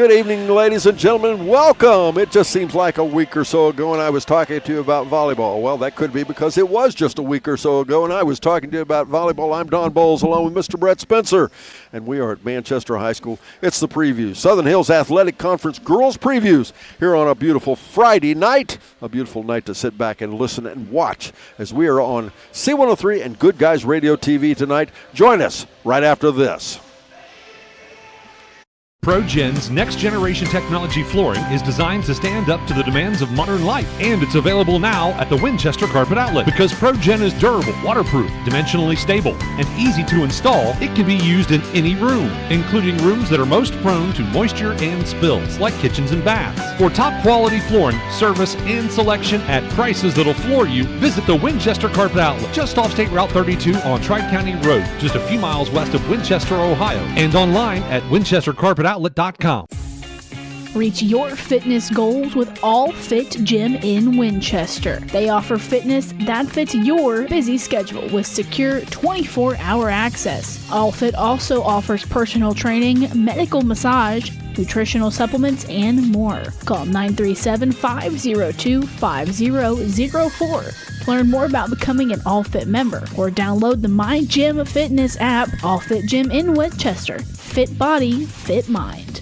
Good evening, ladies and gentlemen. Welcome. It just seems like a week or so ago, and I was talking to you about volleyball. Well, that could be because it was just a week or so ago, and I was talking to you about volleyball. I'm Don Bowles, along with Mr. Brett Spencer, and we are at Manchester High School. It's the previews, Southern Hills Athletic Conference Girls Previews, here on a beautiful Friday night. A beautiful night to sit back and listen and watch as we are on C103 and Good Guys Radio TV tonight. Join us right after this. ProGen's next-generation technology flooring is designed to stand up to the demands of modern life, and it's available now at the Winchester Carpet Outlet. Because ProGen is durable, waterproof, dimensionally stable, and easy to install, it can be used in any room, including rooms that are most prone to moisture and spills, like kitchens and baths. For top-quality flooring, service, and selection at prices that'll floor you, visit the Winchester Carpet Outlet, just off State Route 32 on Tri-County Road, just a few miles west of Winchester, Ohio, and online at winchestercarpetoutlet.com. Reach your fitness goals with All Fit Gym in Winchester. They offer fitness that fits your busy schedule with secure 24-hour access. All Fit also offers personal training, medical massage, nutritional supplements, and more. Call 937-502-5004 to learn more about becoming an All Fit member, or download the My Gym Fitness app. All Fit Gym in Winchester. Fit body, fit mind.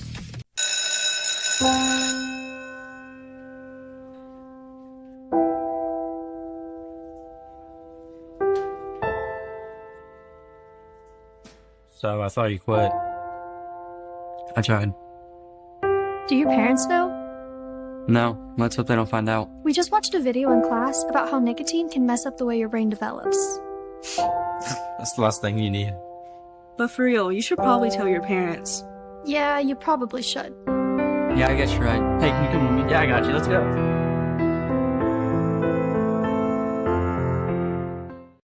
So I thought you quit. I tried. Do your parents know? No, let's hope they don't find out. We just watched a video in class about how nicotine can mess up the way your brain develops. That's the last thing you need. But for real, you should probably tell your parents. Yeah, you probably should. Yeah, I guess you're right. Hey, can you come with me? Yeah, I got you. Let's go.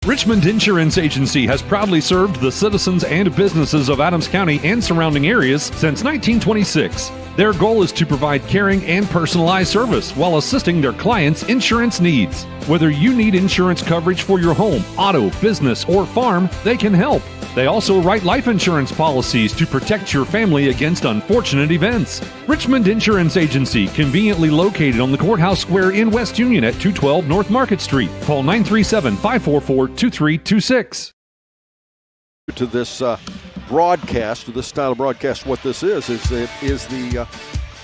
Richmond Insurance Agency has proudly served the citizens and businesses of Adams County and surrounding areas since 1926. Their goal is to provide caring and personalized service while assisting their clients' insurance needs. Whether you need insurance coverage for your home, auto, business, or farm, they can help. They also write life insurance policies to protect your family against unfortunate events. Richmond Insurance Agency, conveniently located on the Courthouse Square in West Union at 212 North Market Street. Call 937-544-2326. To this broadcast, to this style of broadcast, what this is the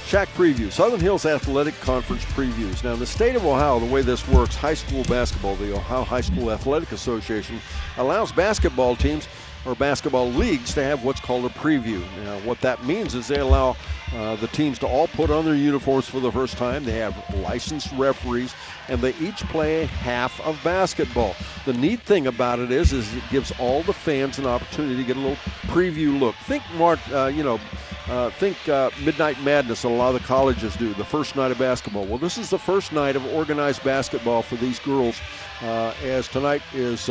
SHAC preview, Southern Hills Athletic Conference previews. Now, in the state of Ohio, the way this works, high school basketball, the Ohio High School Athletic Association allows basketball teams or basketball leagues to have what's called a preview. Now, what that means is they allow the teams to all put on their uniforms for the first time. They have licensed referees, and they each play half of basketball. The neat thing about it is it gives all the fans an opportunity to get a little preview look. Think Midnight Madness, a lot of the colleges do, the first night of basketball. Well, this is the first night of organized basketball for these girls, as tonight is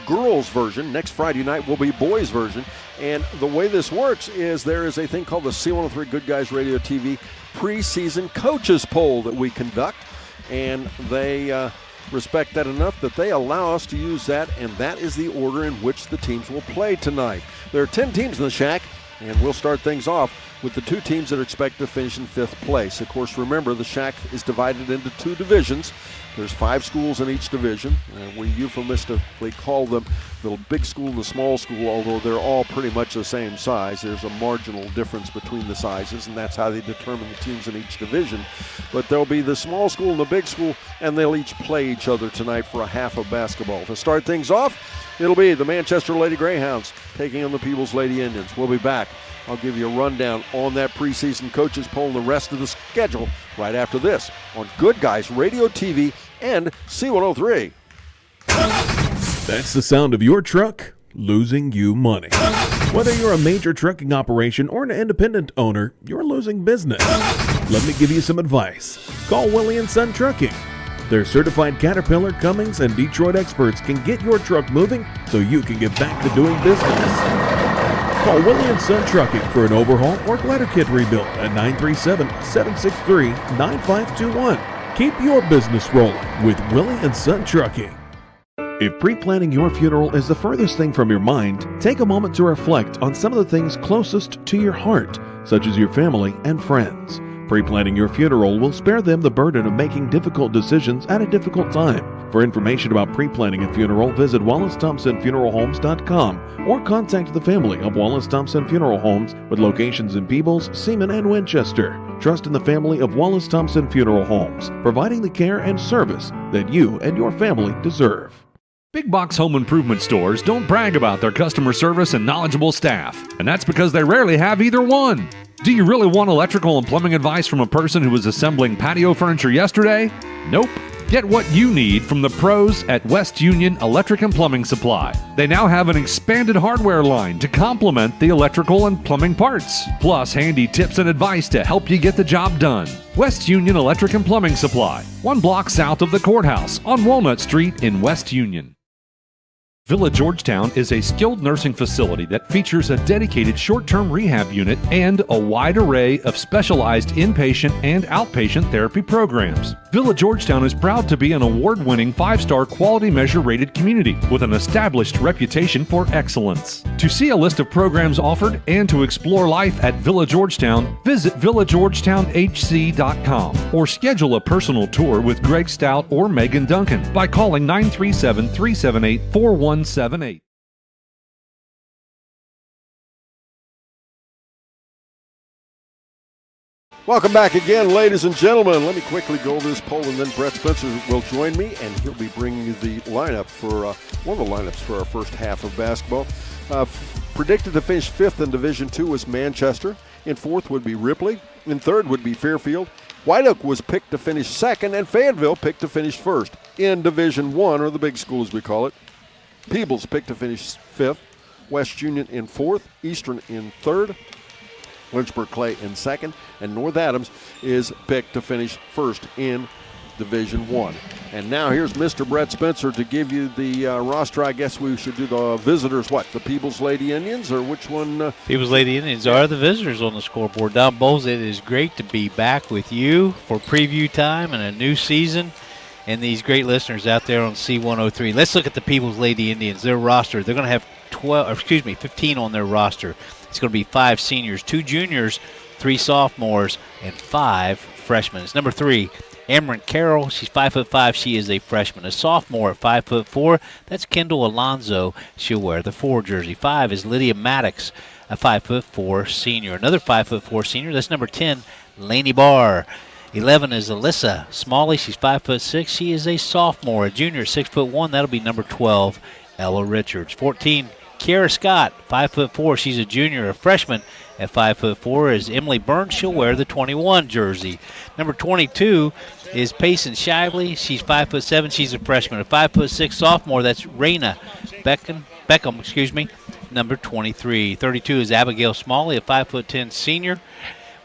girls version. Next Friday night will be boys version. And the way this works is there is a thing called the C103 Good Guys Radio TV preseason coaches poll that we conduct, and they respect that enough that they allow us to use that, and that is the order in which the teams will play tonight. There are 10 teams in the SHAC, and we'll start things off with the two teams that are expected to finish in 5th place. Of course, remember, the SHAC is divided into 2 divisions. There's 5 schools in each division. We euphemistically call them the big school and the small school, although they're all pretty much the same size. There's a marginal difference between the sizes, and that's how they determine the teams in each division. But there'll be the small school and the big school, and they'll each play each other tonight for a half of basketball. To start things off, it'll be the Manchester Lady Greyhounds taking on the Peebles Lady Indians. We'll be back. I'll give you a rundown on that preseason coaches poll and the rest of the schedule right after this on Good Guys Radio TV and C103. That's the sound of your truck losing you money. Whether you're a major trucking operation or an independent owner, you're losing business. Let me give you some advice. Call Willie & Son Trucking. Their certified Caterpillar, Cummins, and Detroit experts can get your truck moving so you can get back to doing business. Call Willie & Son Trucking for an overhaul or glider kit rebuild at 937-763-9521. Keep your business rolling with Willie & Son Trucking. If pre-planning your funeral is the furthest thing from your mind, take a moment to reflect on some of the things closest to your heart, such as your family and friends. Pre-planning your funeral will spare them the burden of making difficult decisions at a difficult time. For information about pre-planning a funeral, visit WallaceThompsonFuneralHomes.com or contact the family of Wallace Thompson Funeral Homes with locations in Peebles, Seaman, and Winchester. Trust in the family of Wallace Thompson Funeral Homes, providing the care and service that you and your family deserve. Big box home improvement stores don't brag about their customer service and knowledgeable staff, and that's because they rarely have either one. Do you really want electrical and plumbing advice from a person who was assembling patio furniture yesterday? Nope. Get what you need from the pros at West Union Electric and Plumbing Supply. They now have an expanded hardware line to complement the electrical and plumbing parts, plus handy tips and advice to help you get the job done. West Union Electric and Plumbing Supply, 1 block south of the courthouse on Walnut Street in West Union. Villa Georgetown is a skilled nursing facility that features a dedicated short-term rehab unit and a wide array of specialized inpatient and outpatient therapy programs. Villa Georgetown is proud to be an award-winning 5-star quality measure rated community with an established reputation for excellence. To see a list of programs offered and to explore life at Villa Georgetown, visit villageorgetownhc.com or schedule a personal tour with Greg Stout or Megan Duncan by calling 937-378-4178. Welcome back again, ladies and gentlemen. Let me quickly go over this poll, and then Brett Spencer will join me, and he'll be bringing you the lineup for one of the lineups for our first half of basketball. Predicted to finish 5th in Division II was Manchester. In 4th would be Ripley. In 3rd would be Fairfield. Whiteoak was picked to finish 2nd, and Fayetteville picked to finish 1st in Division I, or the big school as we call it. Peebles picked to finish 5th, West Union in 4th, Eastern in 3rd, Lynchburg Clay in 2nd, and North Adams is picked to finish 1st in Division I. And now here's Mr. Brett Spencer to give you the roster. I guess we should do the visitors, what, the Peebles Lady Indians, or which one? Peebles Lady Indians are the visitors on the scoreboard. Don Bowles, it is great to be back with you for preview time and a new season. And these great listeners out there on C103. Let's look at the Peebles Lady Indians, their roster. They're going to have 15 on their roster. It's going to be 5 seniors, 2 juniors, 3 sophomores, and 5 freshmen. It's number 3, Amron Carroll. She's 5'5". She is a freshman. A sophomore at 5'4". That's Kendall Alonzo. She'll wear the 4 jersey. 5 is Lydia Maddox, a 5'4" senior. Another 5'4" senior. That's number 10, Laney Barr. 11 is Alyssa Smalley. She's 5'6". She is a sophomore. A junior, 6'1". That'll be number 12, Ella Richards. 14, Kiara Scott, 5'4". She's a junior. A freshman at 5'4" is Emily Burns. She'll wear the 21 jersey. Number 22 is Payson Shively. She's 5'7". She's a freshman. A 5'6" sophomore. That's Raina Beckham. Number 23. 32 is Abigail Smalley, a 5'10" senior.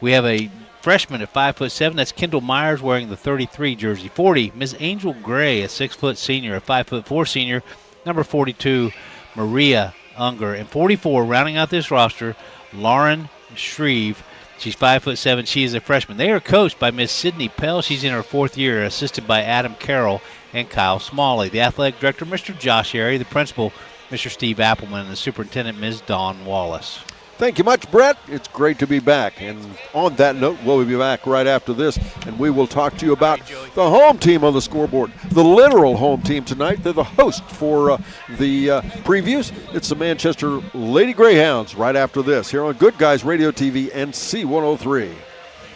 We have a freshman at 5'7". That's Kendall Myers wearing the 33 jersey. 40, Ms. Angel Gray, a 6' senior, a 5'4" senior. Number 42, Maria Unger. And 44, rounding out this roster, Lauren Shreve. She's 5'7". She is a freshman. They are coached by Ms. Sydney Pell. She's in her 4th year, assisted by Adam Carroll and Kyle Smalley. The athletic director, Mr. Josh Airy. The principal, Mr. Steve Appleman. And the superintendent, Ms. Dawn Wallace. Thank you much, Brett. It's great to be back. And on that note, we'll be back right after this, and we will talk to you about the home team on the scoreboard, the literal home team tonight. They're the host for the previews. It's the Manchester Lady Greyhounds right after this here on Good Guys Radio TV and C103.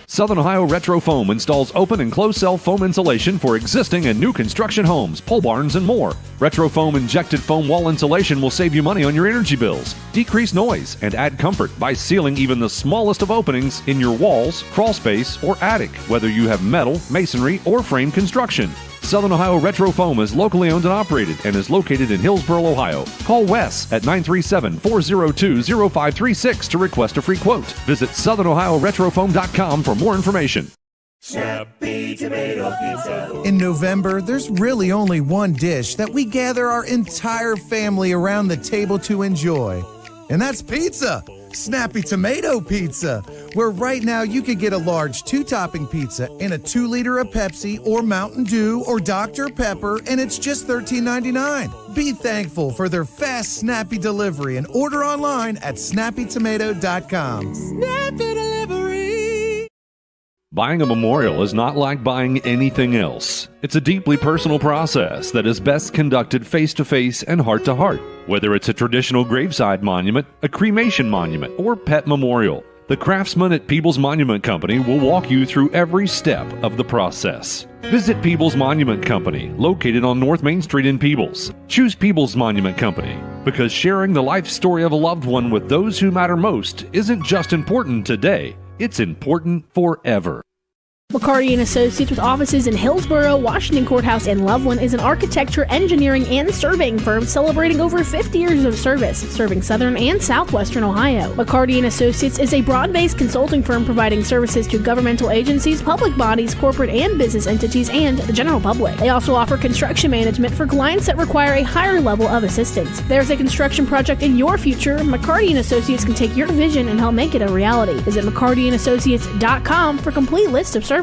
Southern Ohio Retro Foam installs open and closed cell foam insulation for existing and new construction homes, pole barns, and more. Retro Foam injected foam wall insulation will save you money on your energy bills, decrease noise, and add comfort by sealing even the smallest of openings in your walls, crawl space, or attic, whether you have metal, masonry, or frame construction. Southern Ohio Retro Foam is locally owned and operated and is located in Hillsboro, Ohio. Call Wes at 937-402-0536 to request a free quote. Visit southernohioretrofoam.com for more information. Snappy tomato pizza. In November, there's really only one dish that we gather our entire family around the table to enjoy, and that's pizza. Snappy tomato pizza. where right now you could get a large 2-topping pizza and a 2-liter of Pepsi or Mountain Dew or Dr. Pepper, and it's just $13.99. Be thankful for their fast, snappy delivery and order online at snappytomato.com. Snappy delivery. Buying a memorial is not like buying anything else. It's a deeply personal process that is best conducted face-to-face and heart-to-heart. Whether it's a traditional graveside monument, a cremation monument, or pet memorial, the craftsmen at Peebles Monument Company will walk you through every step of the process. Visit Peebles Monument Company, located on North Main Street in Peebles. Choose Peebles Monument Company because sharing the life story of a loved one with those who matter most isn't just important today, it's important forever. McCarty & Associates, with offices in Hillsborough, Washington Courthouse, and Loveland, is an architecture, engineering, and surveying firm celebrating over 50 years of service, serving southern and southwestern Ohio. McCarty & Associates is a broad-based consulting firm providing services to governmental agencies, public bodies, corporate and business entities, and the general public. They also offer construction management for clients that require a higher level of assistance. If there's a construction project in your future, McCarty & Associates can take your vision and help make it a reality. Visit McCartyandAssociates.com for a complete list of services.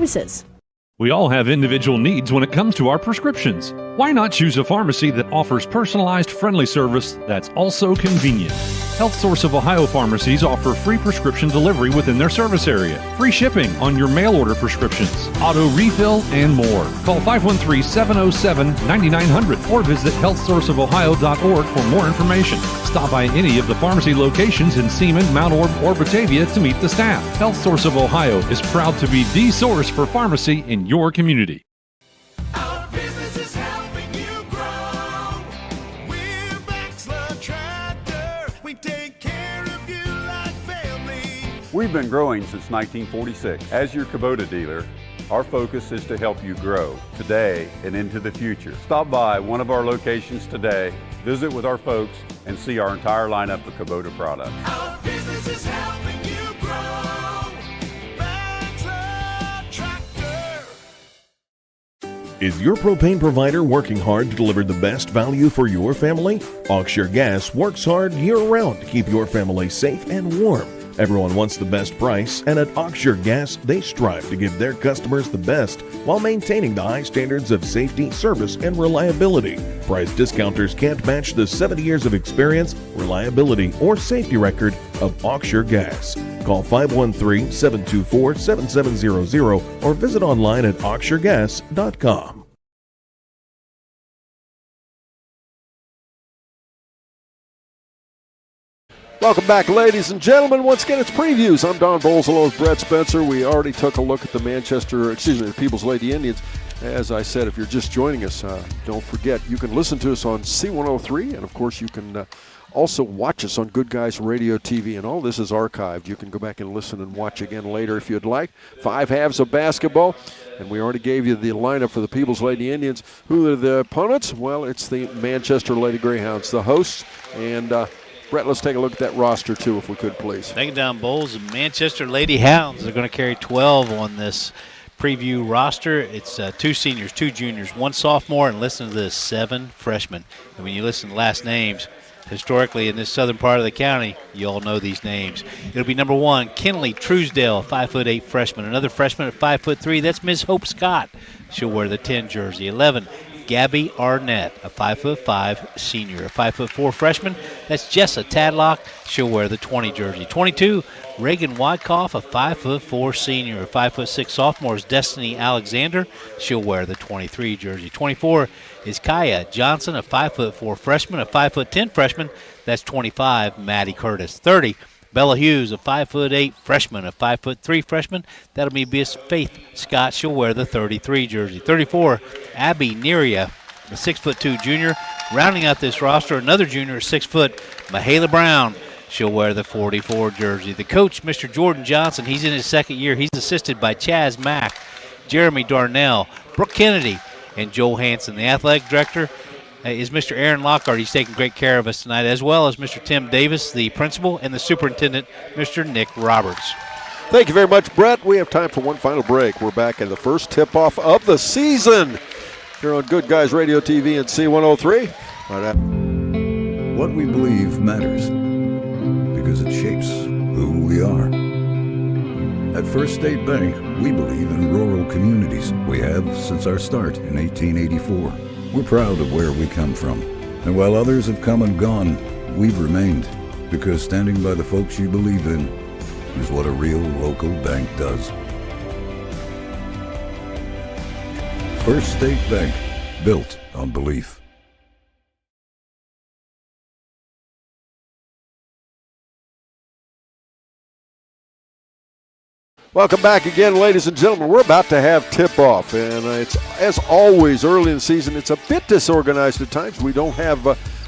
We all have individual needs when it comes to our prescriptions. Why not choose a pharmacy that offers personalized, friendly service that's also convenient? Health Source of Ohio pharmacies offer free prescription delivery within their service area, free shipping on your mail order prescriptions, auto refill, and more. Call 513-707-9900 or visit healthsourceofohio.org for more information. Stop by any of the pharmacy locations in Seaman, Mount Orb, or Batavia to meet the staff. Health Source of Ohio is proud to be the source for pharmacy in your community. Our business is helping you grow. We're Baxter Tractor. We take care of you like family. We've been growing since 1946. As your Kubota dealer, our focus is to help you grow today and into the future. Stop by one of our locations today, visit with our folks, and see our entire lineup of Kubota products. Our business is helping you grow. Baxter Tractor. Is your propane provider working hard to deliver the best value for your family? Oxshire Gas works hard year-round to keep your family safe and warm. Everyone wants the best price, and at Oxshire Gas, they strive to give their customers the best while maintaining the high standards of safety, service, and reliability. Price discounters can't match the 70 years of experience, reliability, or safety record of Oxshire Gas. Call 513-724-7700 or visit online at oxshiregas.com. Welcome back, ladies and gentlemen. Once again, it's previews. I'm Don Bowles along with Brett Spencer. We already took a look at the the Peebles Lady Indians. As I said, if you're just joining us, don't forget, you can listen to us on C103, and of course you can also watch us on Good Guys Radio TV, and all this is archived. You can go back and listen and watch again later if you'd like. 5 halves of basketball, and we already gave you the lineup for the Peebles Lady Indians. Who are the opponents? Well, it's the Manchester Lady Greyhounds, the hosts, and Brett, let's take a look at that roster, too, if we could, please. Thank you, Don Bowles. The Manchester Lady Hounds are going to carry 12 on this preview roster. It's 2 seniors, 2 juniors, 1 sophomore, and listen to this, 7 freshmen. And when you listen to last names, historically in this southern part of the county, you all know these names. It'll be number 1, Kinley Truesdale, 5'8" freshman. Another freshman at 5'3", that's Ms. Hope Scott. She'll wear the 10 jersey. 11, Gabby Arnett, a 5'5" senior. A 5'4" freshman, that's Jessa Tadlock. She'll wear the 20 jersey. 22, Reagan Wyckoff, a 5'4" senior. A 5'6" sophomore is Destiny Alexander. She'll wear the 23 jersey. 24 is Kaya Johnson, a 5'4" freshman. A 5'10" freshman, that's 25, Maddie Curtis. 30, Bella Hughes, a 5'8" freshman. A 5'3" freshman, that'll be Miss Faith Scott. She'll wear the 33 jersey. 34, Abby Neria, a 6'2" junior. Rounding out this roster, another junior, 6 foot, Mahala Brown. She'll wear the 44 jersey. The coach, Mr. Jordan Johnson, he's in his second year. He's assisted by Chaz Mack, Jeremy Darnell, Brooke Kennedy, and Joel Hanson. The athletic director is Mr. Aaron Lockhart. He's taking great care of us tonight, as well as Mr. Tim Davis, the principal, and the superintendent, Mr. Nick Roberts. Thank you very much, Brett. We have time for one final break. We're back in the first tip-off of the season here on Good Guys Radio TV and C103. What we believe matters because it shapes who we are. At First State Bank, we believe in rural communities. We have since our start in 1884. We're proud of where we come from. And while others have come and gone, we've remained. Because standing by the folks you believe in is what a real local bank does. First State Bank, built on belief. Welcome back again, ladies and gentlemen. We're about to have tip-off, and it's, as always, early in the season, it's a bit disorganized at times. We don't have,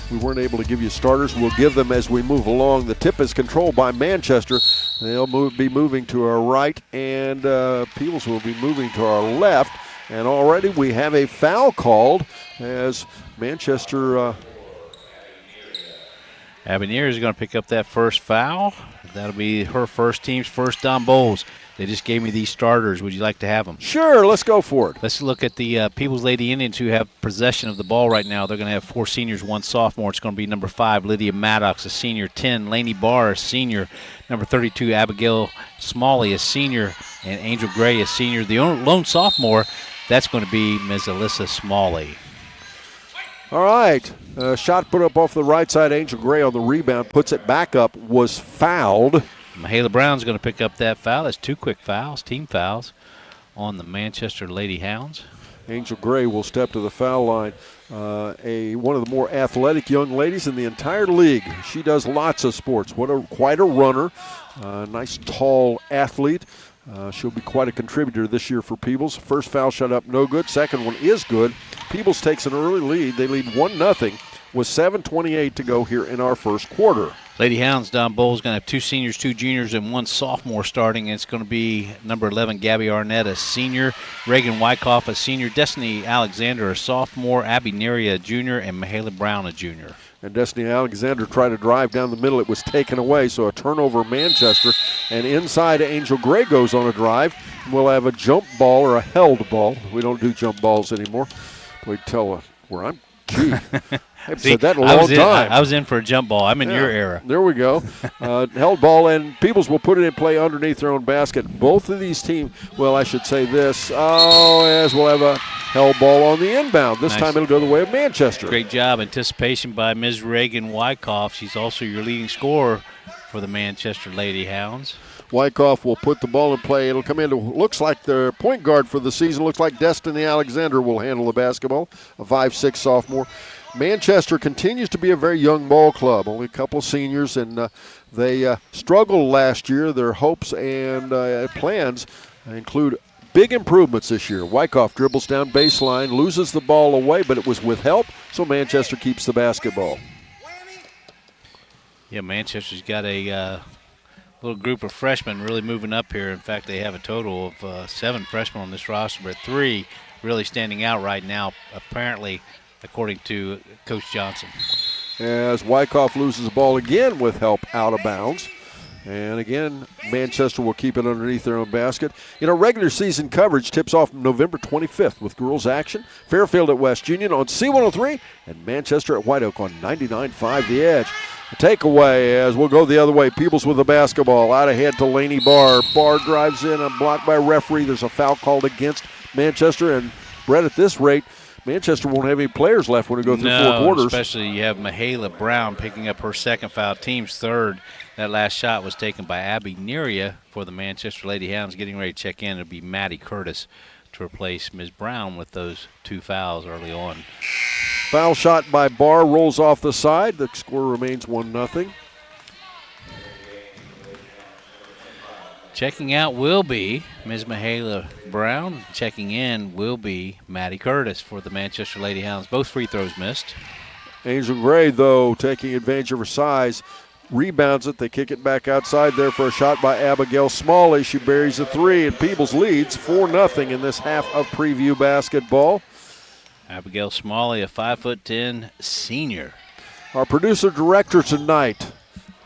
we weren't able to give you starters. We'll give them as we move along. The tip is controlled by Manchester. They'll be moving to our right, and Peebles will be moving to our left. And already we have a foul called as Manchester. Abinier is going to pick up that first foul. That'll be her first, team's first on Bowles. They just gave me these starters. Would you like to have them? Sure, let's go for it. Let's look at the Peebles Lady Indians who have possession of the ball right now. They're going to have 4 seniors, 1 sophomore. It's going to be number 5, Lydia Maddox, a senior, 10, Lainey Barr, a senior, number 32, Abigail Smalley, a senior, and Angel Gray, a senior. The lone sophomore, that's going to be Ms. Alyssa Smalley. All right, shot put up off the right side. Angel Gray on the rebound, puts it back up, was fouled. Mahala Brown's going to pick up that foul. That's 2 quick fouls, team fouls, on the Manchester Lady Hounds. Angel Gray will step to the foul line. One of the more athletic young ladies in the entire league. She does lots of sports. Quite a runner, nice tall athlete. She'll be quite a contributor this year for Peebles. First foul shot up, no good. Second one is good. Peebles takes an early lead. They lead 1-0 with 7:28 to go here in our first quarter. Lady Hounds, Don Bowles, going to have 2 seniors, 2 juniors, and 1 sophomore starting. It's going to be number 11, Gabby Arnett, a senior, Reagan Wyckoff, a senior, Destiny Alexander, a sophomore, Abby Neary, a junior, and Mahala Brown, a junior. And Destiny Alexander tried to drive down the middle. It was taken away, so a turnover Manchester. And inside, Angel Gray goes on a drive. We'll have a jump ball or a held ball. We don't do jump balls anymore. We tell where I'm. Gee, I've said that in a long time. I was in for a jump ball. I'm in your era. There we go. Held ball, and Peebles will put it in play underneath their own basket. Both of these teams, well, I should say this. As we'll have a held ball on the inbound. This time it'll go the way of Manchester. Great job. Anticipation by Ms. Reagan Wyckoff. She's also your leading scorer for the Manchester Lady Hounds. Wyckoff will put the ball in play. It'll come in. Looks like the point guard for the season. Looks like Destiny Alexander will handle the basketball, a 5'6" sophomore. Manchester continues to be a very young ball club, only a couple of seniors, and they struggled last year. Their hopes and plans include big improvements this year. Wyckoff dribbles down baseline, loses the ball away, but it was with help, so Manchester keeps the basketball. Yeah, Manchester's got a little group of freshmen really moving up here. In fact, they have a total of 7 freshmen on this roster, but 3 really standing out right now, apparently, according to Coach Johnson. As Wyckoff loses the ball again with help out of bounds. And again, Manchester will keep it underneath their own basket. You know, regular season coverage tips off November 25th with girls action. Fairfield at West Union on C103 and Manchester at Whiteoak on 99.5 The Edge. A takeaway as we'll go the other way. Peebles with the basketball out ahead to Lainey Barr. Barr drives in, a block by referee. There's a foul called against Manchester. And Brett, at this rate, Manchester won't have any players left when we go through 4 quarters. Especially you have Mahala Brown picking up her second foul, team's third. That last shot was taken by Abby Neria for the Manchester Lady Hounds. Getting ready to check in, it'll be Maddie Curtis to replace Ms. Brown with those 2 fouls early on. Foul shot by Barr rolls off the side. The score remains 1-0. Checking out will be Ms. Mahala Brown. Checking in will be Maddie Curtis for the Manchester Lady Hounds. Both free throws missed. Angel Gray, though, taking advantage of her size, rebounds it. They kick it back outside there for a shot by Abigail Smalley. She buries a 3, and Peebles leads 4-0 in this half of preview basketball. Abigail Smalley, a 5'10" senior. Our producer-director tonight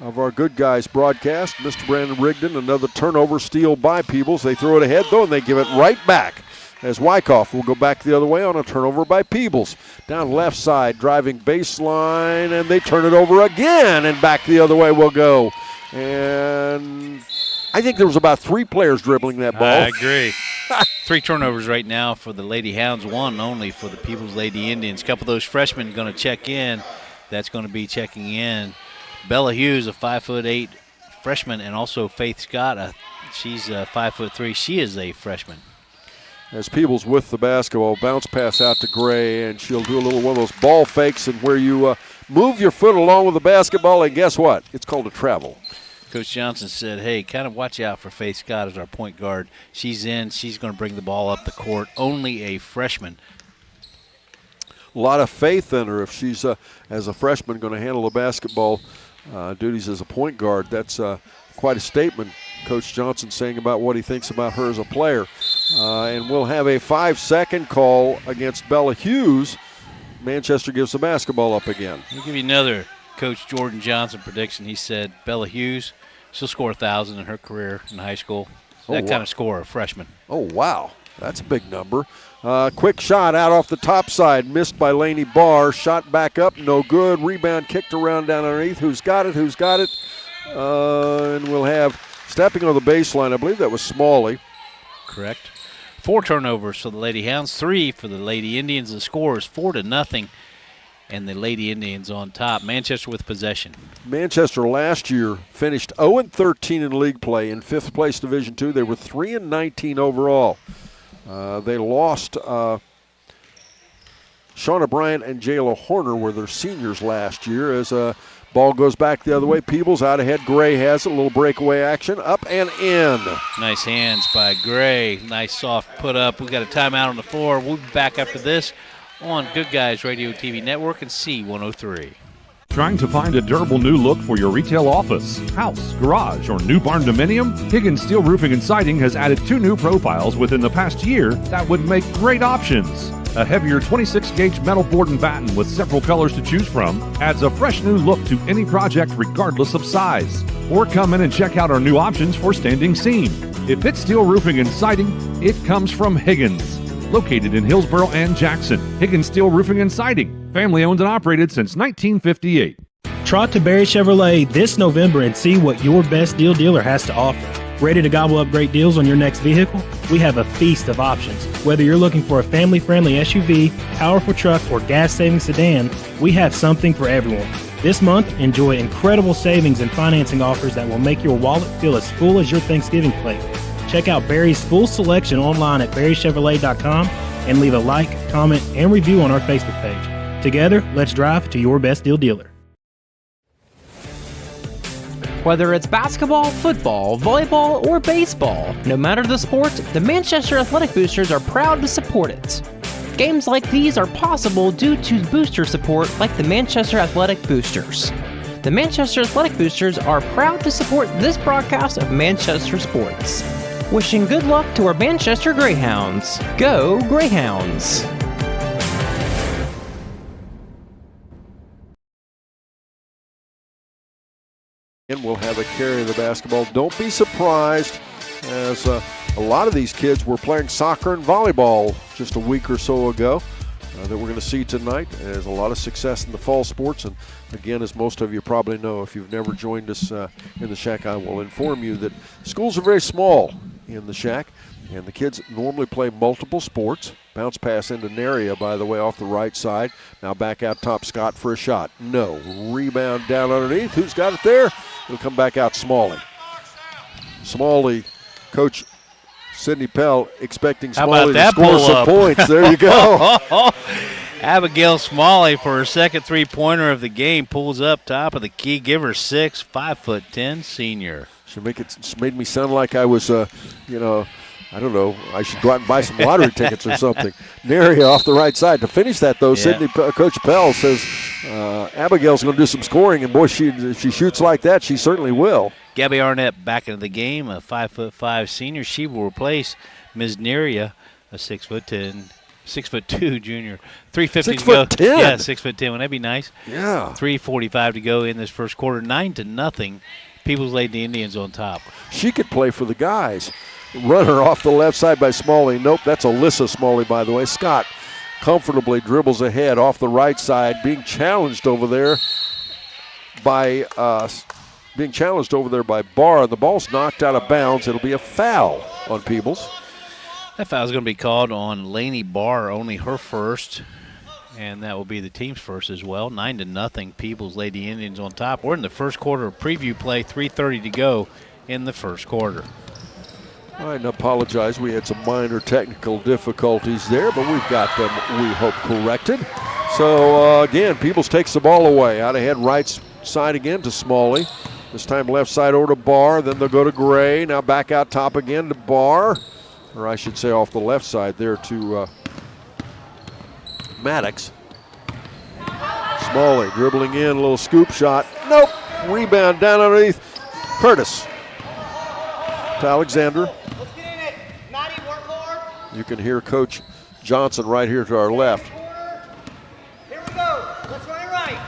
of our Good Guys broadcast, Mr. Brandon Rigdon. Another turnover, steal by Peebles. They throw it ahead, though, and they give it right back as Wyckoff will go back the other way on a turnover by Peebles. Down left side, driving baseline, and they turn it over again, and back the other way will go. And I think there was about 3 players dribbling that ball. I agree. 3 turnovers right now for the Lady Hounds, 1 only for the Peebles Lady Indians. A couple of those freshmen going to check in. That's going to be checking in Bella Hughes, a 5'8" freshman, and also Faith Scott. She's 5'3". She is a freshman. As Peebles with the basketball, bounce pass out to Gray, and she'll do a little one of those ball fakes and where you move your foot along with the basketball, and guess what? It's called a travel. Coach Johnson said, hey, kind of watch out for Faith Scott as our point guard. She's in. She's going to bring the ball up the court. Only a freshman. A lot of faith in her if she's, as a freshman, going to handle the basketball duties as a point guard. That's quite a statement, Coach Johnson saying about what he thinks about her as a player. And we'll have a 5-second call against Bella Hughes. Manchester gives the basketball up again. I'll give you another Coach Jordan Johnson prediction. He said Bella Hughes, she'll score 1,000 in her career in high school. That kind of score, a freshman. Oh, wow. That's a big number. Quick shot out off the top side, missed by Laney Barr. Shot back up, no good. Rebound kicked around down underneath. Who's got it? Who's got it? And we'll have stepping on the baseline. I believe that was Smalley. Correct. 4 turnovers for the Lady Hounds, 3 for the Lady Indians. The score is 4-0, and the Lady Indians on top. Manchester with possession. Manchester last year finished 0-13 in league play in 5th place Division II. They were 3-19 overall. They lost Shauna Bryant and Jayla Horner were their seniors last year. As ball goes back the other way, Peebles out ahead. Gray has it. A little breakaway action. Up and in. Nice hands by Gray. Nice soft put up. We've got a timeout on the floor. We'll be back after this on Good Guys Radio TV Network and C103. Trying to find a durable new look for your retail office, house, garage, or new barn dominium? Higgins Steel Roofing and Siding has added 2 new profiles within the past year that would make great options. A heavier 26-gauge metal board and batten with several colors to choose from adds a fresh new look to any project regardless of size. Or come in and check out our new options for standing seam. If it's steel roofing and siding, it comes from Higgins. Located in Hillsboro and Jackson, Higgins Steel Roofing and Siding, family owned and operated since 1958. Trot to Barry Chevrolet this November and see what your best deal dealer has to offer. Ready to gobble up great deals on your next vehicle? We have a feast of options. Whether you're looking for a family-friendly SUV, powerful truck, or gas-saving sedan, we have something for everyone. This month, enjoy incredible savings and financing offers that will make your wallet feel as full as your Thanksgiving plate. Check out Barry's full selection online at barrychevrolet.com and leave a like, comment, and review on our Facebook page. Together, let's drive to your best deal dealer. Whether it's basketball, football, volleyball, or baseball, no matter the sport, the Manchester Athletic Boosters are proud to support it. Games like these are possible due to booster support like the Manchester Athletic Boosters. The Manchester Athletic Boosters are proud to support this broadcast of Manchester Sports. Wishing good luck to our Manchester Greyhounds. Go Greyhounds! And we'll have a carry of the basketball. Don't be surprised, as a lot of these kids were playing soccer and volleyball just a week or so ago that we're going to see tonight. There's a lot of success in the fall sports, and again, as most of you probably know, if you've never joined us in the SHAC, I will inform you that schools are very small in the SHAC, and the kids normally play multiple sports. Bounce pass into Naria, by the way, off the right side. Now back out top, Scott for a shot. No. Rebound down underneath. Who's got it there? It'll come back out Smalley. Smalley, Coach Sidney Pell expecting Smalley to score some points. There you go. Abigail Smalley for her second three-pointer of the game pulls up top of the key. Give her 6, 5'10" senior. She made me sound like I was, I don't know. I should go out and buy some lottery tickets or something. Naria off the right side. To finish that, though, Coach Pell says Abigail's going to do some scoring, and boy, if she shoots like that, she certainly will. Gabby Arnett back into the game, a 5'5" senior. She will replace Ms. Naria, a 6'10", 6'2" junior. 3:50 to go. 6'10". Yeah, 6'10". Wouldn't that be nice? Yeah. 3:45 to go in this first quarter. 9-0. Peebles laid the Indians on top. She could play for the guys. Runner off the left side by Smalley. Nope, that's Alyssa Smalley, by the way. Scott comfortably dribbles ahead off the right side, being challenged over there by being challenged over there by Barr. The ball's knocked out of bounds. It'll be a foul on Peebles. That foul is going to be called on Lainey Barr, only her first, and that will be the team's first as well. 9-0, Peebles Lady Indians on top. We're in the first quarter of preview play, 3:30 to go in the first quarter. I apologize. We had some minor technical difficulties there, but we've got them, we hope, corrected. So, again, Peebles takes the ball away. Out ahead, right side again to Smalley. This time left side over to Barr. Then they'll go to Gray. Now back out top again to Barr. Or I should say off the left side there to Maddox. Smalley dribbling in, a little scoop shot. Nope. Rebound down underneath. Curtis to Alexander. You can hear Coach Johnson right here to our left. Here we go. Let's run it right.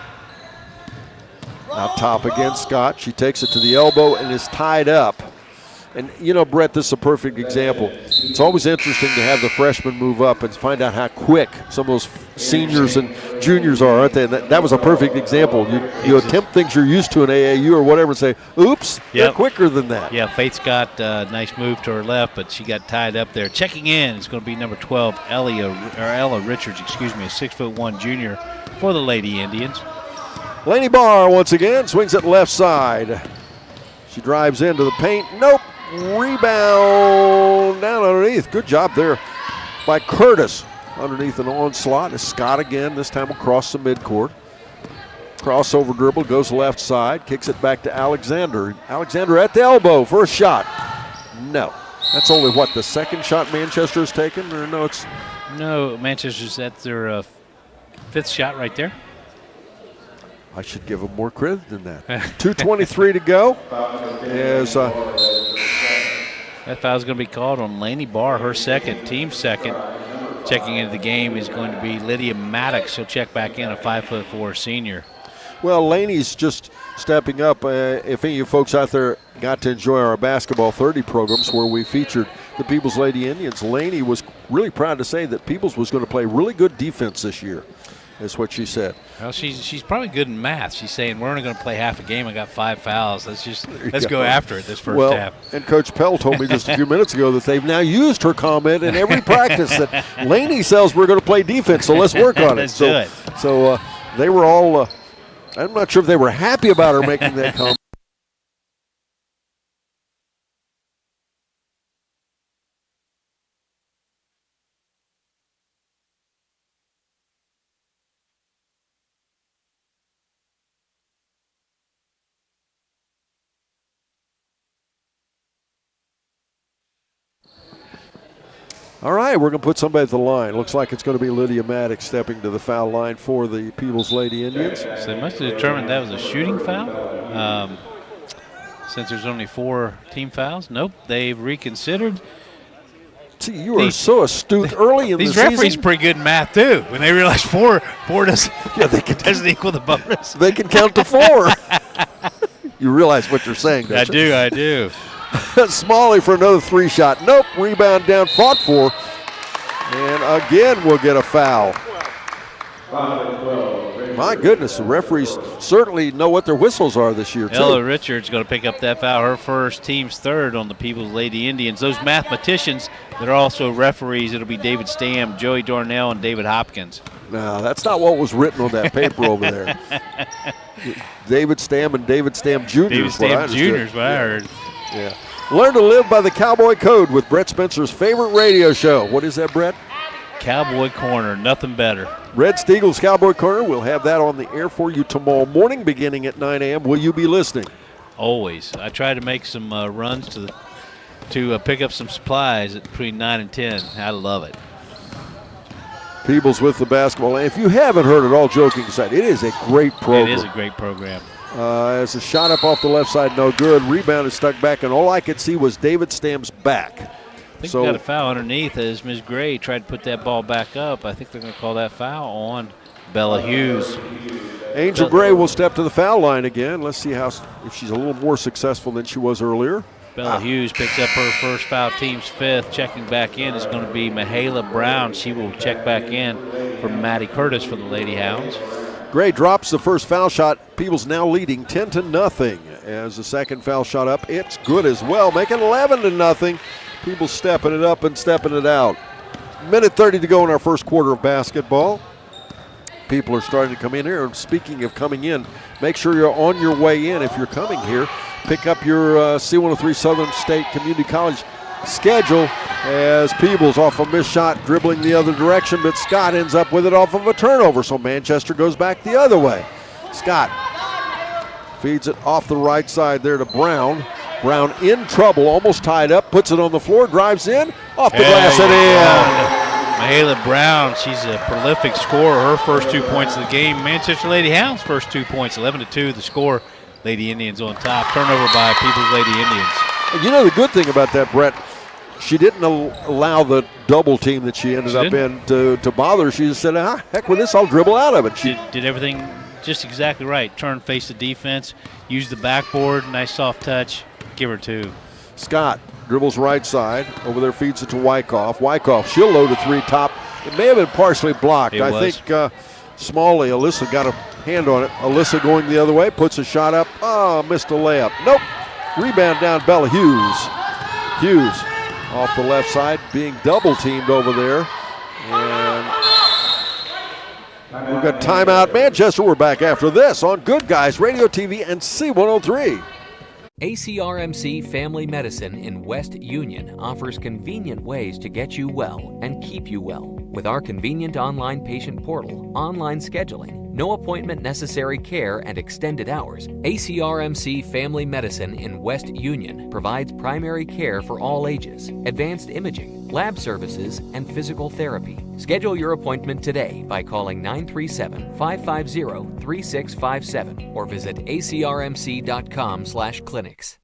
Out top again, Scott. She takes it to the elbow and is tied up. And, you know, Brett, this is a perfect example. It's always interesting to have the freshmen move up and find out how quick some of those seniors and juniors are, aren't they? And that was a perfect example. You attempt things you're used to in AAU or whatever and say, oops, they're quicker than that. Yeah, Faith's got a nice move to her left, but she got tied up there. Checking in is going to be number 12, Ella Richards, a 6'1" junior for the Lady Indians. Lainey Barr once again swings it left side. She drives into the paint. Nope. Rebound down underneath. Good job there by Curtis. Underneath an onslaught is Scott again, this time across the midcourt. Crossover dribble, goes left side, kicks it back to Alexander. Alexander at the elbow for a shot. No. That's only what, the second shot Manchester has taken? Or no, it's... No, Manchester's at their fifth shot right there. I should give them more credit than that. 2:23 to go. As that foul is going to be called on Lainey Barr, her second, team second. Checking into the game is going to be Lydia Maddox. She'll check back in, a 5'4" senior. Well, Laney's just stepping up. If any of you folks out there got to enjoy our Basketball 30 programs where we featured the Peebles Lady Indians, Laney was really proud to say that Peebles was going to play really good defense this year, is what she said. Well, she's probably good in math. She's saying, we're only going to play half a game. I got 5 fouls. Let's go after it this first half. And Coach Pell told me just a few minutes ago that they've now used her comment in every practice that Laney says we're going to play defense, so let's work on it. So they were all, I'm not sure if they were happy about her making that comment. All right, we're going to put somebody at the line. Looks like it's going to be Lydia Maddox stepping to the foul line for the Peebles Lady Indians. So they must have determined that was a shooting foul. Since there's only 4 team fouls. Nope, they've reconsidered. See, you are so astute early in the season. These referees are pretty good in math, too. When they realize 4 doesn't equal the bonus. They can count to 4. You realize what you're saying, don't you? I do. Smalley for another 3-shot. Nope. Rebound down, fought for. And again, we'll get a foul. My goodness, the referees certainly know what their whistles are this year, too. Ella Richards going to pick up that foul, her first, team's third on the Peebles Lady Indians. Those mathematicians that are also referees, it'll be David Stam, Joey Dornell, and David Hopkins. No, that's not what was written on that paper over there. David Stam and David Stam Jr. David Stam Jr. is what I heard. Yeah. Learn to live by the Cowboy Code with Brett Spencer's favorite radio show. What is that, Brett? Cowboy Corner, nothing better. Red Steagle's Cowboy Corner. We'll have that on the air for you tomorrow morning beginning at 9 a.m. Will you be listening? Always. I try to make some runs to pick up some supplies between 9 and 10. I love it. Peebles with the basketball. And if you haven't heard it, all joking aside, it is a great program. It is a great program. As a shot up off the left side, no good. Rebound is stuck back, and all I could see was David Stam's back. I think we got a foul underneath as Ms. Gray tried to put that ball back up. I think they're going to call that foul on Bella Hughes. Angel Gray will step to the foul line again. Let's see if she's a little more successful than she was earlier. Bella Hughes picks up her first foul, team's 5th. Checking back in is going to be Mahala Brown. She will check back in for Maddie Curtis for the Lady Hounds. Gray drops the first foul shot. Peebles now leading 10-0 as the second foul shot up. It's good as well, making 11-0. Peebles stepping it up and stepping it out. Minute 30 to go in our first quarter of basketball. People are starting to come in here. And speaking of coming in, make sure you're on your way in. If you're coming here, pick up your C103 Southern State Community College schedule as Peebles off a missed shot, dribbling the other direction, but Scott ends up with it off of a turnover, so Manchester goes back the other way. Scott feeds it off the right side there to Brown. Brown in trouble, almost tied up, puts it on the floor, drives in, off the glass and in. Mahala Brown, she's a prolific scorer. Her first 2 points of the game. Manchester Lady Hounds first 2 points, 11-2 the score. Lady Indians on top. Turnover by Peebles Lady Indians. And you know the good thing about that, Brett, she didn't allow the double team that she ended up in to bother her. She just said, heck with this, I'll dribble out of it. She did everything just exactly right. Turn, face the defense, use the backboard, nice soft touch, give her two. Scott dribbles right side, over there feeds it to Wyckoff. Wyckoff, she'll load a three top. It may have been partially blocked. I think Smalley, Alyssa got a hand on it. Alyssa going the other way, puts a shot up. Oh, missed a layup. Nope. Rebound down, Bella Hughes. Hughes off the left side, being double teamed over there. And we've got timeout. Manchester, we're back after this on Good Guys Radio TV and C103. ACRMC Family Medicine in West Union offers convenient ways to get you well and keep you well. With our convenient online patient portal, online scheduling, no appointment necessary care, and extended hours, ACRMC Family Medicine in West Union provides primary care for all ages, advanced imaging, lab services, and physical therapy. Schedule your appointment today by calling 937-550-3657 or visit acrmc.com/clinics.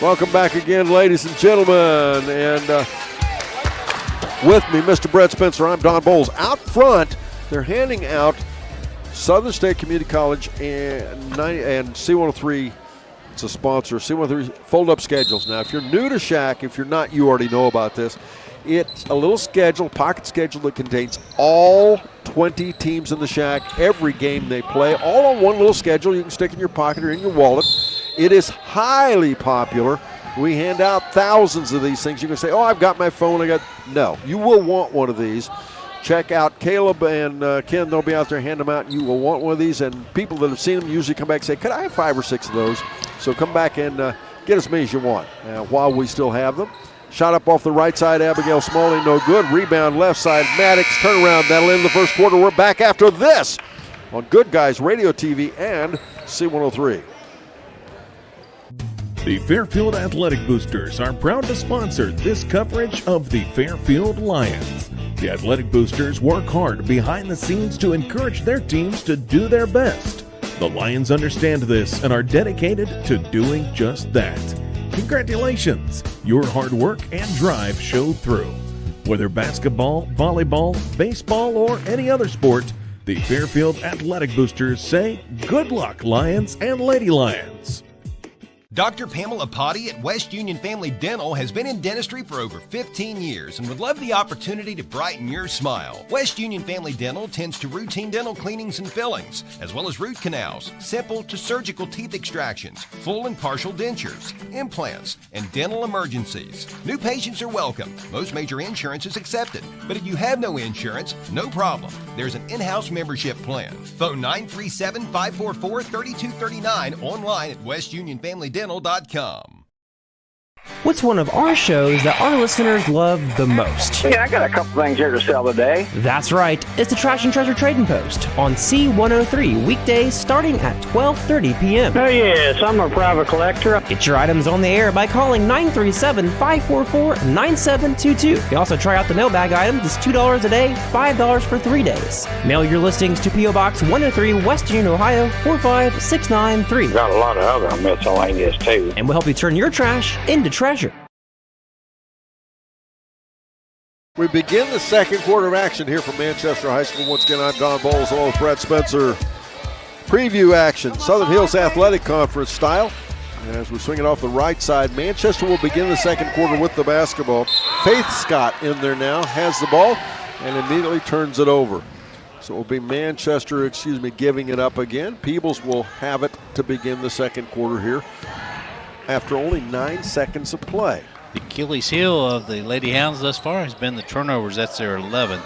Welcome back again, ladies and gentlemen. And with me, Mr. Brett Spencer, I'm Don Bowles. Out front, they're handing out Southern State Community College and C103. It's a sponsor. C103 fold-up schedules. Now, if you're new to SHAC, if you're not, you already know about this. It's a little schedule, pocket schedule that contains all 20 teams in the SHAC, every game they play, all on one little schedule you can stick in your pocket or in your wallet. It is highly popular. We hand out thousands of these things. You can say, oh, I've got my phone. No, you will want one of these. Check out Caleb and Ken. They'll be out there, hand them out. You will want one of these. And people that have seen them usually come back and say, could I have 5 or 6 of those? So come back and get as many as you want while we still have them. Shot up off the right side, Abigail Smalley, no good. Rebound left side, Maddox, turnaround. That'll end the first quarter. We're back after this on Good Guys Radio TV and C103. The Fairfield Athletic Boosters are proud to sponsor this coverage of the Fairfield Lions. The Athletic Boosters work hard behind the scenes to encourage their teams to do their best. The Lions understand this and are dedicated to doing just that. Congratulations! Your hard work and drive show through. Whether basketball, volleyball, baseball, or any other sport, the Fairfield Athletic Boosters say good luck, Lions and Lady Lions. Dr. Pamela Potty at West Union Family Dental has been in dentistry for over 15 years and would love the opportunity to brighten your smile. West Union Family Dental tends to routine dental cleanings and fillings, as well as root canals, simple to surgical teeth extractions, full and partial dentures, implants, and dental emergencies. New patients are welcome. Most major insurance is accepted. But if you have no insurance, no problem. There's an in-house membership plan. Phone 937-544-3239, online at westunionfamilydental.com. What's one of our shows that our listeners love the most? Yeah, I got a couple things here to sell today. That's right. It's the Trash and Treasure Trading Post on C103, weekdays starting at 12:30 p.m. Oh, yes, I'm a private collector. Get your items on the air by calling 937-544-9722. You also try out the mailbag items. It's $2 a day, $5 for 3 days. Mail your listings to P.O. Box 103, West Union, Ohio, 45693. Got a lot of other miscellaneous, too. And we'll help you turn your trash into treasure. We begin the second quarter of action here from Manchester High School. Once again, I'm Don Bowles along with Brett Spencer. Preview action, Southern Hills Athletic Conference style. As we swing it off the right side, Manchester will begin the second quarter with the basketball. Faith Scott in there now, has the ball, and immediately turns it over. So it will be Manchester, giving it up again. Peebles will have it to begin the second quarter here after only 9 seconds of play. The Achilles heel of the Lady Hounds thus far has been the turnovers. That's their 11th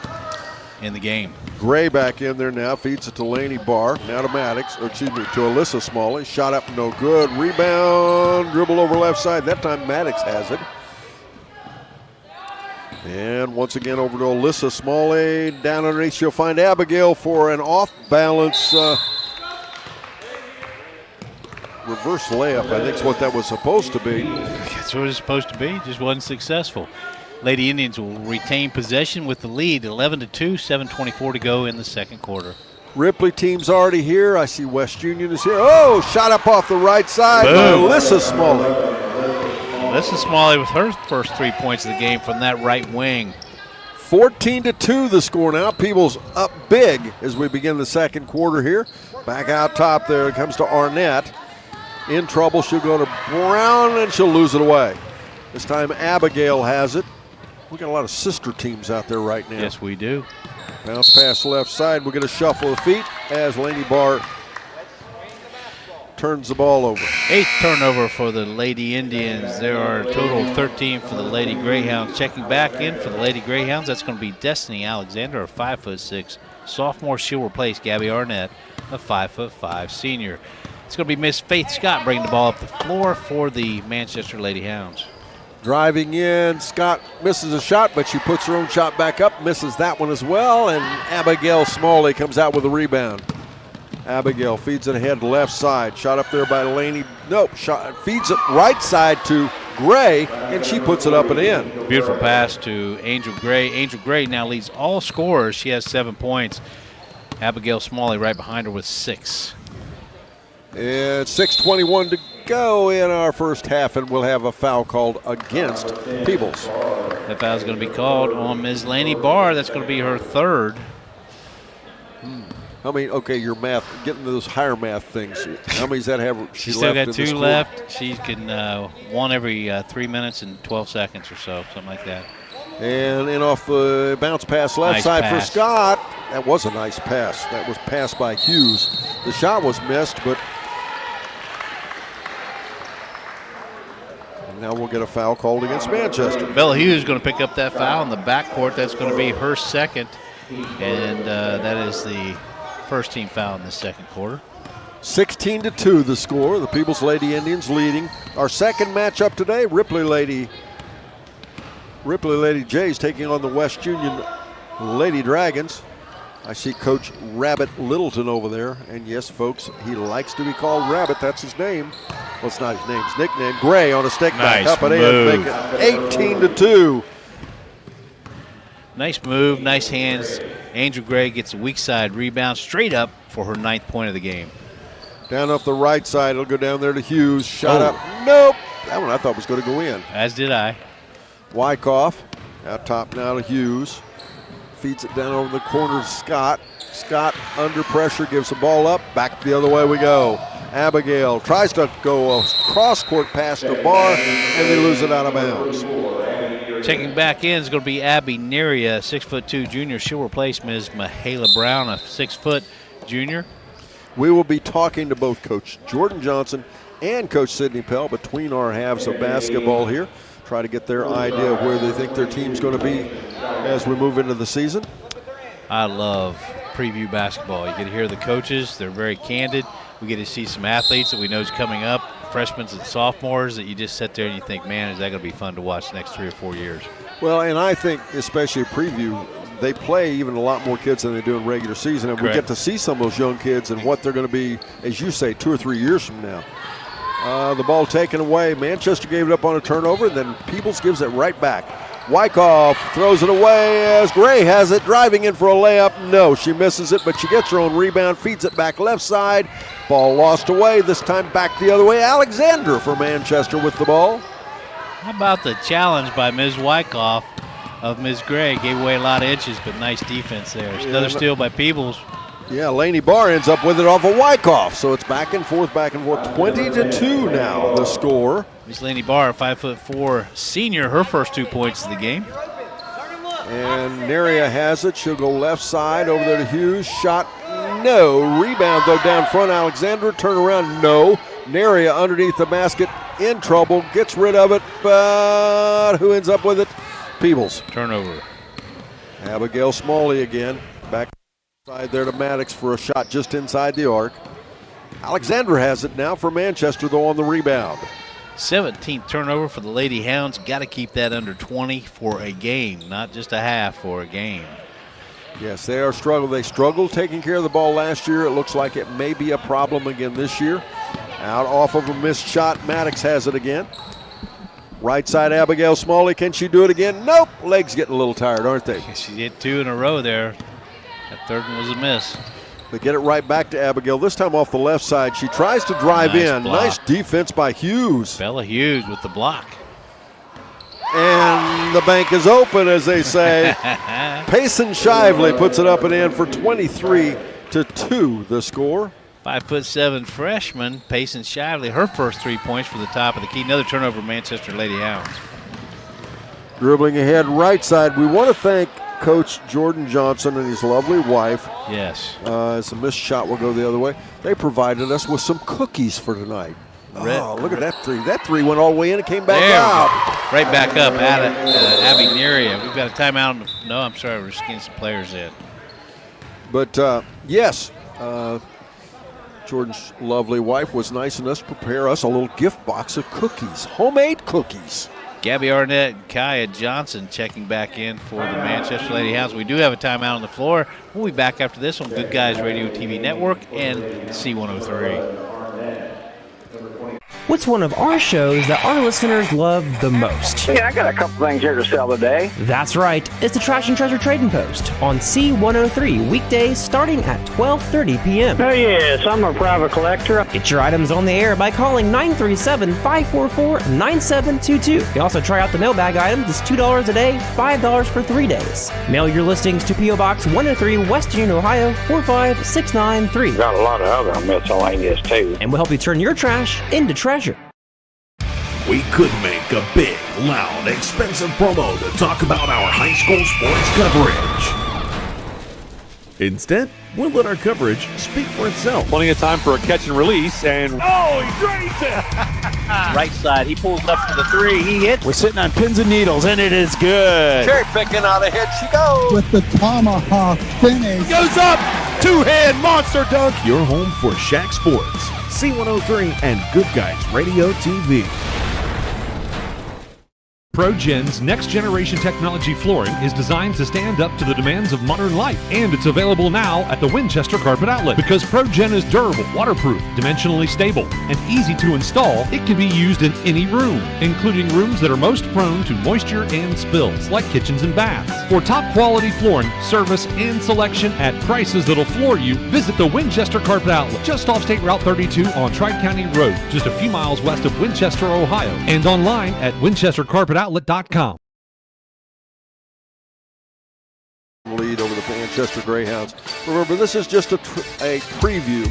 in the game. Gray back in there now, feeds it to Laney Barr. Now to Maddox, to Alyssa Smalley. Shot up, no good. Rebound, dribble over left side. That time Maddox has it. And once again over to Alyssa Smalley. Down underneath, she'll find Abigail for an off-balance reverse layup. I think is what that was supposed to be. That's what it's supposed to be. Just wasn't successful. Lady Indians will retain possession with the lead, 11-2, 7:24 to go in the second quarter. Ripley team's already here. I see West Union is here. Oh, shot up off the right side by Alyssa Smalley. Alyssa Smalley with her first 3 points of the game from that right wing. 14-2 the score now. Peebles up big as we begin the second quarter here. Back out top there. It comes to Arnett. In trouble. She'll go to Brown and she'll lose it away. This time Abigail has it. We got a lot of sister teams out there right now. Yes, we do. Bounce pass left side. We'll get a shuffle of feet as Laney Barr turns the ball over. 8th turnover for the Lady Indians. There are a total of 13 for the Lady Greyhounds. Checking back in for the Lady Greyhounds, that's going to be Destiny Alexander, a 5'6" sophomore. She'll replace Gabby Arnett, a 5'5" senior. It's going to be Miss Faith Scott bringing the ball up the floor for the Manchester Lady Hounds. Driving in, Scott misses a shot, but she puts her own shot back up, misses that one as well, and Abigail Smalley comes out with a rebound. Abigail feeds it ahead left side, shot up there by Laney. Nope, feeds it right side to Gray, and she puts it up and in. Beautiful pass to Angel Gray. Angel Gray now leads all scorers. She has 7 points. Abigail Smalley right behind her with 6. It's 6:21 to go in our first half, and we'll have a foul called against Peebles. That foul is going to be called on Ms. Laney Barr. That's going to be her 3rd. I mean, okay, your math, getting to those higher math things. How many does that have? She's still got 2 left. She can one every 3 minutes and 12 seconds or so, something like that. And in off the bounce pass left side for Scott. That was a nice pass. That was passed by Hughes. The shot was missed, but now we'll get a foul called against Manchester. Bella Hughes is going to pick up that foul in the backcourt. That's going to be her 2nd, and that is the first team foul in the second quarter. 16-2 the score. The Peebles Lady Indians leading. Our second matchup today, Ripley Lady Jays taking on the West Union Lady Dragons. I see Coach Rabbit Littleton over there. And yes, folks, he likes to be called Rabbit. That's his name. Well, it's not his name. His nickname. Gray on a stick back. Up and in. Make it 18-2. Nice move. Nice hands. Angel Gray gets a weak side rebound straight up for her 9th point of the game. Down off the right side. It'll go down there to Hughes. Shot up. Nope. That one I thought was going to go in. As did I. Wyckoff out top now to Hughes. Feeds it down over the corner to Scott. Scott under pressure, gives the ball up. Back the other way we go. Abigail tries to go a cross-court pass to Barr, and they lose it out of bounds. Checking back in is going to be Abby Neria, 6'2" junior. She'll replace Ms. Mahala Brown, a 6' junior. We will be talking to both Coach Jordan Johnson and Coach Sidney Pell between our halves of basketball here. Try to get their idea of where they think their team's going to be as we move into the season. I love preview basketball. You get to hear the coaches. They're very candid. We get to see some athletes that we know is coming up, freshmen and sophomores that you just sit there and you think, man, is that going to be fun to watch the next 3 or 4 years? Well, and I think especially a preview, they play even a lot more kids than they do in regular season. And Correct. We get to see some of those young kids and what they're going to be, as you say, 2 or 3 years from now. The ball taken away. Manchester gave it up on a turnover, and then Peebles gives it right back. Wyckoff throws it away as Gray has it, driving in for a layup. No, she misses it, but she gets her own rebound, feeds it back left side. Ball lost away, this time back the other way. Alexander for Manchester with the ball. How about the challenge by Ms. Wyckoff of Ms. Gray? Gave away a lot of inches, but nice defense there. Another steal by Peebles. Yeah, Laney Barr ends up with it off of Wyckoff, so it's back and forth. 20-2 now, the score. Miss Laney Barr, 5'4" senior, her first 2 points of the game. And Neria has it. She'll go left side over there to Hughes. Shot, no. Rebound, though, down front. Alexandra, turn around, no. Neria underneath the basket, in trouble, gets rid of it, but who ends up with it? Peebles. Turnover. Abigail Smalley again. Back side there to Maddox for a shot just inside the arc. Alexandra has it now for Manchester, though, on the rebound. 17th turnover for the Lady Hounds. Got to keep that under 20 for a game, not just a half, for a game. Yes, they are struggling. They struggled taking care of the ball last year. It looks like it may be a problem again this year. Out off of a missed shot. Maddox has it again. Right side, Abigail Smalley. Can she do it again? Nope. Legs getting a little tired, aren't they? She did 2 in a row there. That third one was a miss. They get it right back to Abigail. This time off the left side. She tries to drive in. Block. Nice defense by Hughes. Bella Hughes with the block. And the bank is open, as they say. Payson Shively puts it up and in for 23-2, the score. 5'7" freshman, Payson Shively, her first 3 points for the top of the key. Another turnover, Manchester Lady Hounds. Dribbling ahead right side. We want to thank Coach Jordan Johnson and his lovely wife. Yes. As a missed shot will go the other way. They provided us with some cookies for tonight. Oh, look at that three. That three went all the way in and came back out. Right back up at Abby Neria. We've got a timeout. No, I'm sorry. We're just getting some players in. But, yes, Jordan's lovely wife was nice enough to prepare us a little gift box of cookies, homemade cookies. Gabby Arnett and Kaya Johnson checking back in for the Manchester Lady Hounds. We do have a timeout on the floor. We'll be back after this on Good Guys Radio TV Network and C103. What's one of our shows that our listeners love the most? Yeah, I got a couple things here to sell today. That's right. It's the Trash and Treasure Trading Post on C103 weekdays starting at 12:30 p.m. Oh, yes, I'm a private collector. Get your items on the air by calling 937-544-9722. You can also try out the mailbag items. It's $2 a day, $5 for 3 days. Mail your listings to P.O. Box 103, West Union, Ohio, 45693. Got a lot of other miscellaneous, too. And we'll help you turn your trash into treasure. We could make a big, loud, expensive promo to talk about our high school sports coverage. Instead, we'll let our coverage speak for itself. Plenty of time for a catch and release, and Oh, he drains it! Right side, he pulls up for the three. He hits. We're sitting on pins and needles, and it is good. Cherry picking out ahead she goes. With the tomahawk finish. Goes up! Two-hand monster dunk. Your home for SHAC Sports, C103, and Good Guys Radio TV. ProGen's next-generation technology flooring is designed to stand up to the demands of modern life, and it's available now at the Winchester Carpet Outlet. Because ProGen is durable, waterproof, dimensionally stable, and easy to install, it can be used in any room, including rooms that are most prone to moisture and spills, like kitchens and baths. For top-quality flooring, service, and selection at prices that'll floor you, visit the Winchester Carpet Outlet, just off State Route 32 on Tri-County Road, just a few miles west of Winchester, Ohio, and online at winchestercarpetoutlet.com. Lead over the Manchester Greyhounds. Remember, this is just a preview,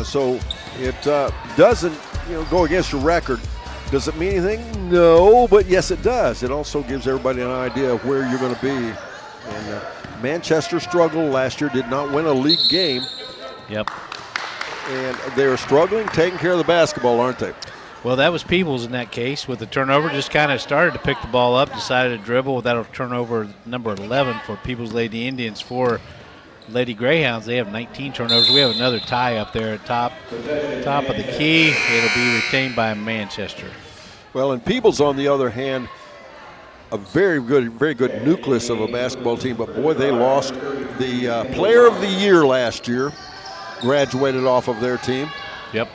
so it doesn't go against your record. Does it mean anything? No, but yes, it does. It also gives everybody an idea of where you're going to be. And Manchester struggled last year, did not win a league game. Yep. And they're struggling taking care of the basketball, aren't they? Well, that was Peebles in that case with the turnover. Just kind of started to pick the ball up, decided to dribble without a turnover, number 11 for Peebles Lady Indians. For Lady Greyhounds, they have 19 turnovers. We have another tie up there at top of the key. It'll be retained by Manchester. Well, and Peebles, on the other hand, a very good nucleus of a basketball team. But, boy, they lost the player of the year last year, graduated off of their team. Yep.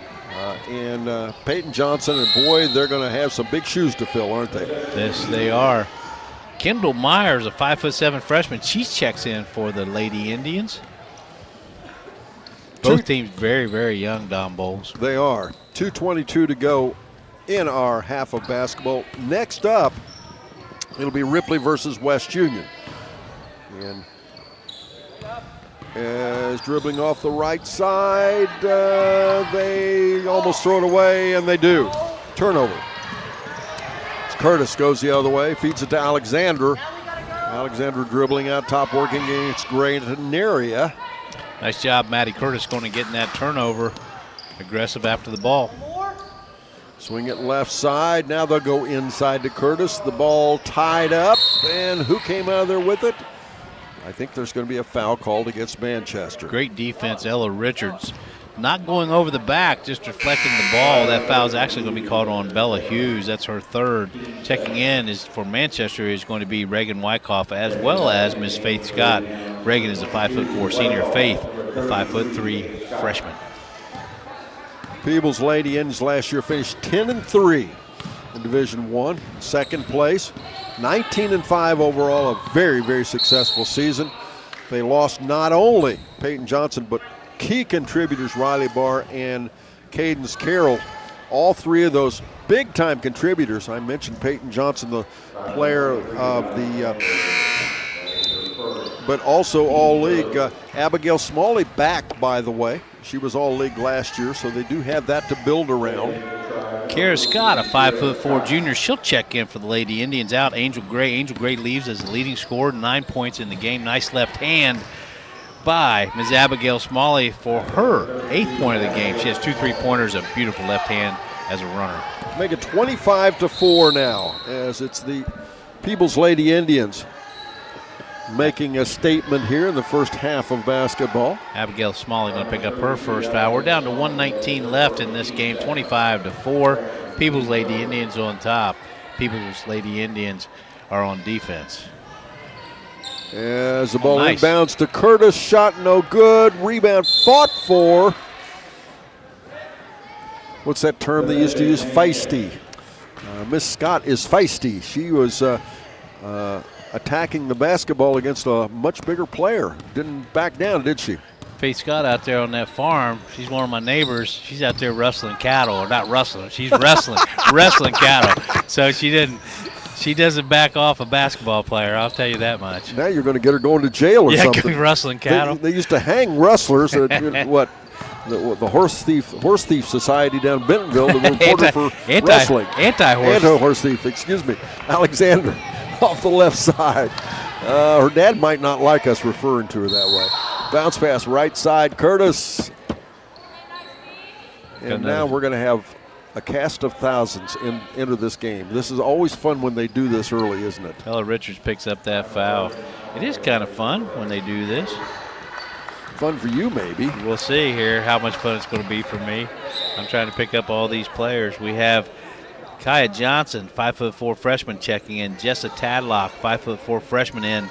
And Peyton Johnson, and boy, they're going to have some big shoes to fill, aren't they? Yes, they are. Kendall Myers, a 5'7" freshman, she checks in for the Lady Indians. Both teams very, very young, Don Bowles. They are. 2:22 to go in our half of basketball. Next up, it'll be Ripley versus West Union. And as dribbling off the right side, they almost throw it away, and they do. Turnover. Curtis goes the other way, feeds it to Alexander. Alexander dribbling out top, working against Granaria. Nice job, Maddie Curtis, going to get in that turnover. Aggressive after the ball. Swing it left side. Now they'll go inside to Curtis. The ball tied up, and who came out of there with it? I think there's going to be a foul called against Manchester. Great defense, Ella Richards. Not going over the back, just deflecting the ball. That foul is actually going to be called on Bella Hughes. That's her third. Checking in is for Manchester is going to be Reagan Wyckoff, as well as Miss Faith Scott. Reagan is a 5'4" senior. Faith, a 5'3" freshman. Peebles Lady Indians last year finished 10-3 in Division I, second place, 19-5 overall, a very, very successful season. They lost not only Peyton Johnson, but key contributors Riley Barr and Cadence Carroll. All three of those big-time contributors. I mentioned Peyton Johnson, the player of the, but also all-league. Abigail Smalley back, by the way. She was all-league last year, so they do have that to build around. Kara Scott, a 5'4" junior. She'll check in for the Lady Indians out. Angel Gray. Angel Gray leaves as the leading scorer, 9 points in the game. Nice left hand by Ms. Abigail Smalley for her 8th point of the game. She has 2 3-pointers, a beautiful left hand as a runner. Make it 25-4 now, as it's the Peebles Lady Indians making a statement here in the first half of basketball. Abigail Smalley going to pick up her first foul. We're down to 1:19 left in this game, 25-4. Peebles Lady Indians on top. Peebles Lady Indians are on defense. As the ball inbounds to Curtis, shot no good. Rebound fought for. What's that term they used to use? Feisty. Miss Scott is feisty. She was attacking the basketball against a much bigger player. Didn't back down, did she? Faith Scott out there on that farm. She's one of my neighbors. She's out there rustling cattle, or not rustling. She's wrestling, wrestling cattle. So she doesn't back off a basketball player. I'll tell you that much. Now you're going to get her going to jail or something. Yeah, rustling cattle. They used to hang rustlers at what? The horse thief society down in Bentonville. The reporter for wrestling. Anti-horse thief. Excuse me, Alexander. Off the left side. Her dad might not like us referring to her that way. Bounce pass right side, Curtis. And now we're going to have a cast of thousands enter this game. This is always fun when they do this early, isn't it? Ella Richards picks up that foul. It is kind of fun when they do this. Fun for you, maybe. We'll see here how much fun it's going to be for me. I'm trying to pick up all these players. We have Kaya Johnson, 5'4" freshman, checking in. Jessa Tadlock, 5'4" freshman in.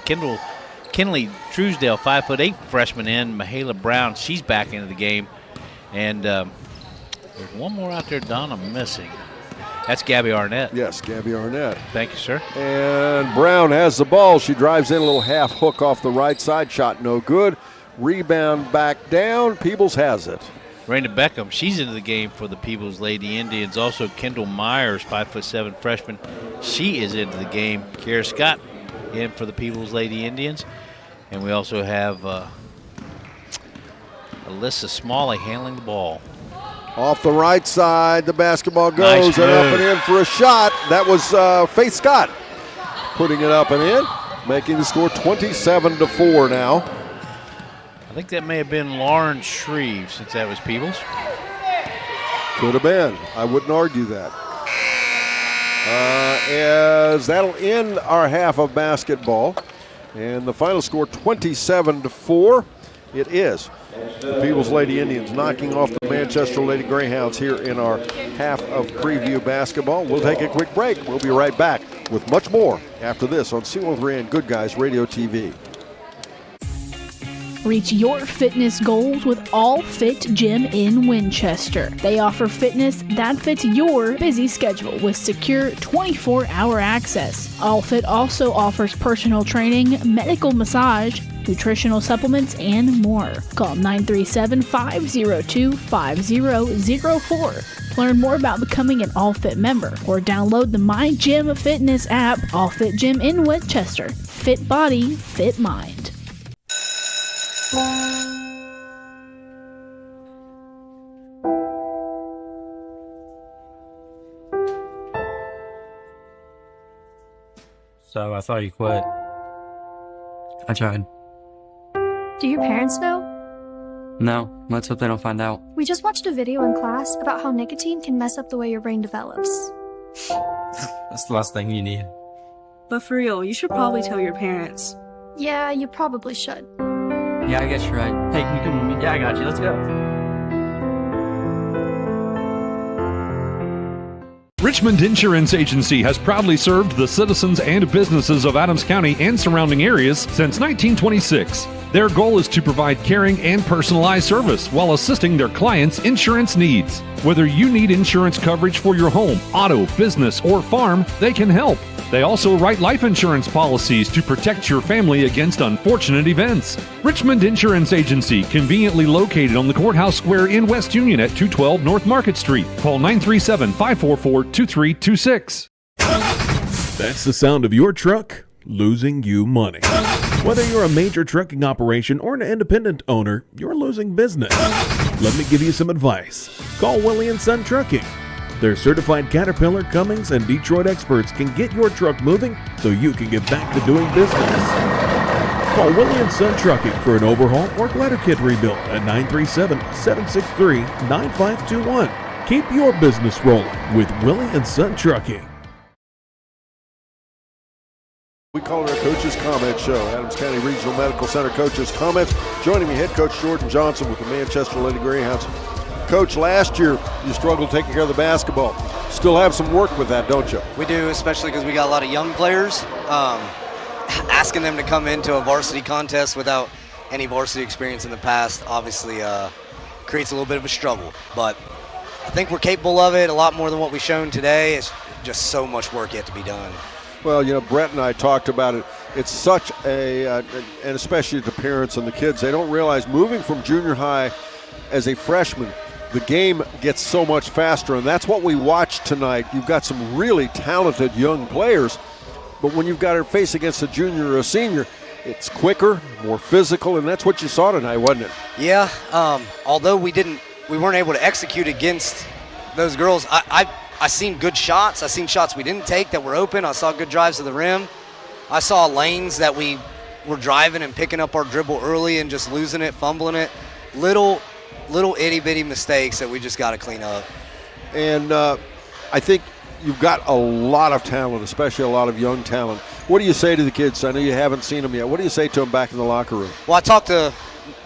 Kinley Truesdale, 5'8" freshman in. Mahala Brown, she's back into the game. And there's one more out there, Don, I'm missing. That's Gabby Arnett. Yes, Gabby Arnett. Thank you, sir. And Brown has the ball. She drives in a little half hook off the right side. Shot no good. Rebound back down. Peebles has it. Raina Beckham, she's into the game for the Peebles Lady Indians. Also, Kendall Myers, 5'7" freshman. She is into the game. Kara Scott in for the Peebles Lady Indians. And we also have Alyssa Smalley handling the ball. Off the right side, the basketball goes and up and in for a shot. That was Faith Scott putting it up and in, making the score 27-4 now. I think that may have been Lauren Shreve, since that was Peebles. Could have been. I wouldn't argue that. As that'll end our half of basketball. And the final score, 27-4. It is the Peebles Lady Indians knocking off the Manchester Lady Greyhounds here in our half of preview basketball. We'll take a quick break. We'll be right back with much more after this on C103 and Good Guys Radio TV. Reach your fitness goals with All Fit Gym in Winchester. They offer fitness that fits your busy schedule with secure 24-hour access. All Fit also offers personal training, medical massage, nutritional supplements, and more. Call 937-502-5004. Learn more about becoming an All Fit member or download the My Gym Fitness app. All Fit Gym in Winchester. Fit body, fit mind. So I thought you quit. I tried. Do your parents know? No, let's hope they don't find out. We just watched a video in class about how nicotine can mess up the way your brain develops. That's the last thing you need. But for real, you should probably tell your parents. Yeah, you probably should. Yeah, I guess you're right. Hey, can you come with me? Yeah, I got you. Let's go. Richmond Insurance Agency has proudly served the citizens and businesses of Adams County and surrounding areas since 1926. Their goal is to provide caring and personalized service while assisting their clients' insurance needs. Whether you need insurance coverage for your home, auto, business, or farm, they can help. They also write life insurance policies to protect your family against unfortunate events. Richmond Insurance Agency, conveniently located on the Courthouse Square in West Union at 212 North Market Street. Call 937-544-2326. That's the sound of your truck losing you money. Whether you're a major trucking operation or an independent owner, you're losing business. Let me give you some advice. Call Willie & Son Trucking. Their certified Caterpillar, Cummins, and Detroit experts can get your truck moving so you can get back to doing business. Call Willie & Son Trucking for an overhaul or glider kit rebuild at 937-763-9521. Keep your business rolling with Willie & Son Trucking. We call it our Coach's Comment Show. Adams County Regional Medical Center Coach's Comments. Joining me, head coach Jordan Johnson with the Manchester Lady Greyhounds. Coach, last year you struggled taking care of the basketball. Still have some work with that, don't you? We do, especially because we got a lot of young players. Asking them to come into a varsity contest without any varsity experience in the past obviously creates a little bit of a struggle. But I think we're capable of it a lot more than what we've shown today. It's just so much work yet to be done. Well, you know, Brett and I talked about it. It's such and especially the parents and the kids, they don't realize moving from junior high as a freshman, the game gets so much faster, and that's what we watched tonight. You've got some really talented young players, but when you've got to face against a junior or a senior, it's quicker, more physical, and that's what you saw tonight, wasn't it? Yeah, although we weren't able to execute against those girls. I seen good shots. I seen shots we didn't take that were open. I saw good drives to the rim. I saw lanes that we were driving and picking up our dribble early and just losing it, fumbling it. Little itty-bitty mistakes that we just got to clean up. And I think you've got a lot of talent, especially a lot of young talent. What do you say to the kids? I know you haven't seen them yet. What do you say to them back in the locker room? Well, I talked to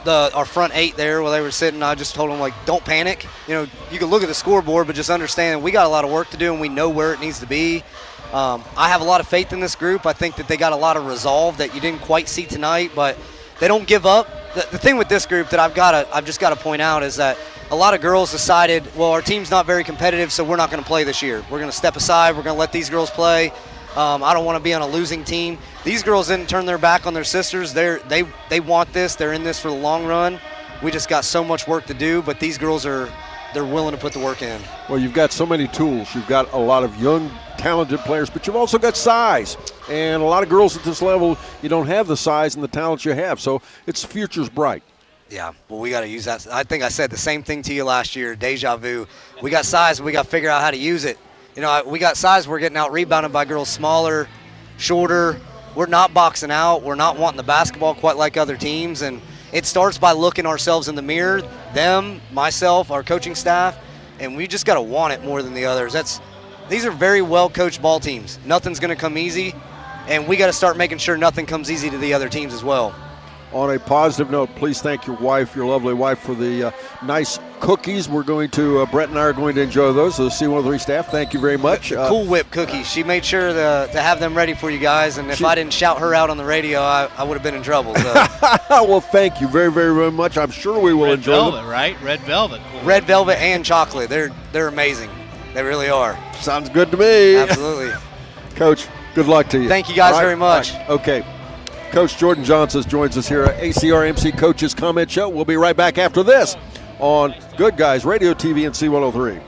our front eight there while they were sitting. I just told them, like, don't panic. You know, you can look at the scoreboard, but just understand we got a lot of work to do and we know where it needs to be. I have a lot of faith in this group. I think that they got a lot of resolve that you didn't quite see tonight, but they don't give up. The thing with this group that I've just got to point out is that a lot of girls decided, well, our team's not very competitive, so we're not going to play this year. We're going to step aside. We're going to let these girls play. I don't want to be on a losing team. These girls didn't turn their back on their sisters. They want this. They're in this for the long run. We just got so much work to do, but these girls they're willing to put the work in. Well, you've got so many tools. You've got a lot of young, talented players, but you've also got size. And a lot of girls at this level, you don't have the size and the talent you have, so its future's bright. Yeah, well, we got to use that. I think I said the same thing to you last year, deja vu. We got size, but we got to figure out how to use it. You know, we got size, we're getting out-rebounded by girls smaller, shorter. We're not boxing out. We're not wanting the basketball quite like other teams, and it starts by looking ourselves in the mirror, them, myself, our coaching staff, and we just got to want it more than the others. These are very well-coached ball teams. Nothing's going to come easy, and we got to start making sure nothing comes easy to the other teams as well. On a positive note, please thank your wife, your lovely wife, for the nice cookies. We're going to, Brett and I are going to enjoy those. So the C103 staff, thank you very much. Cool Whip cookies. She made sure to have them ready for you guys, and if I didn't shout her out on the radio, I would have been in trouble. So. Well, thank you very, very, very much. I'm sure we will enjoy velvet, them. Right? Red velvet. Cool. Red velvet and chocolate. They're amazing. They really are. Sounds good to me. Absolutely. Coach, good luck to you. Thank you guys very much. Right. Okay. Coach Jordan Johnson joins us here at ACRMC Coach's Comment Show. We'll be right back after this on Good Guys Radio, TV, and C103.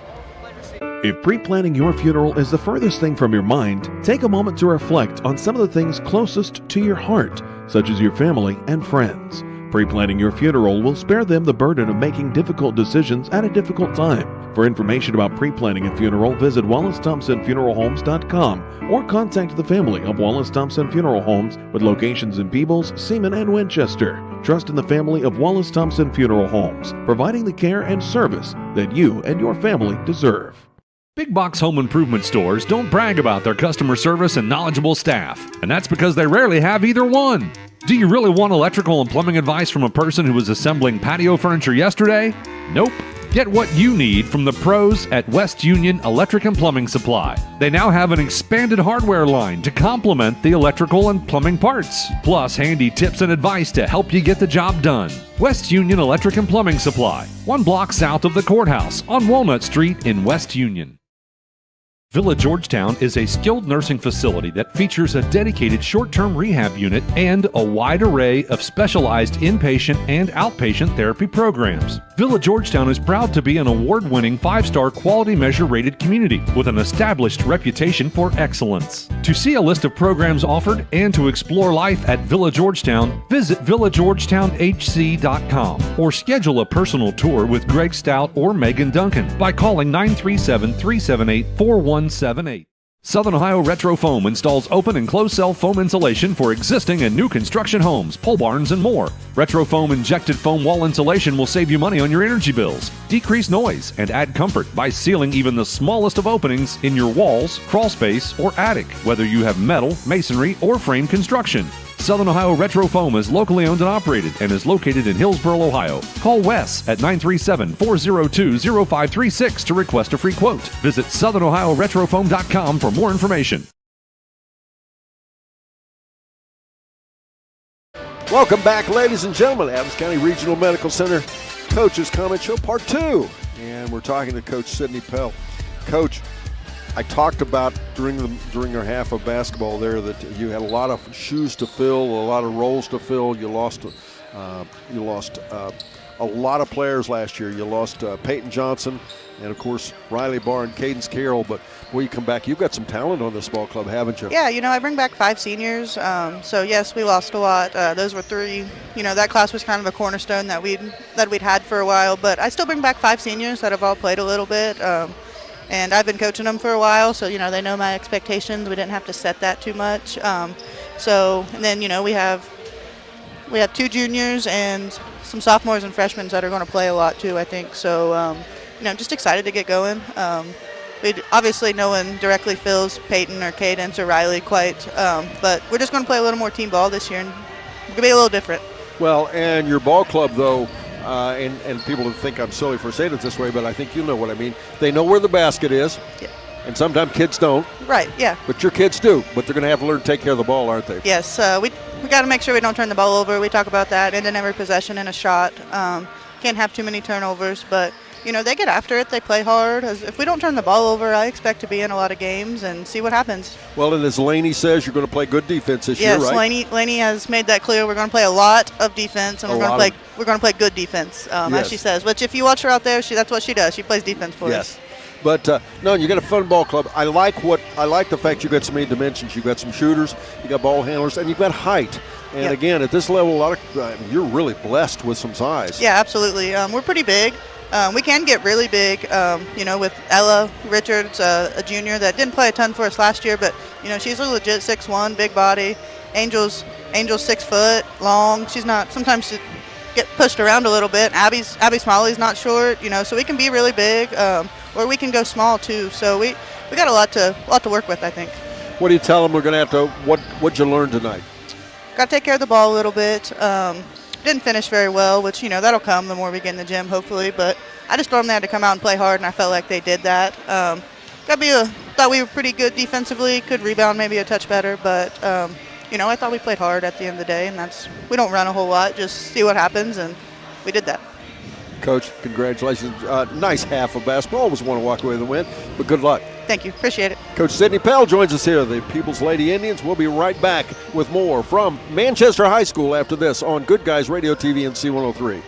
If pre-planning your funeral is the furthest thing from your mind, take a moment to reflect on some of the things closest to your heart, such as your family and friends. Pre-planning your funeral will spare them the burden of making difficult decisions at a difficult time. For information about pre-planning a funeral, visit WallaceThompsonFuneralHomes.com or contact the family of Wallace Thompson Funeral Homes with locations in Peebles, Seaman, and Winchester. Trust in the family of Wallace Thompson Funeral Homes, providing the care and service that you and your family deserve. Big box home improvement stores don't brag about their customer service and knowledgeable staff, and that's because they rarely have either one. Do you really want electrical and plumbing advice from a person who was assembling patio furniture yesterday? Nope. Get what you need from the pros at West Union Electric and Plumbing Supply. They now have an expanded hardware line to complement the electrical and plumbing parts, plus handy tips and advice to help you get the job done. West Union Electric and Plumbing Supply, 1 block south of the courthouse on Walnut Street in West Union. Villa Georgetown is a skilled nursing facility that features a dedicated short-term rehab unit and a wide array of specialized inpatient and outpatient therapy programs. Villa Georgetown is proud to be an award-winning 5-star quality measure rated community with an established reputation for excellence. To see a list of programs offered and to explore life at Villa Georgetown, visit villageorgetownhc.com or schedule a personal tour with Greg Stout or Megan Duncan by calling 937-378-4178. Southern Ohio Retro Foam installs open and closed cell foam insulation for existing and new construction homes, pole barns, and more. Retro Foam injected foam wall insulation will save you money on your energy bills, decrease noise, and add comfort by sealing even the smallest of openings in your walls, crawl space, or attic, whether you have metal, masonry, or frame construction. Southern Ohio Retro Foam is locally owned and operated and is located in Hillsboro, Ohio. Call Wes at 937-402-0536 to request a free quote. Visit southernohioretrofoam.com for more information. Welcome back, ladies and gentlemen. Adams County Regional Medical Center Coach's Comment Show Part 2. And we're talking to Coach Sidney Pell. Coach, I talked about during our half of basketball there that you had a lot of shoes to fill, a lot of roles to fill. You lost a lot of players last year. You lost Peyton Johnson and, of course, Riley Barr and Cadence Carroll. But when you come back, you've got some talent on this ball club, haven't you? Yeah, I bring back 5 seniors. So, yes, we lost a lot. Those were 3. That class was kind of a cornerstone that we'd had for a while. But I still bring back 5 seniors that have all played a little bit. And I've been coaching them for a while, so, they know my expectations. We didn't have to set that too much. And then, we have 2 juniors and some sophomores and freshmen that are going to play a lot too, I think. So, I'm just excited to get going. Obviously, no one directly fills Peyton or Cadence or Riley quite, but we're just going to play a little more team ball this year, and we're going to be a little different. Well, and your ball club, though, and people think I'm silly for saying it this way, but I think you know what I mean. They know where the basket is, yeah. And sometimes kids don't. Right, yeah. But your kids do, but they're going to have to learn to take care of the ball, aren't they? Yes, we got to make sure we don't turn the ball over. We talk about that, and in every possession and a shot. Can't have too many turnovers, but they get after it. They play hard. If we don't turn the ball over, I expect to be in a lot of games and see what happens. Well, and as Laney says, you're going to play good defense this year, right? Yes, Laney has made that clear. We're going to play a lot of defense, and we're going to play good defense, as she says. Which, if you watch her out there, that's what she does. She plays defense for us. But no, you got a fun ball club. I like the fact you got so many dimensions. You got some shooters, you got ball handlers, and you've got height. And again, at this level, you're really blessed with some size. Yeah, absolutely. We're pretty big. We can get really big, with Ella Richards, a junior that didn't play a ton for us last year, but, she's a legit 6'1", big body. Angel's 6 foot, long. She's not, sometimes she get pushed around a little bit. Abby Smalley's not short, so we can be really big, or we can go small too. So we got a lot to work with, I think. What do you tell them we're going to have to, what'd you learn tonight? Got to take care of the ball a little bit. Didn't finish very well, which, that'll come the more we get in the gym, hopefully. But I just told them they had to come out and play hard, and I felt like they did that. Thought we were pretty good defensively, could rebound maybe a touch better. But, I thought we played hard at the end of the day, and we don't run a whole lot, just see what happens, and we did that. Coach, congratulations. Nice half of basketball. Always want to walk away with a win, but good luck. Thank you. Appreciate it. Coach Sidney Pell joins us here, the Peebles Lady Indians. We'll be right back with more from Manchester High School after this on Good Guys Radio TV and C103.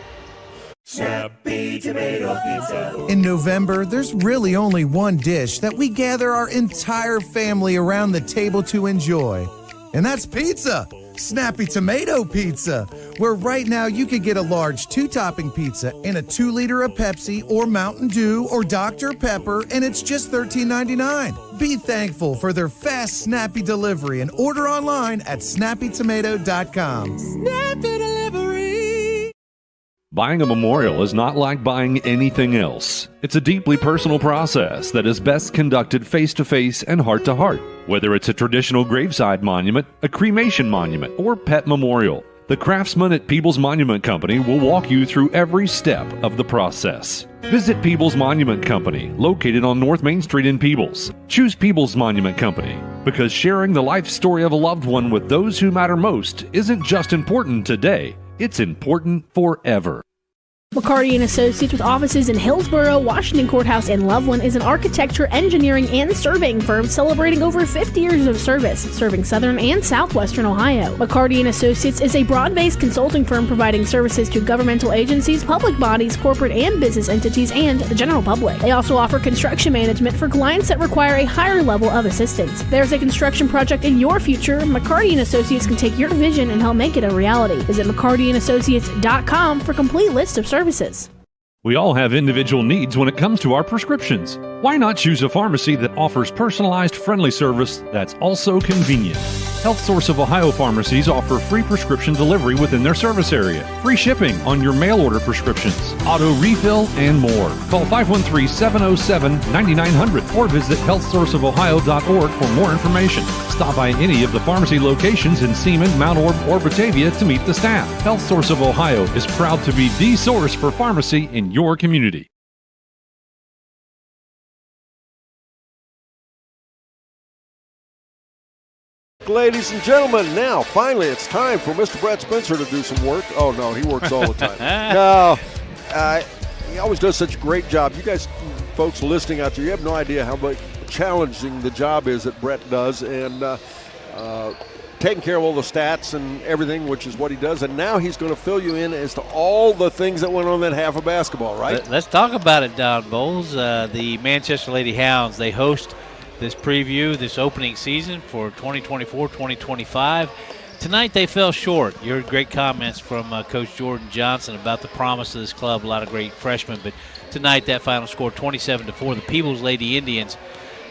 Snappy tomato pizza. In November, there's really only one dish that we gather our entire family around the table to enjoy, and that's pizza. Snappy Tomato Pizza, where right now you can get a large 2-topping pizza and a 2-liter of Pepsi or Mountain Dew or Dr. Pepper, and it's just $13.99. Be thankful for their fast, snappy delivery and order online at snappytomato.com. Snappy delivery. Buying a memorial is not like buying anything else. It's a deeply personal process that is best conducted face-to-face and heart-to-heart. Whether it's a traditional graveside monument, a cremation monument, or pet memorial, the craftsmen at Peebles Monument Company will walk you through every step of the process. Visit Peebles Monument Company, located on North Main Street in Peebles. Choose Peebles Monument Company because sharing the life story of a loved one with those who matter most isn't just important today, it's important forever. McCarty & Associates, with offices in Hillsborough, Washington Courthouse, and Loveland, is an architecture, engineering, and surveying firm celebrating over 50 years of service, serving southern and southwestern Ohio. McCarty & Associates is a broad-based consulting firm providing services to governmental agencies, public bodies, corporate and business entities, and the general public. They also offer construction management for clients that require a higher level of assistance. If there's a construction project in your future, McCarty & Associates can take your vision and help make it a reality. Visit McCartyandAssociates.com for a complete list of services. We all have individual needs when it comes to our prescriptions. Why not choose a pharmacy that offers personalized, friendly service that's also convenient? Health Source of Ohio pharmacies offer free prescription delivery within their service area, free shipping on your mail order prescriptions, auto refill, and more. Call 513-707-9900 or visit healthsourceofohio.org for more information. Stop by any of the pharmacy locations in Seaman, Mount Orb, or Batavia to meet the staff. Health Source of Ohio is proud to be the source for pharmacy in your community. Ladies and gentlemen, now finally it's time for Mr. Brett Spencer to do some work. Oh no, he works all the time. No, he always does such a great job. You guys, folks listening out there, you have no idea how much challenging the job is that Brett does, and taking care of all the stats and everything, which is what he does. And now he's going to fill you in as to all the things that went on that half of basketball, right? Let's talk about it, Don Bowles. The Manchester Lady Hounds, they host this preview, this opening season for 2024-2025. Tonight they fell short. You heard great comments from Coach Jordan Johnson about the promise of this club, a lot of great freshmen. But tonight that final score, 27-4. The Peebles Lady Indians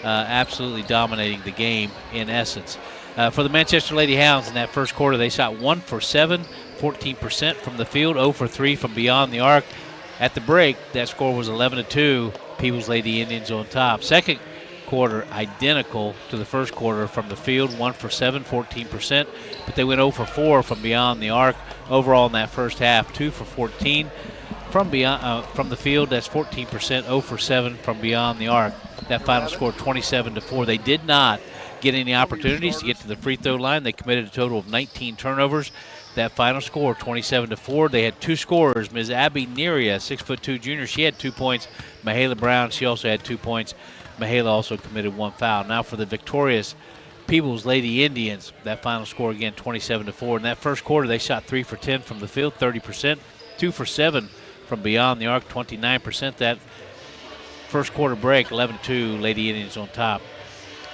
absolutely dominating the game in essence. For the Manchester Lady Hounds in that first quarter, they shot 1 for 7, 14% from the field, 0 for 3 from beyond the arc. At the break, that score was 11-2, Peebles Lady Indians on top. Second quarter identical to the first quarter from the field, 1 for 7, 14%, but they went 0 for 4 from beyond the arc. Overall in that first half, 2 for 14 from beyond from the field. That's 14%, 0 for 7 from beyond the arc. That final score 27-4. They did not get any opportunities to get to the free throw line. They committed a total of 19 turnovers. That final score 27-4. They had two scorers. Ms. Abby Neria, 6'2" junior, she had 2 points. Mahala Brown, she also had 2 points. Mahala also committed 1 foul. Now for the victorious Peebles Lady Indians, that final score again 27-4. In that first quarter, they shot 3 for 10 from the field, 30%, 2 for 7 from beyond the arc, 29%. That first quarter break, 11-2, Lady Indians on top.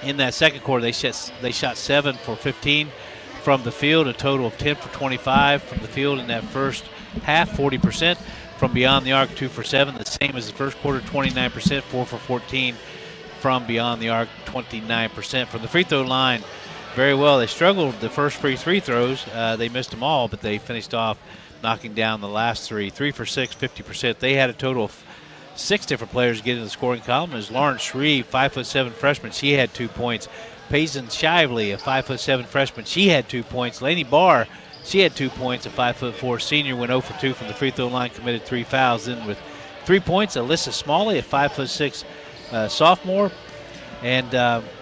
In that second quarter, they shot 7 for 15 from the field, a total of 10 for 25 from the field in that first half, 40%. From beyond the arc, 2 for 7, the same as the first quarter, 29%, 4 for 14 from beyond the arc, 29%. From the free throw line, very well. They struggled the first free throws. They missed them all, but they finished off knocking down the last 3. 3 for 6, 50%. They had a total of 6 different players get in the scoring column. There's Lauren Shreve, 5'7" freshman. She had 2 points. Payson Shively, a 5'7" freshman. She had 2 points. Laney Barr, she had 2 points. A 5'4" senior went 0 for 2 from the free throw line, committed 3 fouls. Then with 3 points, Alyssa Smalley, a 5'6" sophomore. And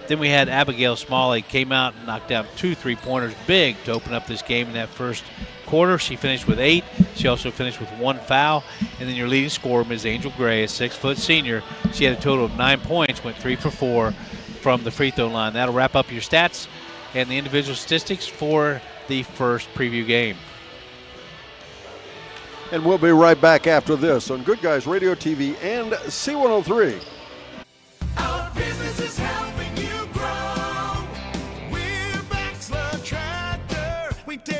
then we had Abigail Smalley, came out and knocked down 2 3-pointers, big to open up this game in that first quarter. She finished with 8. She also finished with 1 foul. And then your leading scorer, Ms. Angel Gray, a 6' senior. She had a total of 9 points, went 3 for 4 from the free throw line. That'll wrap up your stats and the individual statistics for the first preview game. And we'll be right back after this on Good Guys Radio TV and C103. Our business is helping you grow. We're Baxler Tractor. We take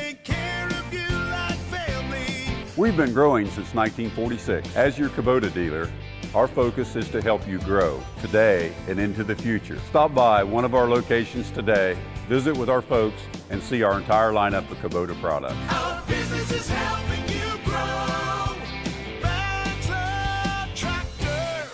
We've been growing since 1946. As your Kubota dealer, our focus is to help you grow today and into the future. Stop by one of our locations today, visit with our folks, and see our entire lineup of Kubota products. Our business is helping you grow. Bachelor Tractor.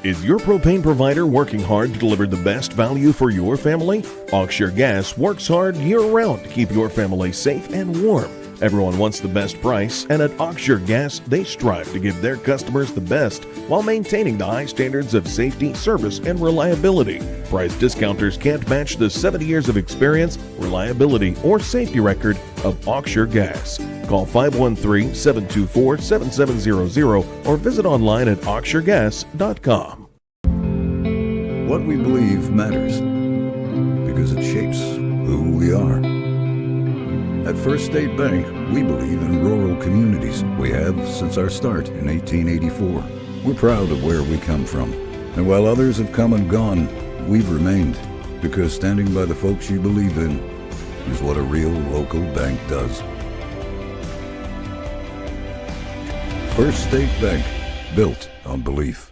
Is your propane provider working hard to deliver the best value for your family? Oxshire Gas works hard year-round to keep your family safe and warm. Everyone wants the best price, and at Oxshire Gas, they strive to give their customers the best while maintaining the high standards of safety, service, and reliability. Price discounters can't match the 70 years of experience, reliability, or safety record of Oxshire Gas. Call 513-724-7700 or visit online at oxshiregas.com. What we believe matters because it shapes who we are. At First State Bank, we believe in rural communities. We have since our start in 1884. We're proud of where we come from. And while others have come and gone, we've remained, because standing by the folks you believe in is what a real local bank does. First State Bank, built on belief.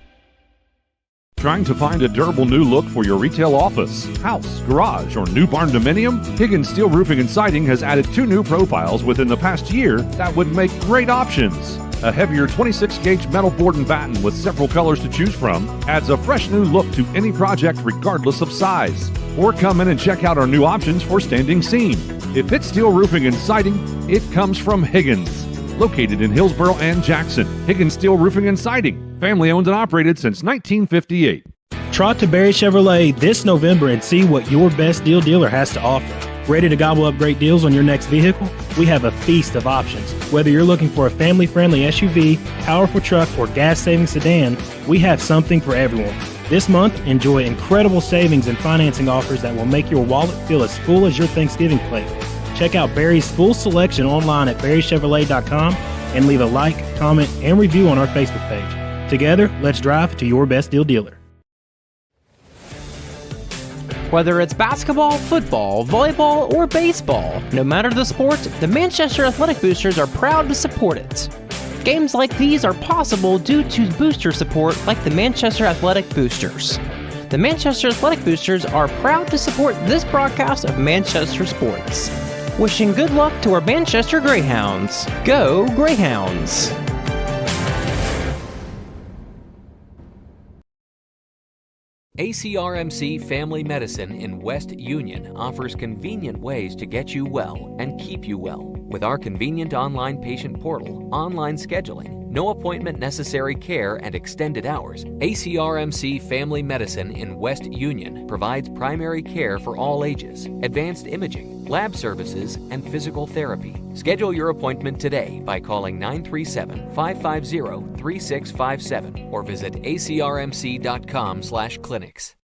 Trying to find a durable new look for your retail office, house, garage, or new barn dominium? Higgins Steel Roofing and Siding has added 2 new profiles within the past year that would make great options. A heavier 26-gauge metal board and batten with several colors to choose from adds a fresh new look to any project regardless of size. Or come in and check out our new options for standing seam. If it's steel roofing and siding, it comes from Higgins. Located in Hillsboro and Jackson, Higgins Steel Roofing and Siding. Family owned and operated since 1958. Trot to Barry Chevrolet this November and see what your best deal dealer has to offer. Ready to gobble up great deals on your next vehicle? We have a feast of options. Whether you're looking for a family-friendly SUV, powerful truck, or gas-saving sedan, we have something for everyone. This month, enjoy incredible savings and financing offers that will make your wallet feel as full as your Thanksgiving plate. Check out Barry's full selection online at barrychevrolet.com and leave a like, comment, and review on our Facebook page. Together, let's drive to your best deal dealer. Whether it's basketball, football, volleyball, or baseball, no matter the sport, the Manchester Athletic Boosters are proud to support it. Games like these are possible due to booster support like the Manchester Athletic Boosters. The Manchester Athletic Boosters are proud to support this broadcast of Manchester Sports. Wishing good luck to our Manchester Greyhounds. Go Greyhounds! ACRMC Family Medicine in West Union offers convenient ways to get you well and keep you well. With our convenient online patient portal, online scheduling, no appointment necessary care, and extended hours, ACRMC Family Medicine in West Union provides primary care for all ages, advanced imaging, lab services, and physical therapy. Schedule your appointment today by calling 937-550-3657 or visit acrmc.com/clinics.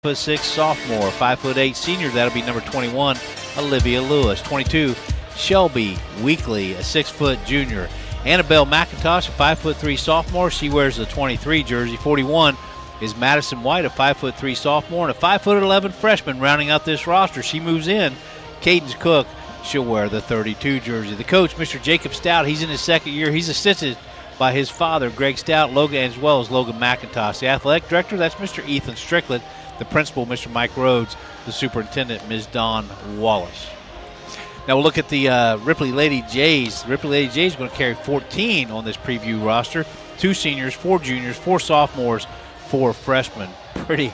5'6" sophomore, 5'8" senior, that'll be number 21, Olivia Lewis. 22, Shelby Weekly, a 6' junior. Annabelle McIntosh, a 5'3" sophomore, she wears the 23 jersey. 41 is Madison White, a 5'3" sophomore, and a 5'11" freshman rounding out this roster. She moves in. Cadence Cook, she'll wear the 32 jersey. The coach, Mr. Jacob Stout, he's in his second year. He's assisted by his father, Greg Stout, as well as Logan McIntosh. The athletic director, that's Mr. Ethan Strickland. The principal, Mr. Mike Rhodes. The superintendent, Ms. Dawn Wallace. Now we'll look at the Ripley Lady Jays. Ripley Lady Jays are going to carry 14 on this preview roster. 2 seniors, 4 juniors, 4 sophomores, 4 freshmen. Pretty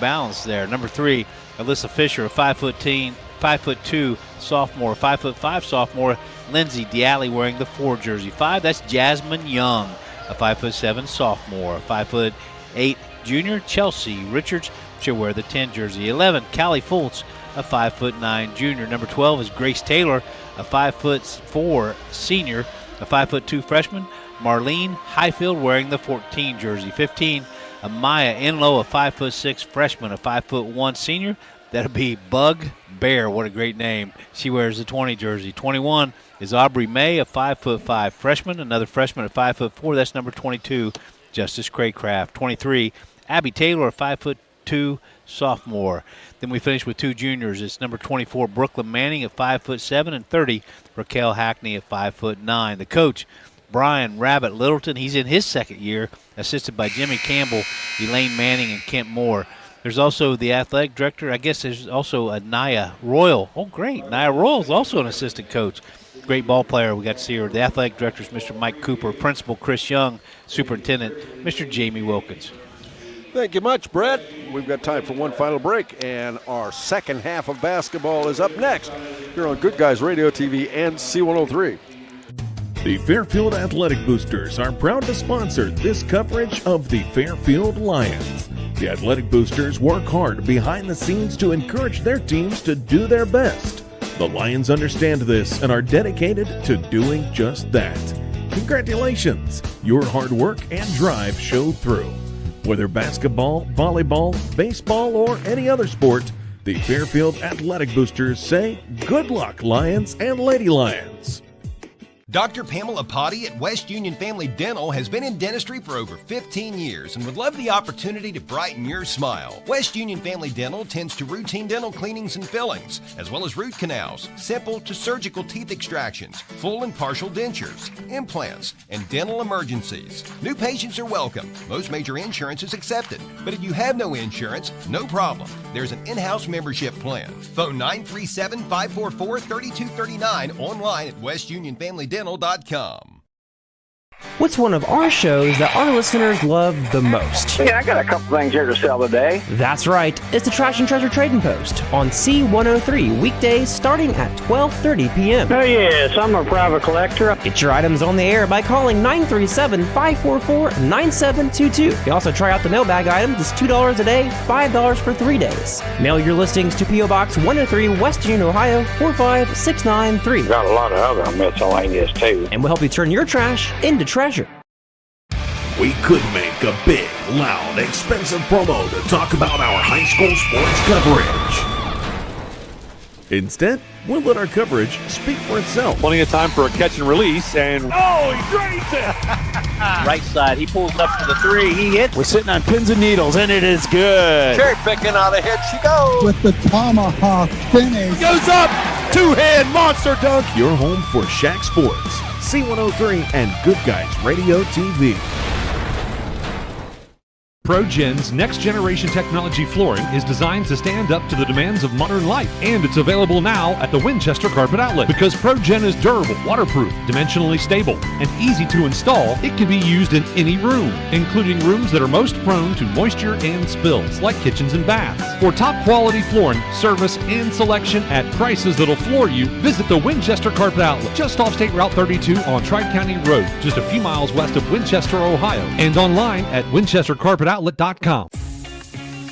balanced there. Number 3, Alyssa Fisher, a 5'2" sophomore, 5'5" sophomore. Lindsay Dialley wearing the 4 jersey. 5, that's Jasmine Young, a 5'7" sophomore. 5'8" junior. Chelsea Richards, she'll wear the 10 jersey. 11, Callie Fultz, a 5'9" junior. Number 12 is Grace Taylor, a 5'4" senior. A 5'2" freshman. Marlene Highfield wearing the 14 jersey. 15, Amaya Enlow, a 5'6" freshman, a 5'1" senior. That'll be Bug Bear. What a great name. She wears the 20 jersey. 21 is Aubrey May, a 5'5" freshman. Another freshman at 5'4". That's number 22, Justice Craycraft. 23, Abby Taylor, a 5'2" 6'2", sophomore. Then we finish with 2 juniors. It's number 24, Brooklyn Manning at 5'7", and 30, Raquel Hackney at 5'9". The coach, Brian Rabbit Littleton, he's in his second year, assisted by Jimmy Campbell, Elaine Manning, and Kent Moore. There's also the athletic director. I guess there's also a Naya Royal. Oh, great. Naya Royal is also an assistant coach. Great ball player. We got to see her. The athletic director is Mr. Mike Cooper, principal Chris Young, superintendent Mr. Jamie Wilkins. Thank you much, Brett. We've got time for one final break, and our second half of basketball is up next here on Good Guys Radio TV and C103. The Fairfield Athletic Boosters are proud to sponsor this coverage of the Fairfield Lions. The Athletic Boosters work hard behind the scenes to encourage their teams to do their best. The Lions understand this and are dedicated to doing just that. Congratulations! Your hard work and drive show through. Whether basketball, volleyball, baseball, or any other sport, the Fairfield Athletic Boosters say, good luck, Lions and Lady Lions. Dr. Pamela Potty at West Union Family Dental has been in dentistry for over 15 years and would love the opportunity to brighten your smile. West Union Family Dental tends to routine dental cleanings and fillings, as well as root canals, simple to surgical teeth extractions, full and partial dentures, implants, and dental emergencies. New patients are welcome. Most major insurance is accepted. But if you have no insurance, no problem. There's an in-house membership plan. Phone 937-544-3239 online at westunionfamilydental.com. What's one of our shows that our listeners love the most? Yeah, I got a couple things here to sell today. That's right. It's the Trash and Treasure Trading Post on C103 weekdays starting at 12:30 p.m. Oh, yes, I'm a private collector. Get your items on the air by calling 937-544-9722. You can also try out the mailbag items. It's $2 a day, $5 for 3 days. Mail your listings to P.O. Box 103, West Union, Ohio, 45693. Got a lot of other miscellaneous, too. And we'll help you turn your trash into treasure. We could make a big, loud, expensive promo to talk about our high school sports coverage. Instead, we'll let our coverage speak for itself. Plenty of time for a catch and release, and oh, he drains it! Right side, he pulls up for the three, he hits. We're sitting on pins and needles, and it is good. Cherry picking out ahead she goes. With the tomahawk finish. Goes up, two-hand monster dunk. Your home for SHAC Sports, C103, and Good Guys Radio TV. ProGen's next-generation technology flooring is designed to stand up to the demands of modern life, and it's available now at the Winchester Carpet Outlet. Because ProGen is durable, waterproof, dimensionally stable, and easy to install, it can be used in any room, including rooms that are most prone to moisture and spills, like kitchens and baths. For top-quality flooring, service, and selection at prices that'll floor you, visit the Winchester Carpet Outlet, just off State Route 32 on Tri-County Road, just a few miles west of Winchester, Ohio, and online at winchestercarpetoutlet.com.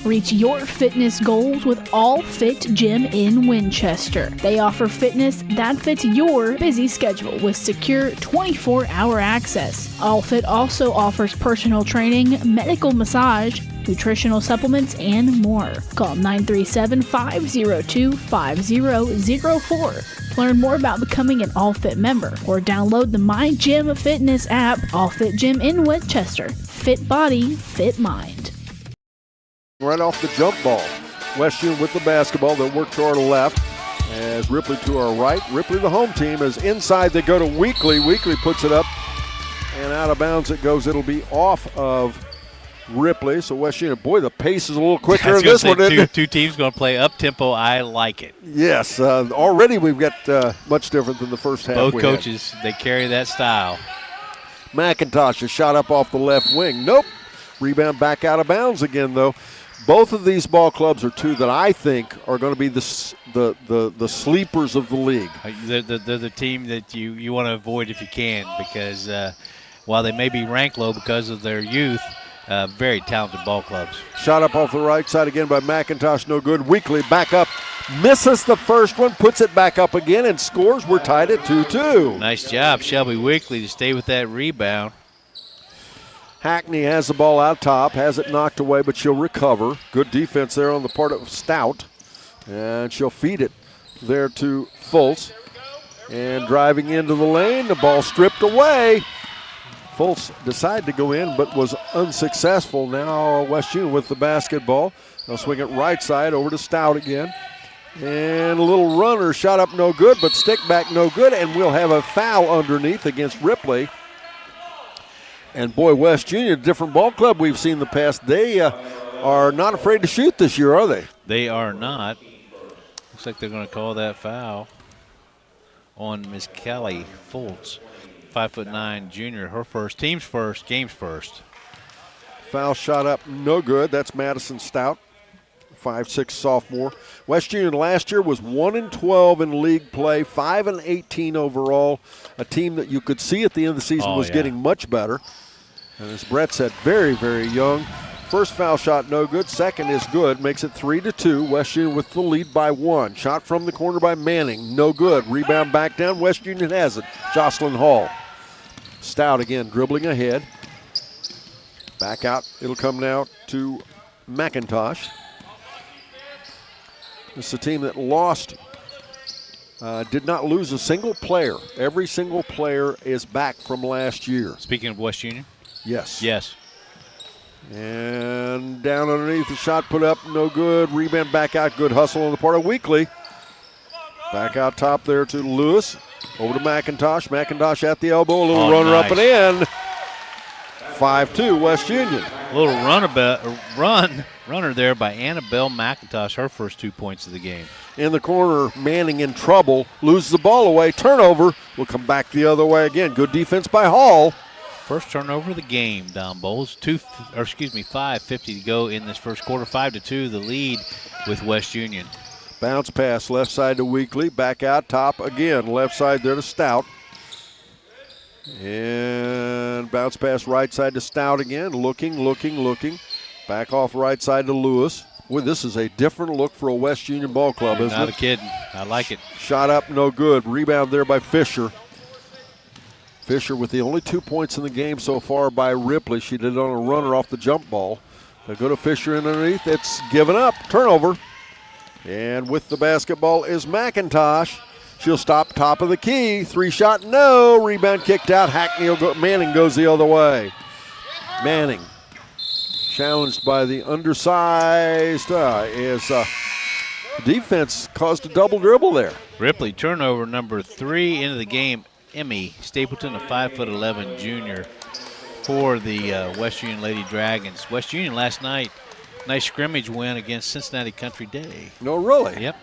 Reach your fitness goals with All Fit Gym in Winchester. They offer fitness that fits your busy schedule with secure 24-hour access. All Fit also offers personal training, medical massage, nutritional supplements, and more. Call 937-502-5004. Learn more about becoming an All Fit member or download the My Gym Fitness app. All Fit Gym in Winchester. Fit body, fit mind. Right off the jump ball. West Union with the basketball. They'll work to our left as Ripley to our right. Ripley, the home team, is inside. They go to Weekly. Weekly puts it up and out of bounds it goes. It'll be off of Ripley. So West Union, boy, the pace is a little quicker in this one. Two teams going to play up-tempo. I like it. Yes. Already we've got much different than the first half. Both coaches, they carry that style. McIntosh, a shot up off the left wing. Nope. Rebound back out of bounds again, though. Both of these ball clubs are two that I think are going to be the sleepers of the league. They're the team that you want to avoid if you can, because while they may be ranked low because of their youth, very talented ball clubs. Shot up off the right side again by McIntosh, no good. Weekly back up, misses the first one, puts it back up again and scores. We're tied at 2-2. Nice job, Shelby Weekly, to stay with that rebound. Hackney has the ball out top, has it knocked away, but she'll recover. Good defense there on the part of Stout. And she'll feed it there to Fultz. And driving into the lane, the ball stripped away. Fultz decided to go in but was unsuccessful. Now West Union with the basketball. They'll swing it right side over to Stout again. And a little runner shot up no good, but stick back no good, and we'll have a foul underneath against Ripley. And boy, West Union, different ball club we've seen in the past. They are not afraid to shoot this year, are they? They are not. Looks like they're going to call that foul on Miss Kelly Fultz. 5'9" junior, her first, team's first, game's first. Foul shot up, no good. That's Madison Stout, 5'6" sophomore. West Union last year was 1-12 in league play, 5-18 overall. A team that you could see at the end of the season was getting much better. And as Brett said, very, very young. First foul shot, no good. Second is good, makes it 3-2. West Union with the lead by 1. Shot from the corner by Manning, no good. Rebound back down. West Union has it. Jocelyn Hall. Stout again dribbling ahead. Back out. It'll come now to McIntosh. This is a team that lost, did not lose a single player. Every single player is back from last year. Speaking of West Union? Yes. Yes. And down underneath, the shot put up, no good. Rebound back out, good hustle on the part of Weekly. Back out top there to Lewis. Over to McIntosh. McIntosh at the elbow, a little runner up and in. 5-2 West Union. A little runner there by Annabelle McIntosh, her first 2 points of the game. In the corner, Manning in trouble, loses the ball away, turnover, will come back the other way again. Good defense by Hall. First turnover of the game, Don Bowles. 5:50 to go in this first quarter. 5-2, the lead with West Union. Bounce pass left side to Weekly, back out top again, left side there to Stout. And bounce pass right side to Stout again, looking. Back off right side to Lewis. Boy, this is a different look for a West Union ball club, isn't it? Not a kidding. I like it. Shot up, no good. Rebound there by Fisher. Fisher with the only 2 points in the game so far by Ripley. She did it on a runner off the jump ball. They go to Fisher in underneath. It's given up. Turnover. And with the basketball is McIntosh. She'll stop top of the key. 3-shot, no. Rebound kicked out. Manning goes the other way. Manning challenged by the undersized. Defense caused a double dribble there. Ripley, turnover number 3 into the game. Emmy Stapleton, a 5'11" junior for the West Union Lady Dragons. West Union last night, nice scrimmage win against Cincinnati Country Day. No, really? Yep.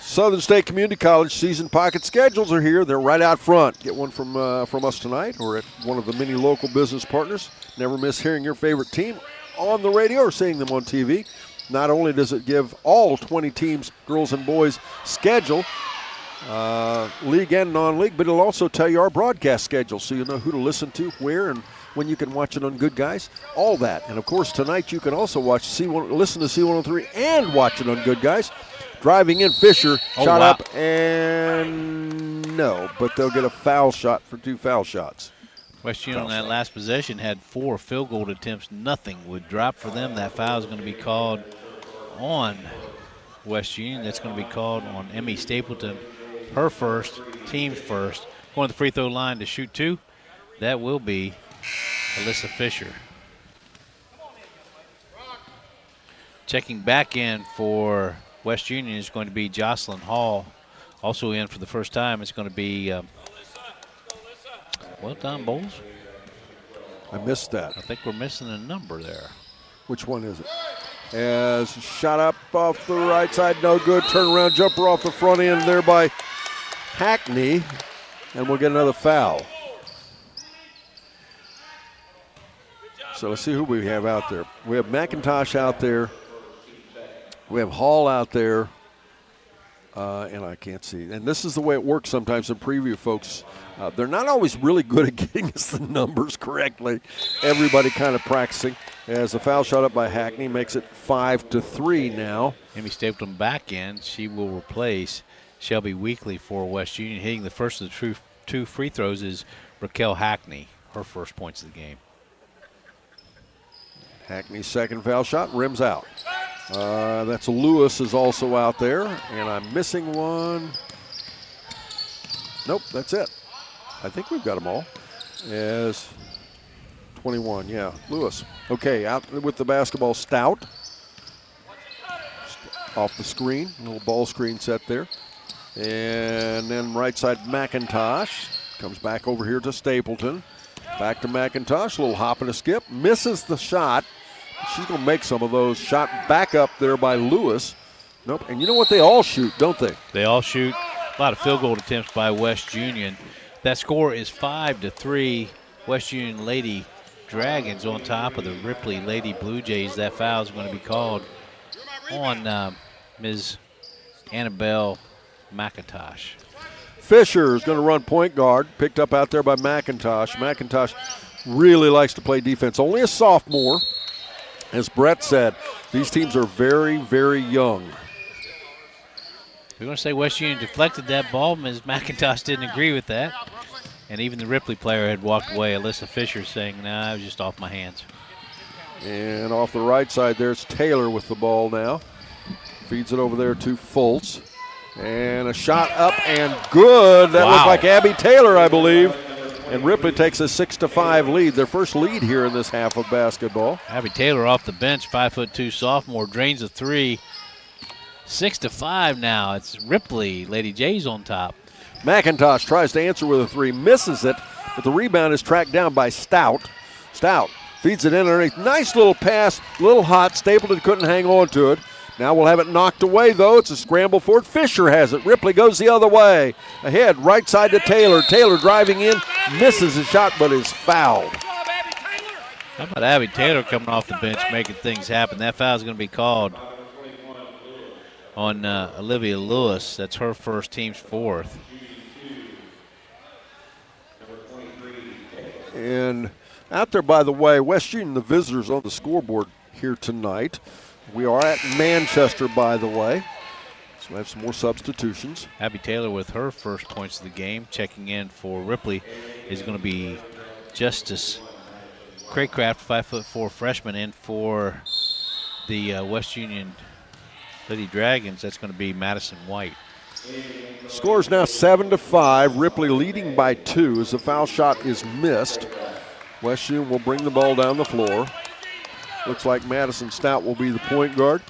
Southern State Community College season pocket schedules are here. They're right out front. Get one from us tonight or at one of the many local business partners. Never miss hearing your favorite team on the radio or seeing them on TV. Not only does it give all 20 teams, girls and boys, schedule, league and non-league, but it'll also tell you our broadcast schedule so you know who to listen to, where, and when you can watch it on Good Guys, all that. And, of course, tonight you can also listen to C103 and watch it on Good Guys. Driving in Fisher, shot up, and no, but they'll get a foul shot for 2 foul shots. West Union on that last possession had 4 field goal attempts. Nothing would drop for them. That foul is going to be called on West Union. That's going to be called on Emmy Stapleton. Her first, team's first. Going to the free throw line to shoot 2. That will be Alyssa Fisher. Checking back in for West Union is going to be Jocelyn Hall. Also in for the first time, it's going to be, Don Bowles. I missed that. I think we're missing a number there. Which one is it? As shot up off the right side, no good. Turnaround jumper off the front end there by Hackney, and we'll get another foul. So let's see who we have out there. We have McIntosh out there. We have Hall out there. And I can't see. And this is the way it works sometimes in preview, folks. They're not always really good at getting us the numbers correctly. Everybody kind of practicing. As the foul shot up by Hackney makes it 5-3 now. Emmy Stapleton back in. She will replace Shelby Weekly for West Union. Hitting the first of the 2 free throws is Raquel Hackney, her first points of the game. Hackney's second foul shot, rims out. That's Lewis is also out there, and I'm missing one. Nope, that's it. I think we've got them all. As 21, yeah. Lewis. Okay, out with the basketball, Stout. Off the screen, a little ball screen set there. And then right side, McIntosh. Comes back over here to Stapleton. Back to McIntosh, a little hop and a skip. Misses the shot. She's going to make some of those. Shot back up there by Lewis. Nope. And you know what? They all shoot, don't they? They all shoot. A lot of field goal attempts by West Union. That score is 5-3. West Union Lady Dragons on top of the Ripley Lady Blue Jays. That foul is going to be called on Ms. Annabelle McIntosh. Fisher is going to run point guard. Picked up out there by McIntosh. McIntosh really likes to play defense. Only a sophomore. As Brett said, these teams are very, very young. We're going to say West Union deflected that ball. Ms. McIntosh didn't agree with that. And even the Ripley player had walked away. Alyssa Fisher saying, nah, I was just off my hands. And off the right side, there's Taylor with the ball now. Feeds it over there to Fultz. And a shot up and good. That looked like Abby Taylor, I believe. And Ripley takes a 6-5 lead. Their first lead here in this half of basketball. Abby Taylor off the bench, 5'2" sophomore, drains a three. 6-5 now. It's Ripley. Lady Jays on top. McIntosh tries to answer with a three, misses it, but the rebound is tracked down by Stout. Stout feeds it in underneath. Nice little pass, little hot. Stapleton couldn't hang on to it. Now we'll have it knocked away, though. It's a scramble for it. Fisher has it. Ripley goes the other way. Ahead, right side to Taylor. Taylor driving in, misses the shot, but is fouled. How about Abby Taylor coming off the bench, making things happen? That foul is going to be called on Olivia Lewis. That's her first, team's fourth. And out there, by the way, West Union, the visitors on the scoreboard here tonight. We are at Manchester, by the way. So we have some more substitutions. Abby Taylor with her first points of the game. Checking in for Ripley is going to be Justice Craycraft, 5'4" freshman, in for the West Union Lady Dragons. That's going to be Madison White. Score is now 7-5. Ripley leading by 2 as the foul shot is missed. West Union will bring the ball down the floor. Looks like Madison Stout will be the point guard.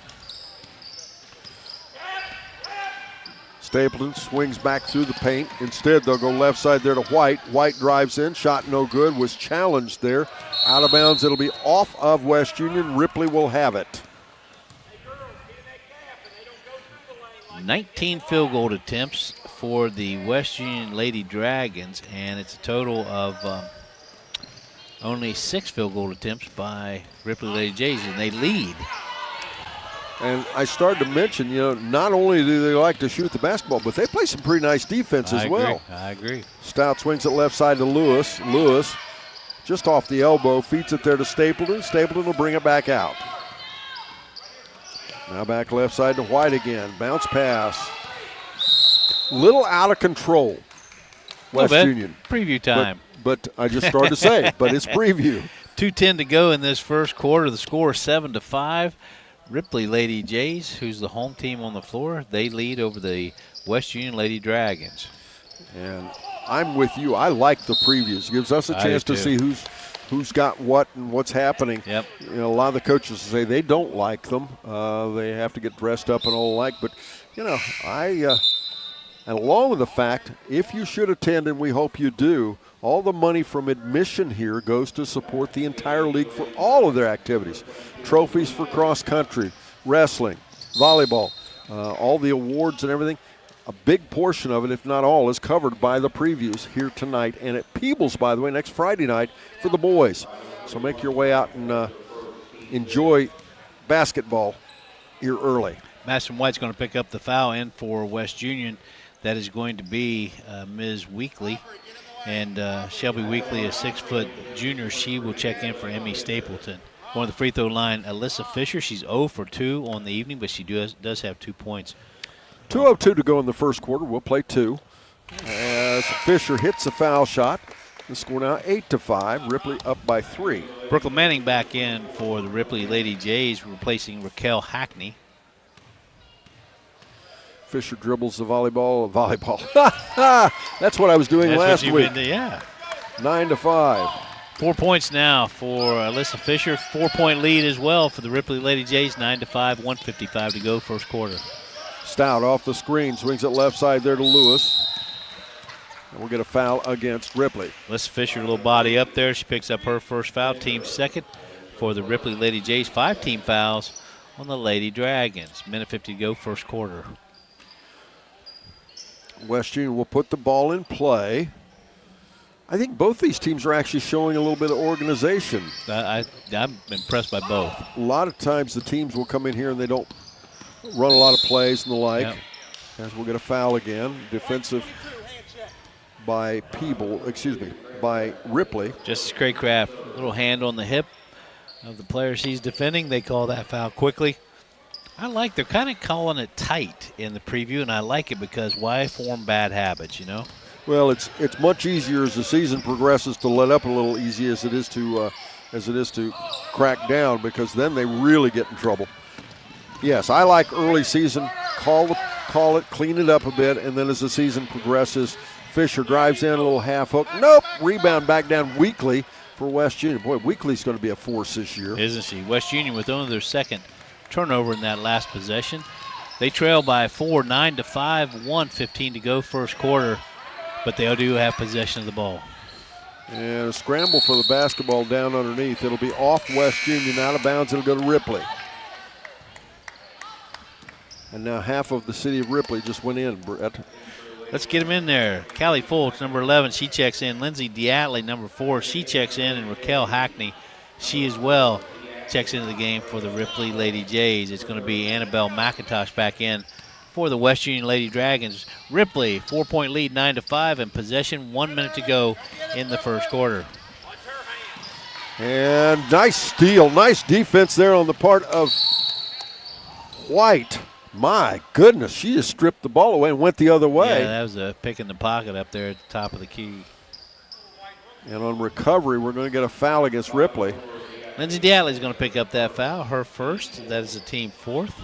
Stapleton swings back through the paint. Instead, they'll go left side there to White. White drives in, shot no good, was challenged there. Out of bounds, it'll be off of West Union. Ripley will have it. 19 field goal attempts for the West Union Lady Dragons, and it's a total of only 6 field goal attempts by Ripley Lady Jays, and they lead. And I started to mention, you know, not only do they like to shoot the basketball, but they play some pretty nice defense as well. I agree. Stout swings it left side to Lewis. Lewis just off the elbow, feeds it there to Stapleton. Stapleton will bring it back out. Now back left side to White again. Bounce pass. Little out of control. West Union. Preview time. But I just started to say, but it's preview. 2:10 to go in this first quarter. The score is 7-5. Ripley Lady Jays, who's the home team on the floor, they lead over the West Union Lady Dragons. And I'm with you. I like the previews. Gives us a chance to see who's got what and what's happening. Yep. You know, a lot of the coaches say they don't like them. They have to get dressed up and all alike. But, you know, and along with the fact, if you should attend, and we hope you do, all the money from admission here goes to support the entire league for all of their activities. Trophies for cross country, wrestling, volleyball, all the awards and everything. A big portion of it, if not all, is covered by the previews here tonight and at Peebles, by the way, next Friday night for the boys. So make your way out and enjoy basketball here early. Madison White's going to pick up the foul in for West Union. That is going to be Ms. Weekly. And Shelby Weekly, a 6-foot junior, she will check in for Emmy Stapleton. Going to the free throw line, Alyssa Fisher. She's 0 for 2 on the evening, but she does have 2 points. 2:02 to go in the first quarter. We'll play 2. As Fisher hits a foul shot. The score now 8-5. Ripley up by 3. Brooklyn Manning back in for the Ripley Lady Jays, replacing Raquel Hackney. Fisher dribbles the volleyball. That's what I was doing last week. 9-5. 4 points now for Alyssa Fisher. 4-point lead as well for the Ripley Lady Jays. 9-5, 1:55 to go first quarter. Stout off the screen, swings it left side there to Lewis. And we'll get a foul against Ripley. Alyssa Fisher, a little body up there. She picks up her first foul, team second for the Ripley Lady Jays. 5 team fouls on the Lady Dragons. Minute 50 to go first quarter. West Union will put the ball in play. I think both these teams are actually showing a little bit of organization. I'm impressed by both. A lot of times the teams will come in here and they don't run a lot of plays and the like. Yep. As we'll get a foul again. Defensive by by Ripley. Justice Craycraft, little hand on the hip of the player she's defending. They call that foul quickly. They're kind of calling it tight in the preview, and I like it because why form bad habits, you know? Well, it's much easier as the season progresses to let up a little easy as it is to crack down, because then they really get in trouble. Yes, I like early season, call it, clean it up a bit, and then as the season progresses, Fisher drives in a little half hook. Nope, rebound back down Weekly for West Union. Boy, Weekly's going to be a force this year. Isn't she? West Union with only their second turnover in that last possession. They trail by 4, 9-5, 1:15 to go first quarter, but they do have possession of the ball. And a scramble for the basketball down underneath. It'll be off West Union, out of bounds. It'll go to Ripley. And now half of the city of Ripley just went in, Brett. Let's get him in there. Callie Fultz, number 11, she checks in. Lindsay Diatley, number 4, she checks in. And Raquel Hackney, she as well checks into the game for the Ripley Lady Jays. It's going to be Annabelle McIntosh back in for the West Union Lady Dragons. Ripley, 4-point lead, 9-5, and possession, 1 minute to go in the first quarter. And nice steal, nice defense there on the part of White. My goodness, she just stripped the ball away and went the other way. Yeah, that was a pick in the pocket up there at the top of the key. And on recovery, we're going to get a foul against Ripley. Lindsay Diatley is going to pick up that foul, her first. That is the team fourth.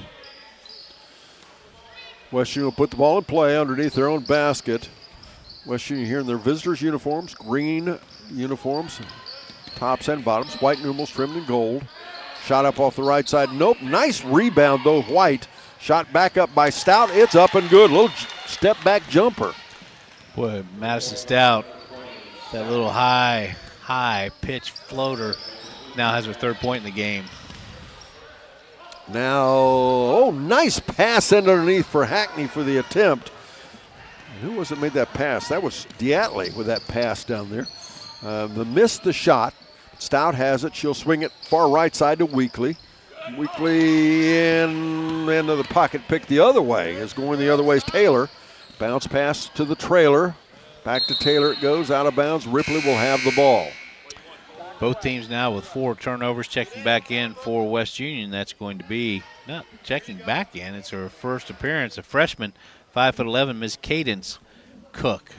West Union will put the ball in play underneath their own basket. West Union here in their visitors' uniforms, green uniforms, tops and bottoms, white numerals trimmed in gold. Shot up off the right side. Nope, nice rebound though, White. Shot back up by Stout. It's up and good. Little step back jumper. Boy, Madison Stout, that little high pitch floater, now has her 3rd point in the game. Now, nice pass in underneath for Hackney for the attempt. Who was it made that pass? That was Diatley with that pass down there. Missed the shot. Stout has it. She'll swing it far right side to Weekly. Weekly in into the pocket, picked the other way. Is going the other way is Taylor. Bounce pass to the trailer. Back to Taylor it goes, out of bounds. Ripley will have the ball. Both teams now with 4 turnovers. Checking back in for West Union. That's going to be, not checking back in, it's her first appearance, a freshman, 5'11", Ms. Cadence Cook,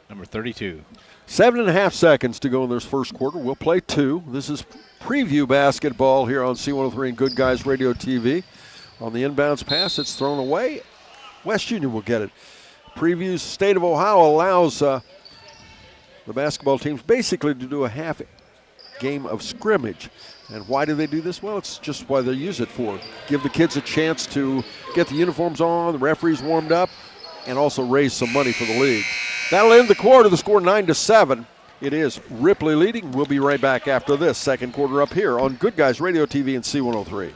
number 32. 7.5 seconds to go in this first quarter. We'll play 2. This is preview basketball here on C103 and Good Guys Radio TV. On the inbounds pass, it's thrown away. West Union will get it. Preview's State of Ohio allows the basketball teams basically to do a half game of scrimmage. And why do they do this? Well, it's just why they use it for. Give the kids a chance to get the uniforms on, the referees warmed up, and also raise some money for the league. That'll end the quarter. The score 9-7. It is Ripley leading. We'll be right back after this second quarter up here on Good Guys Radio TV and C103.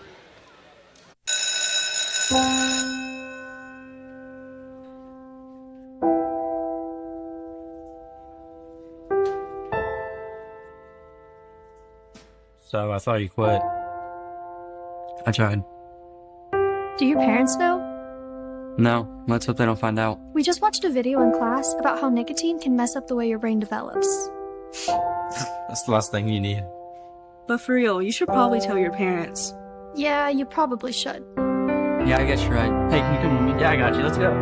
So I thought you quit. I tried. Do your parents know? No, let's hope they don't find out. We just watched a video in class about how nicotine can mess up the way your brain develops. That's the last thing you need. But for real, you should probably tell your parents. Yeah, you probably should. Yeah, I guess you're right. Hey, can you come with me? Yeah, I got you. Let's go.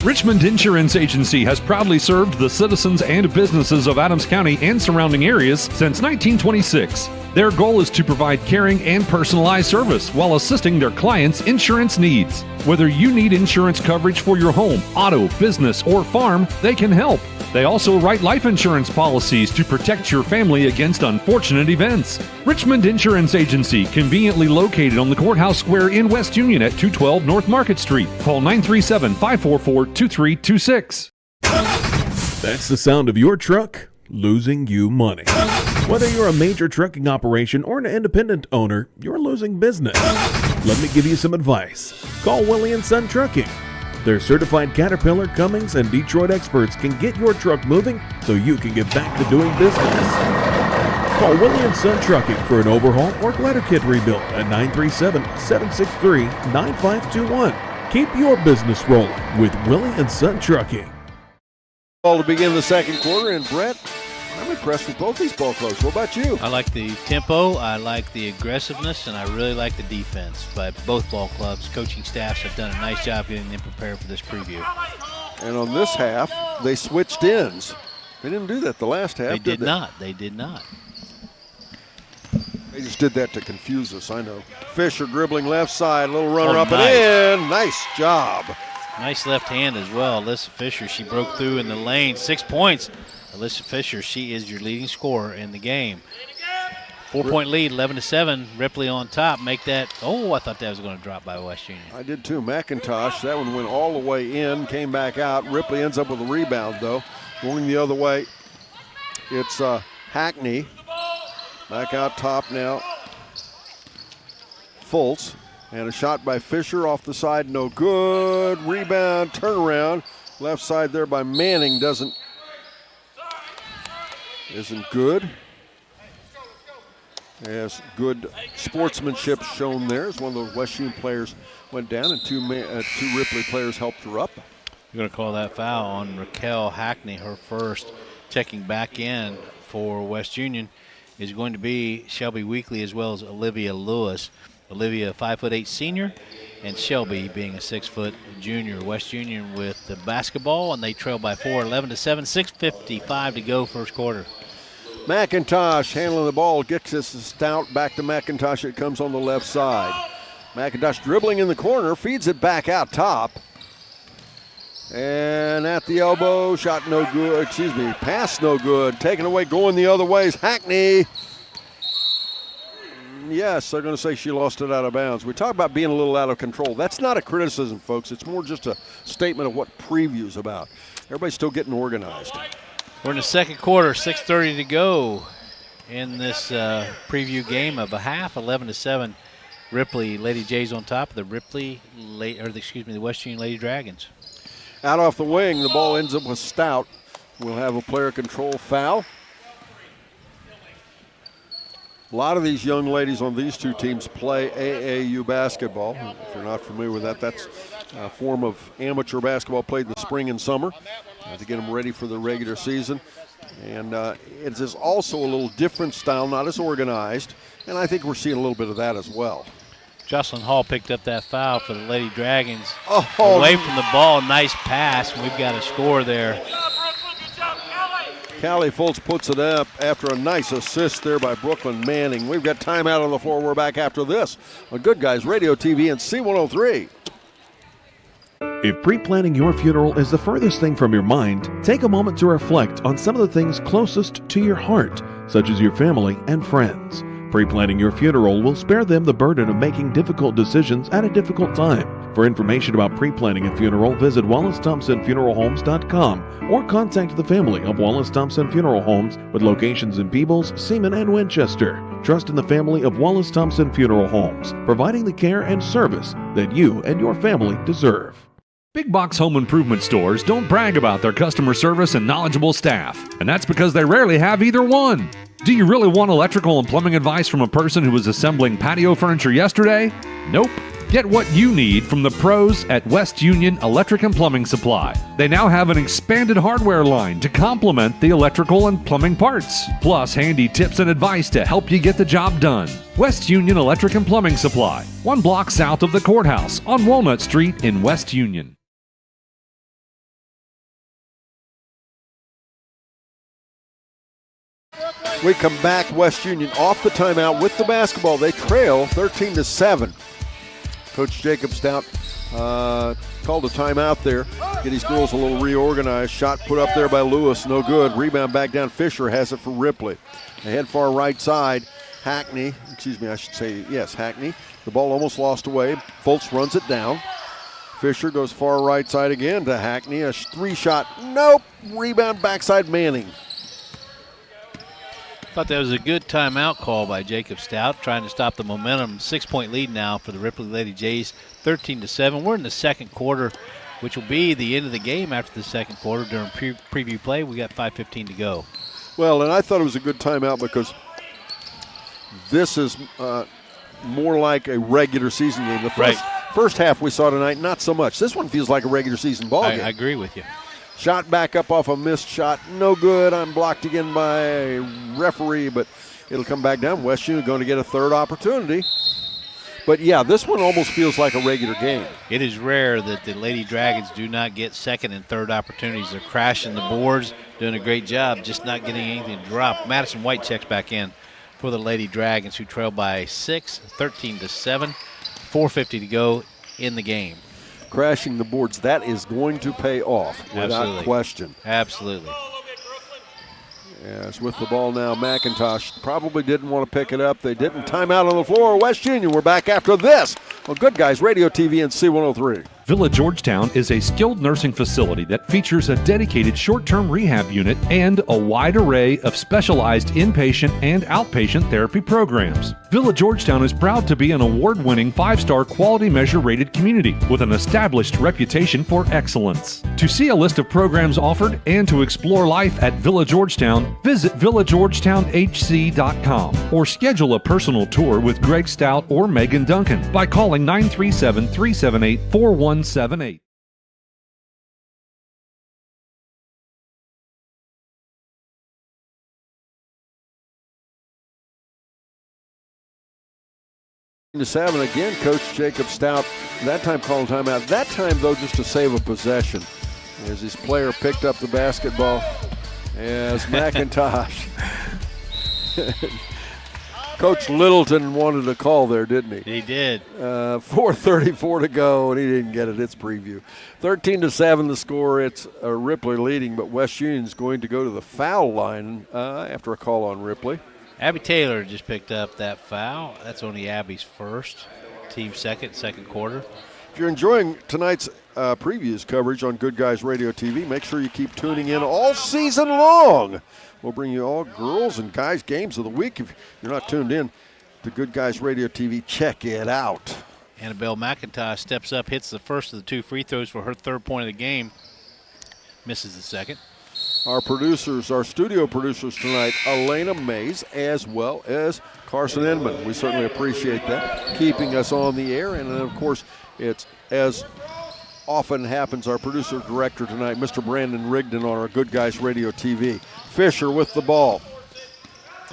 Richmond Insurance Agency has proudly served the citizens and businesses of Adams County and surrounding areas since 1926. Their goal is to provide caring and personalized service while assisting their clients' insurance needs. Whether you need insurance coverage for your home, auto, business, or farm, they can help. They also write life insurance policies to protect your family against unfortunate events. Richmond Insurance Agency, conveniently located on the Courthouse Square in West Union at 212 North Market Street. Call 937-544-2326. That's the sound of your truck losing you money. Whether you're a major trucking operation or an independent owner, you're losing business. Let me give you some advice. Call Willie & Son Trucking. Their certified Caterpillar, Cummins, and Detroit experts can get your truck moving so you can get back to doing business. Call Willie & Son Trucking for an overhaul or glider kit rebuild at 937-763-9521. Keep your business rolling with Willie & Son Trucking. Ball to begin the second quarter, and Brett, I'm impressed with both these ball clubs. What about you? I like the tempo, I like the aggressiveness, and I really like the defense. But both ball clubs, coaching staffs have done a nice job getting them prepared for this preview. And on this half, they switched ends. They didn't do that the last half, They did not. They did not. They just did that to confuse us, I know. Fisher dribbling left side, little runner up nice. and in. Nice job. Nice left hand as well. Alyssa Fisher, she broke through in the lane. 6 points. Alyssa Fisher, she is your leading scorer in the game. 4-point lead, 11-7. Ripley on top. Make that. Oh, I thought that was going to drop by West Union. I did too. McIntosh, that one went all the way in, came back out. Ripley ends up with a rebound, though. Going the other way, it's Hackney. Back out top now. Fultz. And a shot by Fisher off the side, no good. Rebound, turnaround. Left side there by Manning isn't good. As good sportsmanship shown there as one of the West Union players went down and two Ripley players helped her up. You're going to call that foul on Raquel Hackney, her first. Checking back in for West Union is going to be Shelby Weekly as well as Olivia Lewis. Olivia, 5'8" senior, and Shelby being a 6' junior. West Union with the basketball, and they trail by 4, 11-7, 6:55 to go first quarter. McIntosh handling the ball, gets this stout back to McIntosh. It comes on the left side. McIntosh dribbling in the corner, feeds it back out top. And at the elbow, shot no good, pass no good. Taken away, going the other way is Hackney. Yes, they're going to say she lost it out of bounds. We talk about being a little out of control. That's not a criticism, folks. It's more just a statement of what preview's about. Everybody's still getting organized. We're in the second quarter, 6:30 to go in this preview game of a half, 11-7. Ripley, Lady Jays on top of the the West Union Lady Dragons. Out off the wing, the ball ends up with Stout. We'll have a player control foul. A lot of these young ladies on these two teams play AAU basketball. If you're not familiar with that, that's a form of amateur basketball played in the spring and summer to get them ready for the regular season. And it is also a little different style, not as organized, and I think we're seeing a little bit of that as well. Jocelyn Hall picked up that foul for the Lady Dragons. Away from the ball, nice pass, and we've got a score there. Callie Fultz puts it up after a nice assist there by Brooklyn Manning. We've got timeout on the floor. We're back after this on Good Guys Radio TV and C103. If pre-planning your funeral is the furthest thing from your mind, take a moment to reflect on some of the things closest to your heart, such as your family and friends. Pre-planning your funeral will spare them the burden of making difficult decisions at a difficult time. For information about pre-planning a funeral, visit WallaceThompsonFuneralHomes.com or contact the family of Wallace Thompson Funeral Homes with locations in Peebles, Seaman, and Winchester. Trust in the family of Wallace Thompson Funeral Homes, providing the care and service that you and your family deserve. Big box home improvement stores don't brag about their customer service and knowledgeable staff, and that's because they rarely have either one. Do you really want electrical and plumbing advice from a person who was assembling patio furniture yesterday? Nope. Get what you need from the pros at West Union Electric and Plumbing Supply. They now have an expanded hardware line to complement the electrical and plumbing parts, plus handy tips and advice to help you get the job done. West Union Electric and Plumbing Supply, 1 block south of the courthouse on Walnut Street in West Union. We come back, West Union off the timeout with the basketball. They trail 13-7. Coach Jacob Stout called a timeout there. Get his girls a little reorganized. Shot put up there by Lewis, no good. Rebound back down. Fisher has it for Ripley. Ahead far right side. Hackney. The ball almost lost away. Foltz runs it down. Fisher goes far right side again to Hackney. A 3-shot. Nope. Rebound backside Manning. Thought that was a good timeout call by Jacob Stout, trying to stop the momentum. 6-point lead now for the Ripley Lady Jays, 13-7. We're in the second quarter, which will be the end of the game after the second quarter. During preview play, we got 5:15 to go. Well, and I thought it was a good timeout because this is more like a regular season game. The first half we saw tonight, not so much. This one feels like a regular season ball game. I agree with you. Shot back up off a missed shot. No good. I'm blocked again by a referee, but it'll come back down. West Union going to get a third opportunity. But, yeah, this one almost feels like a regular game. It is rare that the Lady Dragons do not get second and third opportunities. They're crashing the boards, doing a great job, just not getting anything to drop. Madison White checks back in for the Lady Dragons, who trail by 6, 13-7. 4:50 to go in the game. Crashing the boards, that is going to pay off without question. Absolutely. Yes, with the ball now, McIntosh probably didn't want to pick it up. They didn't. Timeout on the floor. West Union, we're back after this. Well, Good Guys Radio TV and C103. Villa Georgetown is a skilled nursing facility that features a dedicated short-term rehab unit and a wide array of specialized inpatient and outpatient therapy programs. Villa Georgetown is proud to be an award-winning 5-star quality measure rated community with an established reputation for excellence. To see a list of programs offered and to explore life at Villa Georgetown, visit villageorgetownhc.com or schedule a personal tour with Greg Stout or Megan Duncan by calling 937-378-4178. 7-8. To 7 again, Coach Jacob Stout. That time called timeout. That time, though, just to save a possession, as his player picked up the basketball. As McIntosh. Coach Littleton wanted a call there, didn't he? He did. 4:34 to go, and he didn't get it. It's preview. 13-7 the score. It's Ripley leading, but West Union's going to go to the foul line after a call on Ripley. Abby Taylor just picked up that foul. That's only Abby's first. Team second quarter. If you're enjoying tonight's previews coverage on Good Guys Radio TV, make sure you keep tuning in all season long. We'll bring you all girls and guys games of the week. If you're not tuned in to Good Guys Radio TV, check it out. Annabelle McIntosh steps up, hits the first of the 2 free throws for her 3rd point of the game. Misses the second. Our studio producers tonight, Elena Mays, as well as Carson Inman. We certainly appreciate that, keeping us on the air. And then, of course, it's as often happens, our producer director tonight, Mr. Brandon Rigdon, on our Good Guys Radio TV. Fisher with the ball.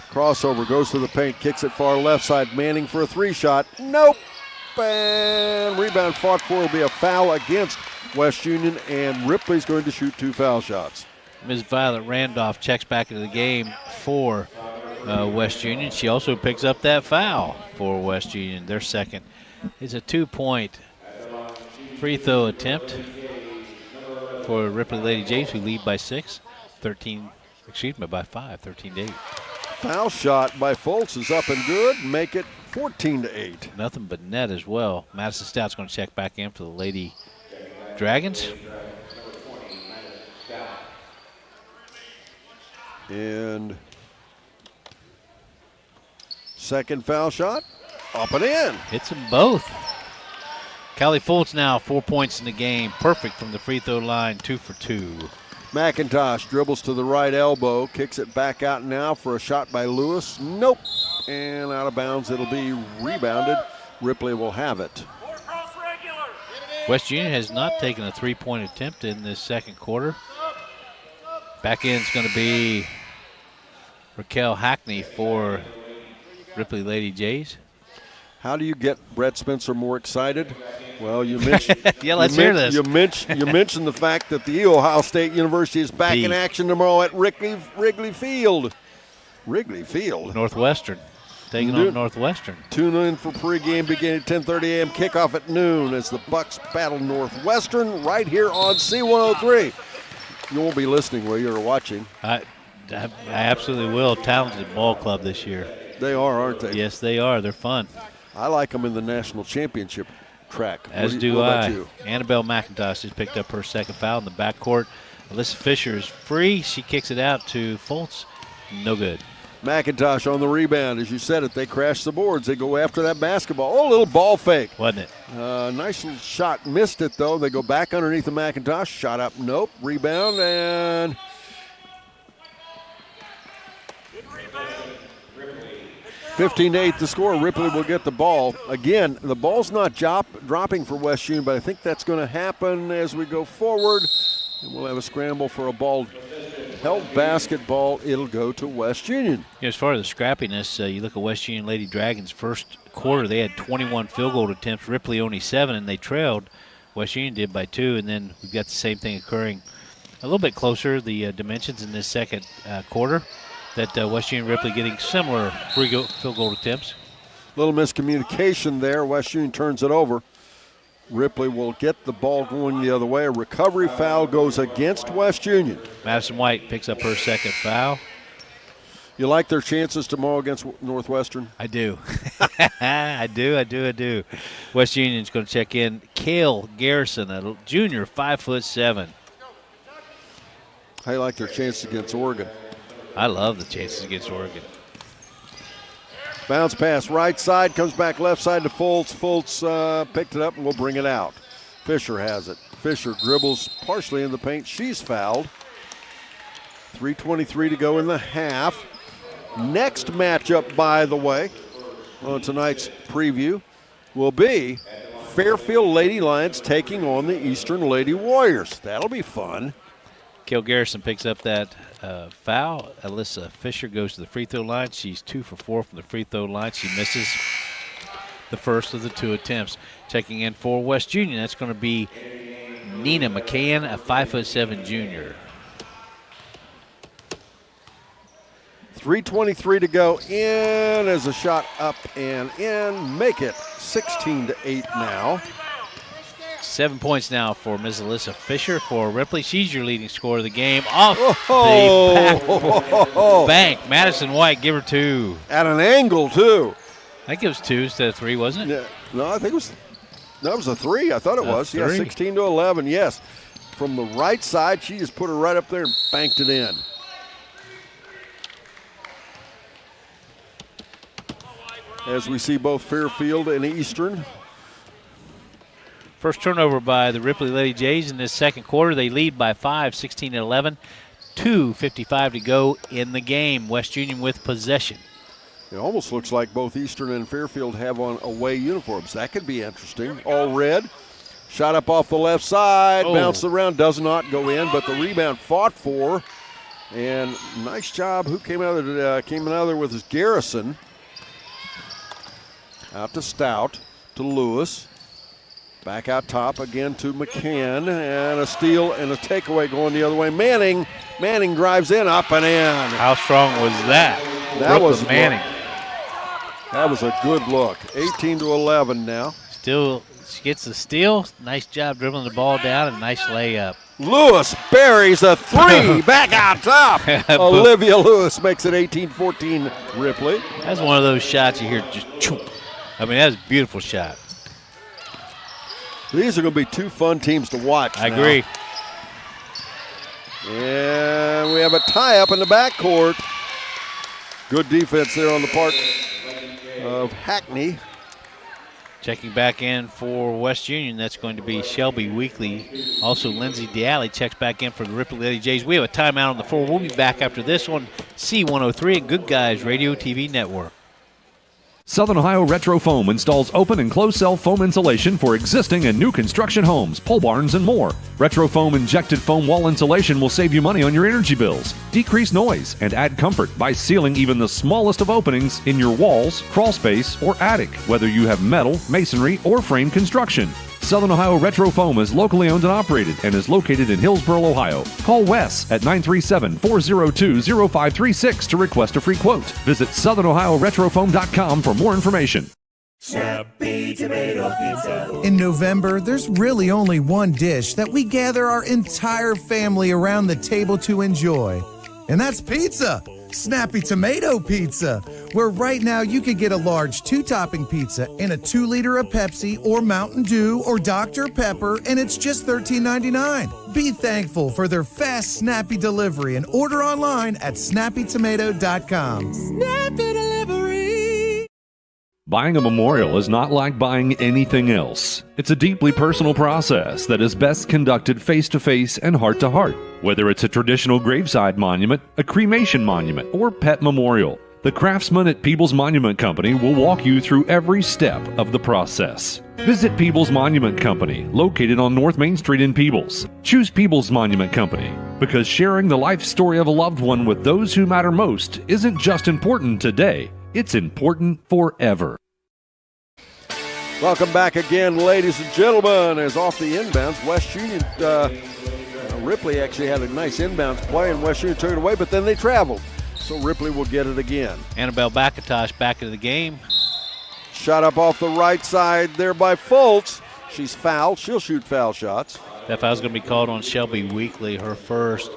Crossover, goes to the paint, kicks it far left side. Manning for a 3-shot. Nope. And rebound fought for will be a foul against West Union, and Ripley's going to shoot 2 foul shots. Ms. Violet Randolph checks back into the game for West Union. She also picks up that foul for West Union. Their second. It's a 2-point free throw attempt for Ripley Lady Jays, who lead by 5, 13-8. Foul shot by Foltz is up and good. Make it 14-8. Nothing but net as well. Madison Stout's going to check back in for the Lady Dragons. And second foul shot, up and in. Hits them both. Callie Foltz now 4 points in the game. Perfect from the free throw line, 2 for 2. McIntosh dribbles to the right elbow, kicks it back out now for a shot by Lewis. Nope. And out of bounds, it'll be rebounded. Ripley will have it. West Union has not taken a 3-point attempt in this second quarter. Back in is going to be Raquel Hackney for Ripley Lady Jays. How do you get Brett Spencer more excited? Well, you mentioned yeah, let's hear this. You mentioned the fact that the Ohio State University is back in action tomorrow at Wrigley Field. Wrigley Field. Northwestern. Taking on Northwestern. Tune in for pregame beginning at 10:30 a.m. Kickoff at noon as the Bucks battle Northwestern right here on C103. You won't be listening, will you, or watching? I absolutely will. Talented ball club this year. They are, aren't they? Yes, they are. They're fun. I like them in the national championship track. As do I. Annabelle McIntosh just picked up her second foul in the backcourt. Alyssa Fisher is free. She kicks it out to Foltz. No good. McIntosh on the rebound. As you said it, they crash the boards. They go after that basketball. Oh, a little ball fake. Wasn't it? Nice little shot. Missed it, though. They go back underneath the McIntosh. Shot up. Nope. Rebound. And 15-8 the score. Ripley will get the ball. Again, the ball's not dropping for West Union, but I think that's going to happen as we go forward. And we'll have a scramble for a ball. Held basketball, it'll go to West Union. As far as the scrappiness, you look at West Union Lady Dragons' first quarter, they had 21 field goal attempts, Ripley only 7, and they trailed. West Union did by 2, and then we've got the same thing occurring a little bit closer, the dimensions in this second quarter, that West Union Ripley getting similar field goal attempts. Little miscommunication there. West Union turns it over. Ripley will get the ball going the other way. A recovery foul goes against West Union. Madison White picks up her second foul. You like their chances tomorrow against Northwestern? I do. I do. West Union's going to check in. Cale Garrison, a junior, 5'7". How you like their chances against Oregon? I love the chances against Oregon. Bounce pass right side, comes back left side to Foltz. Foltz picked it up and will bring it out. Fisher has it. Fisher dribbles partially in the paint. She's fouled. 3:23 to go in the half. Next matchup, by the way, on tonight's preview will be Fairfield Lady Lions taking on the Eastern Lady Warriors. That'll be fun. Cale Garrison picks up that foul. Alyssa Fisher goes to the free throw line. She's 2 for 4 from the free throw line. She misses the first of the 2 attempts. Checking in for West Union, that's going to be Nina McCann, a 5'7" junior. 3:23 to go in as a shot up and in. Make it 16-8 now. 7 points now for Ms. Alyssa Fisher for Ripley. She's your leading scorer of the game. Off the bank. Madison White, give her 2. At an angle, too. I think it was 2 instead of 3, wasn't it? Yeah. No, I think it was. That was a 3. I thought it was. 3. Yeah, 16-11. Yes. From the right side, she just put her right up there and banked it in. As we see both Fairfield and Eastern. First turnover by the Ripley Lady Jays in this second quarter. They lead by 5, 16-11. 2:55 to go in the game. West Union with possession. It almost looks like both Eastern and Fairfield have on away uniforms. That could be interesting. All red. Shot up off the left side. Bounced around. Does not go in, but the rebound fought for. And nice job. Who came out of there with his Garrison. Out to Stout, to Lewis. Back out top again to McCann, and a steal and a takeaway going the other way. Manning drives in, up and in. How strong was that? That was Manning. That was a good look. 18-11 now. Still, she gets the steal. Nice job dribbling the ball down, and nice layup. Lewis buries a 3 back out top. Olivia Lewis makes it 18-14 Ripley. That's one of those shots you hear just choop. I mean, that's a beautiful shot. These are going to be 2 fun teams to watch. I agree. And we have a tie-up in the backcourt. Good defense there on the part of Hackney. Checking back in for West Union, that's going to be Shelby Weekly. Also, Lindsay Dialli checks back in for the Ripley Lady Jays. We have a timeout on the floor. We'll be back after this on C103 and Good Guys Radio TV Network. Southern Ohio Retro Foam installs open and closed cell foam insulation for existing and new construction homes, pole barns, and more. Retro Foam injected foam wall insulation will save you money on your energy bills, decrease noise, and add comfort by sealing even the smallest of openings in your walls, crawl space, or attic, whether you have metal, masonry, or frame construction. Southern Ohio Retro Foam is locally owned and operated and is located in Hillsboro, Ohio. Call Wes at 937-402-0536 to request a free quote. Visit SouthernOhioRetroFoam.com for more information. Snappy Tomato Pizza. In November, there's really only one dish that we gather our entire family around the table to enjoy, and that's pizza. Snappy Tomato Pizza, where right now you can get a large 2-topping pizza and a 2-liter of Pepsi or Mountain Dew or Dr. Pepper, and it's just $13.99. Be thankful for their fast, snappy delivery and order online at snappytomato.com. Snappy Delivery. Buying a memorial is not like buying anything else. It's a deeply personal process that is best conducted face-to-face and heart-to-heart. Whether it's a traditional graveside monument, a cremation monument, or pet memorial, the craftsmen at Peebles Monument Company will walk you through every step of the process. Visit Peebles Monument Company, located on North Main Street in Peebles. Choose Peebles Monument Company because sharing the life story of a loved one with those who matter most isn't just important today, it's important forever. Welcome back again, ladies and gentlemen, as off the inbounds, West Union, Ripley actually had a nice inbounds play, and West Union took it away, but then they traveled. So Ripley will get it again. Annabelle McIntosh back into the game. Shot up off the right side there by Fultz. She's fouled. She'll shoot foul shots. That foul's going to be called on Shelby Weekly, her first.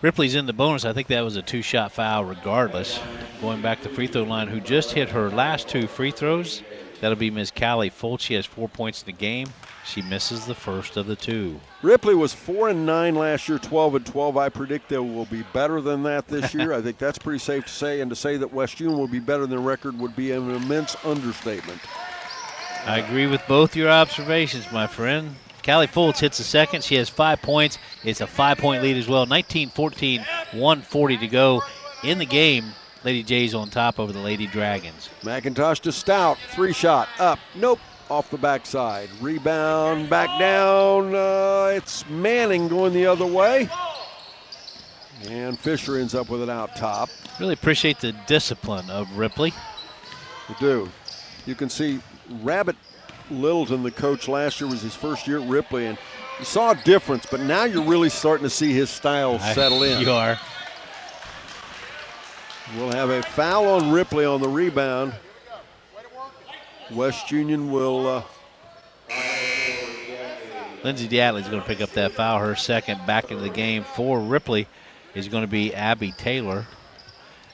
Ripley's in the bonus. I think that was a 2-shot foul regardless. Going back to free throw line, who just hit her last 2 free throws. That'll be Ms. Callie Fultz. She has 4 points in the game. She misses the first of the 2. Ripley was 4-9 last year, 12-12. I predict they will be better than that this year. I think that's pretty safe to say, and to say that West Union will be better than record would be an immense understatement. I agree with both your observations, my friend. Callie Fultz hits the second. She has 5 points. It's a 5-point lead as well. 19-14, 1:40 to go in the game. Lady Jays on top over the Lady Dragons. McIntosh to Stout. 3-shot up. Nope. Off the backside. Rebound. Back down. It's Manning going the other way. And Fisher ends up with it out top. Really appreciate the discipline of Ripley. You do. You can see Rabbit Littleton, the coach last year, was his first year at Ripley, and you saw a difference, but now you're really starting to see his style settle in. You are. We'll have a foul on Ripley on the rebound. West Union will. Lindsay Diatley's going to pick up that foul. Her second back into the game for Ripley is going to be Abby Taylor,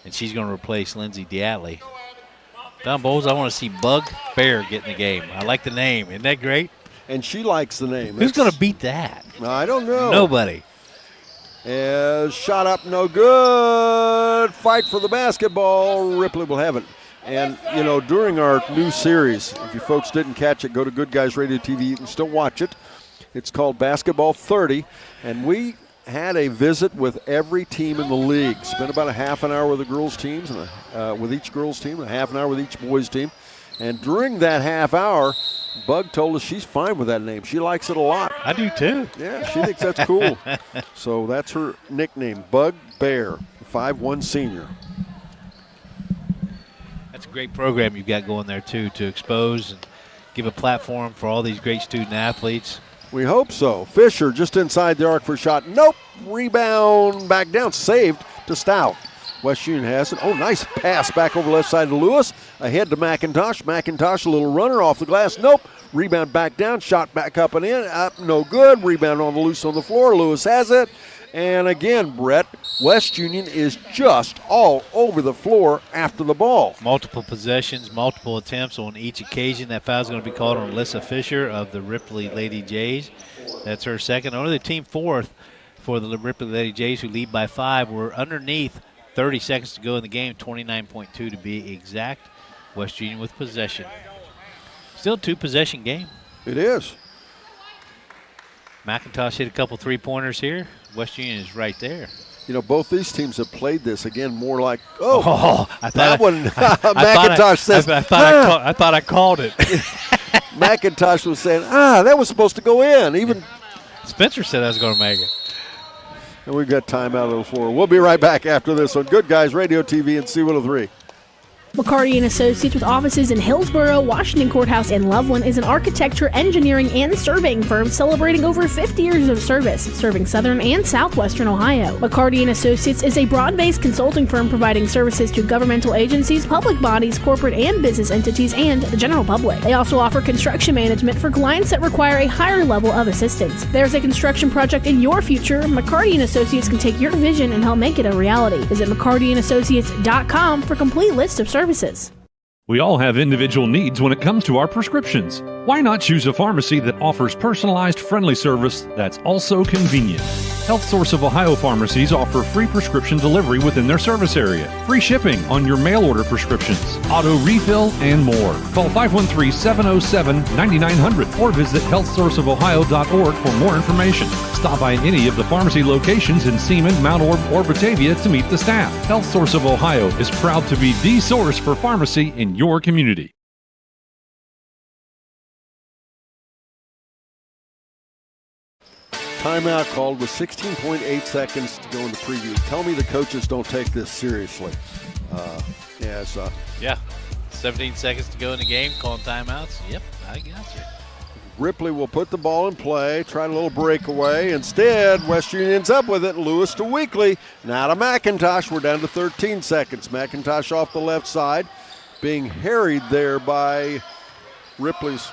and she's going to replace Lindsay Diatley. Don Bowles, I want to see Bug Bear get in the game. I like the name. Isn't that great? And she likes the name. Who's going to beat that? I don't know. Nobody. Shot up, no good. Fight for the basketball. Ripley will have it. And, you know, during our new series, if you folks didn't catch it, go to Good Guys Radio TV. You can still watch it. It's called Basketball 30. And we had a visit with every team in the league. Spent about a half an hour with the girls' teams, and with each girls' team, a half an hour with each boys' team. And during that half hour, Bug told us she's fine with that name. She likes it a lot. I do too. Yeah, she thinks that's cool. So that's her nickname, Bug Bear, 5'1" senior. That's a great program you've got going there too, to expose and give a platform for all these great student athletes. We hope so. Fisher just inside the arc for a shot. Nope. Rebound back down. Saved to Stout. West Union has it. Oh, nice pass back over left side to Lewis. Ahead to McIntosh. McIntosh, a little runner off the glass. Nope. Rebound back down. Shot back up and in. Up, no good. Rebound on the loose on the floor. Lewis has it. And again, Brett, West Union is just all over the floor after the ball. Multiple possessions, multiple attempts on each occasion. That foul is going to be called on Alyssa Fisher of the Ripley Lady Jays. That's her second. Only the team fourth for the Ripley Lady Jays, who lead by 5. We're underneath 30 seconds to go in the game, 29.2 to be exact. West Union with possession. Still 2-possession game. It is. McIntosh hit a couple three-pointers here. West Union is right there. You know, both these teams have played this again more like, I thought McIntosh says, I thought I called it. McIntosh was saying, that was supposed to go in. Even Spencer said I was going to make it. And we've got time out on the floor. We'll be right back after this on Good Guys Radio TV and C103. McCarty & Associates with offices in Hillsborough, Washington Courthouse, and Loveland is an architecture, engineering, and surveying firm celebrating over 50 years of service, serving southern and southwestern Ohio. McCarty & Associates is a broad-based consulting firm providing services to governmental agencies, public bodies, corporate and business entities, and the general public. They also offer construction management for clients that require a higher level of assistance. If there's a construction project in your future, McCarty & Associates can take your vision and help make it a reality. Visit McCartyandAssociates.com for a complete list of services. We all have individual needs when it comes to our prescriptions. Why not choose a pharmacy that offers personalized, friendly service that's also convenient? Health Source of Ohio pharmacies offer free prescription delivery within their service area, free shipping on your mail order prescriptions, auto refill, and more. Call 513-707-9900 or visit healthsourceofohio.org for more information. Stop by any of the pharmacy locations in Seaman, Mount Orb, or Batavia to meet the staff. Health Source of Ohio is proud to be the source for pharmacy in your community. Timeout called with 16.8 seconds to go in the preview. Tell me the coaches don't take this seriously. Yeah, 17 seconds to go in the game, calling timeouts. Yep, I got you. Ripley will put the ball in play, try a little breakaway. Instead, West Union's up with it. Lewis to Weekly. Now to McIntosh. We're down to 13 seconds. McIntosh off the left side, being harried there by Ripley's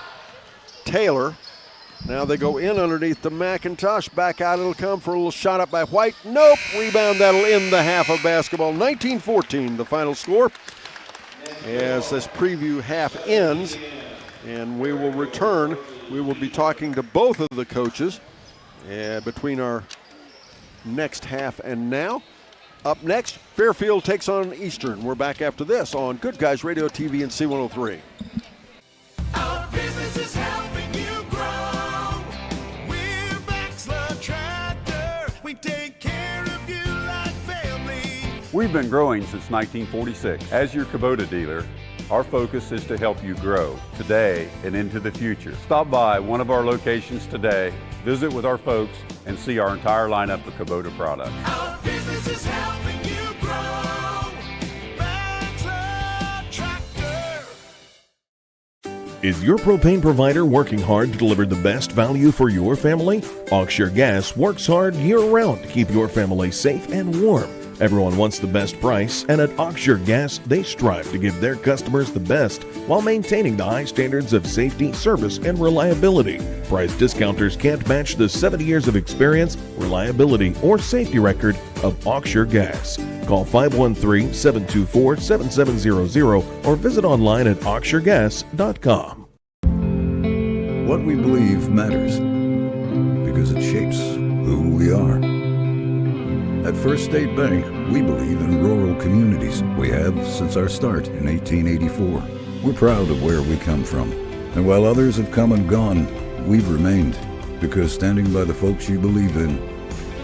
Taylor. Now they go in underneath the McIntosh. Back out it'll come for a little shot up by White. Nope. Rebound that'll end the half of basketball. 19-14 the final score as this preview half ends. And we will return. We will be talking to both of the coaches between our next half and now. Up next, Fairfield takes on Eastern. We're back after this on Good Guys Radio, TV, and C103. Our business is helping you grow. We're Baxler Tractor. We take care of you like family. We've been growing since 1946. As your Kubota dealer, our focus is to help you grow today and into the future. Stop by one of our locations today, visit with our folks, and see our entire lineup of Kubota products. Our business is helping you grow. Baxler Tractor. Is your propane provider working hard to deliver the best value for your family? Oxshire Gas works hard year-round to keep your family safe and warm. Everyone wants the best price, and at Oxshire Gas, they strive to give their customers the best while maintaining the high standards of safety, service, and reliability. Price discounters can't match the 70 years of experience, reliability, or safety record of Oxshire Gas. Call 513-724-7700 or visit online at oxshiregas.com. What we believe matters because it shapes who we are. At First State Bank, we believe in rural communities. We have since our start in 1884. We're proud of where we come from. And while others have come and gone, we've remained, because standing by the folks you believe in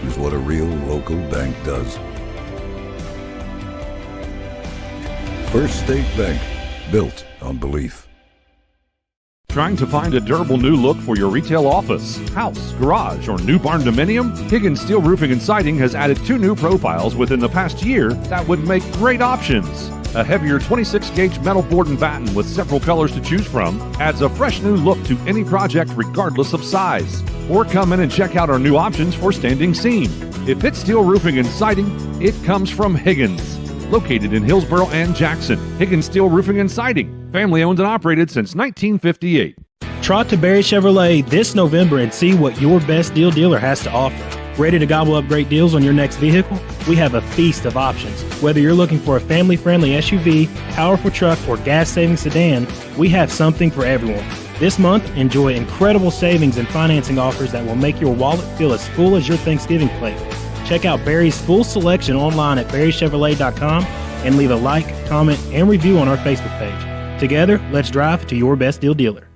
is what a real local bank does. First State Bank, built on belief. Trying to find a durable new look for your retail office, house, garage, or new barn dominium? Higgins Steel Roofing and Siding has added 2 new profiles within the past year that would make great options. A heavier 26-gauge metal board and batten with several colors to choose from adds a fresh new look to any project regardless of size. Or come in and check out our new options for standing seam. If it's steel roofing and siding, it comes from Higgins. Located in Hillsborough and Jackson, Higgins Steel Roofing and Siding. Family owned and operated since 1958. Trot to Barry Chevrolet this November and see what your best deal dealer has to offer. Ready to gobble up great deals on your next vehicle? We have a feast of options. Whether you're looking for a family-friendly SUV, powerful truck, or gas-saving sedan, we have something for everyone. This month, enjoy incredible savings and financing offers that will make your wallet feel as full as your Thanksgiving plate. Check out Barry's full selection online at barrychevrolet.com and leave a like, comment, and review on our Facebook page. Together, let's drive to your best deal dealer.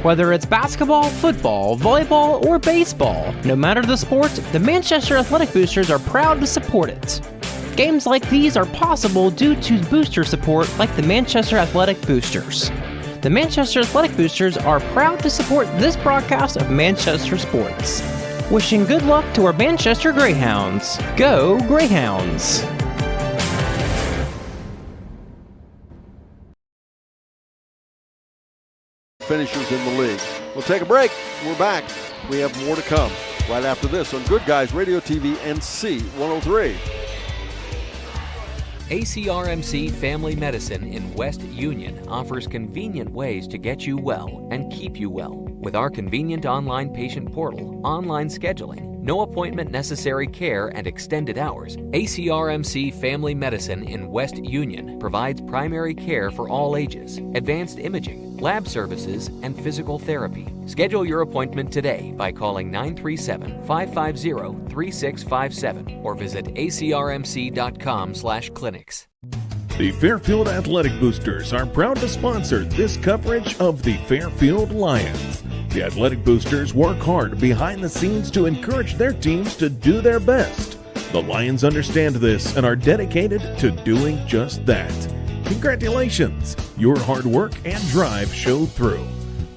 Whether it's basketball, football, volleyball, or baseball, no matter the sport, the Manchester Athletic Boosters are proud to support it. Games like these are possible due to booster support like the Manchester Athletic Boosters. The Manchester Athletic Boosters are proud to support this broadcast of Manchester sports. Wishing good luck to our Manchester Greyhounds. Go Greyhounds! finishers in the league. We'll take a break. We're back. We have more to come right after this on Good Guys Radio TV and C103. ACRMC Family Medicine in West Union offers convenient ways to get you well and keep you well. With our convenient online patient portal, online scheduling, no appointment necessary care, and extended hours, ACRMC Family Medicine in West Union provides primary care for all ages, advanced imaging, lab services, and physical therapy. Schedule your appointment today by calling 937-550-3657 or visit acrmc.com/clinics. The Fairfield Athletic Boosters are proud to sponsor this coverage of the Fairfield Lions. The Athletic Boosters work hard behind the scenes to encourage their teams to do their best. The Lions understand this and are dedicated to doing just that. Congratulations! Your hard work and drive show through.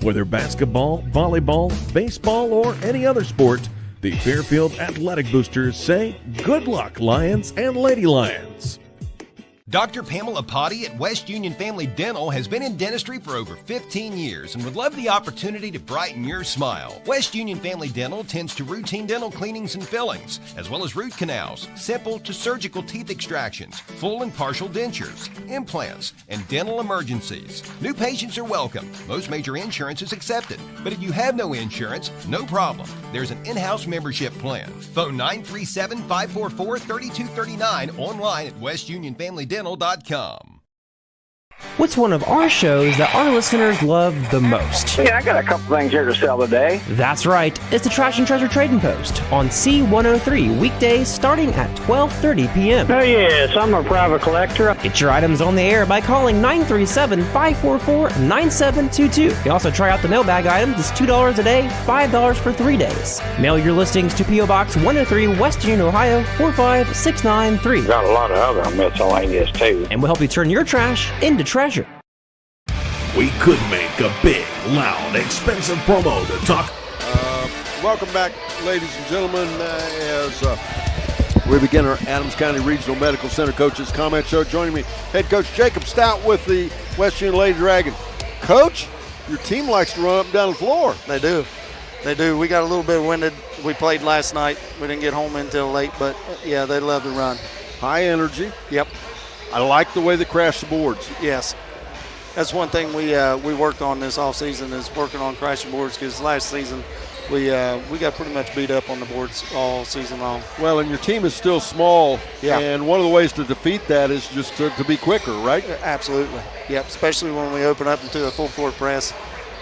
Whether basketball, volleyball, baseball, or any other sport, the Fairfield Athletic Boosters say, good luck, Lions and Lady Lions. Dr. Pamela Potty at West Union Family Dental has been in dentistry for over 15 years and would love the opportunity to brighten your smile. West Union Family Dental tends to routine dental cleanings and fillings, as well as root canals, simple to surgical teeth extractions, full and partial dentures, implants, and dental emergencies. New patients are welcome. Most major insurance is accepted. But if you have no insurance, no problem. There's an in-house membership plan. Phone 937-544-3239, online at westunionfamilydental.com. What's one of our shows that our listeners love the most? Yeah, I got a couple things here to sell today. That's right. It's the Trash and Treasure Trading Post on C103 weekdays starting at 12:30 p.m. Oh yes, I'm a private collector. Get your items on the air by calling 937-544-9722. You can also try out the mailbag items. It's $2 a day, $5 for 3 days. Mail your listings to P.O. Box 103, West Union, Ohio 45693. Got a lot of other miscellaneous too. And we'll help you turn your trash into treasure. We could make a big, loud, expensive promo to talk. Welcome back, ladies and gentlemen, as we begin our Adams County Regional Medical Center Coaches Comment Show. Joining me, head coach Jacob Stout with the West Union Lady Dragon. Coach, your team likes to run up and down the floor. They do. They do. We got a little bit winded. We played last night. We didn't get home until late, but yeah, they love to run. High energy. Yep. I like the way they crash the boards. Yes. That's one thing we worked on this off season, is working on crashing boards, because last season we got pretty much beat up on the boards all season long. Well, and your team is still small, yeah. And one of the ways to defeat that is just to be quicker, right? Absolutely. Yep. Especially when we open up into a full court press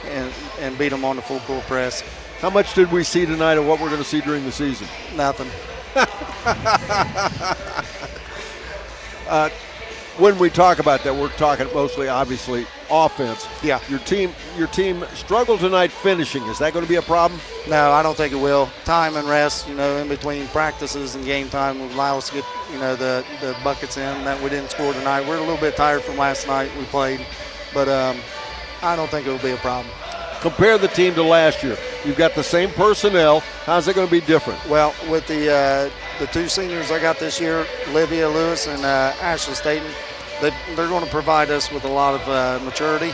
and beat them on the full court press. How much did we see tonight of what we're going to see during the season? Nothing. When we talk about that, we're talking mostly, obviously, offense. Yeah. Your team struggled tonight finishing. Is that going to be a problem? No, I don't think it will. Time and rest, in between practices and game time will allow us to get, the buckets in that we didn't score tonight. We're a little bit tired from last night we played, but I don't think it will be a problem. Compare the team to last year. You've got the same personnel. How's it going to be different? Well, with the two seniors I got this year, Olivia Lewis and Ashley Staten, they're going to provide us with a lot of maturity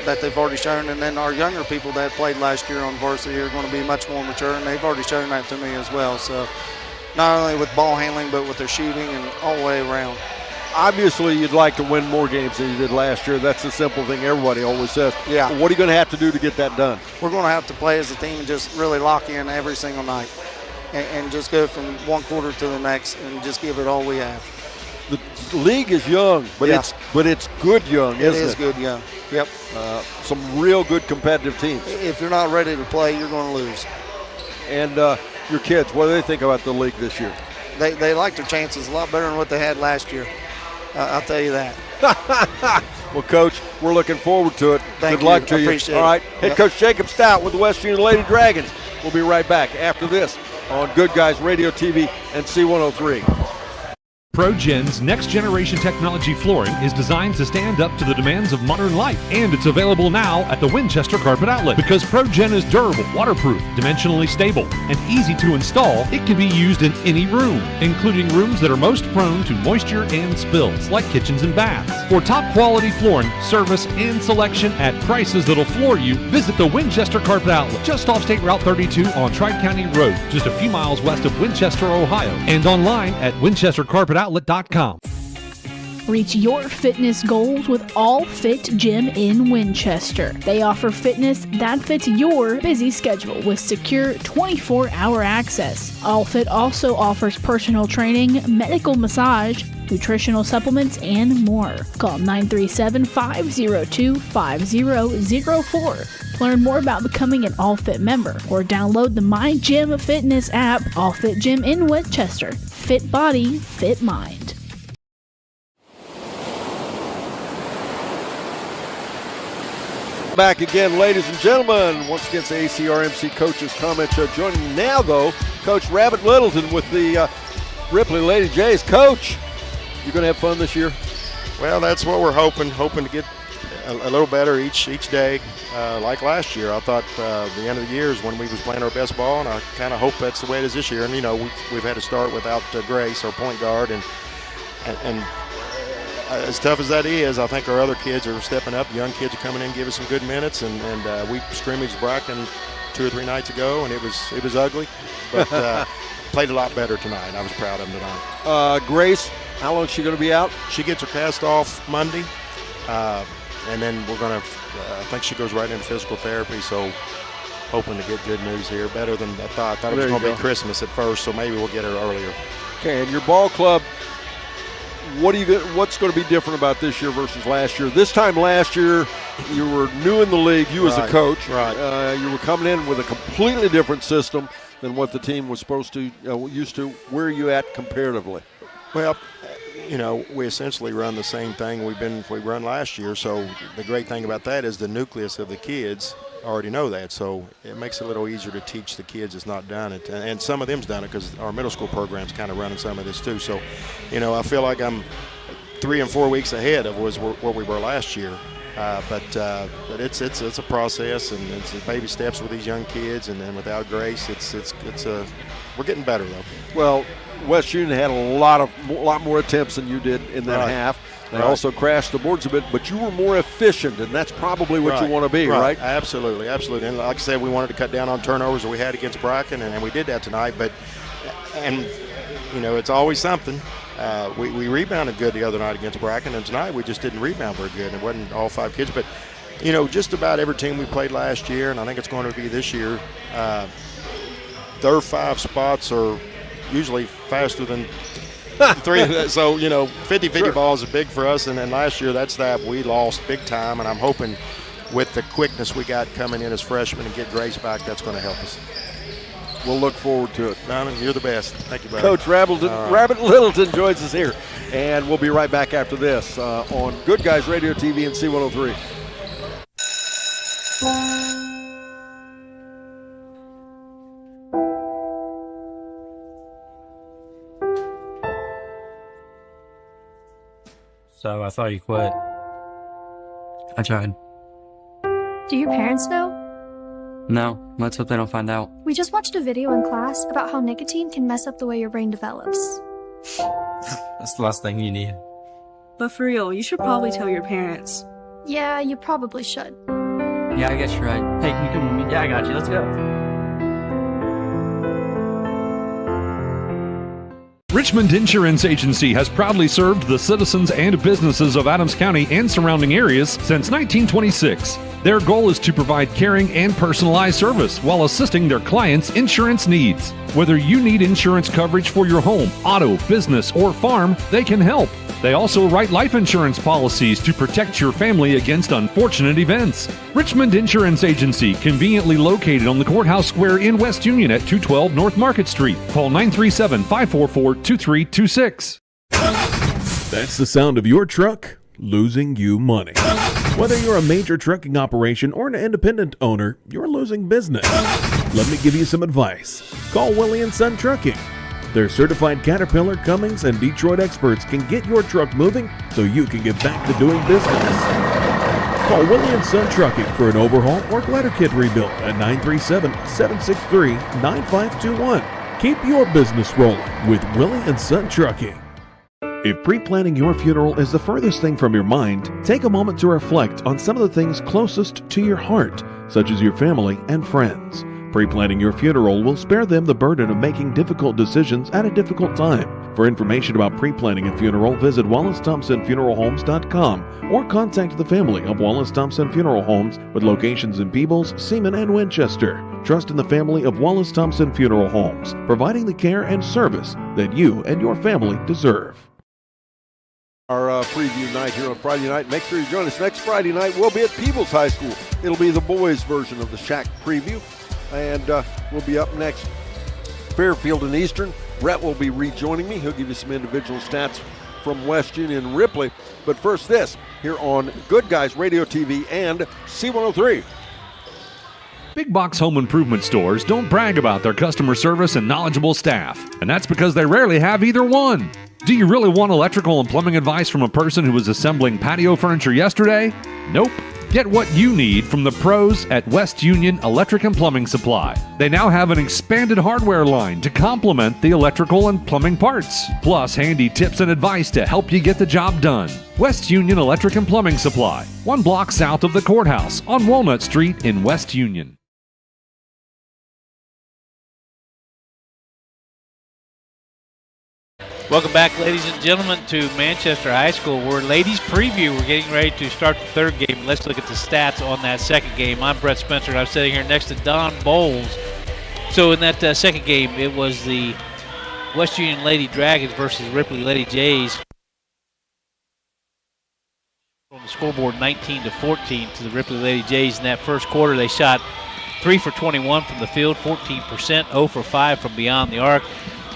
that they've already shown. And then our younger people that played last year on varsity are going to be much more mature, and they've already shown that to me as well. So not only with ball handling, but with their shooting and all the way around. Obviously, you'd like to win more games than you did last year. That's the simple thing everybody always says. Yeah. But what are you going to have to do to get that done? We're going to have to play as a team and just really lock in every single night and just go from one quarter to the next and just give it all we have. The league is young, but it's good young, isn't it? It is good young. Yep. Some real good competitive teams. If you're not ready to play, you're going to lose. And your kids, what do they think about the league this year? They like their chances a lot better than what they had last year. I'll tell you that. Well, Coach, we're looking forward to it. Thank Good luck to I you. appreciate All right. it. Head Coach Jacob Stout with the West Union Lady Dragons. We'll be right back after this on Good Guys Radio TV and C103. ProGen's next-generation technology flooring is designed to stand up to the demands of modern life, and it's available now at the Winchester Carpet Outlet. Because ProGen is durable, waterproof, dimensionally stable, and easy to install, it can be used in any room, including rooms that are most prone to moisture and spills, like kitchens and baths. For top-quality flooring, service, and selection at prices that'll floor you, visit the Winchester Carpet Outlet, just off State Route 32 on Tri-County Road, just a few miles west of Winchester, Ohio, and online at winchestercarpetoutlet.com. Reach your fitness goals with All Fit Gym in Winchester. They offer fitness that fits your busy schedule with secure 24-hour access. All Fit also offers personal training, medical massage, nutritional supplements, and more. Call 937-502-5004. Learn more about becoming an All Fit member or download the My Gym Fitness app. All Fit Gym in Winchester. Fit body, fit mind. Back again, ladies and gentlemen. Once again, it's the ACRMC Coaches Comment Show. Joining me now, though, Coach Rabbit Littleton with the Ripley Lady Jays. Coach, you going to have fun this year? Well, that's what we're hoping to get a little better each day. Like last year, I thought the end of the year is when we was playing our best ball, and I kind of hope that's the way it is this year. And, you know, we've had to start without Grace, our point guard, and as tough as that is, I think our other kids are stepping up. Young kids are coming in, giving some good minutes, and we scrimmaged Bracken 2 or 3 nights ago, and it was ugly, but played a lot better tonight. I was proud of them tonight. Grace, how long is she going to be out? She gets her cast off Monday, and then we're going to. I think she goes right into physical therapy. So hoping to get good news here. Better than I thought. I thought it was going to be Christmas at first, so maybe we'll get her earlier. Okay, and your ball club. What's going to be different about this year versus last year? This time last year, you were new in the league. You as a coach, right? You were coming in with a completely different system than what the team was supposed to used to. Where are you at comparatively? Well, you know, we essentially run the same thing we run last year. So the great thing about that is the nucleus of the kids already know that. So it makes it a little easier to teach the kids that's not done it. And some of them's done it because our middle school program's kind of running some of this too. So, you know, I feel like I'm 3 and 4 weeks ahead of what we were last year. But it's a process, and it's baby steps with these young kids. And then without Grace, we're getting better though. Well, West Union had a lot more attempts than you did in that half. They also crashed the boards a bit, but you were more efficient, and that's probably what you want to be, right? Absolutely. And like I said, we wanted to cut down on turnovers that we had against Bracken, and we did that tonight. And you know, it's always something. We rebounded good the other night against Bracken, and tonight we just didn't rebound very good. It wasn't all 5 kids, but you know, just about every team we played last year, and I think it's going to be this year, their 5 spots are usually faster than 3. So, you know, 50-50 balls are big for us, and then last year we lost big time, and I'm hoping with the quickness we got coming in as freshmen and get Grace back, that's going to help us. We'll look forward to it. Donovan, you're the best. Thank you, buddy. Coach Rabbit Littleton joins us here, and we'll be right back after this on Good Guys Radio TV and C103. So I thought you quit. I tried. Do your parents know? No, let's hope they don't find out. We just watched a video in class about how nicotine can mess up the way your brain develops. That's the last thing you need. But for real, you should probably tell your parents. Yeah, you probably should. Yeah, I guess you're right. Hey, can you come with me? Yeah, I got you. Let's go. Richmond Insurance Agency has proudly served the citizens and businesses of Adams County and surrounding areas since 1926. Their goal is to provide caring and personalized service while assisting their clients' insurance needs. Whether you need insurance coverage for your home, auto, business, or farm, they can help. They also write life insurance policies to protect your family against unfortunate events. Richmond Insurance Agency, conveniently located on the Courthouse Square in West Union at 212 North Market Street. Call 937-544-2326. That's the sound of your truck losing you money. Whether you're a major trucking operation or an independent owner, you're losing business. Let me give you some advice. Call Willie & Son Trucking. Their certified Caterpillar, Cummins, and Detroit experts can get your truck moving so you can get back to doing business. Call Willie & Son Trucking for an overhaul or glider kit rebuild at 937-763-9521. Keep your business rolling with Willie & Son Trucking. If pre-planning your funeral is the furthest thing from your mind, take a moment to reflect on some of the things closest to your heart, such as your family and friends. Pre-planning your funeral will spare them the burden of making difficult decisions at a difficult time. For information about pre-planning a funeral, visit WallaceThompsonFuneralHomes.com or contact the family of Wallace Thompson Funeral Homes with locations in Peebles, Seaman, and Winchester. Trust in the family of Wallace Thompson Funeral Homes, providing the care and service that you and your family deserve. Our preview night here on Friday night. Make sure you join us next Friday night. We'll be at Peebles High School. It'll be the boys' version of the SHAC preview. And we'll be up next, Fairfield and Eastern. Brett will be rejoining me. He'll give you some individual stats from West Union and Ripley. But first this, here on Good Guys Radio TV and C103. Big box home improvement stores don't brag about their customer service and knowledgeable staff, and that's because they rarely have either one. Do you really want electrical and plumbing advice from a person who was assembling patio furniture yesterday? Nope. Get what you need from the pros at West Union Electric and Plumbing Supply. They now have an expanded hardware line to complement the electrical and plumbing parts, plus handy tips and advice to help you get the job done. West Union Electric and Plumbing Supply, 1 block south of the courthouse on Walnut Street in West Union. Welcome back, ladies and gentlemen, to Manchester High School. We're ladies preview. We're getting ready to start the third game. Let's look at the stats on that second game. I'm Brett Spencer, and I'm sitting here next to Don Bowles. So in that second game, it was the West Union Lady Dragons versus Ripley Lady Jays. On the scoreboard, 19-14 to the Ripley Lady Jays. In that first quarter, they shot 3 for 21 from the field, 14%, 0 for 5 from beyond the arc.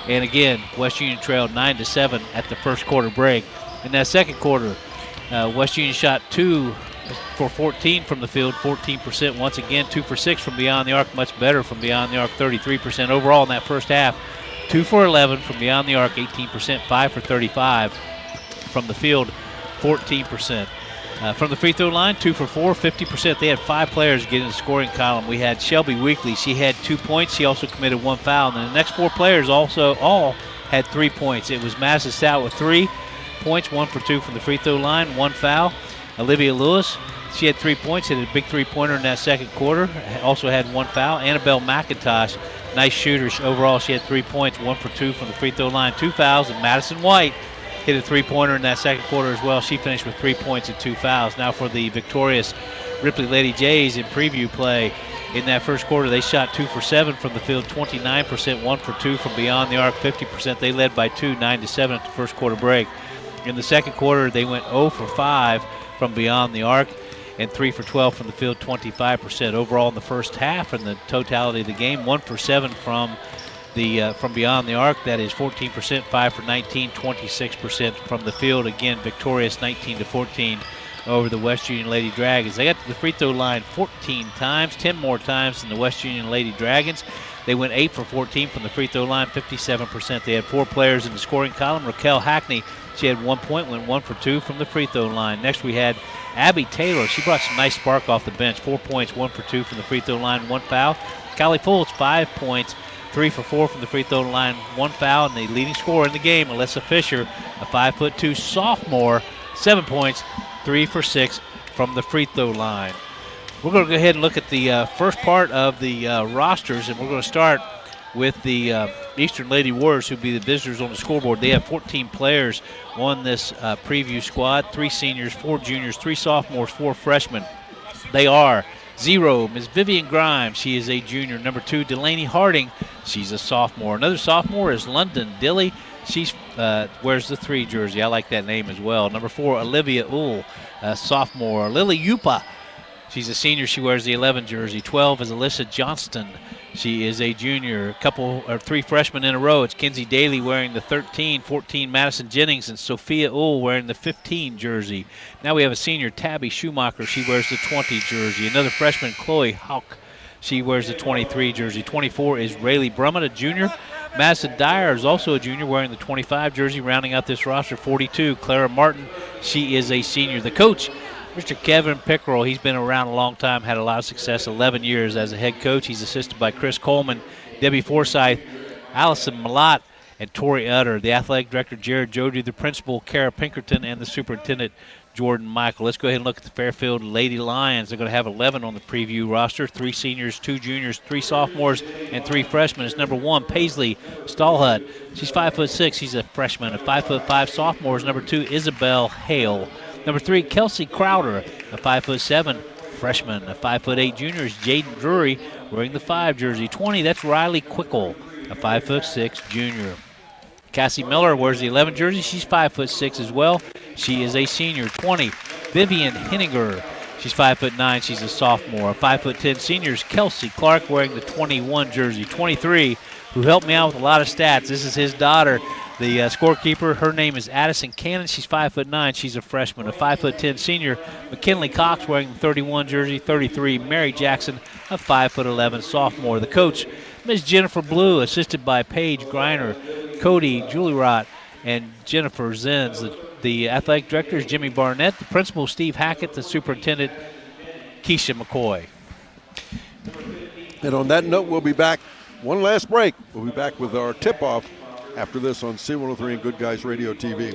And again, West Union trailed 9-7 at the first quarter break. In that second quarter, West Union shot 2 for 14 from the field, 14%. Once again, 2 for 6 from beyond the arc, much better from beyond the arc, 33%. Overall in that first half, 2 for 11 from beyond the arc, 18%, 5 for 35 from the field, 14%. From the free throw line, 2 for 4, 50%. They had 5 players get in the scoring column. We had Shelby Weekly. She had 2 points. She also committed 1 foul. And then the next 4 players also all had 3 points. It was Madison Stout with 3 points, 1 for 2 from the free throw line, 1 foul. Olivia Lewis, she had 3 points, hit a big three-pointer in that second quarter. Also had 1 foul. Annabelle McIntosh, nice shooter. Overall, she had 3 points, 1 for 2 from the free throw line, 2 fouls. And Madison White hit a three-pointer in that second quarter as well. She finished with 3 points and 2 fouls. Now for the victorious Ripley Lady Jays in preview play. In that first quarter, they shot 2 for 7 from the field, 29%, 1 for 2 from beyond the arc, 50%. They led by 2, 9-7 at the first quarter break. In the second quarter, they went 0 for 5 from beyond the arc and 3 for 12 from the field, 25%. Overall in the first half and the totality of the game, 1 for 7 from beyond the arc. That is 14%, 5 for 19, 26% from the field. Again, victorious 19-14 over the West Union Lady Dragons. They got to the free throw line 14 times, 10 more times than the West Union Lady Dragons. They went 8 for 14 from the free throw line, 57%. They had 4 players in the scoring column. Raquel Hackney, she had 1 point, went 1 for 2 from the free throw line. Next we had Abby Taylor. She brought some nice spark off the bench. 4 points, 1 for 2 from the free throw line, 1 foul. Callie Fultz, 5 points, 3 for 4 from the free throw line, 1 foul, and the leading scorer in the game, Alyssa Fisher, a 5'2" sophomore, 7 points, 3 for 6 from the free throw line. We're going to go ahead and look at the first part of the rosters, and we're going to start with the Eastern Lady Warriors, who will be the visitors on the scoreboard. They have 14 players on this preview squad, 3 seniors, 4 juniors, 3 sophomores, 4 freshmen. They are 0, Ms. Vivian Grimes, she is a junior. Number 2, Delaney Harding, she's a sophomore. Another sophomore is London Dilly. She wears the 3 jersey. I like that name as well. Number 4, Olivia Uhl, a sophomore. Lily Yupa, she's a senior. She wears the 11 jersey. 12 is Alyssa Johnston. She is a junior. 3 freshmen in a row. It's Kinsey Daly wearing the 13, 14 Madison Jennings, and Sophia Uhl wearing the 15 jersey. Now we have a senior, Tabby Schumacher. She wears the 20 jersey. Another freshman, Chloe Houck. She wears the 23 jersey. 24 is Rayleigh Brummett, a junior. Madison Dyer is also a junior wearing the 25 jersey, rounding out this roster. 42, Clara Martin. She is a senior. The coach, Mr. Kevin Pickerel, he's been around a long time, had a lot of success, 11 years as a head coach. He's assisted by Chris Coleman, Debbie Forsyth, Allison Malott, and Tori Utter. The athletic director, Jared Jody, the principal, Kara Pinkerton, and the superintendent, Jordan Michael. Let's go ahead and look at the Fairfield Lady Lions. They're going to have 11 on the preview roster, 3 seniors, 2 juniors, 3 sophomores, and 3 freshmen. It's number 1, Paisley Stallhut. She's 5'6". She's a freshman. A 5'5" sophomore is number 2, Isabel Hale. Number 3, Kelsey Crowder, a 5'7" freshman. A 5'8" junior is Jaden Drury, wearing the 5 jersey. 20, that's Riley Quickle, a 5'6" junior. Cassie Miller wears the 11 jersey. She's 5'6" as well. She is a senior. 20, Vivian Henninger. She's 5'9". She's a sophomore. A 5'10" senior is Kelsey Clark, wearing the 21 jersey. 23, who helped me out with a lot of stats. This is his daughter, the scorekeeper. Her name is Addison Cannon. She's 5'9". She's a freshman. A 5'10" senior, McKinley Cox, wearing the 31 jersey. 33, Mary Jackson, a 5'11" sophomore. The coach, Ms. Jennifer Blue, assisted by Paige Griner, Cody Julierot, and Jennifer Zenz. The athletic director is Jimmy Barnett. The principal, Steve Hackett. The superintendent, Keisha McCoy. And on that note, we'll be back. One last break. We'll be back with our tip-off after this on C103 and Good Guys Radio TV.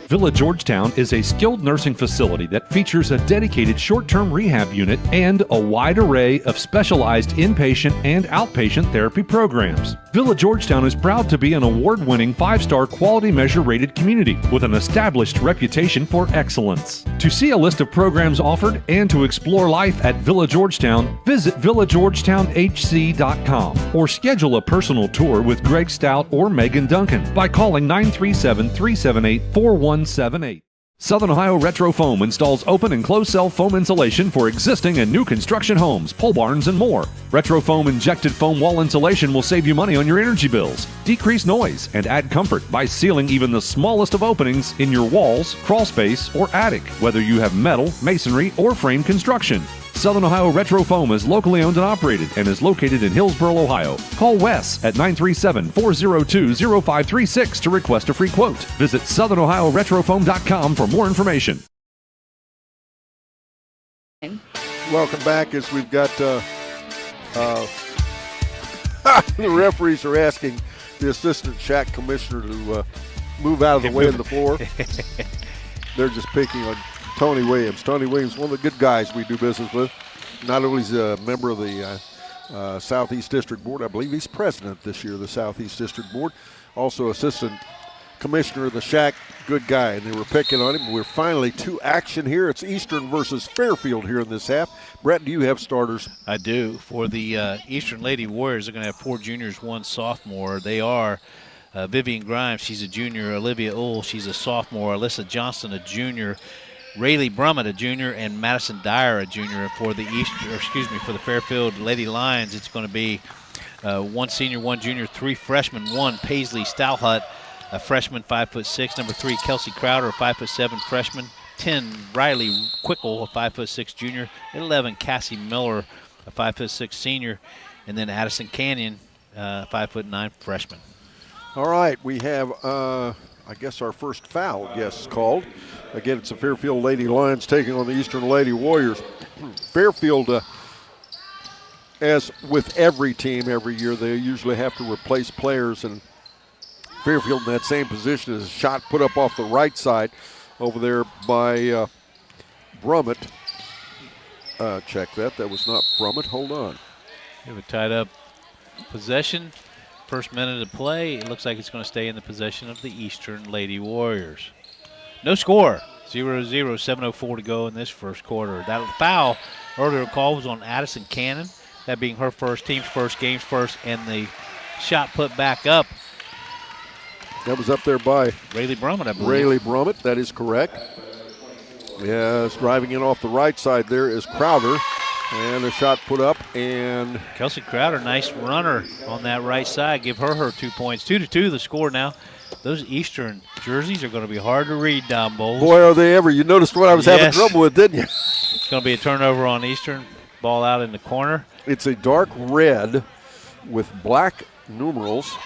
Villa Georgetown is a skilled nursing facility that features a dedicated short-term rehab unit and a wide array of specialized inpatient and outpatient therapy programs. Villa Georgetown is proud to be an award-winning 5-star quality measure rated community with an established reputation for excellence. To see a list of programs offered and to explore life at Villa Georgetown, visit villageorgetownhc.com or schedule a personal tour with Greg Stout or Megan Duncan by calling 937-378-4178. Southern Ohio Retro Foam installs open and closed cell foam insulation for existing and new construction homes, pole barns, and more. Retro Foam injected foam wall insulation will save you money on your energy bills, decrease noise, and add comfort by sealing even the smallest of openings in your walls, crawl space, or attic, whether you have metal, masonry, or frame construction. Southern Ohio Retro Foam is locally owned and operated and is located in Hillsboro, Ohio. Call Wes at 937-402-0536 to request a free quote. Visit southernohioretrofoam.com for more information. Welcome back as we've got the referees are asking the assistant SHAC commissioner to move out of the way of the floor. They're just picking on Tony Williams. Tony Williams, one of the good guys we do business with. Not only is he a member of the Southeast District Board, I believe he's president this year of the Southeast District Board. Also assistant commissioner of the SHAC, good guy. And they were picking on him. We're finally to action here. It's Eastern versus Fairfield here in this half. Brett, do you have starters? I do. For the Eastern Lady Warriors, they're going to have 4 juniors, 1 sophomore. They are Vivian Grimes, she's a junior. Olivia Ull, she's a sophomore. Alyssa Johnston, a junior. Rayleigh Brummett, a junior, and Madison Dyer, a junior. For the for the Fairfield Lady Lions, it's going to be 1 senior, 1 junior, 3 freshmen, 1 Paisley Stallhut, a freshman, 5'6". Number 3, Kelsey Crowder, a 5'7" freshman. 10, Riley Quickle, a 5'6" junior. 11, Cassie Miller, a 5'6" senior, and then Addison Canyon, 5'9" freshman. All right, we have I guess our first foul, called. Again, it's the Fairfield Lady Lions taking on the Eastern Lady Warriors. Fairfield, as with every team every year, they usually have to replace players, and Fairfield in that same position is a shot put up off the right side over there by Brummett. Check that. That was not Brummett. Hold on. We have a tied up possession. First minute of play, it looks like it's going to stay in the possession of the Eastern Lady Warriors. No score, 0-0, 7:04 to go in this first quarter. That foul earlier call was on Addison Cannon, that being her first, team's first, game's first, and the shot put back up. That was up there by Rayleigh Brummett, I believe. Rayleigh Brummett, that is correct. Yes, driving in off the right side there is Crowder. And a shot put up, and Kelsey Crowder, nice runner on that right side. Give her 2 points. 2-2 the score now. Those Eastern jerseys are going to be hard to read, Don Bowles. Boy, are they ever. You noticed what I was having trouble with, didn't you? It's going to be a turnover on Eastern. Ball out in the corner. It's a dark red with black numerals,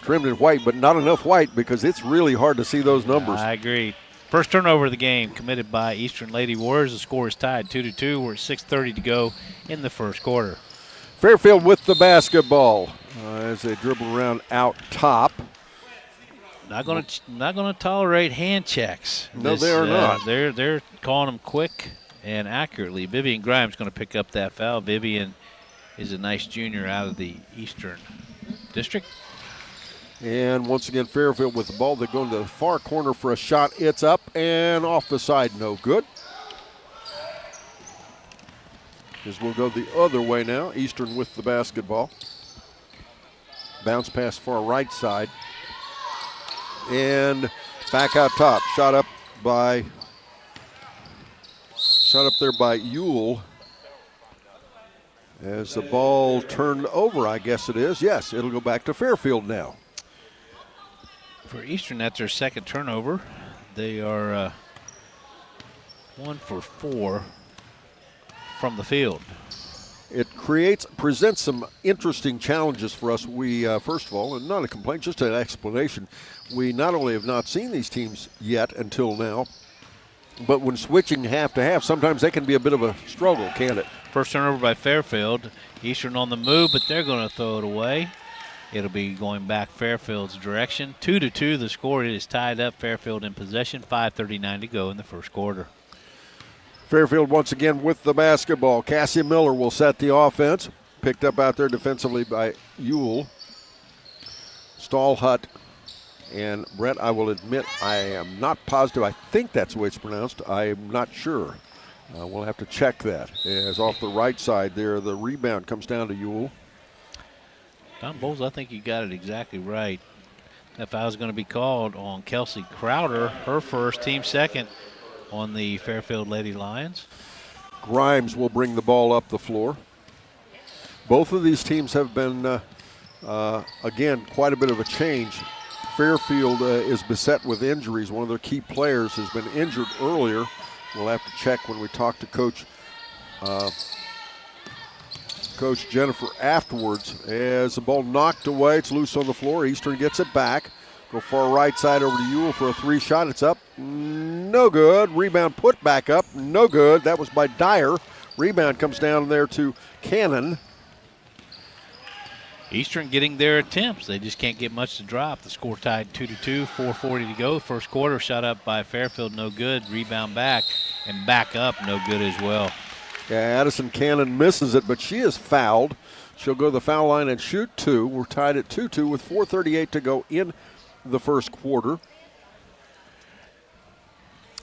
trimmed in white, but not enough white because it's really hard to see those numbers. I agree. First turnover of the game committed by Eastern Lady Warriors. The score is tied 2-2. We're at 6:30 to go in the first quarter. Fairfield with the basketball as they dribble around out top. Not going to tolerate hand checks. No, they are not. They're calling them quick and accurately. Vivian Grimes going to pick up that foul. Vivian is a nice junior out of the Eastern District. And once again, Fairfield with the ball. They go to the far corner for a shot. It's up and off the side. No good. As we'll go the other way now. Eastern with the basketball. Bounce pass far right side. And back out top. Shot up there by Ewell. As the ball turned over, I guess it is. Yes, it'll go back to Fairfield now. For Eastern, that's their second turnover. They are 1 for 4 from the field. It presents some interesting challenges for us. We, first of all, and not a complaint, just an explanation. We not only have not seen these teams yet until now, but when switching half to half, sometimes they can be a bit of a struggle, can't it? First turnover by Fairfield. Eastern on the move, but they're going to throw it away. It'll be going back Fairfield's direction. 2-2 the score. It is tied up. Fairfield in possession. 5:39 to go in the first quarter. Fairfield once again with the basketball. Cassie Miller will set the offense. Picked up out there defensively by Ewell. Stallhut and Brett, I will admit, I am not positive. I think that's the way it's pronounced. I'm not sure. We'll have to check that. As off the right side there, the rebound comes down to Ewell. Tom Bowles, I think you got it exactly right. That foul is going to be called on Kelsey Crowder, her first, team second on the Fairfield Lady Lions. Grimes will bring the ball up the floor. Both of these teams have been, again, quite a bit of a change. Fairfield is beset with injuries. One of their key players has been injured earlier. We'll have to check when we talk to Coach Jennifer afterwards. As the ball knocked away, it's loose on the floor. Eastern gets it back. Go far right side over to Ewell for a three shot. It's up. No good. Rebound put back up. No good. That was by Dyer. Rebound comes down there to Cannon. Eastern getting their attempts. They just can't get much to drop. The score tied 2-2, 4:40 to go. First quarter, shot up by Fairfield, no good. Rebound back and back up, no good as well. Yeah, Addison Cannon misses it, but she is fouled. She'll go to the foul line and shoot two. We're tied at 2-2 with 4:38 to go in the first quarter.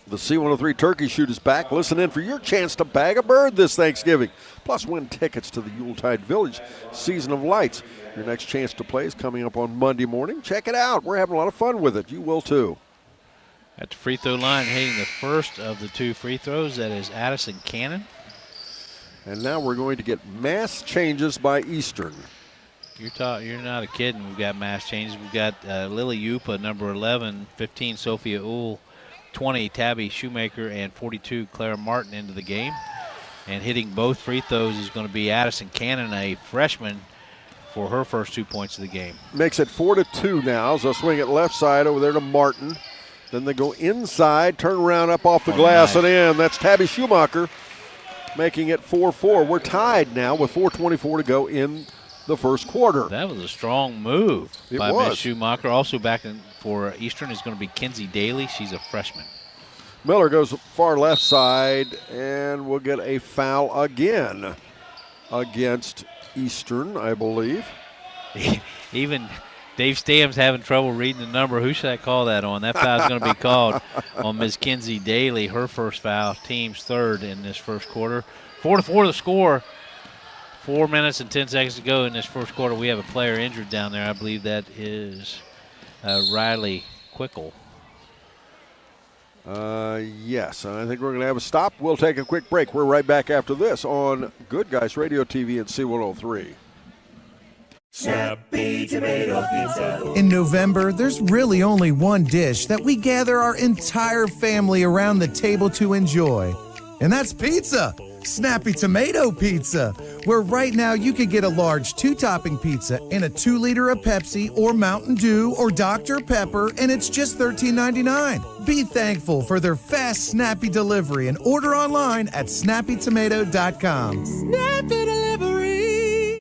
The C103 Turkey Shoot is back. Listen in for your chance to bag a bird this Thanksgiving. Plus win tickets to the Yuletide Village Season of Lights. Your next chance to play is coming up on Monday morning. Check it out. We're having a lot of fun with it. You will too. At the free throw line, hitting the first of the two free throws, that is Addison Cannon. And now we're going to get mass changes by Eastern. You're not kidding. We've got mass changes. We've got Lily Yupa, number 11, 15, Sophia Uhl, 20, Tabby Shoemaker, and 42, Clara Martin into the game. And hitting both free throws is going to be Addison Cannon, a freshman, for her first 2 points of the game. Makes it 4-2 now. So swing it left side over there to Martin. Then they go inside, turn around up off the glass and in. That's Tabby Schumacher, making it 4-4. We're tied now with 4:24 to go in the first quarter. That was a strong move by was. Miss Schumacher. Also back in for Eastern is going to be Kinsey Daly. She's a freshman. Miller goes far left side, and we'll get a foul again against Eastern, I believe. Even Dave Stam's having trouble reading the number. Who should I call that on? That foul is going to be called on Ms. Kinsey Daly, her first foul, team's third in this first quarter. 4-4 the score. 4 minutes and 10 seconds to go in this first quarter. We have a player injured down there. I believe that is Riley Quickle. Yes, and I think we're going to have a stop. We'll take a quick break. We're right back after this on Good Guys Radio TV and C103. Snappy Tomato Pizza. In November, there's really only one dish that we gather our entire family around the table to enjoy, and that's pizza. Snappy Tomato Pizza, where right now you can get a large 2-topping pizza and a 2-liter of Pepsi or Mountain Dew or Dr. Pepper, and it's just $13.99. Be thankful for their fast, snappy delivery and order online at snappytomato.com. Snappy delivery.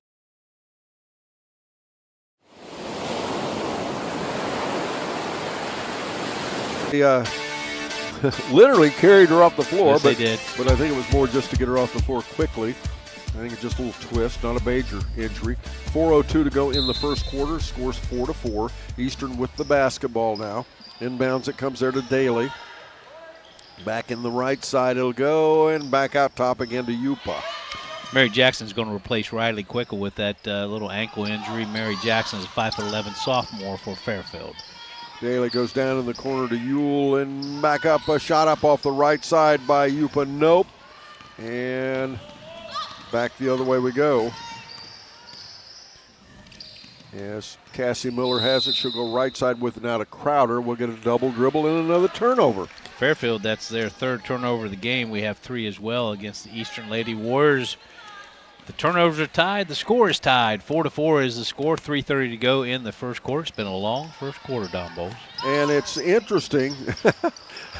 Literally carried her off the floor. Yes, but, they did. But I think it was more just to get her off the floor quickly. I think it's just a little twist, not a major injury. 4:02 to go in the first quarter. Scores 4-4. Eastern with the basketball now. Inbounds, it comes there to Daly. Back in the right side it'll go, and back out top again to Yupa. Mary Jackson's going to replace Riley Quickle with that little ankle injury. Mary Jackson's a 5'11" sophomore for Fairfield. Daly goes down in the corner to Ewell and back up, a shot up off the right side by Yupa. Nope. And back the other way we go. Yes, Cassie Miller has it. She'll go right side with it now to Crowder. We'll get a double dribble and another turnover. Fairfield, that's their third turnover of the game. We have 3 as well against the Eastern Lady Warriors. The turnovers are tied. The score is tied. 4-4 is the score. 3:30 to go in the first quarter. It's been a long first quarter, Don Bowles. And it's interesting.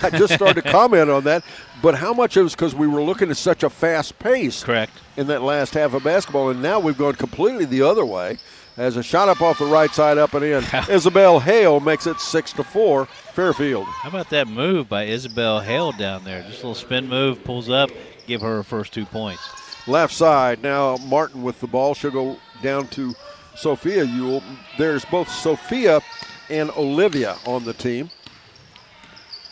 I just started to comment on that. But how much it was because we were looking at such a fast pace. Correct. In that last half of basketball. And now we've gone completely the other way. As a shot up off the right side, up and in. Isabel Hale makes it 6-4, Fairfield. How about that move by Isabel Hale down there? Just a little spin move, pulls up, give her first 2 points. Left side, now Martin with the ball. She'll go down to Sophia Ewell. There's both Sophia and Olivia on the team.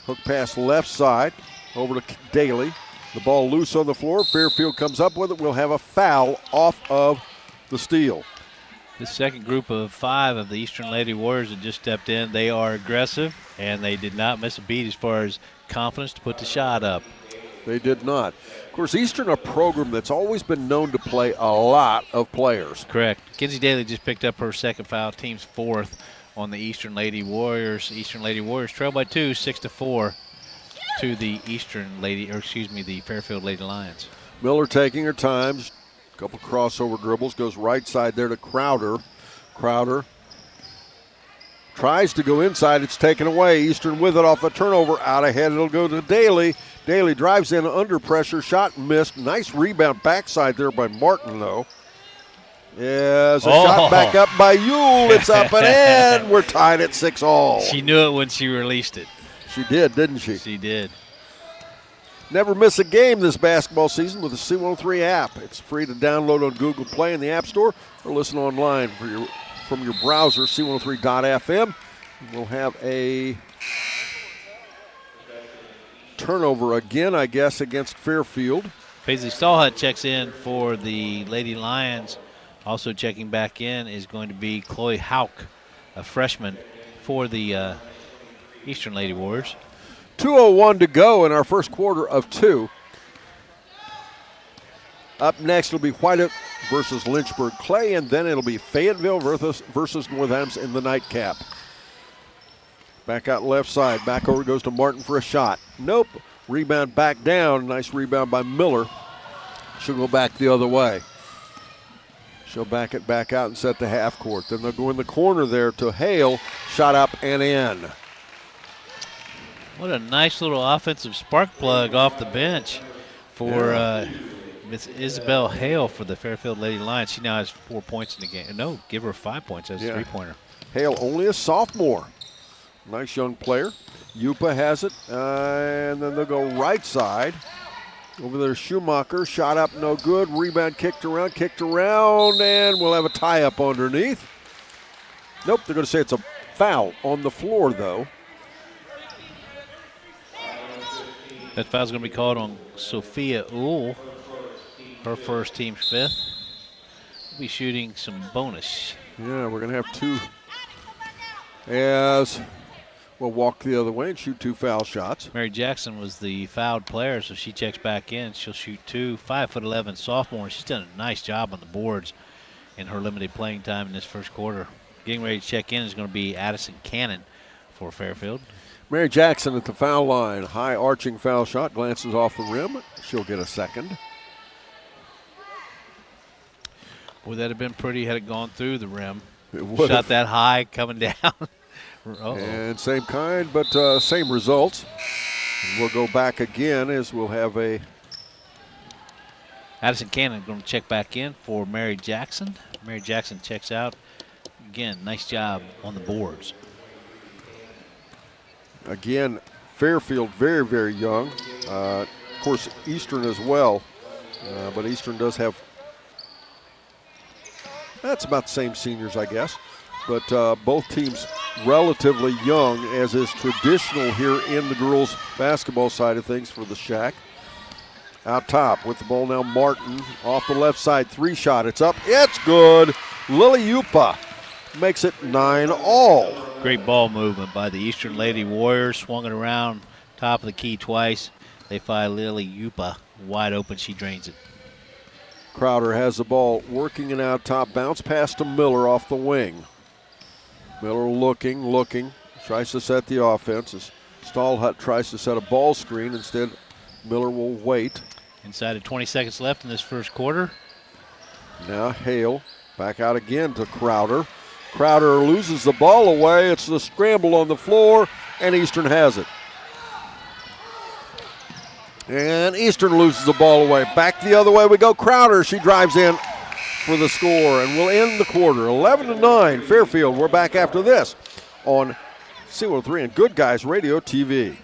Hook pass left side, over to Daly. The ball loose on the floor. Fairfield comes up with it. We'll have a foul off of the steal. The second group of 5 of the Eastern Lady Warriors that just stepped in, they are aggressive, and they did not miss a beat as far as confidence to put the shot up. They did not. Of course, Eastern, a program that's always been known to play a lot of players. Correct. Kinsey Daly just picked up her second foul, team's 4th on the Eastern Lady Warriors. Eastern Lady Warriors trail by 2, 6-4 to the the Fairfield Lady Lions. Miller taking her time. Couple crossover dribbles, goes right side there to Crowder. Crowder tries to go inside, it's taken away. Eastern with it off a turnover, out ahead it'll go to Daly. Daly drives in under pressure, shot missed. Nice rebound backside there by Martin though. Yes, a shot back up by Ewell, it's up and in. We're tied at 6-all. She knew it when she released it. She did, didn't she? She did. Never miss a game this basketball season with the C103 app. It's free to download on Google Play in the App Store or listen online from your browser, c103.fm. We'll have a turnover again, I guess, against Fairfield. Paisley Stallhut checks in for the Lady Lions. Also checking back in is going to be Chloe Hauk, a freshman for the Eastern Lady Warriors. 2:01 to go in our first quarter of 2. Up next will be Whiteoak versus Lynchburg Clay, and then it'll be Fayetteville versus North Adams in the nightcap. Back out left side. Back over goes to Martin for a shot. Nope. Rebound back down. Nice rebound by Miller. She'll go back the other way. She'll back it back out and set the half court. Then they'll go in the corner there to Hale. Shot up and in. What a nice little offensive spark plug off the bench for Miss Isabel Hale for the Fairfield Lady Lions. She now has 4 points in the game. No, give her 5 points as a three-pointer. Hale only a sophomore. Nice young player. Yupa has it, and then they'll go right side. Over there, Schumacher, shot up, no good. Rebound kicked around, and we'll have a tie-up underneath. Nope, they're going to say it's a foul on the floor, though. That foul's going to be called on Sophia Uhl, her first, team's 5th. We'll be shooting some bonus. Yeah, we're going to have 2 as we'll walk the other way and shoot 2 foul shots. Mary Jackson was the fouled player, so she checks back in. She'll shoot 2, 5'11" sophomore. She's done a nice job on the boards in her limited playing time in this first quarter. Getting ready to check in is going to be Addison Cannon for Fairfield. Mary Jackson at the foul line. High arching foul shot, glances off the rim. She'll get a second. Would that have been pretty had it gone through the rim? It would Shot have. that high coming down. And same kind, but same results. And we'll go back again as we'll have a Addison Cannon going to check back in for Mary Jackson. Mary Jackson checks out. Again, nice job on the boards. Again, Fairfield very, very young. Of course, Eastern as well. But Eastern does have, that's about the same seniors, I guess. But both teams relatively young, as is traditional here in the girls basketball side of things for the SHAC. Out top with the ball now, Martin off the left side, 3-shot. It's up, it's good. Lily Yupa makes it 9-all. Great ball movement by the Eastern Lady Warriors. Swung it around top of the key twice. They find Lily Yupa wide open. She drains it. Crowder has the ball, working it out top. Bounce pass to Miller off the wing. Miller looking, tries to set the offense. As Stahlhut tries to set a ball screen. Instead, Miller will wait. Inside of 20 seconds left in this first quarter. Now Hale back out again to Crowder. Crowder loses the ball away. It's the scramble on the floor, and Eastern has it. And Eastern loses the ball away. Back the other way we go. Crowder, she drives in for the score, and we'll end the quarter. 11-9, Fairfield. We're back after this on C103 and Good Guys Radio TV.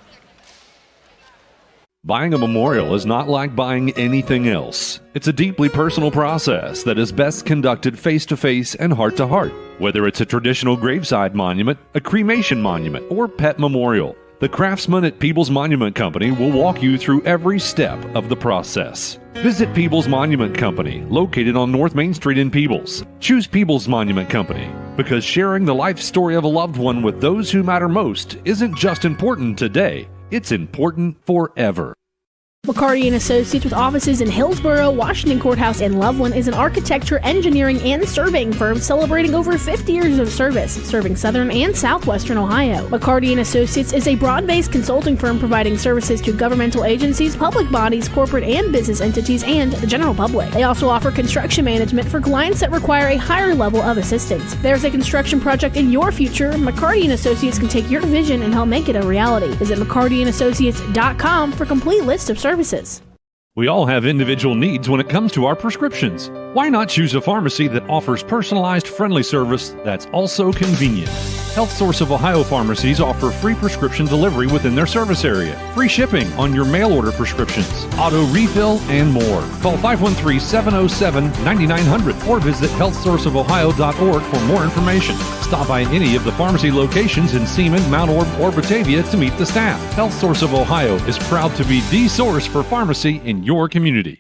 Buying a memorial is not like buying anything else. It's a deeply personal process that is best conducted face-to-face and heart-to-heart. Whether it's a traditional graveside monument, a cremation monument, or pet memorial, the craftsmen at Peebles Monument Company will walk you through every step of the process. Visit Peebles Monument Company, located on North Main Street in Peebles. Choose Peebles Monument Company because sharing the life story of a loved one with those who matter most isn't just important today, it's important forever. McCarty & Associates with offices in Hillsborough, Washington Courthouse, and Loveland is an architecture, engineering, and surveying firm celebrating over 50 years of service, serving southern and southwestern Ohio. McCarty & Associates is a broad-based consulting firm providing services to governmental agencies, public bodies, corporate and business entities, and the general public. They also offer construction management for clients that require a higher level of assistance. If there's a construction project in your future, McCarty & Associates can take your vision and help make it a reality. Visit McCartyandAssociates.com for a complete list of services. We all have individual needs when it comes to our prescriptions. Why not choose a pharmacy that offers personalized, friendly service that's also convenient? Health Source of Ohio pharmacies offer free prescription delivery within their service area, free shipping on your mail order prescriptions, auto refill, and more. Call 513-707-9900 or visit healthsourceofohio.org for more information. Stop by any of the pharmacy locations in Seaman, Mount Orb, or Batavia to meet the staff. Health Source of Ohio is proud to be the source for pharmacy in your community.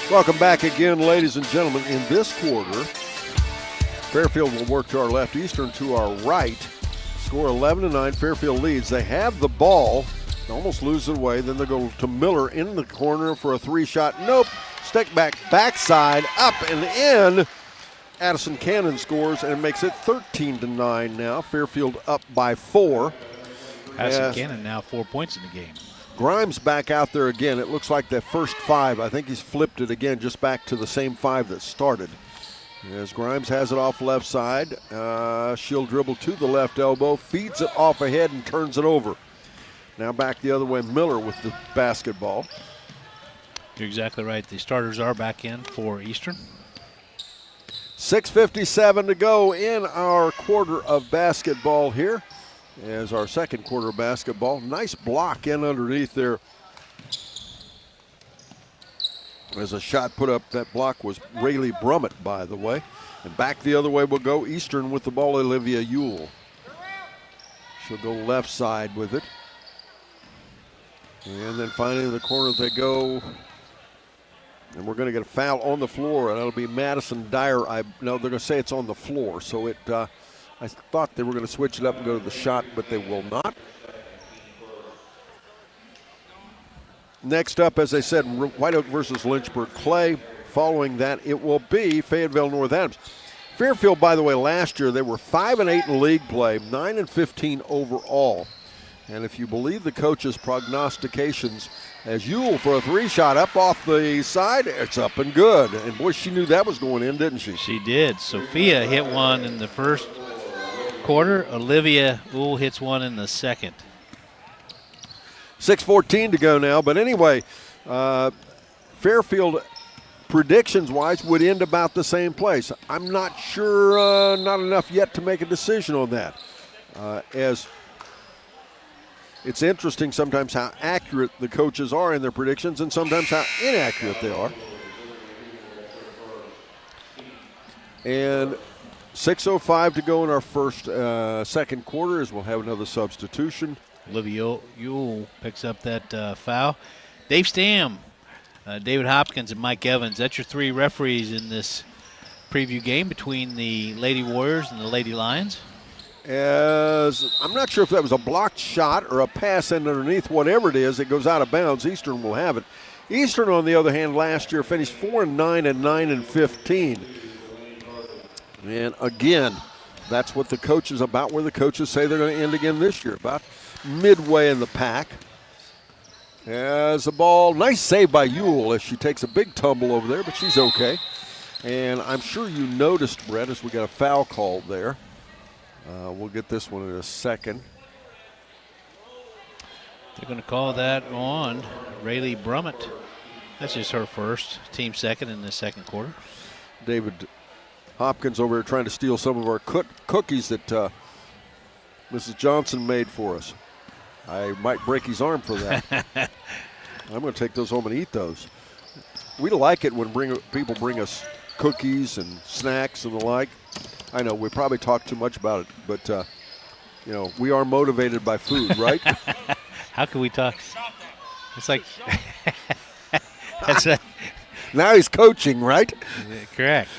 Welcome back again, ladies and gentlemen. In this quarter, Fairfield will work to our left, Eastern to our right. Score 11-9, Fairfield leads. They have the ball, almost lose it away. Then they go to Miller in the corner for a 3-shot. Nope. Stick back, backside, up and in. Addison Cannon scores and makes it 13-9 now. Fairfield up by 4. Addison Cannon now 4 points in the game. Grimes back out there again. It looks like the first 5. I think he's flipped it again, just back to the same 5 that started. As Grimes has it off left side. She'll dribble to the left elbow, feeds it off ahead and turns it over. Now back the other way, Miller with the basketball. You're exactly right. The starters are back in for Eastern. 6:57 to go in our quarter of basketball here. As our second quarter of basketball. Nice block in underneath there. As a shot put up, that block was Rayleigh Brummett, by the way. And back the other way will go Eastern with the ball, Olivia Ewell. She'll go left side with it. And then finally in the corner they go. And we're going to get a foul on the floor, and that'll be Madison Dyer. No, they're going to say it's on the floor, so it. I thought they were going to switch it up and go to the shot, but they will not. Next up, as I said, Whiteoak versus Lynchburg Clay. Following that, it will be Fayetteville North Adams. Fairfield, by the way, last year they were 5-8 in league play, 9-15 overall. And if you believe the coaches' prognostications, As Ewell for a 3-shot up off the side. It's up and good. And, boy, she knew that was going in, didn't she? She did. Sophia hit one in the first quarter. Olivia Ewell hits one in the second. 6:14 to go now. But anyway, Fairfield, predictions-wise, would end about the same place. I'm not sure, not enough yet to make a decision on that. As it's interesting sometimes how accurate the coaches are in their predictions and sometimes how inaccurate they are. And 6:05 to go in our second quarter as we'll have another substitution. Olivia Ewell picks up that foul. Dave Stam, David Hopkins, and Mike Evans. That's your 3 referees in this preview game between the Lady Warriors and the Lady Lions. As I'm not sure if that was a blocked shot or a pass in underneath, whatever it is, it goes out of bounds. Eastern will have it. Eastern, on the other hand, last year finished 4-9 and 9-15. And again, that's what the coaches, about where the coaches say they're going to end again this year, about midway in the pack. As the ball, nice save by Ewell as she takes a big tumble over there, but she's okay. And I'm sure you noticed, Brett, as we got a foul called there. We'll get this one in a second. They're going to call that on Rayleigh Brummett. That's just her first, team second in the second quarter. David Hopkins over here trying to steal some of our cookies that Mrs. Johnson made for us. I might break his arm for that. I'm going to take those home and eat those. We like it when people bring us cookies and snacks and the like. I know we probably talk too much about it, but you know, we are motivated by food, right? How can we talk? It's like that's a, now he's coaching, right? Correct.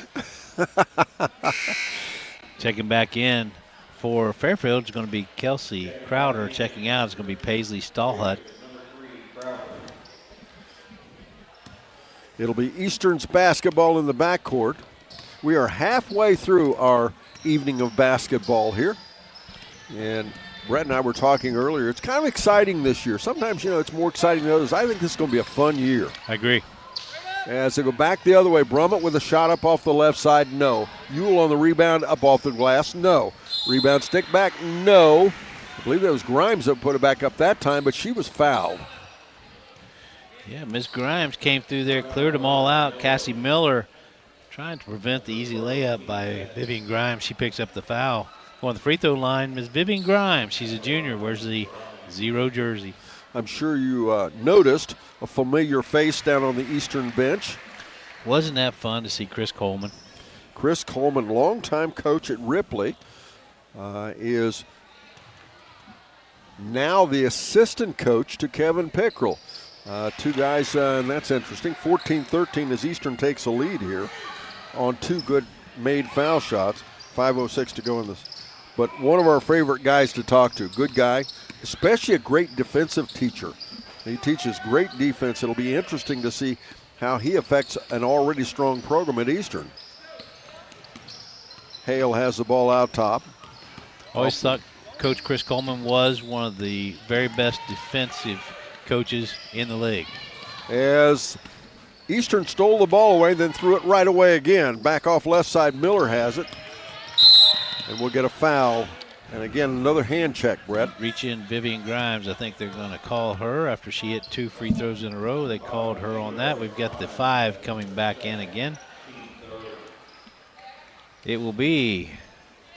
Checking back in for Fairfield is going to be Kelsey Crowder. Checking out is going to be Paisley Stallhut. It'll be Eastern's basketball in the backcourt. We are halfway through our evening of basketball here. And Brett and I were talking earlier. It's kind of exciting this year. Sometimes, you know, it's more exciting than others. I think this is going to be a fun year. I agree. As they go back the other way, Brummett with a shot up off the left side, no. Ewell on the rebound up off the glass, no. Rebound stick back, no. I believe that was Grimes that put it back up that time, but she was fouled. Yeah, Miss Grimes came through there, cleared them all out. Cassie Miller trying to prevent the easy layup by Vivian Grimes. She picks up the foul. On the free throw line, Miss Vivian Grimes. She's a junior. Wears the 0 jersey. I'm sure you noticed a familiar face down on the Eastern bench. Wasn't that fun to see Chris Coleman? Chris Coleman, longtime coach at Ripley, is now the assistant coach to Kevin Pickrell. 2 guys, and that's interesting. 14-13 as Eastern takes a lead here on 2 good made foul shots. 5:06 to go in this. But one of our favorite guys to talk to, good guy, especially a great defensive teacher. He teaches great defense. It'll be interesting to see how he affects an already strong program at Eastern. Hale has the ball out top. Always thought Coach Chris Coleman was one of the very best defensive coaches in the league. As Eastern stole the ball away, then threw it right away again. Back off left side, Miller has it. And we'll get a foul. And again, another hand check, Brett. Reach in Vivian Grimes. I think they're going to call her after she hit 2 free throws in a row. They called her on that. We've got the 5 coming back in again. It will be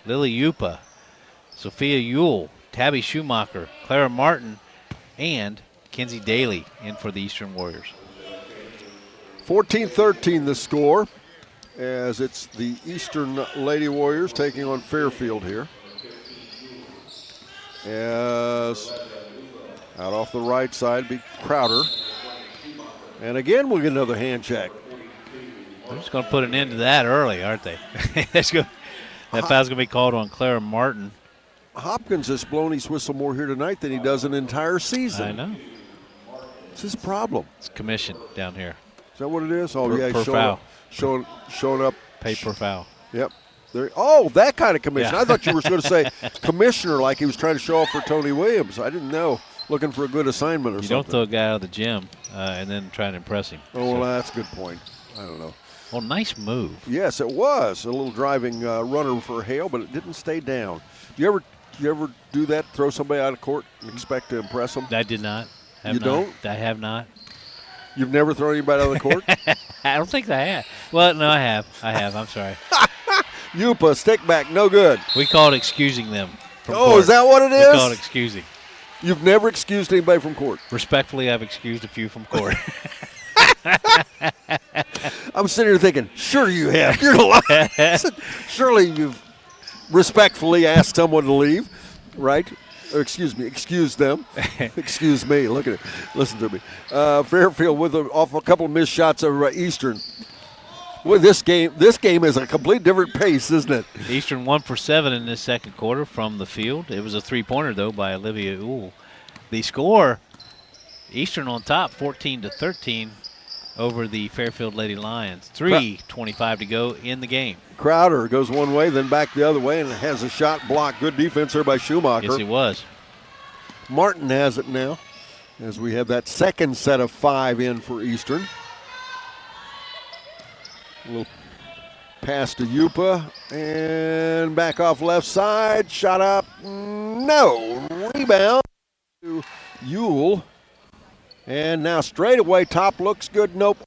Lily Yupa, Sophia Ewell, Tabby Schumacher, Clara Martin, and Kenzie Daly in for the Eastern Warriors. 14-13 the score, as it's the Eastern Lady Warriors taking on Fairfield here. As out off the right side be Crowder. And again, we'll get another hand check. They're just going to put an end to that early, aren't they? That foul's going to be called on Clara Martin. Hopkins has blown his whistle more here tonight than he does an entire season. I know. It's his problem. It's commission down here. Is that what it is? Oh, yeah, per foul. Showing up. Pay per foul. Yep. Oh, that kind of commission. Yeah. I thought you were going to say commissioner like he was trying to show off for Tony Williams. I didn't know. looking for a good assignment or You something. don't throw a guy out of the gym and then try to impress him. Oh, well, that's a good point. I don't know. Well, nice move. Yes, it was a little driving runner for Hale, but it didn't stay down. You ever do that? Throw somebody out of court and expect to impress them? I did not. You don't? I have not. You've never thrown anybody out of the court? I don't think I have. Well, no, I have. I'm sorry. Yupa, stick back, no good. We call it excusing them from Oh, court. is that what it is? We call it excusing. You've never excused anybody from court? Respectfully, I've excused a few from court. I'm sitting here thinking, sure you have. You're lying. Surely you've respectfully asked someone to leave, right? Or excuse them. Excuse me. Look at it. Listen to me. Fairfield off a couple of missed shots of Eastern. Well, this game is a complete different pace, isn't it? Eastern 1 for 7 in this second quarter from the field. It was a three-pointer, though, by Olivia Uhl. The score, Eastern on top, 14-13 over the Fairfield Lady Lions. 3:25 to go in the game. Crowder goes one way, then back the other way, and has a shot blocked. Good defense there by Schumacher. Yes, it was. Martin has it now, as we have that second set of 5 in for Eastern. A little pass to Yupa, and back off left side. Shot up, no. Rebound to Uhl. And now straight away, top looks good, nope.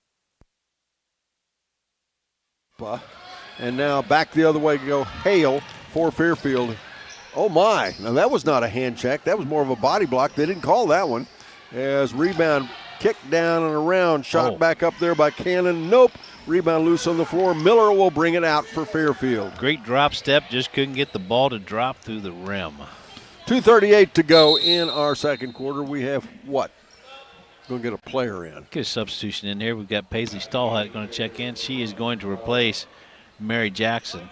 And now back the other way go Hale for Fairfield. Oh my, now that was not a hand check. That was more of a body block. They didn't call that one. As rebound kicked down and around, shot back up there by Cannon, nope. Rebound loose on the floor. Miller will bring it out for Fairfield. Great drop step, just couldn't get the ball to drop through the rim. 2:38 to go in our second quarter. We have what? Going to get a player in. Get a substitution in here. We've got Paisley Stallhut going to check in. She is going to replace Mary Jackson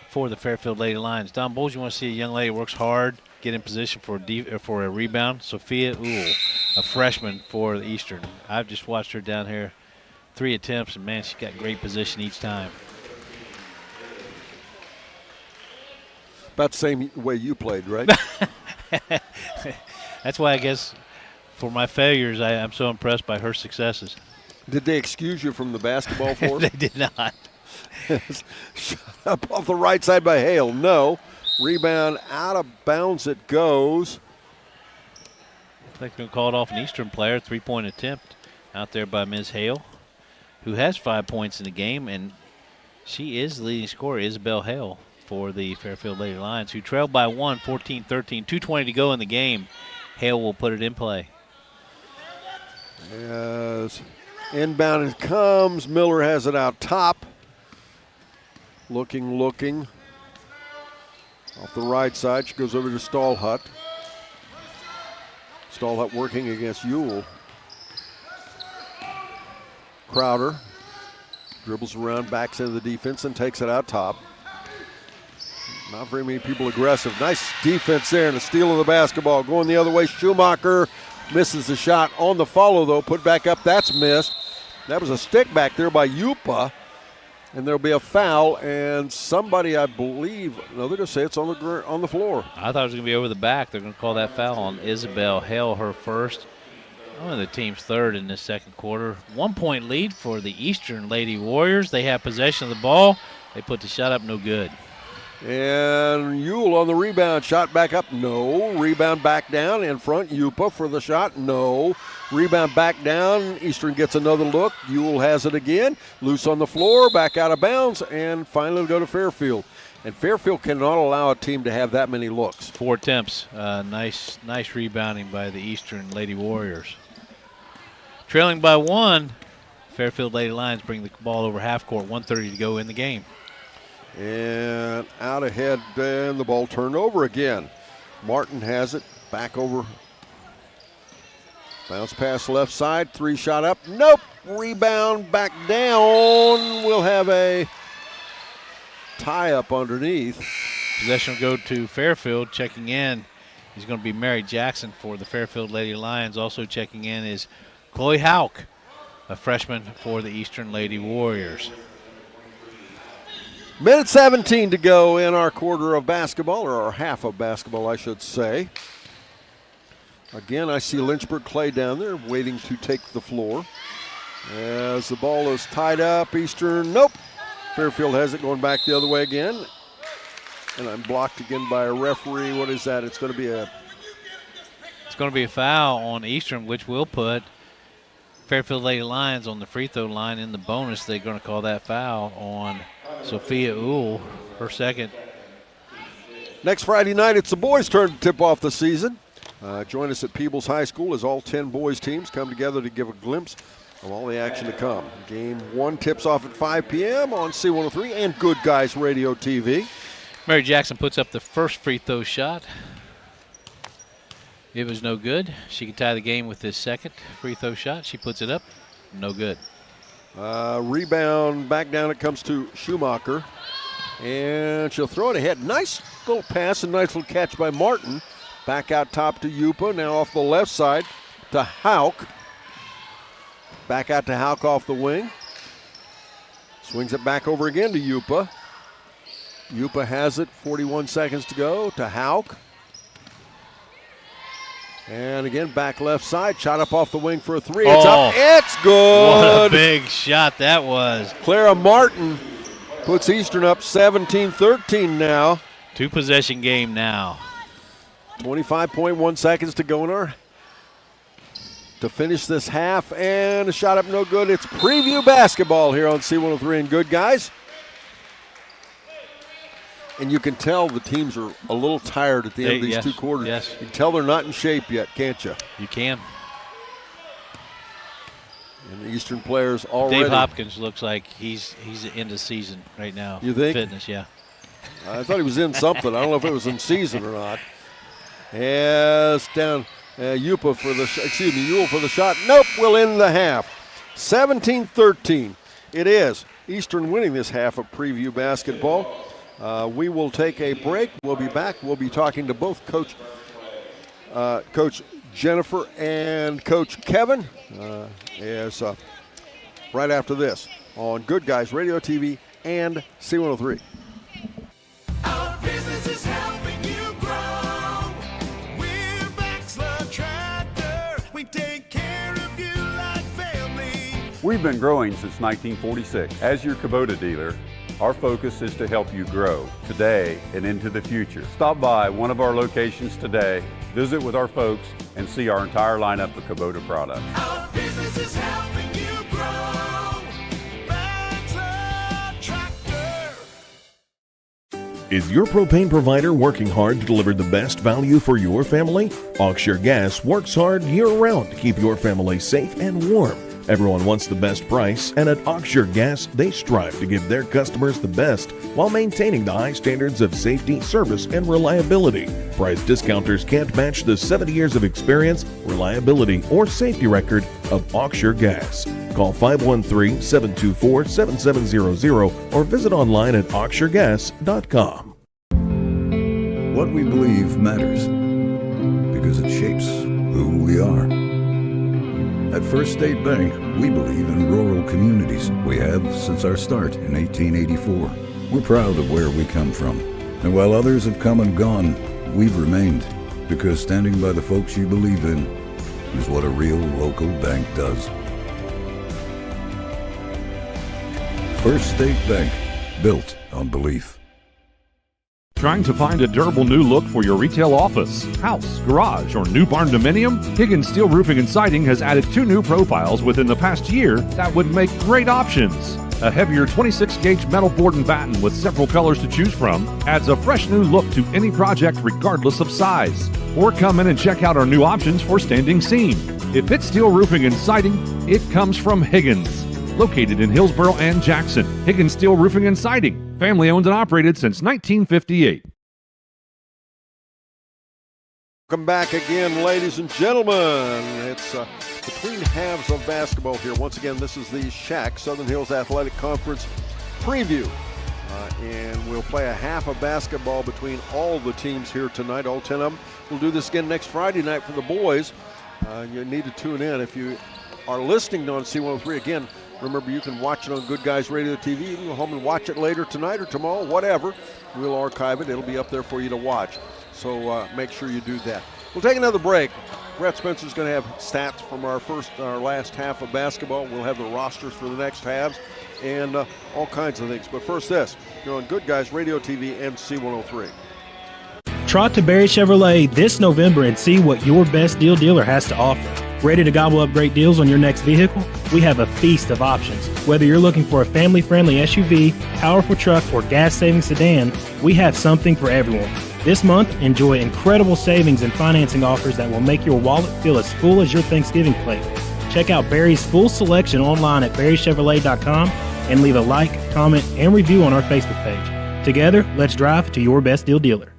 for the Fairfield Lady Lions. Don Bowles, you want to see a young lady who works hard, get in position for a rebound. Sophia Uhl, a freshman for the Eastern. I've just watched her down here. 3 attempts, and man, she got great position each time. About the same way you played, right? That's why I guess for my failures, I'm so impressed by her successes. Did they excuse you from the basketball for They did not. Shot up off the right side by Hale. No. Rebound out of bounds it goes. I think they're going to call it off an Eastern player. 3-point attempt out there by Ms. Hale, who has 5 points in the game, and she is the leading scorer, Isabel Hale, for the Fairfield Lady Lions, who trailed by 1, 14-13. 2:20 to go in the game. Hale will put it in play. As inbound it comes, Miller has it out top. Looking. Off the right side, she goes over to Stallhut. Stallhut working against Uhl. Crowder dribbles around, backs into the defense, and takes it out top. Not very many people aggressive. Nice defense there and a steal of the basketball. Going the other way, Schumacher misses the shot on the follow, though. Put back up, that's missed. That was a stick back there by Yupa. And there'll be a foul, and somebody, I believe, no, they're going to say it's on the floor. I thought it was going to be over the back. They're going to call that foul on Isabel Hale, her first. The team's third in this second quarter. 1 point lead for the Eastern Lady Warriors. They have possession of the ball. They put the shot up, no good. And Uhl on the rebound, shot back up, no. Rebound back down in front, Yupa for the shot, no. Rebound back down, Eastern gets another look. Uhl has it again, loose on the floor, back out of bounds, and finally go to Fairfield. And Fairfield cannot allow a team to have that many looks. 4 attempts, nice rebounding by the Eastern Lady Warriors. Trailing by 1, Fairfield Lady Lions bring the ball over half court, 1:30 to go in the game. And out ahead, and the ball turned over again. Martin has it, back over. Bounce pass left side, 3 shot up, nope. Rebound back down. We'll have a tie up underneath. Possession will go to Fairfield. Checking in is going to be Mary Jackson for the Fairfield Lady Lions. Also checking in is Chloe Hauk, a freshman for the Eastern Lady Warriors. Minute 17 to go in our quarter of basketball, or our half of basketball, I should say. Again, I see Lynchburg Clay down there waiting to take the floor. As the ball is tied up, Eastern, nope. Fairfield has it going back the other way again. And I'm blocked again by a referee. What is that? It's going to be a foul on Eastern, which will put Fairfield Lady Lions on the free throw line in the bonus. They're going to call that foul on Sophia Uhl, her second. Next Friday night, it's the boys' turn to tip off the season. Join us at Peebles High School as all 10 boys teams come together to give a glimpse of all the action to come. Game 1 tips off at 5 p.m. on C103 and Good Guys Radio TV. Mary Jackson puts up the first free throw shot. It was no good. She can tie the game with this second free throw shot. She puts it up, no good. Rebound, back down it comes to Schumacher. And she'll throw it ahead. Nice little pass and nice little catch by Martin. Back out top to Yupa. Now off the left side to Hauk. Back out to Hauk off the wing. Swings it back over again to Yupa. Yupa has it, 41 seconds to go to Hauk. And again, back left side, shot up off the wing for a three. It's up, it's good. What a big shot that was. Clara Martin puts Eastern up 17-13 now. 2-possession game now. 25.1 seconds to go in our to finish this half, and a shot up no good. It's preview basketball here on C103 and Good Guys. And you can tell the teams are a little tired at the end of these 2 quarters. Yes. You can tell they're not in shape yet, can't you? You can. And the Eastern players already. Dave Hopkins looks like he's in the season right now. You think? Fitness, yeah. I thought he was in something. I don't know if it was in season or not. As down Yupa for the Ewell for the shot. Nope, we'll end the half. 17-13. It is Eastern winning this half of preview basketball. We will take a break. We'll be back. We'll be talking to both Coach Jennifer and Coach Kevin right after this on Good Guys Radio TV and C103. Our business is helping you grow. We're Baxter Tractor. We take care of you like family. We've been growing since 1946. As your Kubota dealer, our focus is to help you grow today and into the future. Stop by one of our locations today, visit with our folks, and see our entire lineup of Kubota products. Our business is helping you grow. Baxter Tractor. Is your propane provider working hard to deliver the best value for your family? Oxshire Gas works hard year-round to keep your family safe and warm. Everyone wants the best price, and at Oxshire Gas, they strive to give their customers the best while maintaining the high standards of safety, service, and reliability. Price discounters can't match the 70 years of experience, reliability, or safety record of Oxshire Gas. Call 513-724-7700 or visit online at oxshiregas.com. What we believe matters because it shapes who we are. At First State Bank, we believe in rural communities. We have since our start in 1884. We're proud of where we come from. And while others have come and gone, we've remained, because standing by the folks you believe in is what a real local bank does. First State Bank, built on belief. Trying to find a durable new look for your retail office, house, garage, or new barn dominium? Higgins Steel Roofing and Siding has added 2 new profiles within the past year that would make great options. A heavier 26-gauge metal board and batten with several colors to choose from adds a fresh new look to any project regardless of size. Or come in and check out our new options for standing seam. If it's steel roofing and siding, it comes from Higgins. Located in Hillsboro and Jackson, Higgins Steel Roofing and Siding. Family owned and operated since 1958. Welcome back again, ladies and gentlemen. It's between halves of basketball here. Once again, this is the SHAC, Southern Hills Athletic Conference preview. And we'll play a half of basketball between all the teams here tonight, all 10 of them. We'll do this again next Friday night for the boys. You need to tune in. If you are listening on C103, again, remember you can watch it on Good Guys Radio TV. You can go home and watch it later tonight or tomorrow, whatever. We'll archive it. It'll be up there for you to watch. So make sure you do that. We'll take another break. Brett Spencer's going to have stats from our last half of basketball. We'll have the rosters for the next halves and all kinds of things. But first this, you're on Good Guys Radio TV and C103. Trot to Barry Chevrolet this November and see what your best deal dealer has to offer. Ready to gobble up great deals on your next vehicle? We have a feast of options. Whether you're looking for a family-friendly SUV, powerful truck, or gas-saving sedan, we have something for everyone. This month, enjoy incredible savings and financing offers that will make your wallet feel as full as your Thanksgiving plate. Check out Barry's full selection online at barrychevrolet.com and leave a like, comment, and review on our Facebook page. Together, let's drive to your best deal dealer.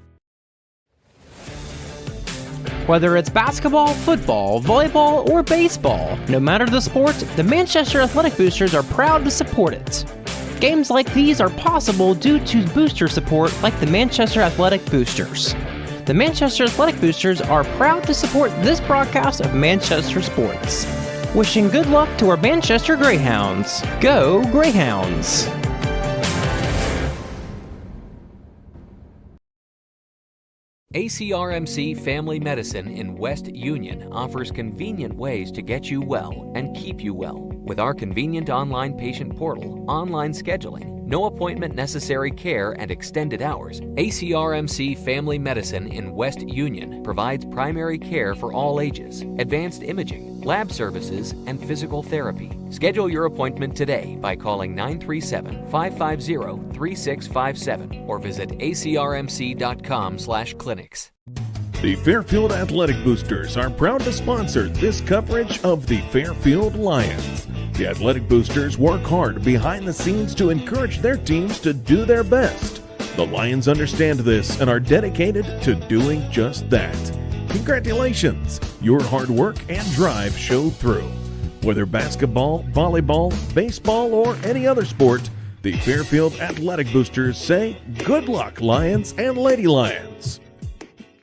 Whether it's basketball, football, volleyball, or baseball, no matter the sport, the Manchester Athletic Boosters are proud to support it. Games like these are possible due to booster support like the Manchester Athletic Boosters. The Manchester Athletic Boosters are proud to support this broadcast of Manchester sports. Wishing good luck to our Manchester Greyhounds. Go Greyhounds! ACRMC Family Medicine in West Union offers convenient ways to get you well and keep you well. With our convenient online patient portal, online scheduling, no appointment necessary care, and extended hours, ACRMC Family Medicine in West Union provides primary care for all ages, advanced imaging, lab services, and physical therapy. Schedule your appointment today by calling 937-550-3657 or visit acrmc.com/clinics. The Fairfield Athletic Boosters are proud to sponsor this coverage of the Fairfield Lions. The Athletic Boosters work hard behind the scenes to encourage their teams to do their best. The Lions understand this and are dedicated to doing just that. Congratulations! Your hard work and drive show through. Whether basketball, volleyball, baseball, or any other sport, the Fairfield Athletic Boosters say good luck, Lions and Lady Lions.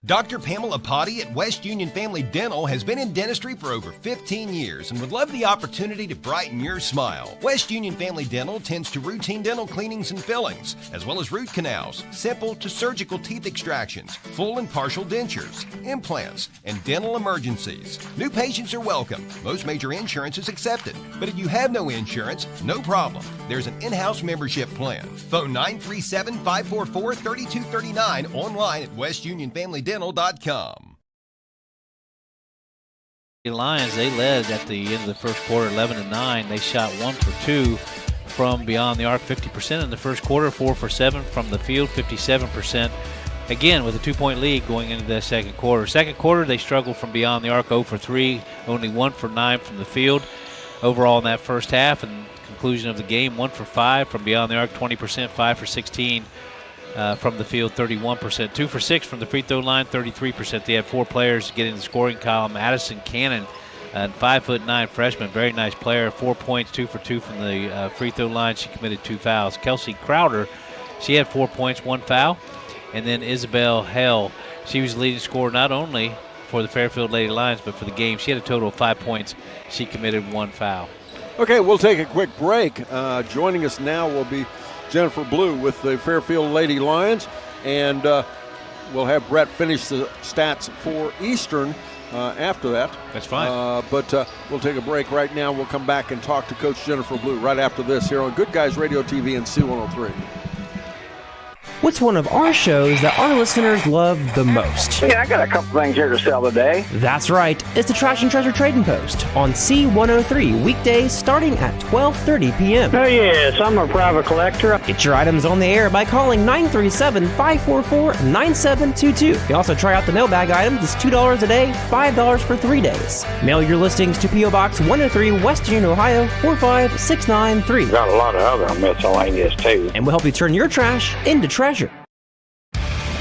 Dr. Pamela Potty at West Union Family Dental has been in dentistry for over 15 years and would love the opportunity to brighten your smile. West Union Family Dental tends to routine dental cleanings and fillings, as well as root canals, simple to surgical teeth extractions, full and partial dentures, implants, and dental emergencies. New patients are welcome. Most major insurance is accepted. But if you have no insurance, no problem. There's an in-house membership plan. Phone 937-544-3239 online at westunionfamilydental.com. The Lions, they led at the end of the first quarter 11-9. They shot 1 for 2 from beyond the arc, 50% in the first quarter, 4 for 7 from the field, 57%. Again, with a 2-point lead going into the second quarter. Second quarter, they struggled from beyond the arc, 0 for 3, only 1 for 9 from the field. Overall in that first half and conclusion of the game, 1 for 5 from beyond the arc, 20%, 5 for 16 from the field, 31%, 2 for 6 from the free throw line, 33%. They had 4 players getting the scoring column. Addison Cannon, a 5'9" freshman, very nice player, 4 points, 2 for 2 from the free throw line. She committed 2 fouls. Kelsey Crowder, she had 4 points, 1 foul. And then Isabel Hell, she was the leading scorer not only for the Fairfield Lady Lions, but for the game. She had a total of 5 points. She committed 1 foul. Okay, we'll take a quick break. Joining us now will be Jennifer Blue with the Fairfield Lady Lions, and we'll have Brett finish the stats for Eastern after that. That's fine. But we'll take a break right now. We'll come back and talk to Coach Jennifer Blue right after this here on Good Guys Radio TV and C103. What's one of our shows that our listeners love the most? Yeah, I got a couple things here to sell today. That's right. It's the Trash and Treasure Trading Post on C103, weekdays starting at 12:30 p.m. Oh, yes, I'm a private collector. Get your items on the air by calling 937-544-9722. You can also try out the mailbag items. It's $2 a day, $5 for 3 days. Mail your listings to P.O. Box 103, West Union, Ohio, 45693. Got a lot of other miscellaneous, too. And we'll help you turn your trash into treasure.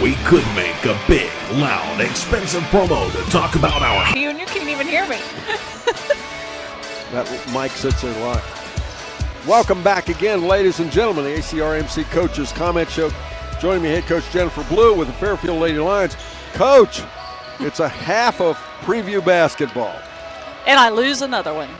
We could make a big, loud, expensive promo to talk about our... You and you can't even hear me. That mic sits there live. Welcome back again, ladies and gentlemen, the ACRMC Coaches Comment Show. Joining me, head coach Jennifer Blue with the Fairfield Lady Lions. Coach, it's a half of preview basketball. And I lose another one.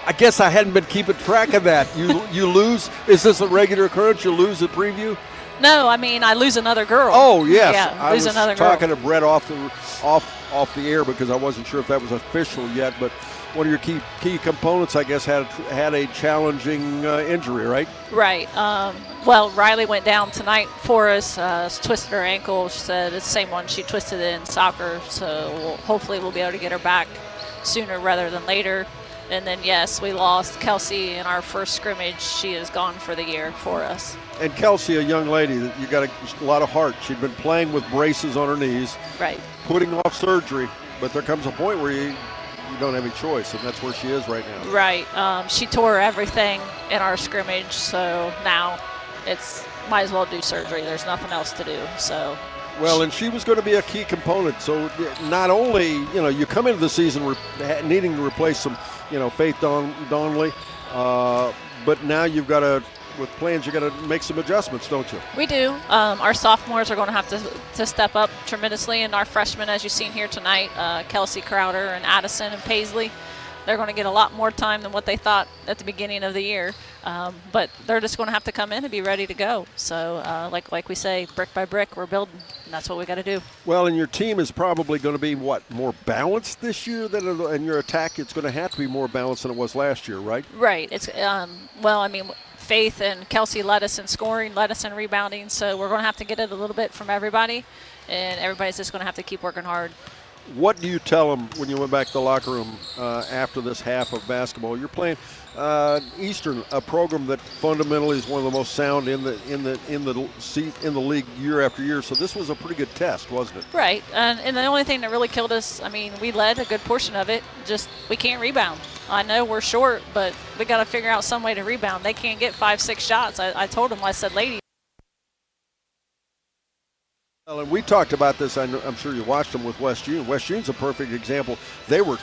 I guess I hadn't been keeping track of that. You lose? Is this a regular occurrence? You lose at preview? No, I mean I lose another girl. Oh yes, Yeah, I lose was another girl. talking to Brett off the air because I wasn't sure if that was official yet. But one of your key components, I guess, had a challenging injury, right? Right. Well, Riley went down tonight for us. Twisted her ankle. She said it's the same one she twisted in soccer. So hopefully we'll be able to get her back sooner rather than later. And then, yes, we lost Kelsey in our first scrimmage. She is gone for the year for us. And Kelsey, a young lady, that you got a lot of heart. She'd been playing with braces on her knees, Right. putting off surgery. But there comes a point where you don't have any choice, and that's where she is right now. Right. She tore everything in our scrimmage, so now it's might as well do surgery. There's nothing else to do. So. Well, and she was going to be a key component. So not only, you come into the season needing to replace some, Faith Donnelly, but now you've got to, with plans, you got to make some adjustments, don't you? We do. Our sophomores are going to have to step up tremendously, and our freshmen, as you've seen here tonight, Kelsey Crowder and Addison and Paisley, they're going to get a lot more time than what they thought at the beginning of the year. But they're just going to have to come in and be ready to go. So, like we say, brick by brick, we're building, and that's what we got to do. Well, and your team is probably going to be, more balanced this year and your attack, it's going to have to be more balanced than it was last year, right? Right. It's Faith and Kelsey led us in scoring, led us in rebounding, so we're going to have to get it a little bit from everybody, and everybody's just going to have to keep working hard. What do you tell them when you went back to the locker room after this half of basketball? You're playing Eastern, a program that fundamentally is one of the most sound in the league year after year. So this was a pretty good test, wasn't it? Right, and the only thing that really killed us, we led a good portion of it. Just we can't rebound. I know we're short, but we got to figure out some way to rebound. They can't get 5-6 shots. I told them, I said, ladies. Well, and we talked about this. I'm sure you watched them with West Union. West Union's a perfect example. They were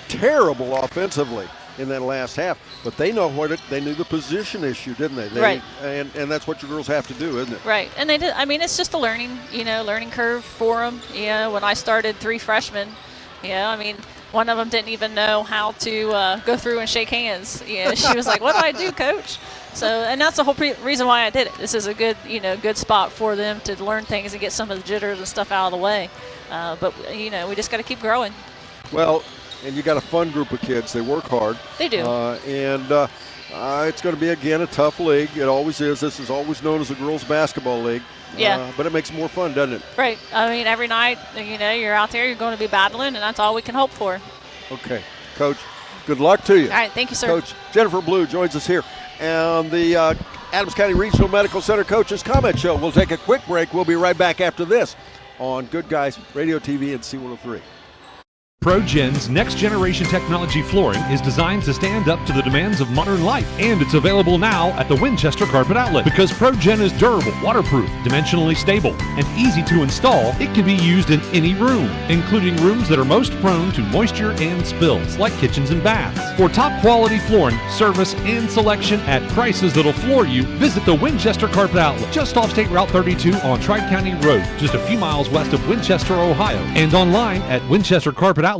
terrible offensively in that last half, but they knew the position issue, didn't they? Right. And that's what your girls have to do, isn't it? Right, and they did. It's just a learning curve for them. When I started 3 freshmen, one of them didn't even know how to go through and shake hands. She was like, "What do I do, Coach?" So, and that's the whole reason why I did it. This is a good, good spot for them to learn things and get some of the jitters and stuff out of the way. But we just got to keep growing. Well, and you got a fun group of kids. They work hard. They do. It's going to be, again, a tough league. It always is. This is always known as the girls' basketball league. Yeah. But it makes it more fun, doesn't it? Right. Every night, you're out there, you're going to be battling, and that's all we can hope for. Okay. Coach, good luck to you. All right. Thank you, sir. Coach Jennifer Blue joins us here on the Adams County Regional Medical Center Coaches Comment Show. We'll take a quick break. We'll be right back after this on Good Guys Radio TV and C103. ProGen's next-generation technology flooring is designed to stand up to the demands of modern life, and it's available now at the Winchester Carpet Outlet. Because ProGen is durable, waterproof, dimensionally stable, and easy to install, it can be used in any room, including rooms that are most prone to moisture and spills, like kitchens and baths. For top-quality flooring, service, and selection at prices that'll floor you, visit the Winchester Carpet Outlet, just off State Route 32 on Tri-County Road, just a few miles west of Winchester, Ohio, and online at winchestercarpetoutlet.com.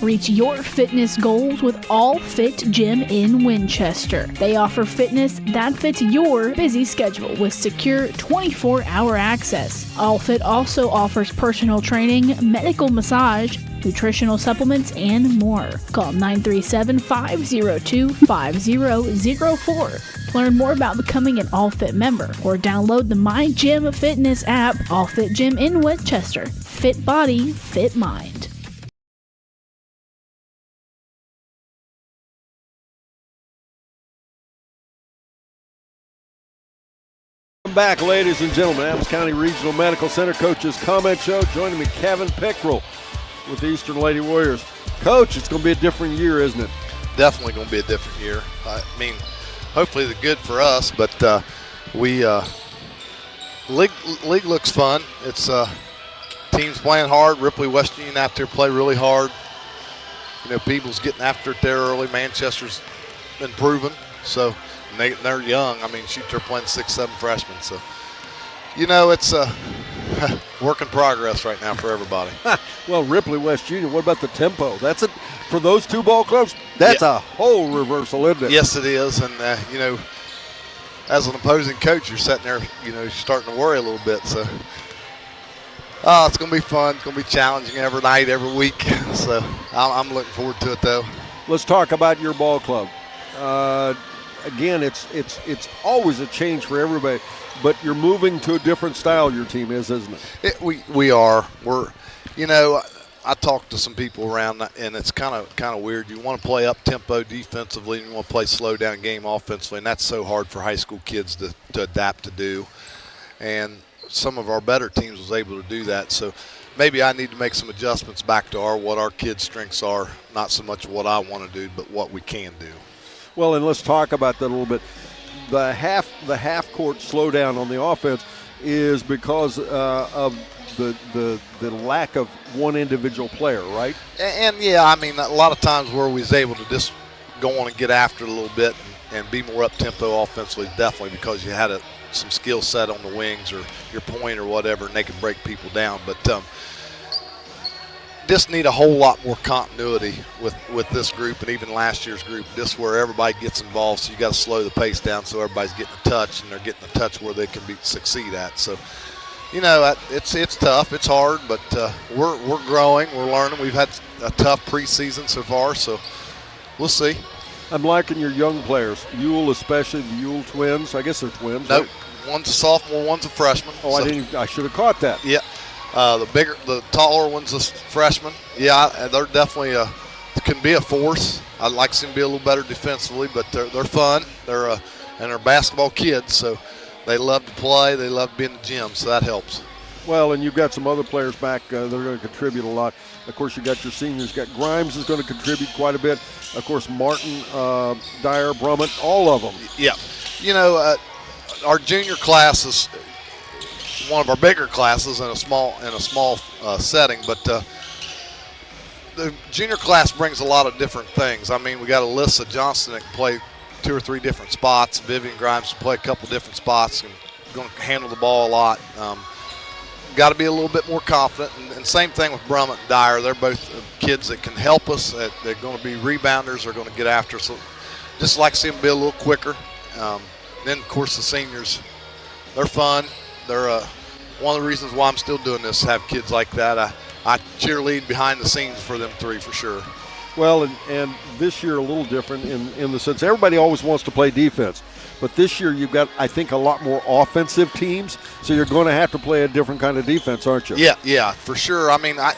Reach your fitness goals with All Fit Gym in Winchester. They offer fitness that fits your busy schedule with secure 24-hour access. All Fit also offers personal training, medical massage, nutritional supplements, and more. Call 937-502-5004. Learn more about becoming an All Fit member or download the My Gym Fitness app. All Fit Gym in Winchester. Fit body, fit mind. Welcome back, ladies and gentlemen. Adams County Regional Medical Center Coaches Comment Show. Joining me, Kevin Pickrell with the Eastern Lady Warriors. Coach, it's going to be a different year, isn't it? Definitely going to be a different year. Hopefully the good for us, but league looks fun. It's teams playing hard. Ripley, West Union out there play really hard. Peebles getting after it there early. Manchester's improving. So they're young. Shoot, they're playing 6-7 freshmen. So, it's work in progress right now for everybody. Well, Ripley, West Union, what about the tempo? That's it for those two ball clubs. That's a whole reversal, isn't it? Yes, it is. And, as an opposing coach, you're sitting there, you're starting to worry a little bit. So, it's going to be fun. It's going to be challenging every night, every week. So, I'm looking forward to it, though. Let's talk about your ball club. Again, it's always a change for everybody, but you're moving to a different style. Your team is, isn't it? We are. We're, I talked to some people around, and it's kind of weird. You want to play up tempo defensively, and you want to play slow down game offensively, and that's so hard for high school kids to adapt to do. And some of our better teams was able to do that. So maybe I need to make some adjustments back to what our kids' strengths are, not so much what I want to do, but what we can do. Well, and let's talk about that a little bit. The half court slowdown on the offense is because of the lack of one individual player, right? And yeah, I mean, a lot of times where we was able to just go on and get after it a little bit and be more up tempo offensively, definitely because you had some skill set on the wings or your point or whatever, and they can break people down. But just need a whole lot more continuity with this group and even last year's group. This is where everybody gets involved, so you got to slow the pace down so everybody's getting a touch, and they're getting a touch where they can succeed at. So, it's tough, it's hard, but we're growing, we're learning. We've had a tough preseason so far, so we'll see. I'm liking your young players. Ewell, especially the Ewell twins. I guess they're twins. Nope, right? One's a sophomore, one's a freshman. Oh, I should have caught that. Yeah. The taller one's a freshman. Yeah, they're definitely can be a force. I'd like to see them be a little better defensively, but they're fun. And they're basketball kids, so they love to play. They love to be in the gym, so that helps. Well, and you've got some other players back. They're going to contribute a lot. Of course, you got your seniors. You got Grimes is going to contribute quite a bit. Of course, Martin, Dyer, Brummett, all of them. Yeah. Our junior class is one of our bigger classes in a small setting, but the junior class brings a lot of different things. I mean, we got Alyssa Johnson that can play 2 or 3 different spots. Vivian Grimes can play a couple different spots and going to handle the ball a lot. Got to be a little bit more confident, and same thing with Brummett and Dyer. They're both kids that can help us. They're going to be rebounders. They're going to get after us. So just like to see them be a little quicker. Then, of course, the seniors, they're fun. They're one of the reasons why I'm still doing this, have kids like that. I cheerlead behind the scenes for them 3 for sure. Well, and this year a little different in the sense everybody always wants to play defense. But this year you've got, I think, a lot more offensive teams, so you're going to have to play a different kind of defense, aren't you? Yeah, for sure. I mean, I'm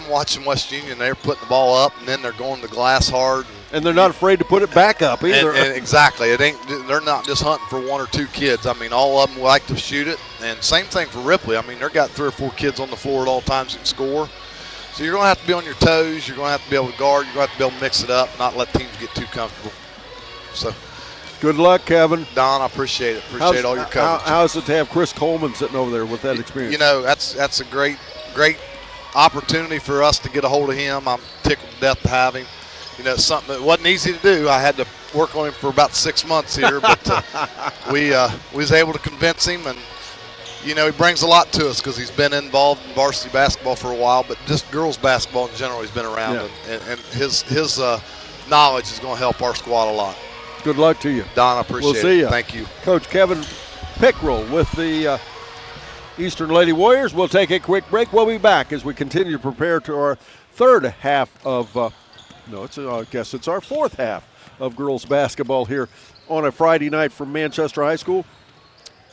watching West Union. They're putting the ball up, and then they're going to glass hard. And they're not afraid to put it back up either. And exactly. They're not just hunting for 1 or 2 kids. I mean, all of them like to shoot it. And same thing for Ripley. I mean, they've got 3 or 4 kids on the floor at all times that can score. So you're going to have to be on your toes. You're going to have to be able to guard. You're going to have to be able to mix it up, not let teams get too comfortable. So, good luck, Kevin. Don, I appreciate it. Appreciate all your coverage. How's it to have Chris Coleman sitting over there with that experience? That's a great opportunity for us to get a hold of him. I'm tickled to death to have him. It's something that wasn't easy to do. I had to work on him for about 6 months here, but we was able to convince him, and he brings a lot to us because he's been involved in varsity basketball for a while, but just girls basketball in general he's been around, and his knowledge is going to help our squad a lot. Good luck to you. Don, I appreciate it. We'll see you. Thank you. Coach Kevin Pickrell with the Eastern Lady Warriors. We'll take a quick break. We'll be back as we continue to prepare to our third half of I guess it's our fourth half of girls basketball here on a Friday night from Manchester High School.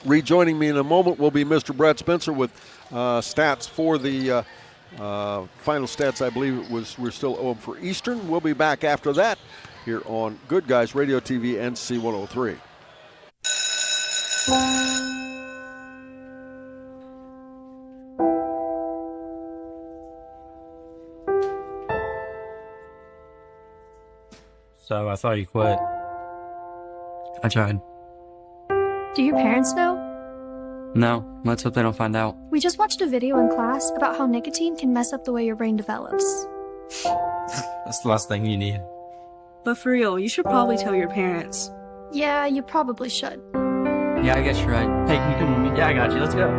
Rejoining me in a moment will be Mr. Brett Spencer with stats for the final stats. I believe we're still 0 for Eastern. We'll be back after that here on Good Guys Radio TV and C103. So I thought you quit. I tried. Do your parents know? No, let's hope they don't find out. We just watched a video in class about how nicotine can mess up the way your brain develops. That's the last thing you need. But for real, you should probably tell your parents. Yeah, you probably should. Yeah, I guess you're right. Hey, can you come with me? Yeah, I got you. Let's go.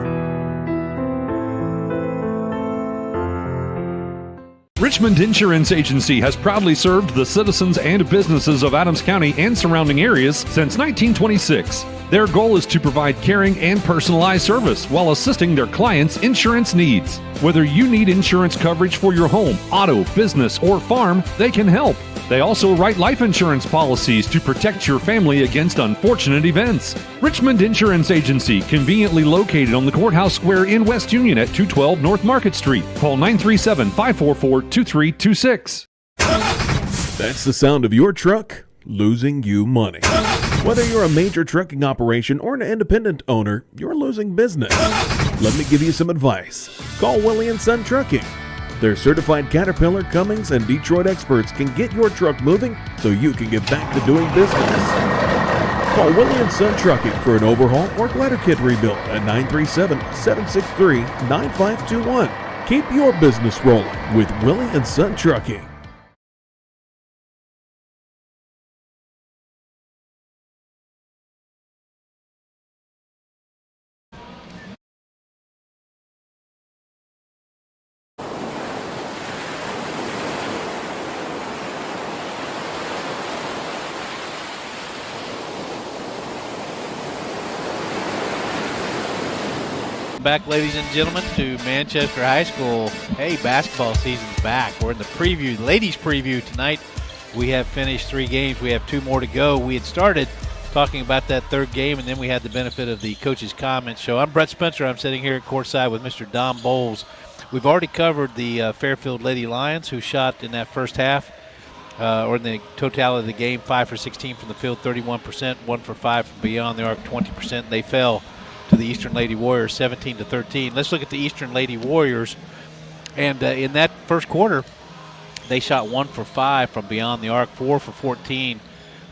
Richmond Insurance Agency has proudly served the citizens and businesses of Adams County and surrounding areas since 1926. Their goal is to provide caring and personalized service while assisting their clients' insurance needs. Whether you need insurance coverage for your home, auto, business, or farm, they can help. They also write life insurance policies to protect your family against unfortunate events. Richmond Insurance Agency, conveniently located on the Courthouse Square in West Union at 212 North Market Street. Call 937-544-2326. That's the sound of your truck losing you money. Whether you're a major trucking operation or an independent owner, you're losing business. Let me give you some advice. Call Willie & Son Trucking. Their certified Caterpillar, Cummins, and Detroit experts can get your truck moving so you can get back to doing business. Call Willie & Son Trucking for an overhaul or glider kit rebuild at 937-763-9521. Keep your business rolling with Willie & Son Trucking. Back, ladies and gentlemen, to Manchester High School. Hey, basketball season's back. We're in the preview, ladies preview tonight. We have finished 3 games. We have 2 more to go. We had started talking about that 3rd game, and then we had the benefit of the coach's comments show. I'm Brett Spencer. I'm sitting here at courtside with Mr. Don Bowles. We've already covered the Fairfield Lady Lions, who shot in that first half, or in the totality of the game, 5 for 16 from the field, 31%, 1 for 5 from beyond the arc, 20%. They fell to the Eastern Lady Warriors, 17-13. Let's look at the Eastern Lady Warriors. And in that first quarter, they shot 1 for 5 from beyond the arc, 4 for 14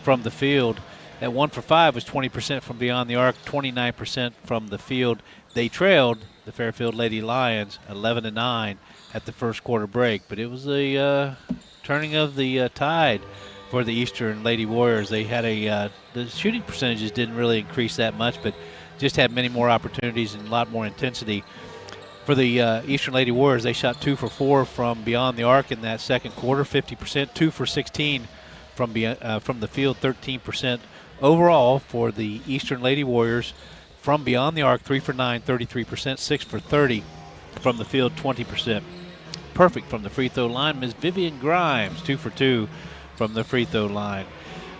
from the field. That 1 for 5 was 20% from beyond the arc, 29% from the field. They trailed the Fairfield Lady Lions 11-9 at the first quarter break. But it was a turning of the tide for the Eastern Lady Warriors. They had the shooting percentages didn't really increase that much, but just had many more opportunities and a lot more intensity. For the Eastern Lady Warriors, they shot 2 for 4 from beyond the arc in that second quarter, 50%, 2 for 16 from the field, 13%. Overall, for the Eastern Lady Warriors, from beyond the arc, 3 for 9, 33%, 6 for 30 from the field, 20%. Perfect from the free throw line. Ms. Vivian Grimes, 2 for 2 from the free throw line.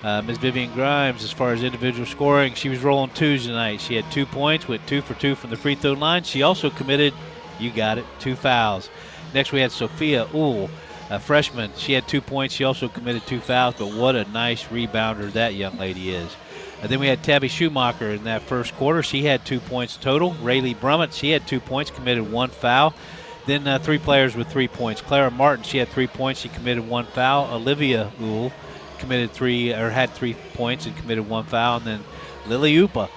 Ms. Vivian Grimes, as far as individual scoring, she was rolling 2s tonight. She had 2 points, went 2 for 2 from the free throw line. She also committed, you got it, 2 fouls. Next we had Sophia Uhl, a freshman. She had 2 points. She also committed 2 fouls, but what a nice rebounder that young lady is. Then we had Tabby Schumacher in that first quarter. She had 2 points total. Rayleigh Brummett, she had 2 points, committed 1 foul. Then 3 players with 3 points. Clara Martin, she had 3 points. She committed 1 foul. Olivia Uhl had 3 points and committed 1 foul. And then Lily Upa,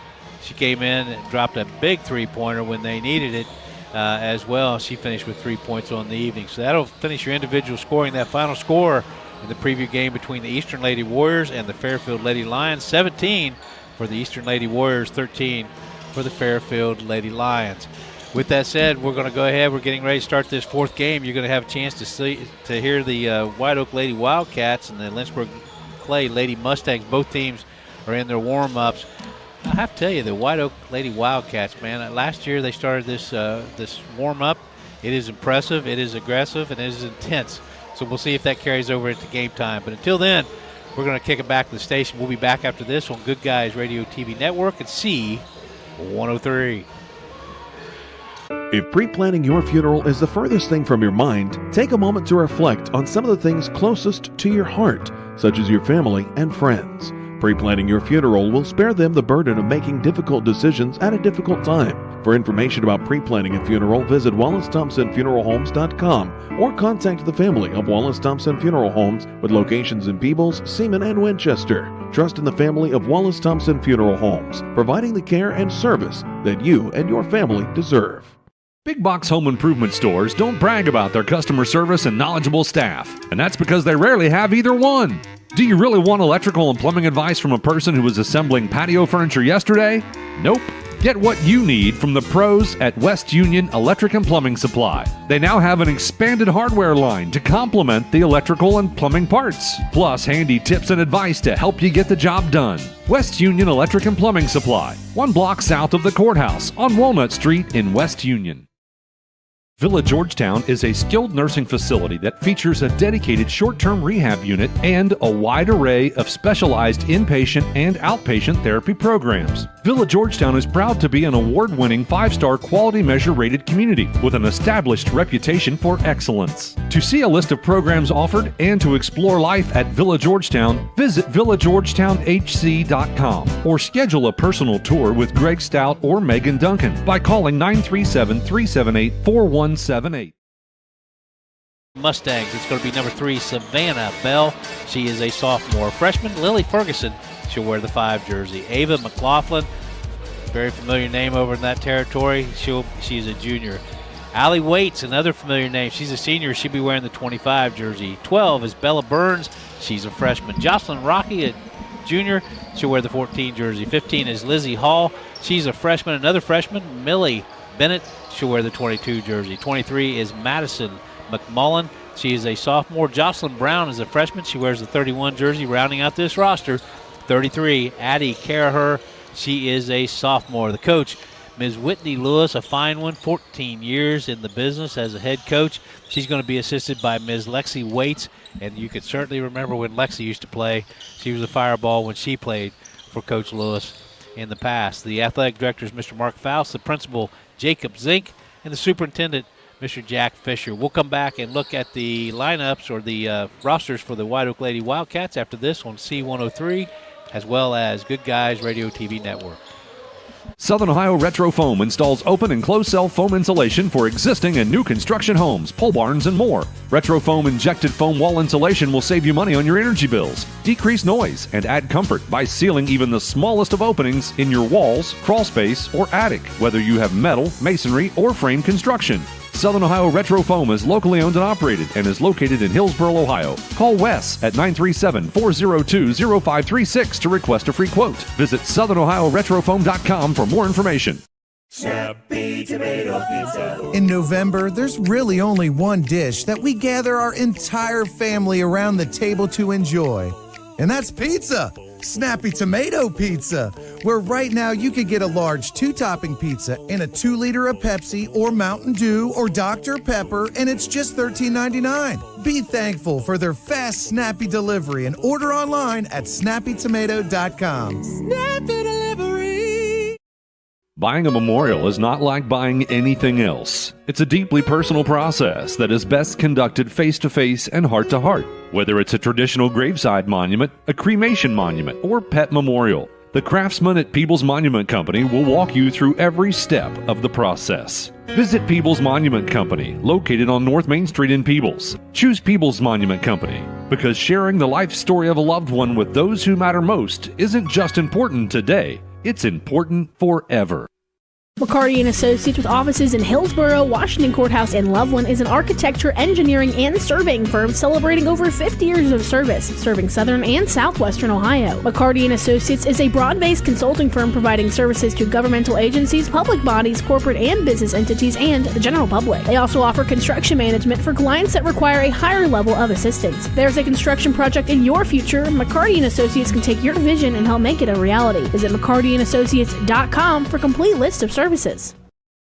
she came in and dropped a big 3-pointer when they needed it as well. She finished with 3 points on the evening. So that'll finish your individual scoring. That final score in the preview game between the Eastern Lady Warriors and the Fairfield Lady Lions, 17 for the Eastern Lady Warriors, 13 for the Fairfield Lady Lions. With that said, we're going to go ahead. We're getting ready to start this 4th game. You're going to have a chance to hear the Whiteoak Lady Wildcats and the Lynchburg Clay Lady Mustangs. Both teams are in their warm-ups. I have to tell you, the Whiteoak Lady Wildcats, man, last year they started this warm-up. It is impressive, it is aggressive, and it is intense. So we'll see if that carries over into game time. But until then, we're going to kick it back to the station. We'll be back after this on Good Guys Radio TV Network and C103. If pre-planning your funeral is the furthest thing from your mind, take a moment to reflect on some of the things closest to your heart, such as your family and friends. Pre-planning your funeral will spare them the burden of making difficult decisions at a difficult time. For information about pre-planning a funeral, visit WallaceThompsonFuneralHomes.com or contact the family of Wallace Thompson Funeral Homes with locations in Peebles, Seaman, and Winchester. Trust in the family of Wallace Thompson Funeral Homes, providing the care and service that you and your family deserve. Big box home improvement stores don't brag about their customer service and knowledgeable staff, and that's because they rarely have either one. Do you really want electrical and plumbing advice from a person who was assembling patio furniture yesterday? Nope. Get what you need from the pros at West Union Electric and Plumbing Supply. They now have an expanded hardware line to complement the electrical and plumbing parts, plus handy tips and advice to help you get the job done. West Union Electric and Plumbing Supply, 1 block south of the courthouse on Walnut Street in West Union. Villa Georgetown is a skilled nursing facility that features a dedicated short-term rehab unit and a wide array of specialized inpatient and outpatient therapy programs. Villa Georgetown is proud to be an award-winning 5-star quality measure rated community with an established reputation for excellence. To see a list of programs offered and to explore life at Villa Georgetown, visit villageorgetownhc.com or schedule a personal tour with Greg Stout or Megan Duncan by calling 937-378-4178. Mustangs, it's going to be number 3, Savannah Bell. She is a sophomore. Freshman, Lily Ferguson, she'll wear the 5 jersey. Ava McLaughlin, very familiar name over in that territory. She's a junior. Allie Waits, another familiar name. She's a senior. She'll be wearing the 25 jersey. 12 is Bella Burns. She's a freshman. Jocelyn Rocky, a junior. She'll wear the 14 jersey. 15 is Lizzie Hall. She's a freshman. Another freshman, Millie Bennett. She'll wear the 22 jersey. 23 is Madison McMullen. She is a sophomore. Jocelyn Brown is a freshman. She wears the 31 jersey, rounding out this roster. 33, Addie Caraher. She is a sophomore. The coach, Ms. Whitney Lewis, a fine one, 14 years in the business as a head coach. She's going to be assisted by Ms. Lexi Waits, and you could certainly remember when Lexi used to play. She was a fireball when she played for Coach Lewis in the past. The athletic director is Mr. Mark Faust, the principal, Jacob Zink, and the superintendent, Mr. Jack Fisher. We'll come back and look at the lineups or the rosters for the Whiteoak Lady Wildcats after this on C103, as well as Good Guys Radio TV Network. Southern Ohio Retro Foam installs open and closed cell foam insulation for existing and new construction homes, pole barns, and more. Retro Foam injected foam wall insulation will save you money on your energy bills, decrease noise, and add comfort by sealing even the smallest of openings in your walls, crawl space, or attic, whether you have metal, masonry, or frame construction. Southern Ohio Retro Foam is locally owned and operated and is located in Hillsboro, Ohio. Call Wes at 937-402-0536 to request a free quote. Visit southernohioretrofoam.com for more information. Snappy tomato pizza. In November, there's really only one dish that we gather our entire family around the table to enjoy, and that's pizza. Snappy Tomato Pizza, where right now you can get a large 2-topping pizza and a 2-liter of Pepsi or Mountain Dew or Dr. Pepper, and it's just $13.99. Be thankful for their fast, snappy delivery and order online at snappytomato.com. Snappy delivery. Buying a memorial is not like buying anything else. It's a deeply personal process that is best conducted face-to-face and heart-to-heart. Whether it's a traditional graveside monument, a cremation monument, or pet memorial, the craftsmen at Peebles Monument Company will walk you through every step of the process. Visit Peebles Monument Company, located on North Main Street in Peebles. Choose Peebles Monument Company because sharing the life story of a loved one with those who matter most isn't just important today, it's important forever. McCarty & Associates, with offices in Hillsboro, Washington Courthouse, and Loveland, is an architecture, engineering, and surveying firm celebrating over 50 years of service, serving southern and southwestern Ohio. McCarty & Associates is a broad-based consulting firm providing services to governmental agencies, public bodies, corporate and business entities, and the general public. They also offer construction management for clients that require a higher level of assistance. If there's a construction project in your future, McCarty & Associates can take your vision and help make it a reality. Visit McCartyandAssociates.com for a complete list of services.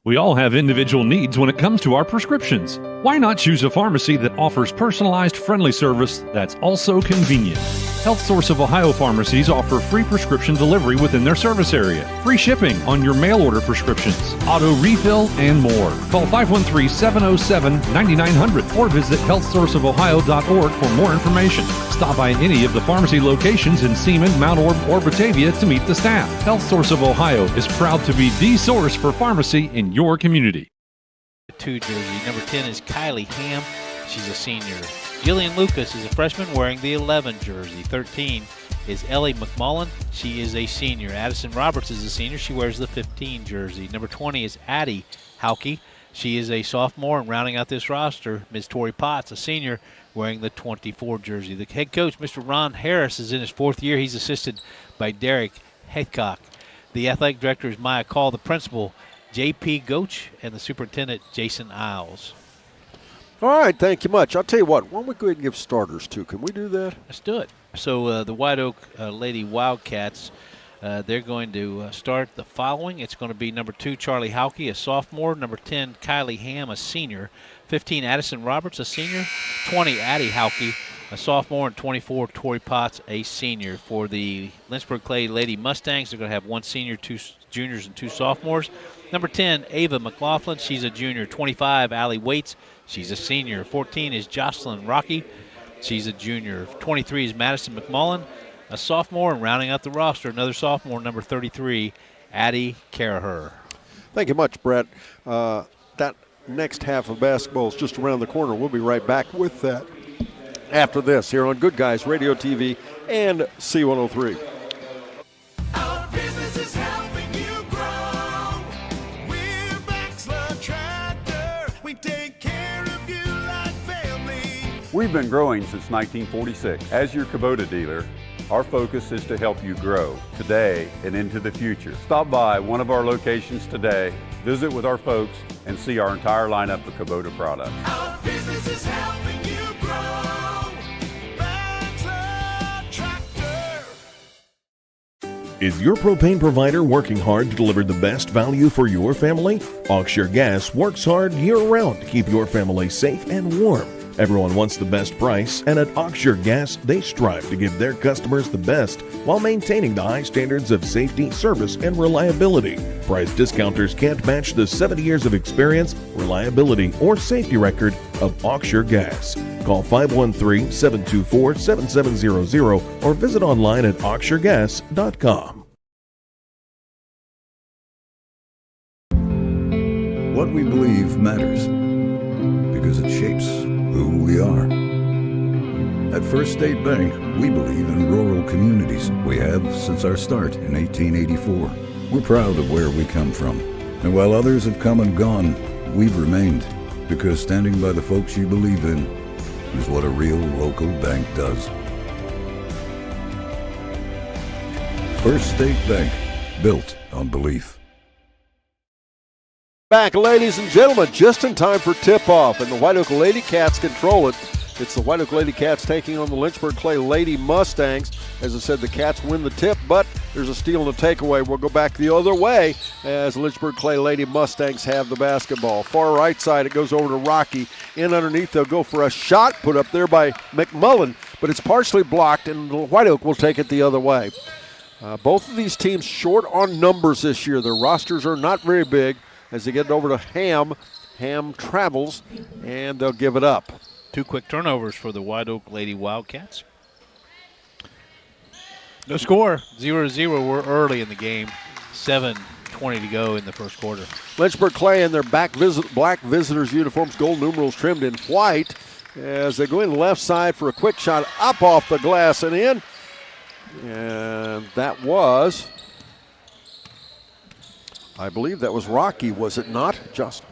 We all have individual needs when it comes to our prescriptions. Why not choose a pharmacy that offers personalized, friendly service that's also convenient? Health Source of Ohio pharmacies offer free prescription delivery within their service area, free shipping on your mail order prescriptions, auto refill, and more. Call 513-707-9900 or visit healthsourceofohio.org for more information. Stop by any of the pharmacy locations in Seaman, Mount Orb, or Batavia to meet the staff. Health Source of Ohio is proud to be the source for pharmacy in your community. 2 jersey. Number 10 is Kylie Ham. She's a senior. Jillian Lucas is a freshman wearing the 11 jersey. 13 is Ellie McMullen. She is a senior. Addison Roberts is a senior. She wears the 15 jersey. Number 20 is Addie Hauke. She is a sophomore, and rounding out this roster, Ms. Tori Potts, a senior, wearing the 24 jersey. The head coach, Mr. Ron Harris, is in his 4th year. He's assisted by Derek Haycock. The athletic director is Maya Call, the principal, J.P. Goach, and the superintendent, Jason Isles. All right, thank you much. I'll tell you what, why don't we go ahead and give starters, too? Can we do that? Let's do it. So the Whiteoak Lady Wildcats, they're going to start the following. It's going to be number 2, Charlie Hauke, a sophomore. Number 10, Kylie Ham, a senior. 15, Addison Roberts, a senior. 20, Addie Hauke, a sophomore. And 24, Tori Potts, a senior. For the Lynchburg Clay Lady Mustangs, they're going to have 1 senior, 2 juniors, and 2 sophomores. Number 10, Ava McLaughlin, she's a junior. 25, Allie Waits, she's a senior. 14 is Jocelyn Rocky, she's a junior. 23 is Madison McMullen, a sophomore. And rounding out the roster, another sophomore, number 33, Addie Caraher. Thank you much, Brett. That next half of basketball is just around the corner. We'll be right back with that after this here on Good Guys Radio TV and C103. Our business is helping you grow. We're Baxler Tractor. We take care of you like family. We've been growing since 1946. As your Kubota dealer, our focus is to help you grow today and into the future. Stop by one of our locations today, visit with our folks, and see our entire lineup of Kubota products. Our business is helping you grow. Baxler Tractor. Is your propane provider working hard to deliver the best value for your family? Auxshire Gas works hard year-round to keep your family safe and warm. Everyone wants the best price, and at Auxshire Gas, they strive to give their customers the best while maintaining the high standards of safety, service, and reliability. Price discounters can't match the 70 years of experience, reliability, or safety record of Auxshire Gas. Call 513-724-7700 or visit online at auxshiregas.com. What we believe matters because it shapes who we are. At First State Bank, we believe in rural communities. We have since our start in 1884. We're proud of where we come from. And while others have come and gone, we've remained, because standing by the folks you believe in is what a real local bank does. First State Bank, built on belief. Back, ladies and gentlemen, just in time for tip-off, and the Whiteoak Lady Cats control it. It's the Whiteoak Lady Cats taking on the Lynchburg Clay Lady Mustangs. As I said, the Cats win the tip, but there's a steal and a takeaway. We'll go back the other way as Lynchburg Clay Lady Mustangs have the basketball. Far right side, it goes over to Rocky. In underneath, they'll go for a shot put up there by McMullen, but it's partially blocked, and Whiteoak will take it the other way. Both of these teams short on numbers this year. Their rosters are not very big. As they get over to Ham, Ham travels, and they'll give it up. 2 quick turnovers for the Whiteoak Lady Wildcats. No score, 0-0. We're early in the game. 7:20 to go in the first quarter. Lynchburg Clay in their black visitors uniforms, gold numerals trimmed in white, as they go in the left side for a quick shot up off the glass and in. And that was, I believe that was Rocky, was it not, Justin?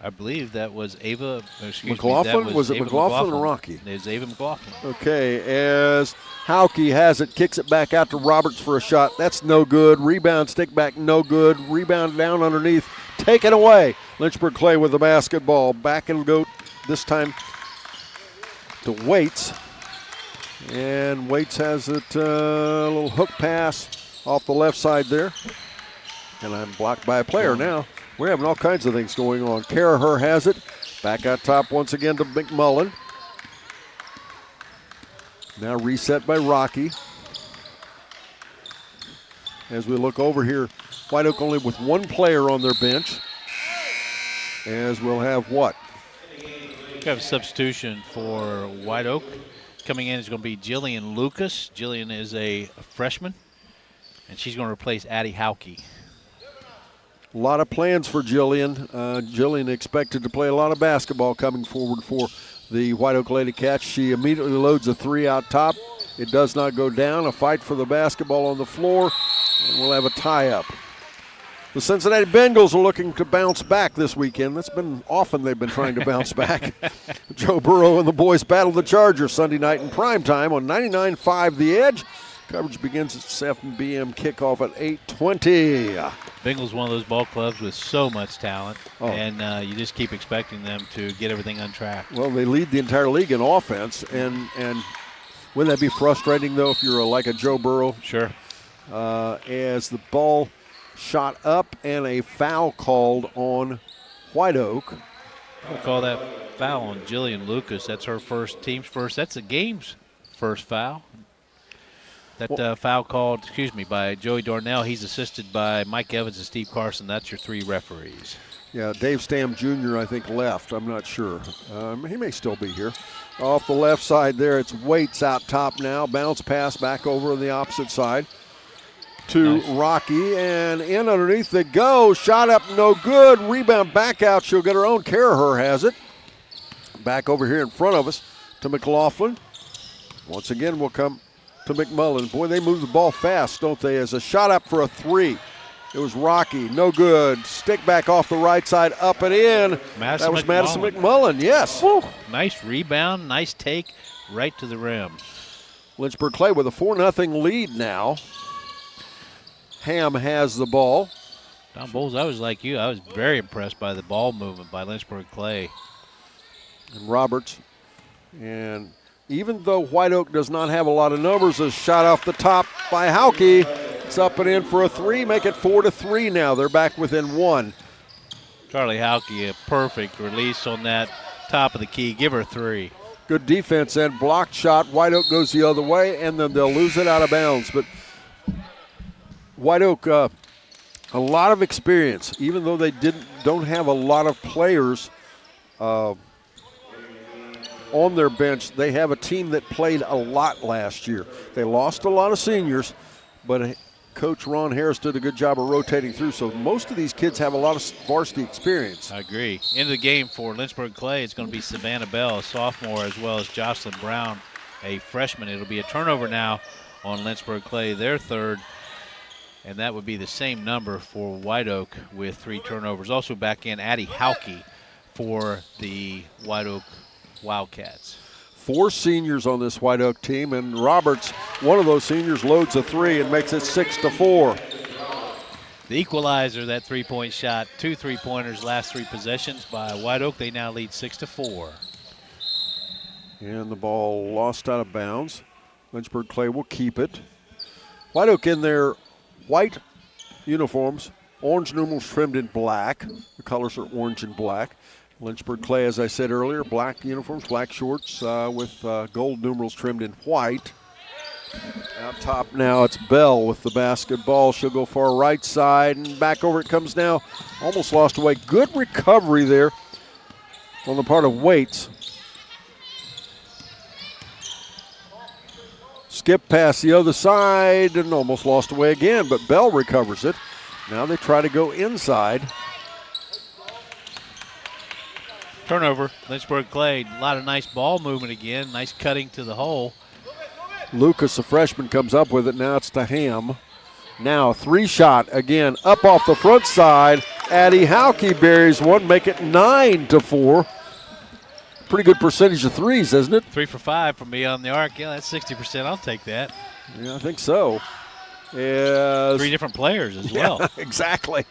I believe that was Ava, McLaughlin? Was it Ava McLaughlin or Rocky? It was Ava McLaughlin. Okay, as Hauke has it, kicks it back out to Roberts for a shot. That's no good. Rebound, stick back, no good. Rebound down underneath, taken away. Lynchburg Clay with the basketball. Back it'll go this time to Waits. And Waits has it, a little hook pass off the left side there. And I'm blocked by a player now. We're having all kinds of things going on. Caraher has it. Back out top once again to McMullen. Now reset by Rocky. As we look over here, Whiteoak only with 1 player on their bench. As we'll have what? We have a substitution for Whiteoak. Coming in is going to be Jillian Lucas. Jillian is a freshman, and she's going to replace Addie Hauke. A lot of plans for Jillian. Jillian expected to play a lot of basketball coming forward for the Whiteoak Lady Cats. She immediately loads a 3 out top. It does not go down. A fight for the basketball on the floor, and we'll have a tie-up. The Cincinnati Bengals are looking to bounce back this weekend. That's been often they've been trying to bounce back. Joe Burrow and the boys battle the Chargers Sunday night in prime time on 99.5 The Edge. Coverage begins at 7 p.m. Kickoff at 8:20. Bingham's one of those ball clubs with so much talent, Oh. and you just keep expecting them to get everything on track. Well, they lead the entire league in offense, and wouldn't that be frustrating, though, if you're like a Joe Burrow? Sure. As the ball shot up and a foul called on Whiteoak. We'll call that foul on Jillian Lucas. That's her team's first. That's the game's first foul. That foul called, by Joey Darnell. He's assisted by Mike Evans and Steve Carson. That's your 3 referees. Yeah, Dave Stam Jr., I think, left. I'm not sure. He may still be here. Off the left side there, it's Waits out top now. Bounce pass back over on the opposite side to Rocky. And in underneath they go. Shot up, no good. Rebound back out. She'll get her own. Caraher has it. Back over here in front of us to McLaughlin. Once again, we'll come to McMullen. Boy, they move the ball fast, don't they? As a shot up for a 3. It was Rocky, no good. Stick back off the right side, up and in. That was Madison McMullen, yes. Woo. Nice rebound, nice take, right to the rim. Lynchburg Clay with a 4-0 lead now. Ham has the ball. Don Bowles, I was like you. I was very impressed by the ball movement by Lynchburg Clay. And Roberts. And even though White Oak does not have a lot of numbers, a shot off the top by Hauke. It's up and in for a 3, make it 4-3 now. They're back within 1. Charlie Hauke, a perfect release on that top of the key. Give her 3. Good defense and blocked shot. White Oak goes the other way, and then they'll lose it out of bounds. But White Oak, a lot of experience, even though they don't have a lot of players on their bench. They have a team that played a lot last year. They lost a lot of seniors, but Coach Ron Harris did a good job of rotating through, so most of these kids have a lot of varsity experience. I agree. Into the game for Lynchburg Clay, it's going to be Savannah Bell, a sophomore, as well as Jocelyn Brown, a freshman. It'll be a turnover now on Lynchburg Clay, their 3rd, and that would be the same number for White Oak with 3 turnovers. Also back in Addie Hauke for the White Oak Wildcats. 4 seniors on this White Oak team, and Roberts, one of those seniors, loads a 3 and makes it 6-4. The equalizer, that 3-point shot, 2 3-pointers last 3 possessions by White Oak. They now lead 6-4. And the ball lost out of bounds. Lynchburg Clay will keep it. White Oak in their white uniforms, orange numerals trimmed in black. The colors are orange and black. Lynchburg Clay, as I said earlier, black uniforms, black shorts with gold numerals trimmed in white. Out top now, it's Bell with the basketball. She'll go far right side, and back over it comes now. Almost lost away. Good recovery there on the part of Waits. Skip past the other side and almost lost away again, but Bell recovers it. Now they try to go inside. Turnover, Lynchburg Clay. A lot of nice ball movement again. Nice cutting to the hole. Lucas, the freshman, comes up with it. Now it's to Ham. Now 3-shot again up off the front side. Addie Hauke buries one, make it 9-4. Pretty good percentage of threes, isn't it? 3 for 5 from beyond the arc. Yeah, that's 60%. I'll take that. Yeah, I think so. Yes. 3 different players as well. Yeah, exactly.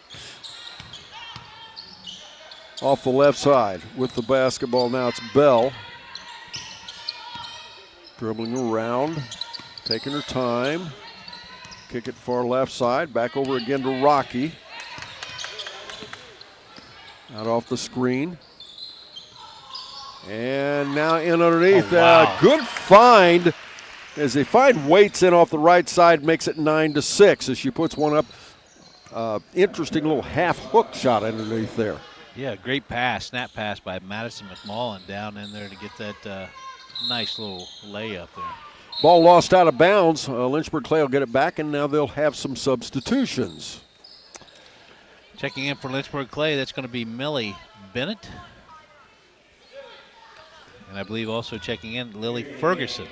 Off the left side with the basketball. Now it's Bell. Dribbling around, taking her time. Kick it far left side. Back over again to Rocky. Out off the screen. And now in underneath. Wow. Good find as they find Waits in off the right side. Makes it 9-6 as she puts one up. Interesting little half hook shot underneath there. Yeah, great pass, snap pass by Madison McMullen down in there to get that nice little layup there. Ball lost out of bounds. Lynchburg Clay will get it back, and now they'll have some substitutions. Checking in for Lynchburg Clay, that's going to be Millie Bennett. And I believe also checking in Lily Ferguson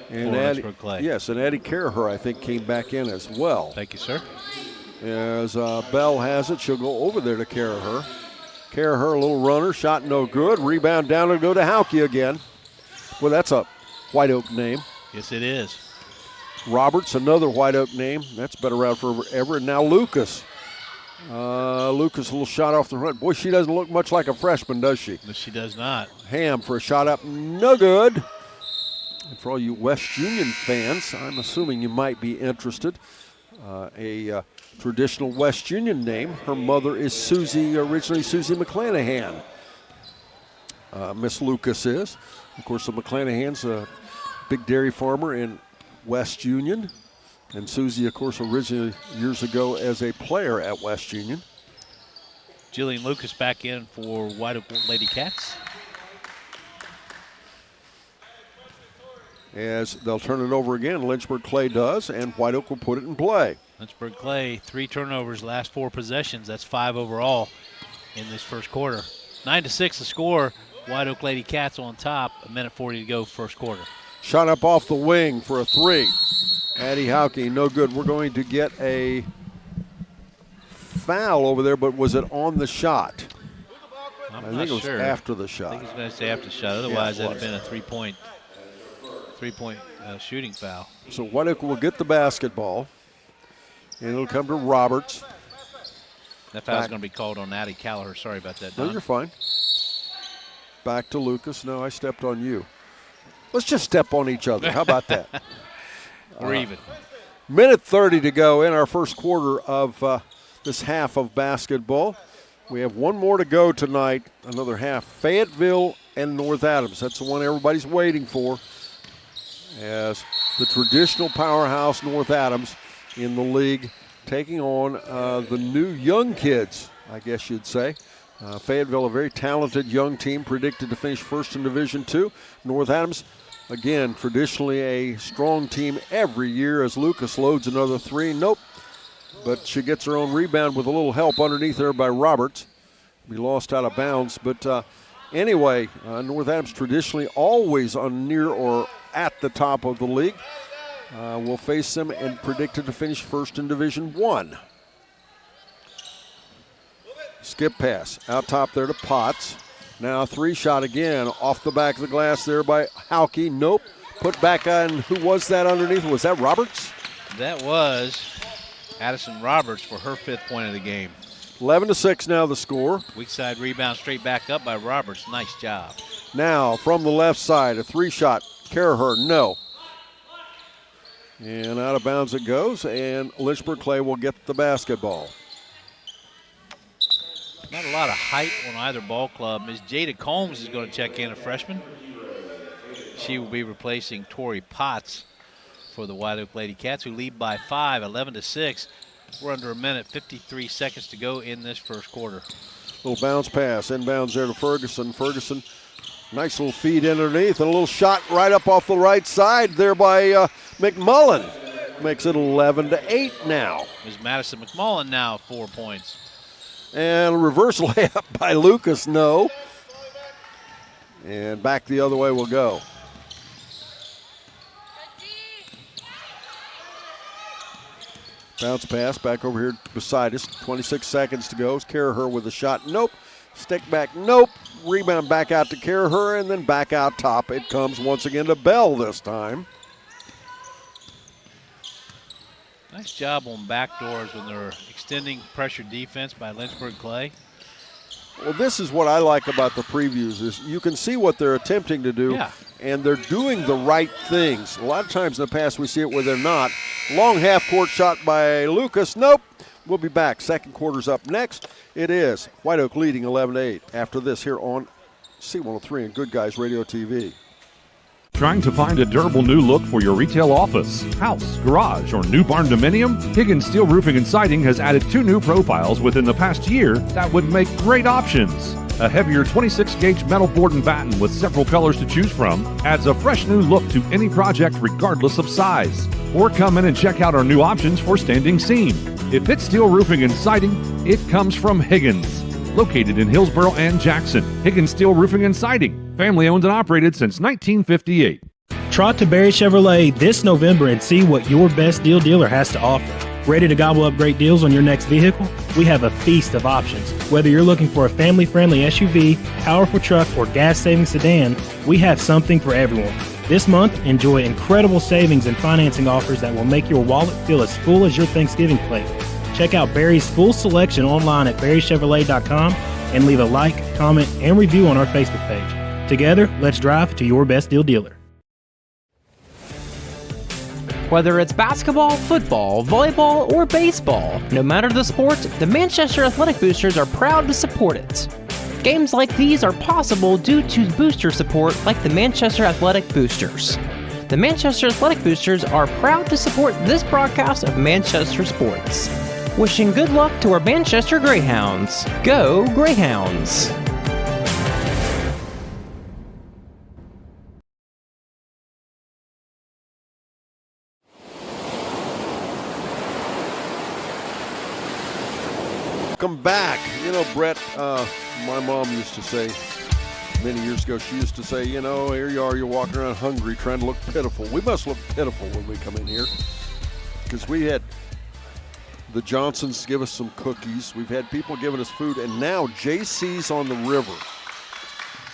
And for Addie, Lynchburg Clay. Yes, and Addie Caraher, I think, came back in as well. Thank you, sir. As Bell has it, she'll go over there to Caraher. Caraher, a little runner, shot no good. Rebound down to go to Hauke again. Well, that's a White Oak name. Yes, it is. Roberts, another White Oak name. That's been around forever. And now Lucas. Lucas, a little shot off the front. Boy, she doesn't look much like a freshman, does she? No, she does not. Ham for a shot up. No good. And for all you West Union fans, I'm assuming you might be interested. A traditional West Union name. Her mother is Susie, originally Susie McClanahan. Miss Lucas is. Of course, the McClanahan's a big dairy farmer in West Union. And Susie, of course, originally years ago as a player at West Union. Jillian Lucas back in for White Oak Lady Cats. As they'll turn it over again, Lynchburg Clay does, and White Oak will put it in play. Lynchburg Clay, 3 turnovers, last 4 possessions. That's 5 overall in this first quarter. 9-6 the score. White Oak Lady Cats on top. 1:40 to go first quarter. Shot up off the wing for a 3. Addie Hauke, no good. We're going to get a foul over there, but was it on the shot? I think it was after the shot. I think he's going to say after the shot. Otherwise, that would have been a three-point shooting foul. So White Oak will get the basketball, and it'll come to Roberts. That foul's going to be called on Addie Callagher. Sorry about that, Don. No, you're fine. Back to Lucas. No, I stepped on you. Let's just step on each other. How about that? We're even. Minute 30 to go in our first quarter of this half of basketball. We have one more to go tonight, another half. Fayetteville and North Adams. That's the one everybody's waiting for, as the traditional powerhouse North Adams in the league taking on the new young kids, I guess you'd say. Fayetteville, a very talented young team, predicted to finish first in Division II. North Adams, again, traditionally a strong team every year, as Lucas loads another 3. Nope. But she gets her own rebound with a little help underneath there by Roberts. Be lost out of bounds. But anyway, North Adams traditionally always on near or at the top of the league. We'll face them and predicted to finish first in Division I. Skip pass out top there to Potts. Now a 3-shot again off the back of the glass there by Hauke. Nope. Put back on. Who was that underneath? Was that Roberts? That was Addison Roberts for her 5th point of the game. 11-6 now the score. Weak side rebound straight back up by Roberts. Nice job. Now from the left side, a 3-shot. Caraher, no. And out of bounds it goes, and Lynchburg Clay will get the basketball. Not a lot of height on either ball club. Ms. Jada Combs is going to check in, a freshman. She will be replacing Tori Potts for the White Oak Lady Cats, who lead by 5, 11-6. We're under a minute, 53 seconds to go in this first quarter. Little bounce pass, inbounds there to Ferguson. Ferguson, nice little feed in underneath, and a little shot right up off the right side there by McMullen. Makes it 11-8 now. Ms. Madison McMullen now 4 points. And a reverse layup by Lucas, no. And back the other way we'll go. Bounce pass back over here beside us. 26 seconds to go. Caraher with a shot. Nope. Stick back. Nope. Rebound back out to Caraher, and then back out top. It comes once again to Bell this time. Nice job on backdoors when they're extending pressure defense by Lynchburg Clay. Well, this is what I like about the previews is you can see what they're attempting to do, and they're doing the right things. A lot of times in the past we see it where they're not. Long half-court shot by Lucas. Nope. We'll be back. Second quarter's up next. It is White Oak leading 11-8 after this here on C103 and Good Guys Radio TV. Trying to find a durable new look for your retail office, house, garage, or new barn dominium? Higgins Steel Roofing and Siding has added 2 new profiles within the past year that would make great options. A heavier 26-gauge metal board and batten with several colors to choose from adds a fresh new look to any project regardless of size. Or come in and check out our new options for standing seam. If it's steel roofing and siding, it comes from Higgins. Located in Hillsboro and Jackson, Higgins Steel Roofing and Siding. Family owned and operated since 1958. Trot to Barry Chevrolet this November and see what your best deal dealer has to offer. Ready to gobble up great deals on your next vehicle? We have a feast of options. Whether you're looking for a family-friendly SUV, powerful truck, or gas-saving sedan, we have something for everyone. This month, enjoy incredible savings and financing offers that will make your wallet feel as full as your Thanksgiving plate. Check out Barry's full selection online at barrychevrolet.com and leave a like, comment, and review on our Facebook page. Together, let's drive to your best deal dealer. Whether it's basketball, football, volleyball, or baseball, no matter the sport, the Manchester Athletic Boosters are proud to support it. Games like these are possible due to booster support like the Manchester Athletic Boosters. The Manchester Athletic Boosters are proud to support this broadcast of Manchester Sports. Wishing good luck to our Manchester Greyhounds. Go Greyhounds! Welcome back. You know, Brett, my mom used to say many years ago, she used to say, you know, here you are, you're walking around hungry, trying to look pitiful. We must look pitiful when we come in here because we had the Johnsons give us some cookies. We've had people giving us food, and now JC's on the river.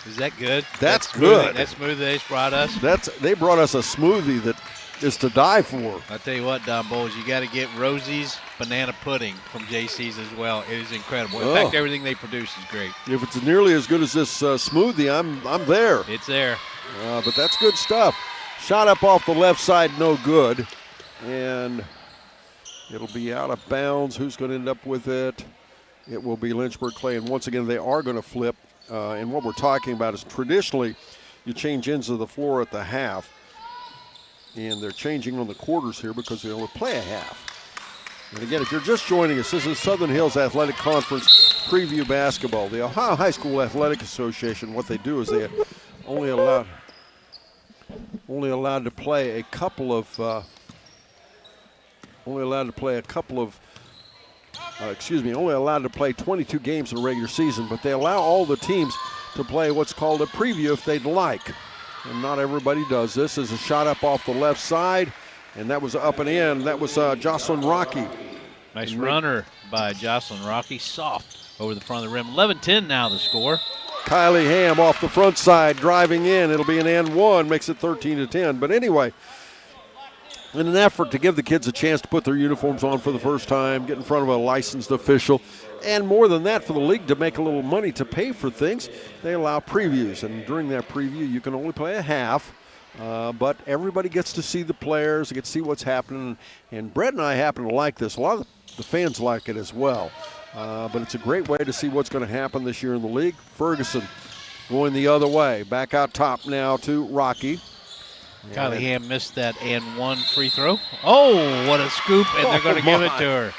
Is that good? That's good. That smoothie they just brought us? They brought us a smoothie that is to die for. I tell you what, Don Bowles, you got to get Rosie's banana pudding from JC's as well. It is incredible. In fact, everything they produce is great. If it's nearly as good as this smoothie, I'm there. It's there. But that's good stuff. Shot up off the left side, no good. And it'll be out of bounds. Who's going to end up with it? It will be Lynchburg Clay. And once again, they are going to flip. And what we're talking about is traditionally you change ends of the floor at the half. And they're changing on the quarters here because they only play a half. And again, if you're just joining us, this is Southern Hills Athletic Conference Preview Basketball. The Ohio High School Athletic Association, what they do is they only allowed to play a couple of only allowed to play 22 games in the regular season, but they allow all the teams to play what's called a preview if they'd like. And not everybody does this. Is a shot up off the left side, and that was up and in. That was Jocelyn Rocky. Nice runner by Jocelyn Rocky. Soft over the front of the rim. 11-10 now the score. Kylie Ham off the front side, driving in. It'll be an and one, makes it 13-10. But anyway, in an effort to give the kids a chance to put their uniforms on for the first time, get in front of a licensed official, and more than that, for the league to make a little money to pay for things, they allow previews. And during that preview, you can only play a half, but everybody gets to see the players, they get to see what's happening. And Brett and I happen to like this. A lot of the fans like it as well. But it's a great way to see what's going to happen this year in the league. Ferguson going the other way. Back out top now to Rocky. Kylie Ham missed that and one free throw. Oh, what a scoop, and they're going to give it to her.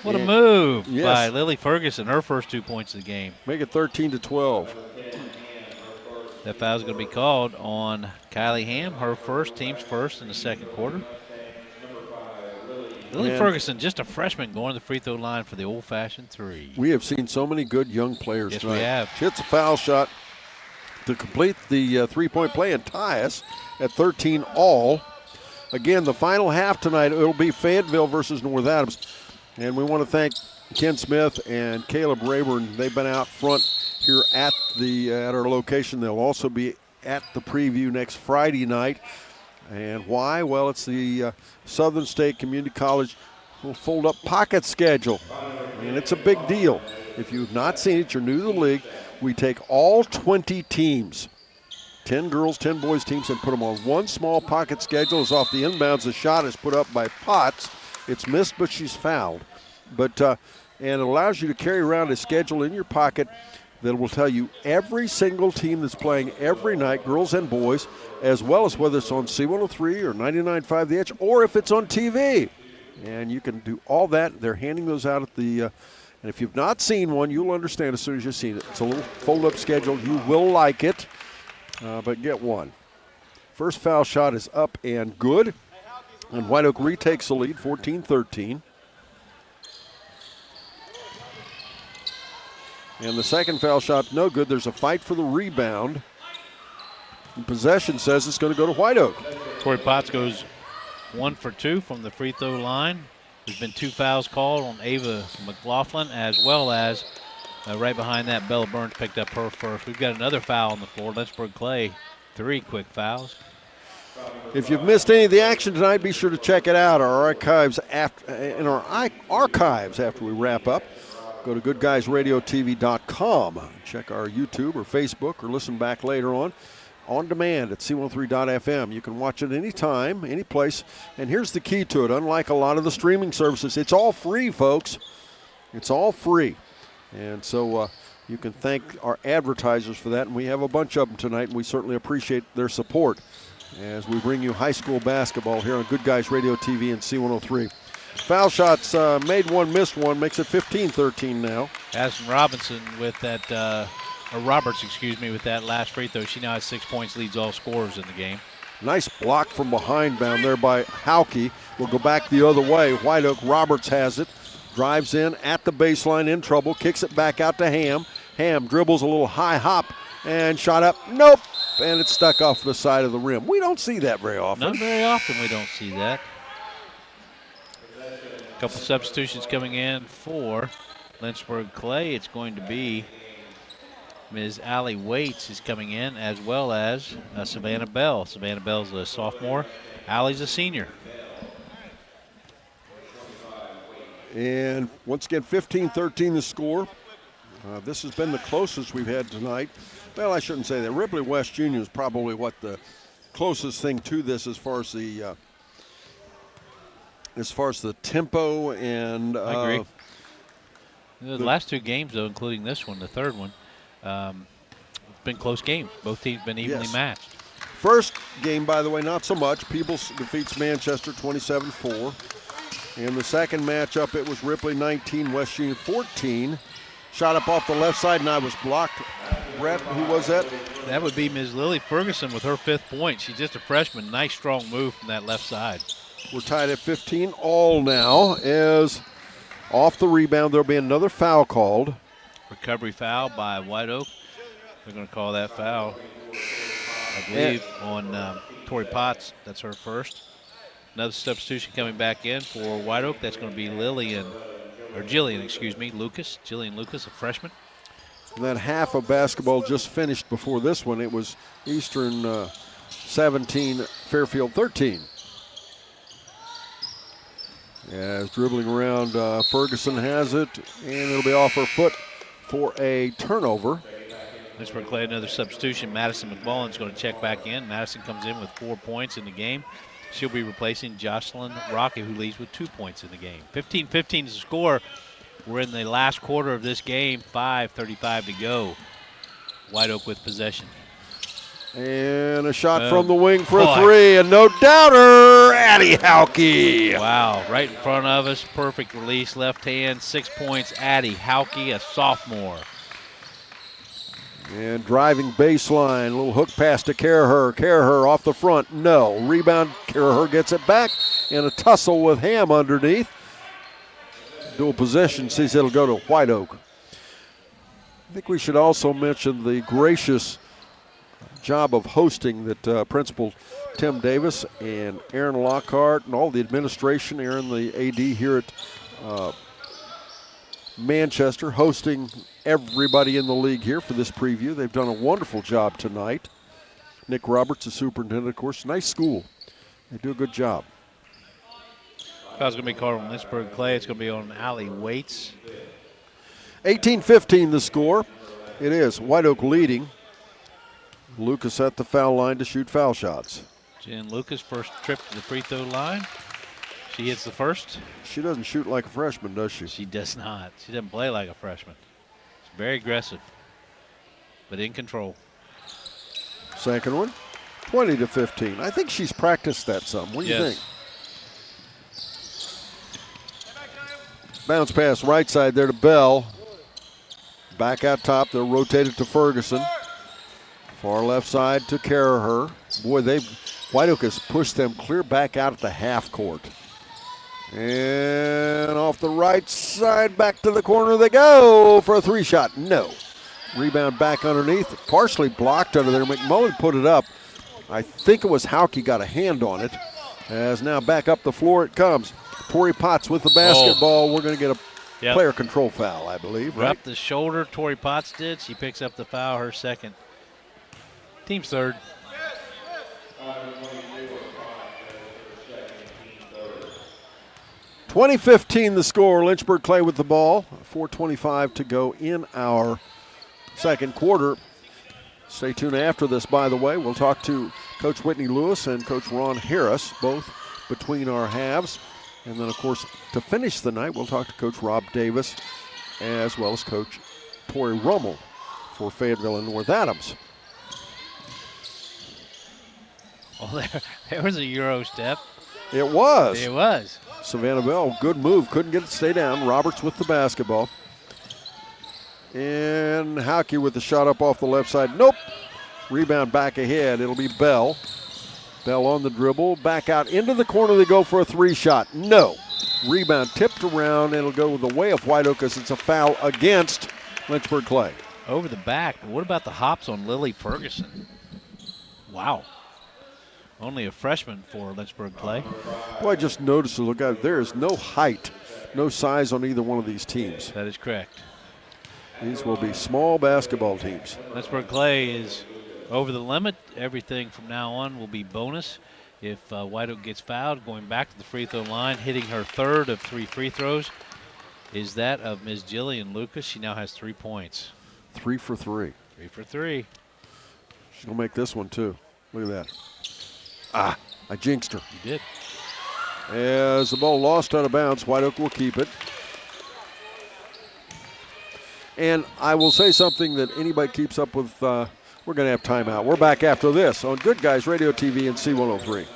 What a move by Lily Ferguson, her first 2 points of the game. Make it 13-12. That foul's going to be called on Kylie Ham, her first, team's first in the second quarter. Lily Ferguson, just a freshman, going to the free throw line for the old-fashioned three. We have seen so many good young players tonight. Yes, we have. She hits a foul shot to complete the three-point play and tie us at 13 all. Again, the final half tonight, it'll be Fayetteville versus North Adams. And we want to thank Ken Smith and Caleb Rayburn. They've been out front here at our location. They'll also be at the preview next Friday night. And why? Well, it's the Southern State Community College fold-up pocket schedule. And it's a big deal. If you've not seen it, you're new to the league. We take all 20 teams, 10 girls, 10 boys teams, and put them on one small pocket schedule. It's off the inbounds. The shot is put up by Potts. It's missed, but she's fouled. And it allows you to carry around a schedule in your pocket that will tell you every single team that's playing every night, girls and boys, as well as whether it's on C103 or 99.5 The Edge, or if it's on TV. And you can do all that. They're handing those out at the and if you've not seen one, you'll understand as soon as you've seen it. It's a little fold-up schedule. You will like it, but get one. First foul shot is up and good. And Whiteoak retakes the lead, 14-13. And the second foul shot, no good. There's a fight for the rebound. And possession says it's going to go to Whiteoak. Tori Potts goes 1 for 2 from the free throw line. There's been 2 fouls called on Ava McLaughlin, as well as right behind that, Bella Burns picked up her first. We've got another foul on the floor. Lynchburg Clay, 3 quick fouls. If you've missed any of the action tonight, be sure to check it out. Our archives archives after we wrap up. Go to goodguysradiotv.com. Check our YouTube or Facebook, or listen back later on demand at c103.fm. You can watch it anytime, any place. And here's the key to it. Unlike a lot of the streaming services, it's all free, folks. It's all free. And so you can thank our advertisers for that. And we have a bunch of them tonight, and we certainly appreciate their support as we bring you high school basketball here on Good Guys Radio TV and C103. Foul shots, made one, missed one, makes it 15-13 now. Addison Robinson with that, or Roberts, excuse me, with that last free throw. She now has 6 points, leads all scorers in the game. Nice block from behind bound there by Hauke. We'll go back the other way. Whiteoak, Roberts has it, drives in at the baseline, in trouble, kicks it back out to Ham. Ham dribbles a little high hop and shot up, nope, and it's stuck off the side of the rim. We don't see that very often. Not very often we don't see that. A couple substitutions coming in for Lynchburg Clay. It's going to be Ms. Allie Waits is coming in, as well as Savannah Bell. Savannah Bell's a sophomore. Allie's a senior. And once again, 15-13 the score. This has been the closest we've had tonight. Well, I shouldn't say that. Ripley West Union is probably what the closest thing to this as far as the tempo and. I agree. The last 2 games, though, including this one, the third one, it's been close games. Both teams been evenly matched. First game, by the way, not so much. Peebles defeats Manchester 27-4. In the second matchup, it was Ripley 19, West Union 14. Shot up off the left side, and I was blocked. Brett, who was that? That would be Ms. Lily Ferguson with her 5th point. She's just a freshman. Nice, strong move from that left side. We're tied at 15 all now. As off the rebound, there'll be another foul called. Recovery foul by Whiteoak. They're going to call that foul, I believe, on Tori Potts. That's her first. Another substitution coming back in for Whiteoak. That's going to be Jillian Lucas, a freshman. And that half of basketball just finished before this one. It was Eastern 17, Fairfield 13. As dribbling around, Ferguson has it, and it'll be off her foot for a turnover. Lynchburg Clay, another substitution. Madison McMullen's going to check back in. Madison comes in with 4 points in the game. She'll be replacing Jocelyn Rocky, who leads with 2 points in the game. 15-15 is the score. We're in the last quarter of this game. 5:35 to go. Whiteoak with possession. And a shot from the wing for a 3, and no doubter, Addie Hauke. Wow, right in front of us. Perfect release, left hand, 6 points. Addie Hauke, a sophomore. And driving baseline, a little hook pass to Caraher. Caraher off the front, no. Rebound, Caraher gets it back, and a tussle with Ham underneath. Dual possession, sees it'll go to Whiteoak. I think we should also mention the gracious job of hosting that Principal Tim Davis and Aaron Lockhart and all the administration, Aaron the AD here at Manchester, hosting everybody in the league here for this preview. They've done a wonderful job tonight. Nick Roberts, the superintendent, of course. Nice school. They do a good job. Foul's going to be called on Lynchburg Clay. It's going to be on Allie Waits. 18-15 the score. It is Whiteoak leading. Lucas at the foul line to shoot foul shots. Jen Lucas, first trip to the free throw line. She hits the first. She doesn't shoot like a freshman, does she? She does not. She doesn't play like a freshman. She's very aggressive, but in control. Second one, 20-15. I think she's practiced that some. What do you think? Bounce pass right side there to Bell. Back out top, they'll rotate it to Ferguson. Far left side to Caraher. Boy, Whiteoak has pushed them clear back out at the half court. And off the right side, back to the corner they go for a 3-shot. No. Rebound back underneath, partially blocked under there. McMullen put it up. I think it was Hauke got a hand on it. As now back up the floor it comes. Tori Potts with the basketball. We're going to get a player control foul, I believe, right? Up the shoulder, Tori Potts did. She picks up the foul, her second. Team's third. (20-15) the score. Lynchburg Clay with the ball. 4:25 to go in our second quarter. Stay tuned after this, by the way. We'll talk to Coach Whitney Lewis and Coach Ron Harris, both between our halves. And then, of course, to finish the night, we'll talk to Coach Rob Davis as well as Coach Tori Rummel for Fayetteville and North Adams. Well, there was a Euro step. It was. It was. Savannah Bell, good move. Couldn't get it to stay down. Roberts with the basketball. And Hauke with the shot up off the left side. Nope. Rebound back ahead. It'll be Bell. Bell on the dribble. Back out into the corner. They go for a three shot. No. Rebound tipped around. It'll go the way of Whiteoak as it's a foul against Lynchburg Clay. Over the back. What about the hops on Lily Ferguson? Wow. Only a freshman for Lynchburg Clay. Well, I just noticed, look out, there is no height, no size on either one of these teams. That is correct. These will be small basketball teams. Lynchburg Clay is over the limit. Everything from now on will be bonus. If Whiteoak gets fouled, going back to the free throw line, hitting her third of 3 free throws is that of Ms. Jillian Lucas. She now has 3 points. 3 for 3. 3 for 3. She's going to make this one too. Look at that. Ah, I jinxed her. You did. As the ball lost out of bounds, Whiteoak will keep it. And I will say something that anybody keeps up with, we're going to have timeout. We're back after this on Good Guys Radio TV and C103.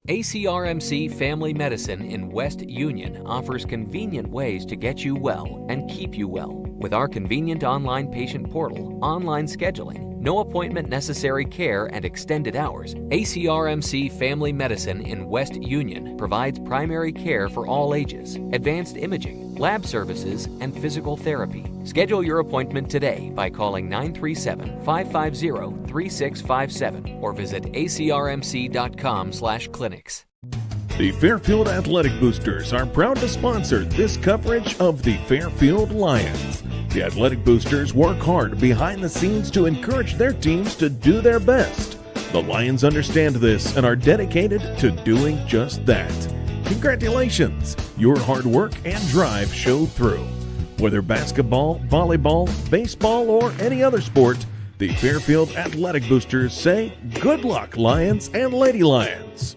ACRMC Family Medicine in West Union offers convenient ways to get you well and keep you well. With our convenient online patient portal, online scheduling, no appointment necessary care, and extended hours, ACRMC Family Medicine in West Union provides primary care for all ages, advanced imaging, lab services, and physical therapy. Schedule your appointment today by calling 937-550-3657 or visit acrmc.com/clinics. The Fairfield Athletic Boosters are proud to sponsor this coverage of the Fairfield Lions. The Athletic Boosters work hard behind the scenes to encourage their teams to do their best. The Lions understand this and are dedicated to doing just that. Congratulations! Your hard work and drive show through. Whether basketball, volleyball, baseball, or any other sport, the Fairfield Athletic Boosters say, good luck, Lions and Lady Lions.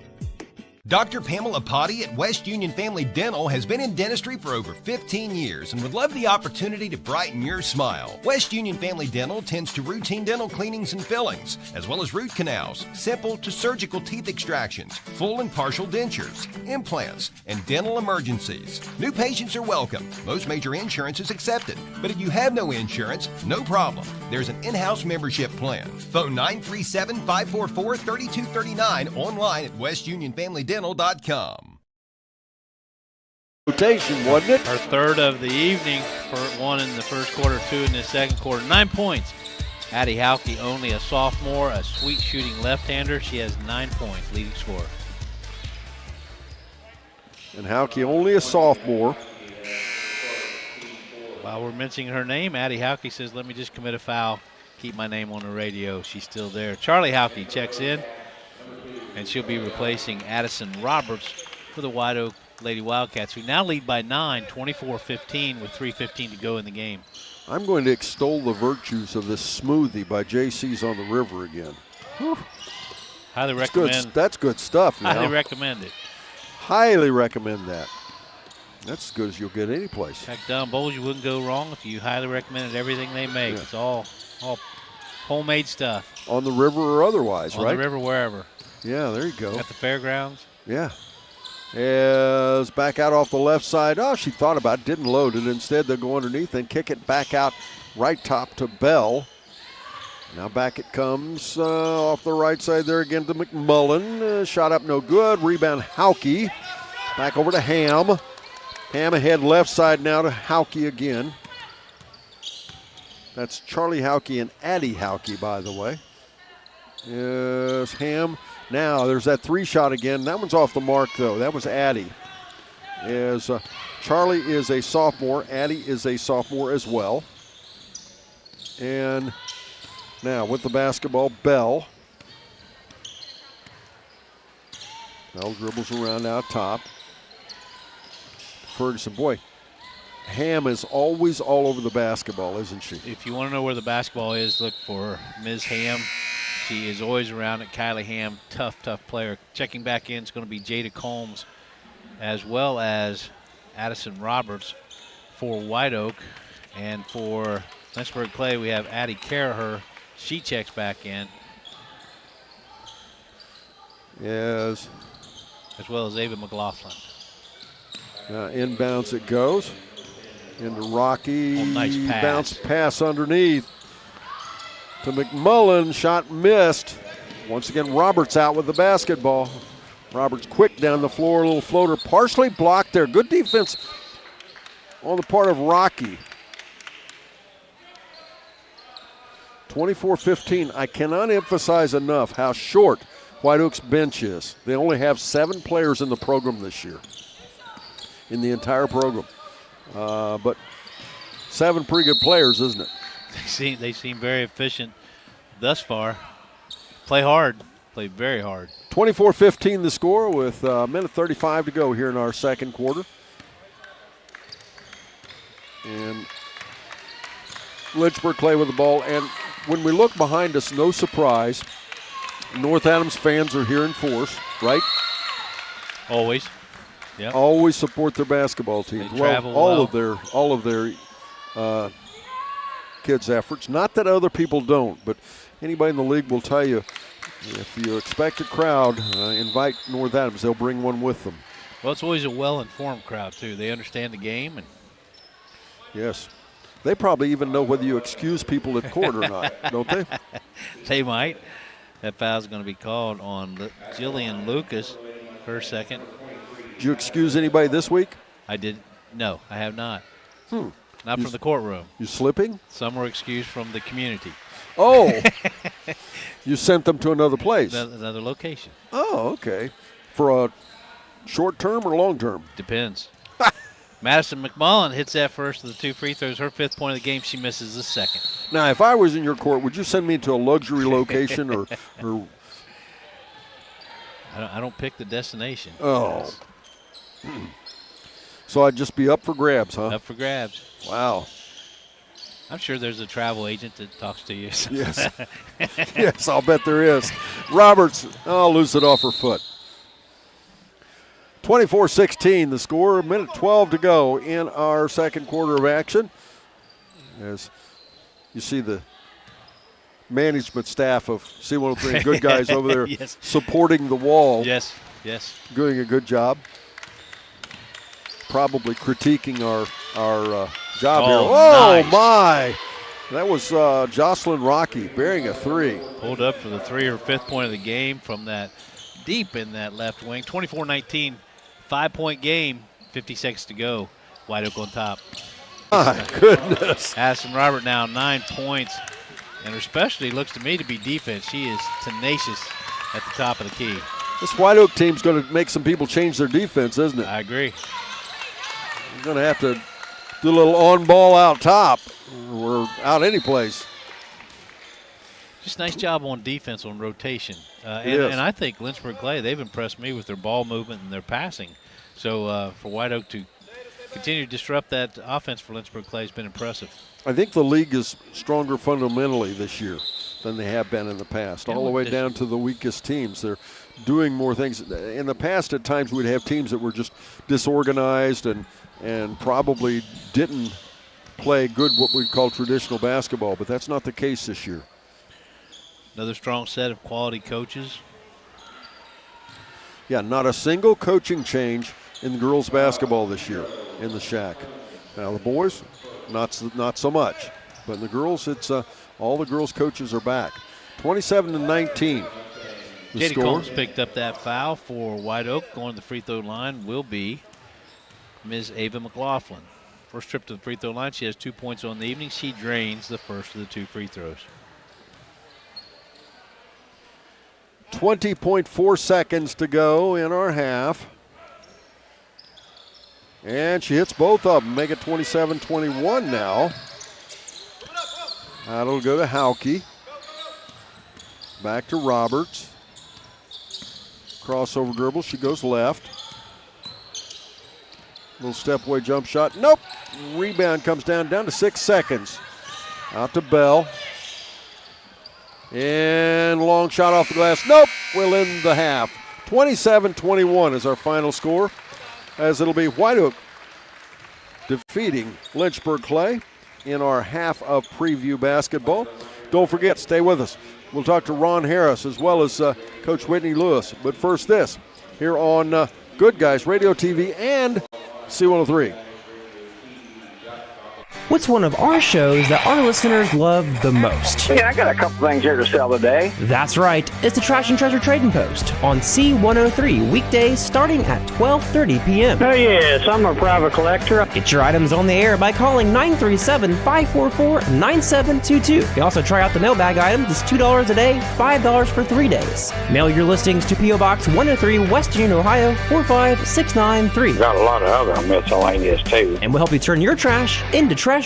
Dr. Pamela Potty at West Union Family Dental has been in dentistry for over 15 years and would love the opportunity to brighten your smile. West Union Family Dental tends to routine dental cleanings and fillings, as well as root canals, simple to surgical teeth extractions, full and partial dentures, implants, and dental emergencies. New patients are welcome. Most major insurance is accepted. But if you have no insurance, no problem. There's an in-house membership plan. Phone 937-544-3239, online at westunionfamilydental.com. Rotation, wasn't it? Her third of the evening, for 1 in the first quarter, 2 in the second quarter. 9 points. Addie Hauke, only a sophomore, a sweet shooting left-hander. She has 9 points, leading scorer. And Hauke, only a sophomore. While we're mentioning her name, Addie Hauke says, let me just commit a foul, keep my name on the radio. She's still there. Charlie Hauke checks in, and she'll be replacing Addison Roberts for the Whiteoak Lady Wildcats, who now lead by 9, 24-15 with 3:15 to go in the game. I'm going to extol the virtues of this smoothie by JC's on the River again. Whew. Highly recommend. That's good stuff. Highly recommend it. Highly recommend that. That's as good as you'll get any place. In fact, Don Bowles, you wouldn't go wrong if you highly recommended everything they make. Yeah. It's all homemade stuff. On the river or otherwise, right? On the river, wherever. Yeah, there you go. At the fairgrounds. Yeah. Is back out off the left side. Oh, she thought about it, didn't load it. Instead, they'll go underneath and kick it back out right top to Bell. Now back it comes off the right side there again to McMullen. Shot up no good. Rebound Hauke. Back over to Ham. Ham ahead left side now to Hauke again. That's Charlie Hauke and Addie Hauke, by the way. Yes, Ham Now there's that 3-shot again. That one's off the mark, though. That was Addie. Charlie is a sophomore. Addie is a sophomore as well. And now with the basketball, Bell. Bell dribbles around out top. Ferguson, boy, Ham is always all over the basketball, isn't she? If you want to know where the basketball is, look for Ms. Ham. She is always around it. Kylie Ham, tough player. Checking back in is going to be Jada Combs, as well as Addison Roberts for White Oak. And for Lynchburg Clay, we have Addie Caraher. She checks back in. Yes. As well as Ava McLaughlin. Inbounds it goes. Into Rocky. Oh, nice pass. Bounce pass underneath to McMullen. Shot missed. Once again, Roberts out with the basketball. Roberts quick down the floor. A little floater partially blocked there. Good defense on the part of Rocky. 24-15. I cannot emphasize enough how short White Oak's bench is. They only have 7 players in the program this year, in the entire program. But 7 pretty good players, isn't it? They seem very efficient thus far. Play hard. Play very hard. 24-15 the score with a minute 35 to go here in our second quarter. And Lynchburg Clay with the ball. And when we look behind us, no surprise, North Adams fans are here in force, right? Always. Yep. Always support their basketball teams. They travel well. All of their kids' efforts. Not that other people don't, but anybody in the league will tell you, if you expect a crowd, invite North Adams. They'll bring one with them. Well, it's always a well-informed crowd, too. They understand the game. And yes. They probably even know whether you excuse people at court or not, don't they? They might. That foul's going to be called on Jillian Lucas, her second. Did you excuse anybody this week? I did. No, I have not. Not from the courtroom. You slipping? Some were excused from the community. Oh. You sent them to another place? Another location. Oh, okay. For a short term or long term? Depends. Madison McMullen hits that first of the 2 free throws. Her 5th point of the game. She misses the second. Now, if I was in your court, would you send me to a luxury location or I don't pick the destination. Oh. So I'd just be up for grabs, huh? Up for grabs. Wow. I'm sure there's a travel agent that talks to you. Yes. Yes, I'll bet there is. Roberts, loose it off her foot. 24-16 the score, a minute 12 to go in our second quarter of action. As you see the management staff of C103 good guys over there yes. supporting the wall. Yes. Doing a good job. Probably critiquing our job here. Oh, nice. My. That was Jocelyn Rocky bearing a 3. Pulled up for the 3 or 5th point of the game from that deep in that left wing. 24-19, 5-point game, 50 seconds to go. White Oak on top. My goodness. Addison Robert now 9 points. And her specialty looks to me to be defense. She is tenacious at the top of the key. This White Oak team's going to make some people change their defense, isn't it? I agree. You're going to have to do a little on ball out top or out any place. Just nice job on defense on rotation. Yes. And I think Lynchburg Clay, they've impressed me with their ball movement and their passing. So for White Oak to continue to disrupt that offense for Lynchburg Clay has been impressive. I think the league is stronger fundamentally this year than they have been in the past, all the way down to the weakest teams. They're doing more things. In the past, at times, we'd have teams that were just disorganized and probably didn't play good what we'd call traditional basketball, but that's not the case this year. Another strong set of quality coaches. Yeah, not a single coaching change in girls basketball this year in the SHAC. Now the boys, not so much, but in the girls, it's all the girls coaches are back. 27-19. Katie Combs picked up that foul for White Oak. Going to the free throw line will be Ms. Ava McLaughlin. First trip to the free throw line, she has 2 points on the evening. She drains the first of the 2 free throws. 20.4 seconds to go in our half. And she hits both of them, make it 27-21 now. That'll go to Hauke. Back to Roberts. Crossover dribble, she goes left. Little step away jump shot, nope. Rebound comes down to 6 seconds. Out to Bell. And long shot off the glass, nope. We'll end the half. 27-21 is our final score, as it'll be Whiteoak defeating Lynchburg Clay in our half of preview basketball. Don't forget, stay with us. We'll talk to Ron Harris as well as Coach Whitney Lewis. But first this, here on Good Guys Radio TV and C103. What's one of our shows that our listeners love the most? Yeah, I got a couple things here to sell today. That's right. It's the Trash and Treasure Trading Post on C103, weekdays starting at 12:30 p.m. Oh, yes, I'm a private collector. Get your items on the air by calling 937-544-9722. You can also try out the mailbag items. It's $2 a day, $5 for 3 days. Mail your listings to P.O. Box 103, West Union, Ohio, 45693. Got a lot of other miscellaneous, too. And we'll help you turn your trash into treasure.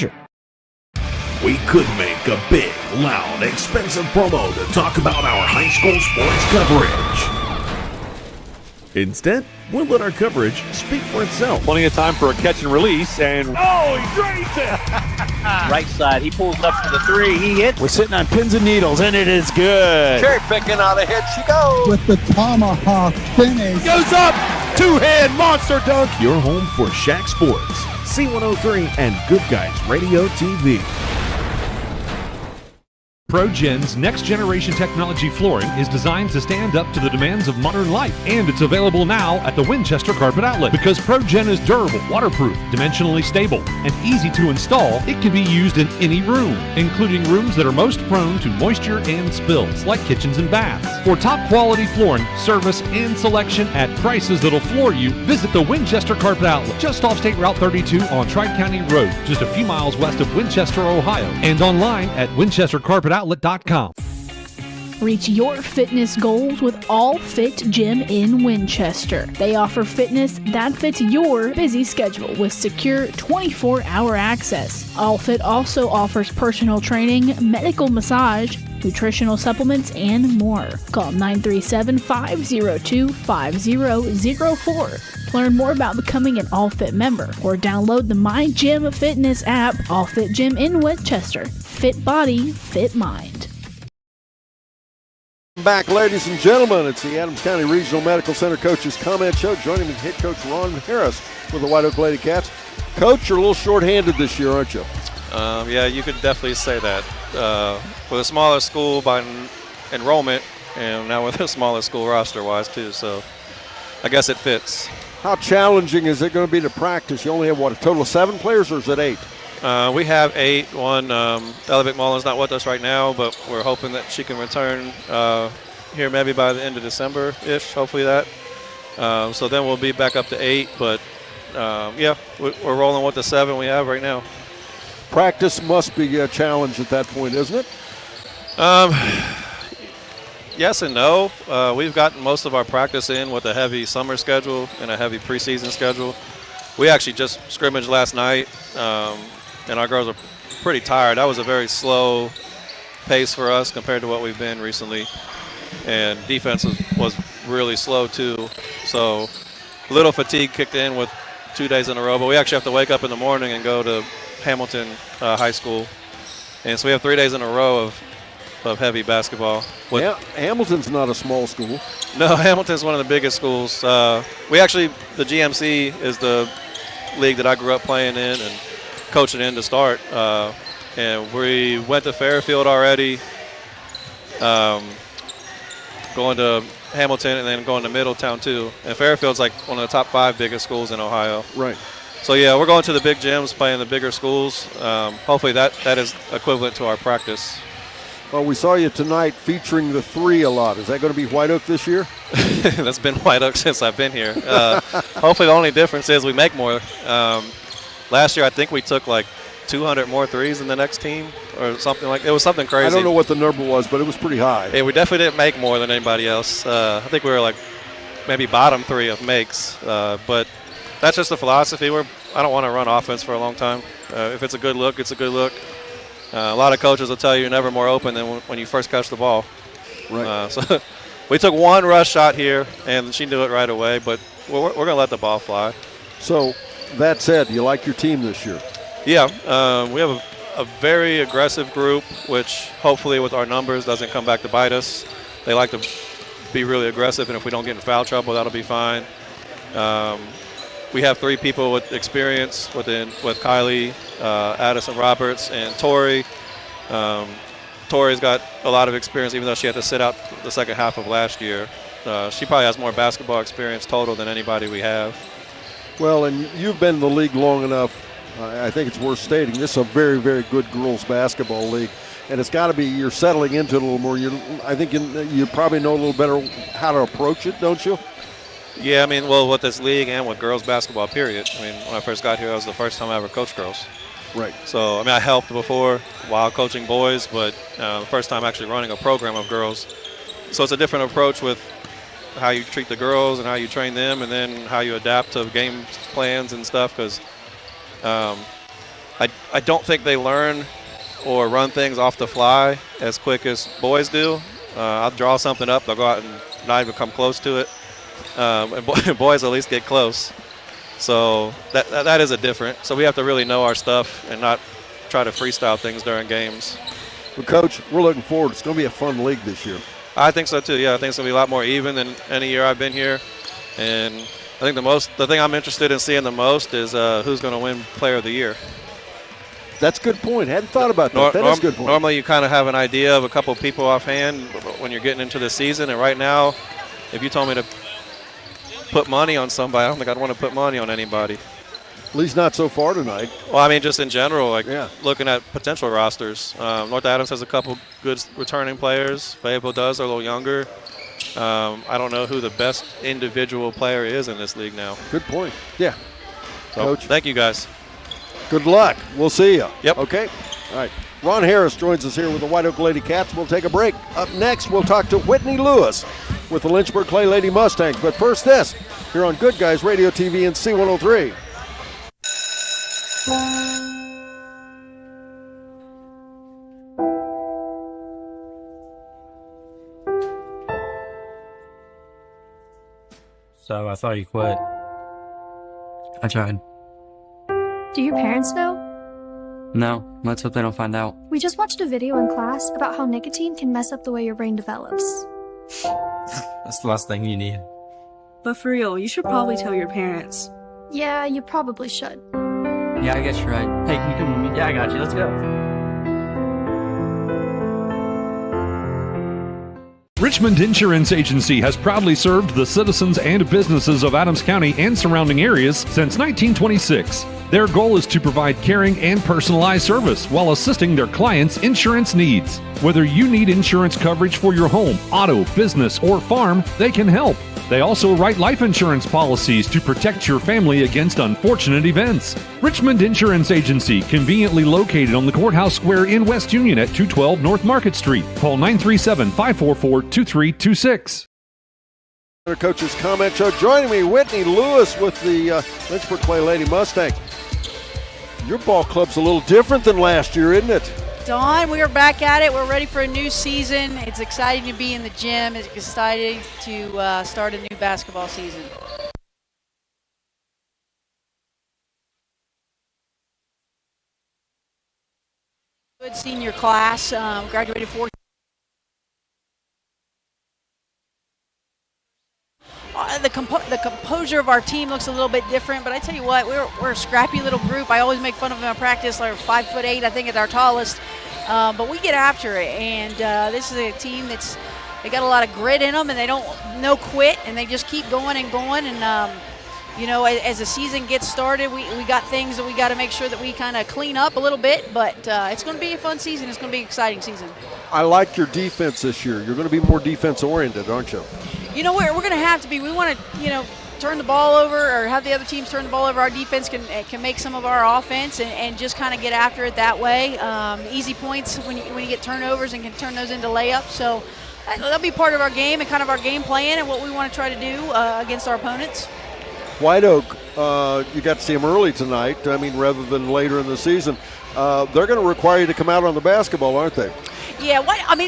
We could make a big, loud, expensive promo to talk about our high school sports coverage. Instead, we'll let our coverage speak for itself. Plenty of time for a catch and release, and Oh, he drains it! Right side, he pulls up for the three. He hits. We're sitting on pins and needles, and it is good. Cherry picking out ahead she goes. With the tomahawk finish. Goes up, two-hand monster dunk. Your home for SHAC Sports, C103, and Good Guys Radio TV. ProGen's next-generation technology flooring is designed to stand up to the demands of modern life, and it's available now at the Winchester Carpet Outlet. Because ProGen is durable, waterproof, dimensionally stable, and easy to install, it can be used in any room, including rooms that are most prone to moisture and spills, like kitchens and baths. For top-quality flooring, service, and selection at prices that'll floor you, visit the Winchester Carpet Outlet, just off State Route 32 on Tri-County Road, just a few miles west of Winchester, Ohio, and online at winchestercarpetoutlet.com. Reach your fitness goals with All Fit Gym in Winchester. They offer fitness that fits your busy schedule with secure 24-hour access. All Fit also offers personal training, medical massage, nutritional supplements, and more. Call 937-502-5004. Learn more about becoming an All Fit member or download the My Gym Fitness app. All Fit Gym in Winchester. Fit body, fit mind. Back, ladies and gentlemen, it's the Adams County Regional Medical Center Coaches Comment Show. Joining me, head coach Ron Harris with the Whiteoak Lady Cats. Coach, you're a little short-handed this year, aren't you? Yeah, you could definitely say that. With a smaller school by enrollment, and now with a smaller school roster-wise too, so I guess it fits. How challenging is it going to be to practice? You only have, what, a total of 7 players, or is it 8? We have 8. One, Ella McMullen's not with us right now, but we're hoping that she can return here maybe by the end of December-ish, hopefully that. So then we'll be back up to 8, but yeah, we're rolling with the 7 we have right now. Practice must be a challenge at that point, isn't it? Yes and no. We've gotten most of our practice in with a heavy summer schedule and a heavy preseason schedule. We actually just scrimmaged last night, and our girls are pretty tired. That was a very slow pace for us compared to what we've been recently. And defense was really slow too. So a little fatigue kicked in with 2 days in a row, but we actually have to wake up in the morning and go to Hamilton High School. And so we have 3 days in a row of heavy basketball. Yeah, Hamilton's not a small school. No, Hamilton's one of the biggest schools. The GMC is the league that I grew up playing in and coaching in to start. And we went to Fairfield already, going to Hamilton and then going to Middletown too. And Fairfield's like one of the top 5 biggest schools in Ohio. Right. So yeah, we're going to the big gyms, playing the bigger schools. Hopefully that is equivalent to our practice. Well, we saw you tonight featuring the 3 a lot. Is that going to be Whiteoak this year? That's been Whiteoak since I've been here. Hopefully the only difference is we make more. Last year I think we took like 200 more threes than the next team or something like. It was something crazy. I don't know what the number was, but it was pretty high. Yeah, we definitely didn't make more than anybody else. I think we were like maybe bottom 3 of makes, but that's just the philosophy. I don't want to run offense for a long time. If it's a good look, it's a good look. A lot of coaches will tell you you're never more open than when you first catch the ball. Right. So we took one rush shot here, and she knew it right away, but we're going to let the ball fly. So that said, you like your team this year? Yeah, we have a very aggressive group, which hopefully with our numbers doesn't come back to bite us. They like to be really aggressive, and if we don't get in foul trouble, that'll be fine. We have 3 people with experience with Kylie, Addison Roberts, and Tori. Tori's got a lot of experience, even though she had to sit out the second half of last year. She probably has more basketball experience total than anybody we have. Well, and you've been in the league long enough. I think it's worth stating this is a very, very good girls basketball league, and it's got to be you're settling into it a little more. I think you probably know a little better how to approach it, don't you? Yeah, I mean, well, with this league and with girls basketball, period. I mean, when I first got here, that was the first time I ever coached girls. Right. So, I mean, I helped before while coaching boys, but the first time actually running a program of girls. So it's a different approach with how you treat the girls and how you train them, and then how you adapt to game plans and stuff, because I don't think they learn or run things off the fly as quick as boys do. I'll draw something up, they'll go out and not even come close to it. And boys at least get close. So that is a different. So we have to really know our stuff and not try to freestyle things during games. Well, Coach, we're looking forward. It's going to be a fun league this year. I think so too. Yeah, I think it's going to be a lot more even than any year I've been here. And I think the thing I'm interested in seeing the most is who's going to win Player of the Year. That's a good point. Hadn't thought about that. That is a good point. Normally you kind of have an idea of a couple people offhand when you're getting into the season. And right now, if you told me to put money on somebody, I don't think I'd want to put money on anybody. At least not so far tonight. Well, I mean, just in general, looking at potential rosters. North Adams has a couple good returning players. Fayetteville does. They're a little younger. I don't know who the best individual player is in this league now. Good point. Yeah. So, Coach. Thank you, guys. Good luck. We'll see you. Yep. Okay. All right. Ron Harris joins us here with the Whiteoak Lady Cats. We'll take a break. Up next, we'll talk to Whitney Lewis with the Lynchburg Clay Lady Mustangs. But first this, here on Good Guys Radio TV and C103. So I thought you quit. I tried. Do your parents know? No, let's hope they don't find out. We just watched a video in class about how nicotine can mess up the way your brain develops. That's the last thing you need. But for real, you should probably tell your parents. Yeah, you probably should. Yeah, I guess you're right. Hey, can you come with me? Yeah, I got you. Let's go. Richmond Insurance Agency has proudly served the citizens and businesses of Adams County and surrounding areas since 1926. Their goal is to provide caring and personalized service while assisting their clients' insurance needs. Whether you need insurance coverage for your home, auto, business, or farm, they can help. They also write life insurance policies to protect your family against unfortunate events. Richmond Insurance Agency, conveniently located on the Courthouse Square in West Union at 212 North Market Street. Call 937-544-2326. Coach's Comment Show. Joining me, Whitney Lewis with the Lynchburg Clay Lady Mustangs. Your ball club's a little different than last year, isn't it? Dawn, we are back at it. We're ready for a new season. It's exciting to be in the gym. It's exciting to start a new basketball season. Good senior class. Graduated 4. The composure of our team looks a little bit different, but I tell you what, we're a scrappy little group. I always make fun of them in practice. They're 5'8", I think, at our tallest, but we get after it. And this is a team they got a lot of grit in them, and they don't no quit, and they just keep going and going. And you know, as the season gets started, we got things that we got to make sure that we kind of clean up a little bit. But it's going to be a fun season. It's going to be an exciting season. I like your defense this year. You're going to be more defense oriented, aren't you? You know, we're going to have to be. We want to, you know, turn the ball over or have the other teams turn the ball over, our defense can make some of our offense and just kind of get after it that way. Easy points when you get turnovers and can turn those into layups. So that'll be part of our game and kind of our game plan and what we want to try to do against our opponents. Whiteoak, you got to see them early tonight. I mean, rather than later in the season. They're going to require you to come out on the basketball, aren't they? Yeah,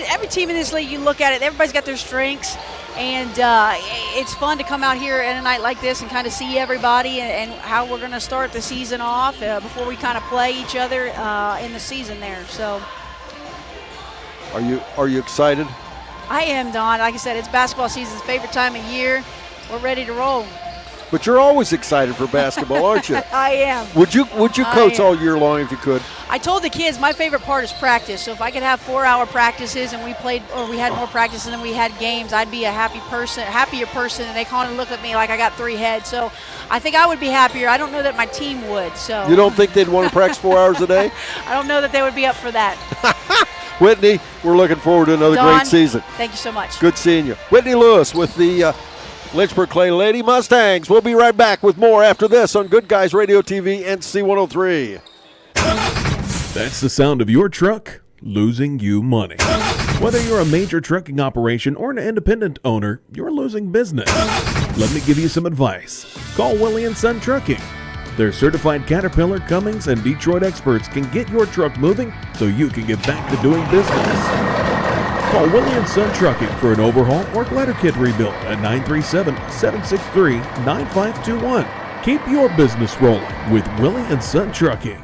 every team in this league, you look at it, everybody's got their strengths, and it's fun to come out here at a night like this and kind of see everybody and how we're going to start the season off before we kind of play each other in the season there. So, are you excited? I am, Don. Like I said, it's basketball season's favorite time of year. We're ready to roll. But you're always excited for basketball, aren't you? I am. Would you coach all year long if you could? I told the kids my favorite part is practice. So if I could have 4-hour practices and we had more practices than we had games, I'd be a happier person. And they kind of look at me like I got 3 heads. So I think I would be happier. I don't know that my team would. So you don't think they'd want to practice 4 hours a day? I don't know that they would be up for that. Whitney, we're looking forward to another Don, great season. Thank you so much. Good seeing you. Whitney Lewis with the Lynchburg Clay Lady Mustangs. We'll be right back with more after this on Good Guys Radio TV and C103. That's the sound of your truck losing you money. Whether you're a major trucking operation or an independent owner, you're losing business. Let me give you some advice. Call Willie & Son Trucking. Their certified Caterpillar, Cummins, and Detroit experts can get your truck moving so you can get back to doing business. Call Willie & Son Trucking for an overhaul or glider kit rebuild at 937-763-9521. Keep your business rolling with Willie & Son Trucking.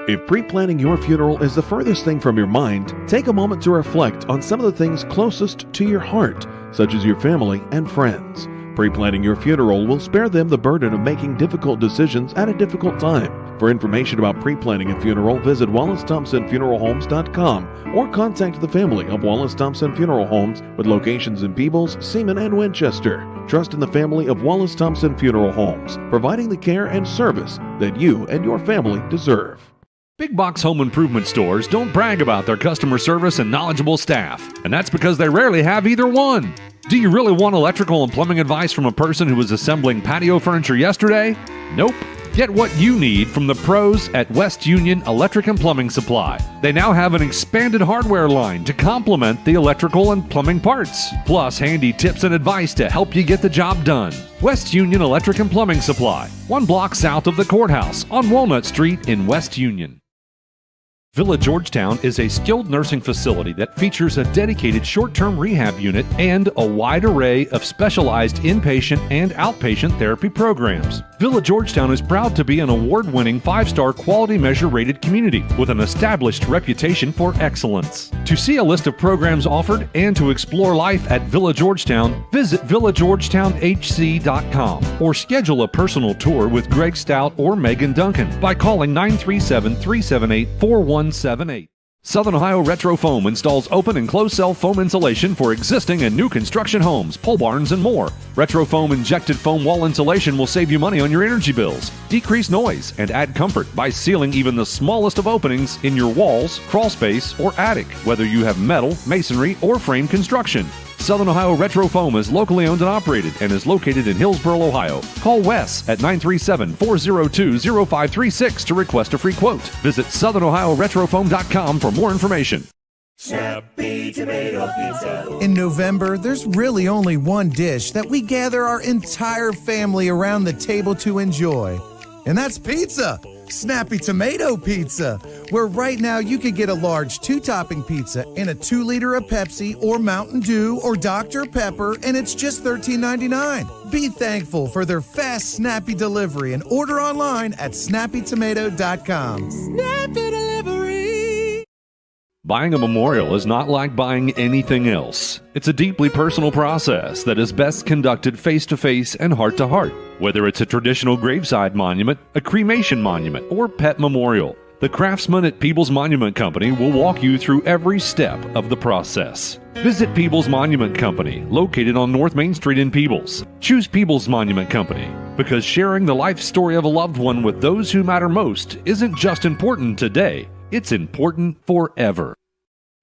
If pre-planning your funeral is the furthest thing from your mind, take a moment to reflect on some of the things closest to your heart, such as your family and friends. Pre-planning your funeral will spare them the burden of making difficult decisions at a difficult time. For information about pre-planning a funeral, visit WallaceThompsonFuneralHomes.com or contact the family of Wallace Thompson Funeral Homes with locations in Peebles, Seaman, and Winchester. Trust in the family of Wallace Thompson Funeral Homes, providing the care and service that you and your family deserve. Big box home improvement stores don't brag about their customer service and knowledgeable staff, and that's because they rarely have either one. Do you really want electrical and plumbing advice from a person who was assembling patio furniture yesterday? Nope. Get what you need from the pros at West Union Electric and Plumbing Supply. They now have an expanded hardware line to complement the electrical and plumbing parts, plus handy tips and advice to help you get the job done. West Union Electric and Plumbing Supply, 1 block south of the courthouse on Walnut Street in West Union. Villa Georgetown is a skilled nursing facility that features a dedicated short-term rehab unit and a wide array of specialized inpatient and outpatient therapy programs. Villa Georgetown is proud to be an award-winning 5-star quality measure rated community with an established reputation for excellence. To see a list of programs offered and to explore life at Villa Georgetown, visit villageorgetownhc.com or schedule a personal tour with Greg Stout or Megan Duncan by calling 937-378-4178. Southern Ohio Retro Foam installs open and closed cell foam insulation for existing and new construction homes, pole barns, and more. Retro Foam injected foam wall insulation will save you money on your energy bills, decrease noise, and add comfort by sealing even the smallest of openings in your walls, crawl space, or attic, whether you have metal, masonry, or frame construction. Southern Ohio Retro Foam is locally owned and operated and is located in Hillsboro, Ohio. Call Wes at 937-402-0536 to request a free quote. Visit SouthernOhioRetroFoam.com for more information. Snappy Tomato Pizza. In November, there's really only one dish that we gather our entire family around the table to enjoy, and that's pizza. Snappy Tomato Pizza, where right now you can get a large 2-topping pizza and a 2-liter of Pepsi or Mountain Dew or Dr. Pepper, and it's just $13.99. Be thankful for their fast, snappy delivery and order online at snappytomato.com. Snappy Delivery. Buying a memorial is not like buying anything else. It's a deeply personal process that is best conducted face-to-face and heart-to-heart. Whether it's a traditional graveside monument, a cremation monument, or pet memorial, the craftsmen at Peebles Monument Company will walk you through every step of the process. Visit Peebles Monument Company, located on North Main Street in Peebles. Choose Peebles Monument Company because sharing the life story of a loved one with those who matter most isn't just important today, it's important forever.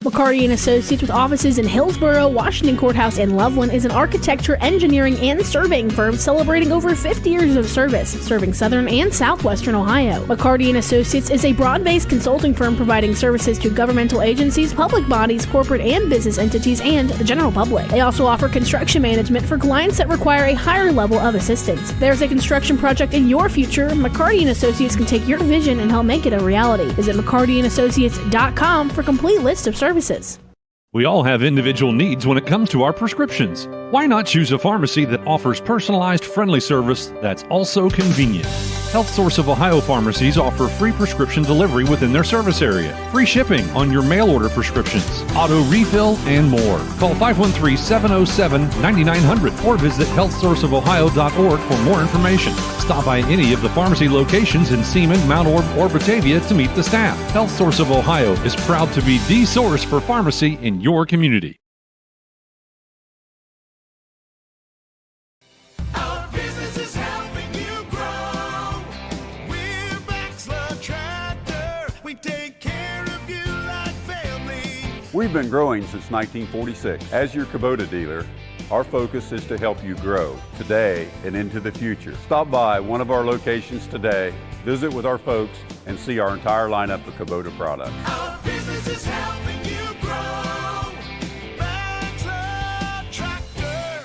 McCarty & Associates, with offices in Hillsborough, Washington Courthouse, and Loveland, is an architecture, engineering, and surveying firm celebrating over 50 years of service, serving southern and southwestern Ohio. McCarty & Associates is a broad-based consulting firm providing services to governmental agencies, public bodies, corporate and business entities, and the general public. They also offer construction management for clients that require a higher level of assistance. If there's a construction project in your future, McCarty & Associates can take your vision and help make it a reality. Visit McCartyandAssociates.com for a complete list of services. We all have individual needs when it comes to our prescriptions. Why not choose a pharmacy that offers personalized, friendly service that's also convenient? Health Source of Ohio pharmacies offer free prescription delivery within their service area, free shipping on your mail order prescriptions, auto refill, and more. Call 513-707-9900 or visit healthsourceofohio.org for more information. Stop by any of the pharmacy locations in Seaman, Mount Orb, or Batavia to meet the staff. Health Source of Ohio is proud to be the source for pharmacy in your community. Our business is helping you grow. We're Baxter Tractor. We take care of you like family. We've been growing since 1946. As your Kubota dealer, our focus is to help you grow today and into the future. Stop by one of our locations today, visit with our folks, and see our entire lineup of Kubota products. Our business is helping you grow. Baxter Tractor.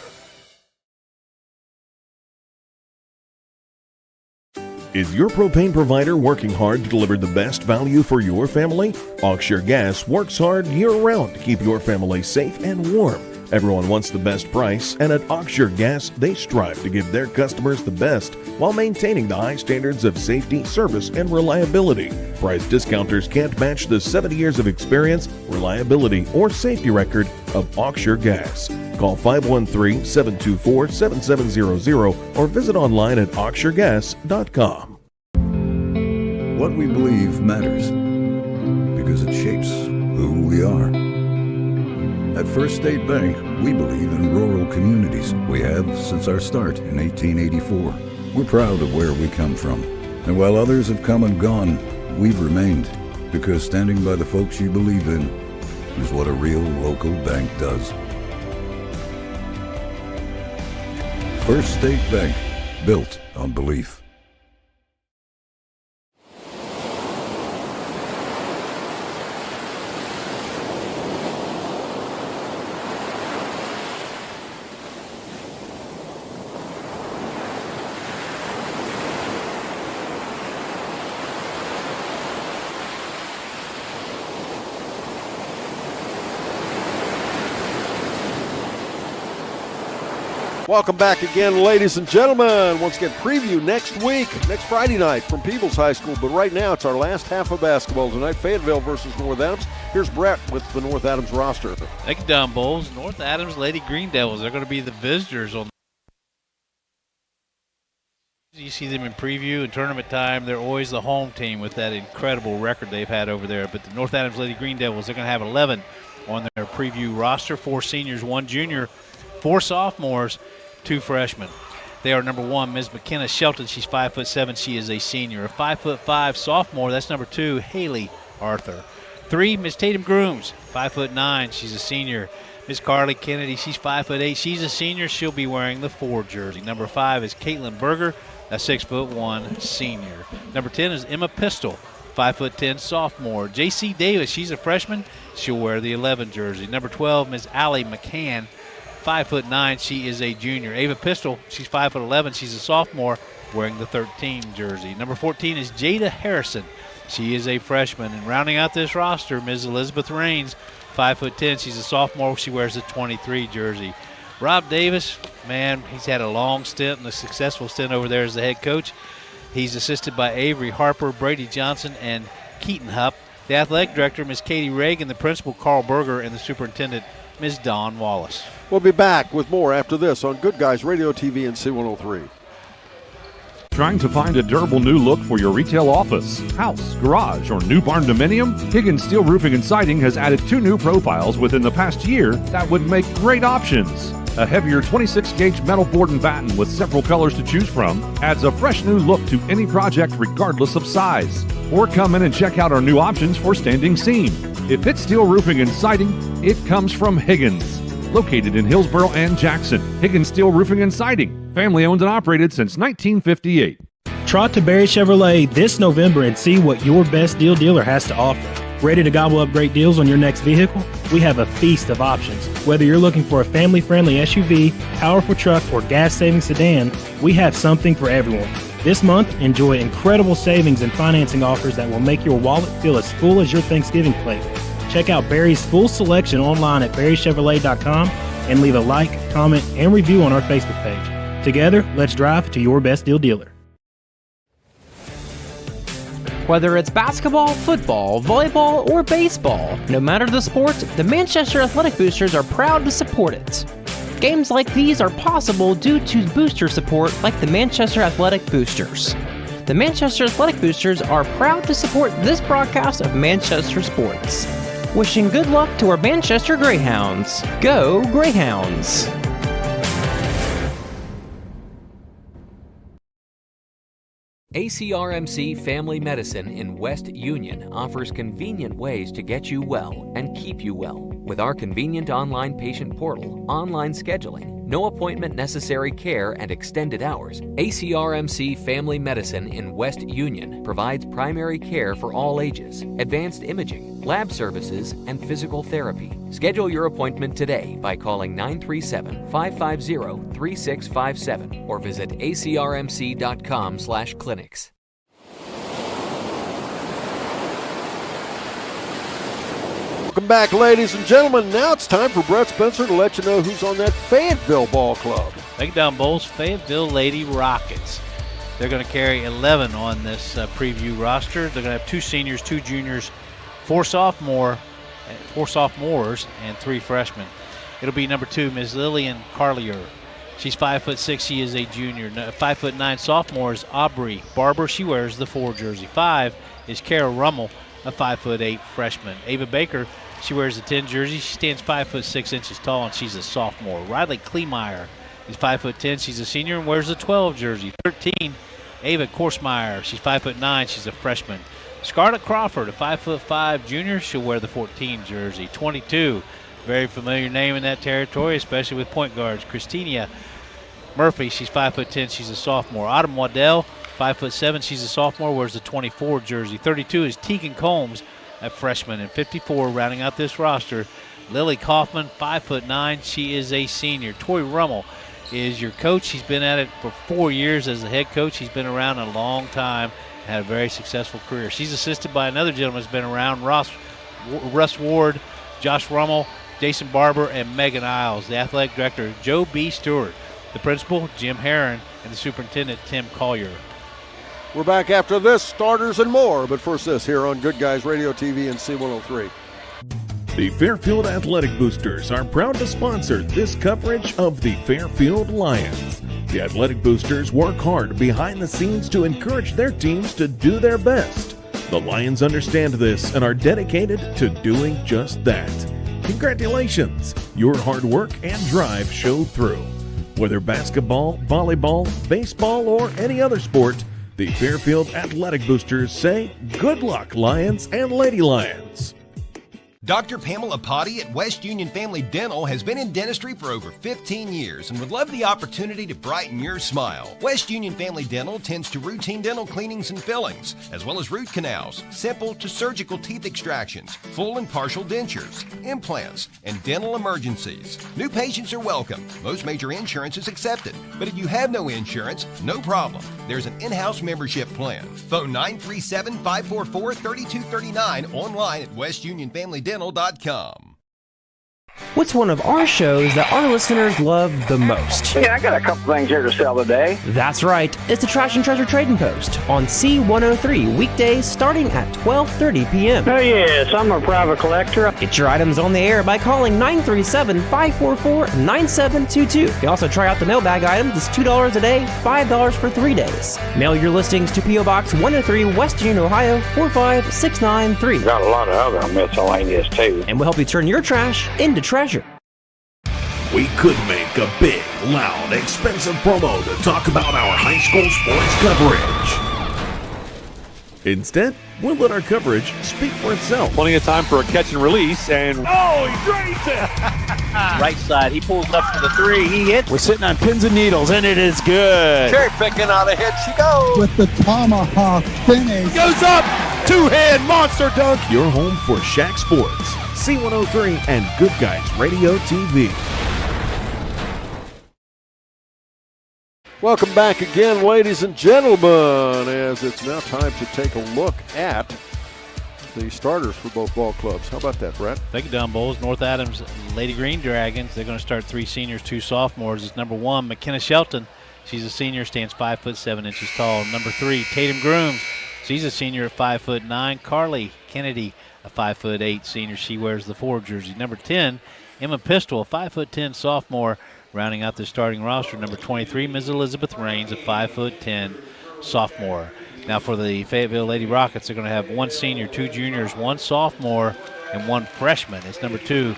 Is your propane provider working hard to deliver the best value for your family? Oxshire Gas works hard year-round to keep your family safe and warm. Everyone wants the best price, and at Oxshire Gas, they strive to give their customers the best while maintaining the high standards of safety, service, and reliability. Price discounters can't match the 70 years of experience, reliability, or safety record of Oxshire Gas. Call 513-724-7700 or visit online at oxshiregas.com. What we believe matters because it shapes who we are. At First State Bank, we believe in rural communities. We have since our start in 1884. We're proud of where we come from. And while others have come and gone, we've remained because standing by the folks you believe in is what a real local bank does. First State Bank, built on belief. Welcome back again, ladies and gentlemen. Once again, preview next week, next Friday night from Peebles High School. But right now, it's our last half of basketball tonight. Fayetteville versus North Adams. Here's Brett with the North Adams roster. Thank you, Don Bowles. North Adams Lady Green Devils. They're going to be the visitors on. You see them in preview and tournament time. They're always the home team with that incredible record they've had over there. But the North Adams Lady Green Devils, they're going to have 11 on their preview roster. 4 seniors, 1 junior, 4 sophomores, 2 freshmen. They are number 1, Ms. McKenna Shelton. She's 5'7". She is a senior. A 5'5" sophomore. That's number 2, Haley Arthur. 3, Ms. Tatum Grooms, 5'9". She's a senior. Ms. Carly Kennedy. She's 5'8". She's a senior. She'll be wearing the 4 jersey. Number 5 is Caitlin Berger, a 6'1" senior. Number 10 is Emma Pistol, 5'10" sophomore. J.C. Davis. She's a freshman. She'll wear the 11 jersey. Number 12, Ms. Allie McCann, 5'9". She is a junior. Ava Pistol, she's 5'11". She's a sophomore, wearing the 13 jersey. Number 14 is Jada Harrison. She is a freshman. And rounding out this roster, Ms. Elizabeth Raines, 5'10". She's a sophomore. She wears the 23 jersey. Rob Davis, man, he's had a long stint and a successful stint over there as the head coach. He's assisted by Avery Harper, Brady Johnson, and Keaton Hupp. The athletic director, Ms. Katie Reagan, the principal, Carl Berger, and the superintendent, Ms. Dawn Wallace. We'll be back with more after this on Good Guys Radio TV and C103. Trying to find a durable new look for your retail office, house, garage, or new barn dominium? Higgins Steel Roofing and Siding has added 2 new profiles within the past year that would make great options. A heavier 26-gauge metal board and batten with several colors to choose from adds a fresh new look to any project regardless of size. Or come in and check out our new options for standing seam. If it's steel roofing and siding, it comes from Higgins. Located in Hillsboro and Jackson, Higgins Steel Roofing and Siding, family owned and operated since 1958. Trot to Barry Chevrolet this November and see what your best deal dealer has to offer. Ready to gobble up great deals on your next vehicle? We have a feast of options. Whether you're looking for a family-friendly SUV, powerful truck, or gas-saving sedan, we have something for everyone. This month, enjoy incredible savings and financing offers that will make your wallet feel as full as your Thanksgiving plate. Check out Barry's full selection online at barrychevrolet.com and leave a like, comment, and review on our Facebook page. Together, let's drive to your best deal dealer. Whether it's basketball, football, volleyball, or baseball, no matter the sport, the Manchester Athletic Boosters are proud to support it. Games like these are possible due to booster support like the Manchester Athletic Boosters. The Manchester Athletic Boosters are proud to support this broadcast of Manchester sports. Wishing good luck to our Manchester Greyhounds. Go Greyhounds! ACRMC Family Medicine in West Union offers convenient ways to get you well and keep you well. With our convenient online patient portal, online scheduling, no appointment necessary care, and extended hours, ACRMC Family Medicine in West Union provides primary care for all ages, advanced imaging, lab services, and physical therapy. Schedule your appointment today by calling 937-550-3657 or visit acrmc.com/clinics. Welcome back, ladies and gentlemen. Now it's time for Brett Spencer to let you know who's on that Fayetteville ball club. Take down Bowls, Fayetteville Lady Rockets. They're going to carry 11 on this preview roster. They're going to have 2 seniors, 2 juniors, 4 sophomores, and 3 freshmen. It'll be number 2, Ms. Lillian Carlier. She's 5'6". She is a junior. 5'9" sophomore is Aubrey Barber. She wears the 4 jersey. 5 is Kara Rummel, a 5'8" freshman. Ava Baker, she wears the 10 jersey. She stands 5'6" tall, and she's a sophomore. Riley Kleemeyer is 5'10". She's a senior and wears the 12 jersey. 13, Ava Korsmeyer. She's 5'9". She's a freshman. Scarlett Crawford, a 5'5" junior. She'll wear the 14 jersey. 22, very familiar name in that territory, especially with point guards. Christina Murphy, she's 5'10". She's a sophomore. Autumn Waddell, 5'7". She's a sophomore, wears the 24 jersey. 32 is Tegan Combs, a freshman. And 54, rounding out this roster, Lily Kaufman, 5'9". She is a senior. Tori Rummel is your coach. She's been at it for 4 years as the head coach. She's been around a long time, had a very successful career. She's assisted by another gentleman who's been around, Russ Ward, Josh Rummel, Jason Barber, and Megan Isles. The athletic director, Joe B. Stewart. The principal, Jim Herron, and the superintendent, Tim Collier. We're back after this, starters and more. But first this here on Good Guys Radio TV and C103. The Fairfield Athletic Boosters are proud to sponsor this coverage of the Fairfield Lions. The Athletic Boosters work hard behind the scenes to encourage their teams to do their best. The Lions understand this and are dedicated to doing just that. Congratulations! Your hard work and drive show through. Whether basketball, volleyball, baseball, or any other sport, the Fairfield Athletic Boosters say, good luck, Lions and Lady Lions. Dr. Pamela Potty at West Union Family Dental has been in dentistry for over 15 years and would love the opportunity to brighten your smile. West Union Family Dental tends to routine dental cleanings and fillings, as well as root canals, simple to surgical teeth extractions, full and partial dentures, implants, and dental emergencies. New patients are welcome. Most major insurance is accepted. But if you have no insurance, no problem. There's an in-house membership plan. Phone 937-544-3239, online at westunionfamilydental.com. What's one of our shows that our listeners love the most? Yeah, I got a couple things here to sell today. That's right. It's the Trash and Treasure Trading Post on C103, weekdays starting at 12:30 p.m. Oh, yes, I'm a private collector. Get your items on the air by calling 937-544-9722. You can also try out the mailbag items. It's $2 a day, $5 for 3 days. Mail your listings to P.O. Box 103, West Union, Ohio, 45693. Got a lot of other miscellaneous, too. And we'll help you turn your trash into treasure. We could make a big, loud, expensive promo to talk about our high school sports coverage. Instead, we'll let our coverage speak for itself. Plenty of time for a catch and release, and oh, he drains it! Right side, he pulls up for the three. He hits. We're sitting on pins and needles, and it is good. Cherry picking out ahead she goes. With the tomahawk finish. Goes up, two-hand monster dunk. Your home for SHAC Sports, C103, and Good Guys Radio TV. Welcome back again, ladies and gentlemen, as it's now time to take a look at the starters for both ball clubs. How about that, Brett? Thank you, Don Bowles. North Adams Lady Green Dragons. They're going to start 3 seniors, 2 sophomores. It's number 1, McKenna Shelton. She's a senior, stands 5'7" tall. Number 3, Tatum Grooms. She's a senior at 5'9". Carly Kennedy, a 5'8" senior. She wears the 4 jersey. Number 10, Emma Pistol, a 5'10" sophomore. Rounding out the starting roster, number 23, Ms. Elizabeth Raines, a 5'10" sophomore. Now for the Fayetteville Lady Rockets, they're going to have 1 senior, 2 juniors, 1 sophomore, and 1 freshman. It's number 2,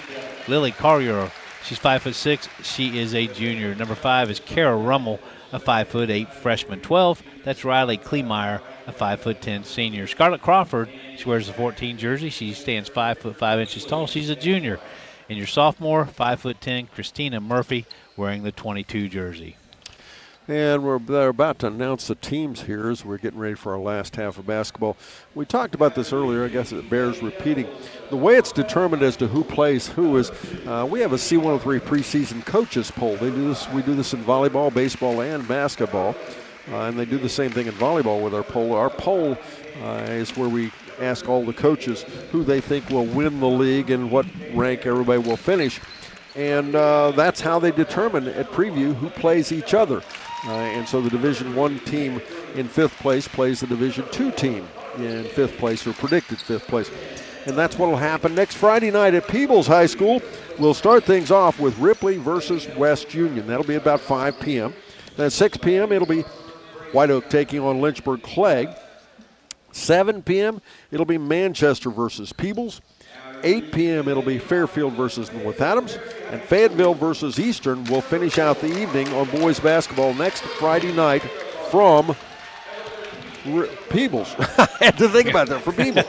Lily Carrier. She's 5'6". She is a junior. Number 5 is Kara Rummel, a 5'8" freshman. 12, that's Riley Kleemeyer, a 5'10" senior. Scarlett Crawford, she wears the 14 jersey. She stands 5'5" tall. She's a junior. And your sophomore, 5'10", Christina Murphy, wearing the 22 jersey. And they're about to announce the teams here as we're getting ready for our last half of basketball. We talked about this earlier. I guess it bears repeating. The way it's determined as to who plays who is we have a C103 preseason coaches poll. They do this. We do this in volleyball, baseball, and basketball. And they do the same thing in volleyball with our poll. Our poll is where we ask all the coaches who they think will win the league and what rank everybody will finish. And that's how they determine at preview who plays each other. And so the Division I team in 5th place plays the Division II team in 5th place, or predicted 5th place. And that's what will happen next Friday night at Peebles High School. We'll start things off with Ripley versus West Union. That'll be about 5 p.m. Then at 6 p.m. it'll be Whiteoak taking on Lynchburg Clegg. 7 p.m. it'll be Manchester versus Peebles. 8 p.m. it'll be Fairfield versus North Adams, and Fayetteville versus Eastern will finish out the evening on boys basketball next Friday night from Peebles. I had to think about that, from Peebles.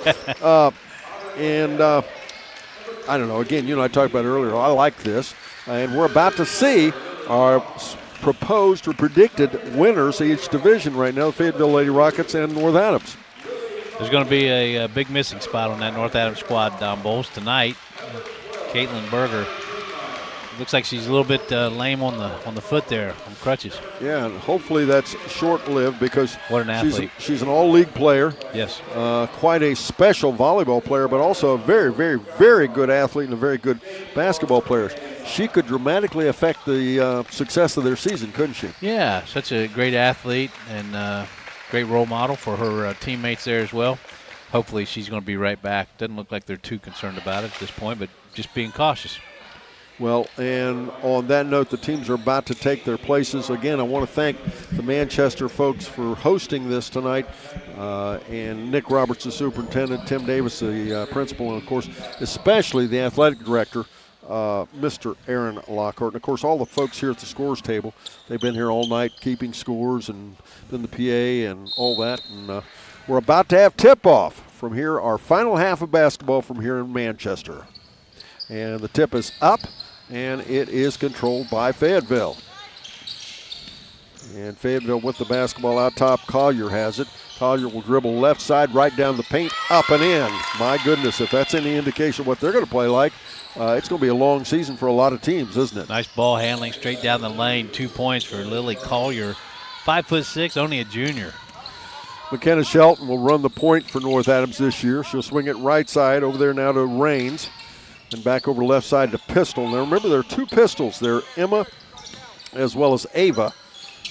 I don't know, again, you and I talked about it earlier, I like this, and we're about to see our proposed or predicted winners of each division right now, Fayetteville Lady Rockets and North Adams. There's going to be a big missing spot on that North Adams squad, Don Bowles, tonight. Caitlin Berger. Looks like she's a little bit lame on the foot there, on crutches. Yeah, and hopefully that's short-lived, because what an athlete. She's an all-league player. Yes. Quite a special volleyball player, but also a very, very, very good athlete and a very good basketball player. She could dramatically affect the success of their season, couldn't she? Yeah, such a great athlete and great role model for her teammates there as well. Hopefully she's going to be right back. Doesn't look like they're too concerned about it at this point, but just being cautious. Well, and on that note, the teams are about to take their places. Again, I want to thank the Manchester folks for hosting this tonight, and Nick Roberts, the superintendent, Tim Davis, the principal, and, of course, especially the athletic director, Mr. Aaron Lockhart. And, of course, all the folks here at the scores table. They've been here all night keeping scores and then the PA and all that. And we're about to have tip-off from here, our final half of basketball from here in Manchester. And the tip is up, and it is controlled by Fayetteville. And Fayetteville with the basketball out top. Collier has it. Collier will dribble left side right down the paint, up and in. My goodness, if that's any indication of what they're going to play like, it's going to be a long season for a lot of teams, isn't it? Nice ball handling straight down the lane. 2 points for Lily Collier. 5'6", only a junior. McKenna Shelton will run the point for North Adams this year. She'll swing it right side over there now to Raines, and back over left side to Pistol. Now remember, there are 2 pistols. They're Emma as well as Ava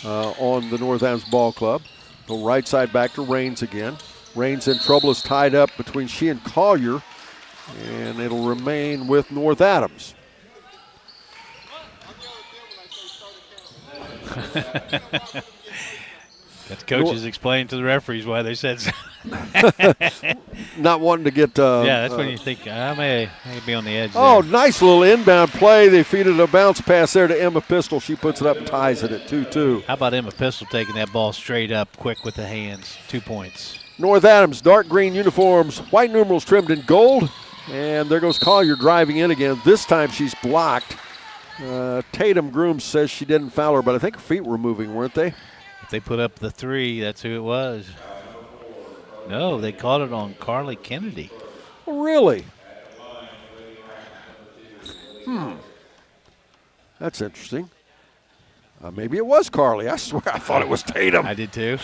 on the North Adams ball club. Go right side back to Raines again. Raines in trouble, is tied up between she and Collier, and it'll remain with North Adams. That's coaches explaining to the referees why they said so. Not wanting to get... yeah, that's when you think, I may be on the edge Oh, there. Nice little inbound play. They feed it a bounce pass there to Emma Pistol. She puts it up and ties it at 2-2. How about Emma Pistol taking that ball straight up quick with the hands? 2 points. North Adams, dark green uniforms, white numerals trimmed in gold. And there goes Collier driving in again. This time she's blocked. Tatum Groom says she didn't foul her, but I think her feet were moving, weren't they? If they put up the 3, that's who it was. No, they called it on Carly Kennedy. Oh, really? That's interesting. Maybe it was Carly. I swear I thought it was Tatum. I did too.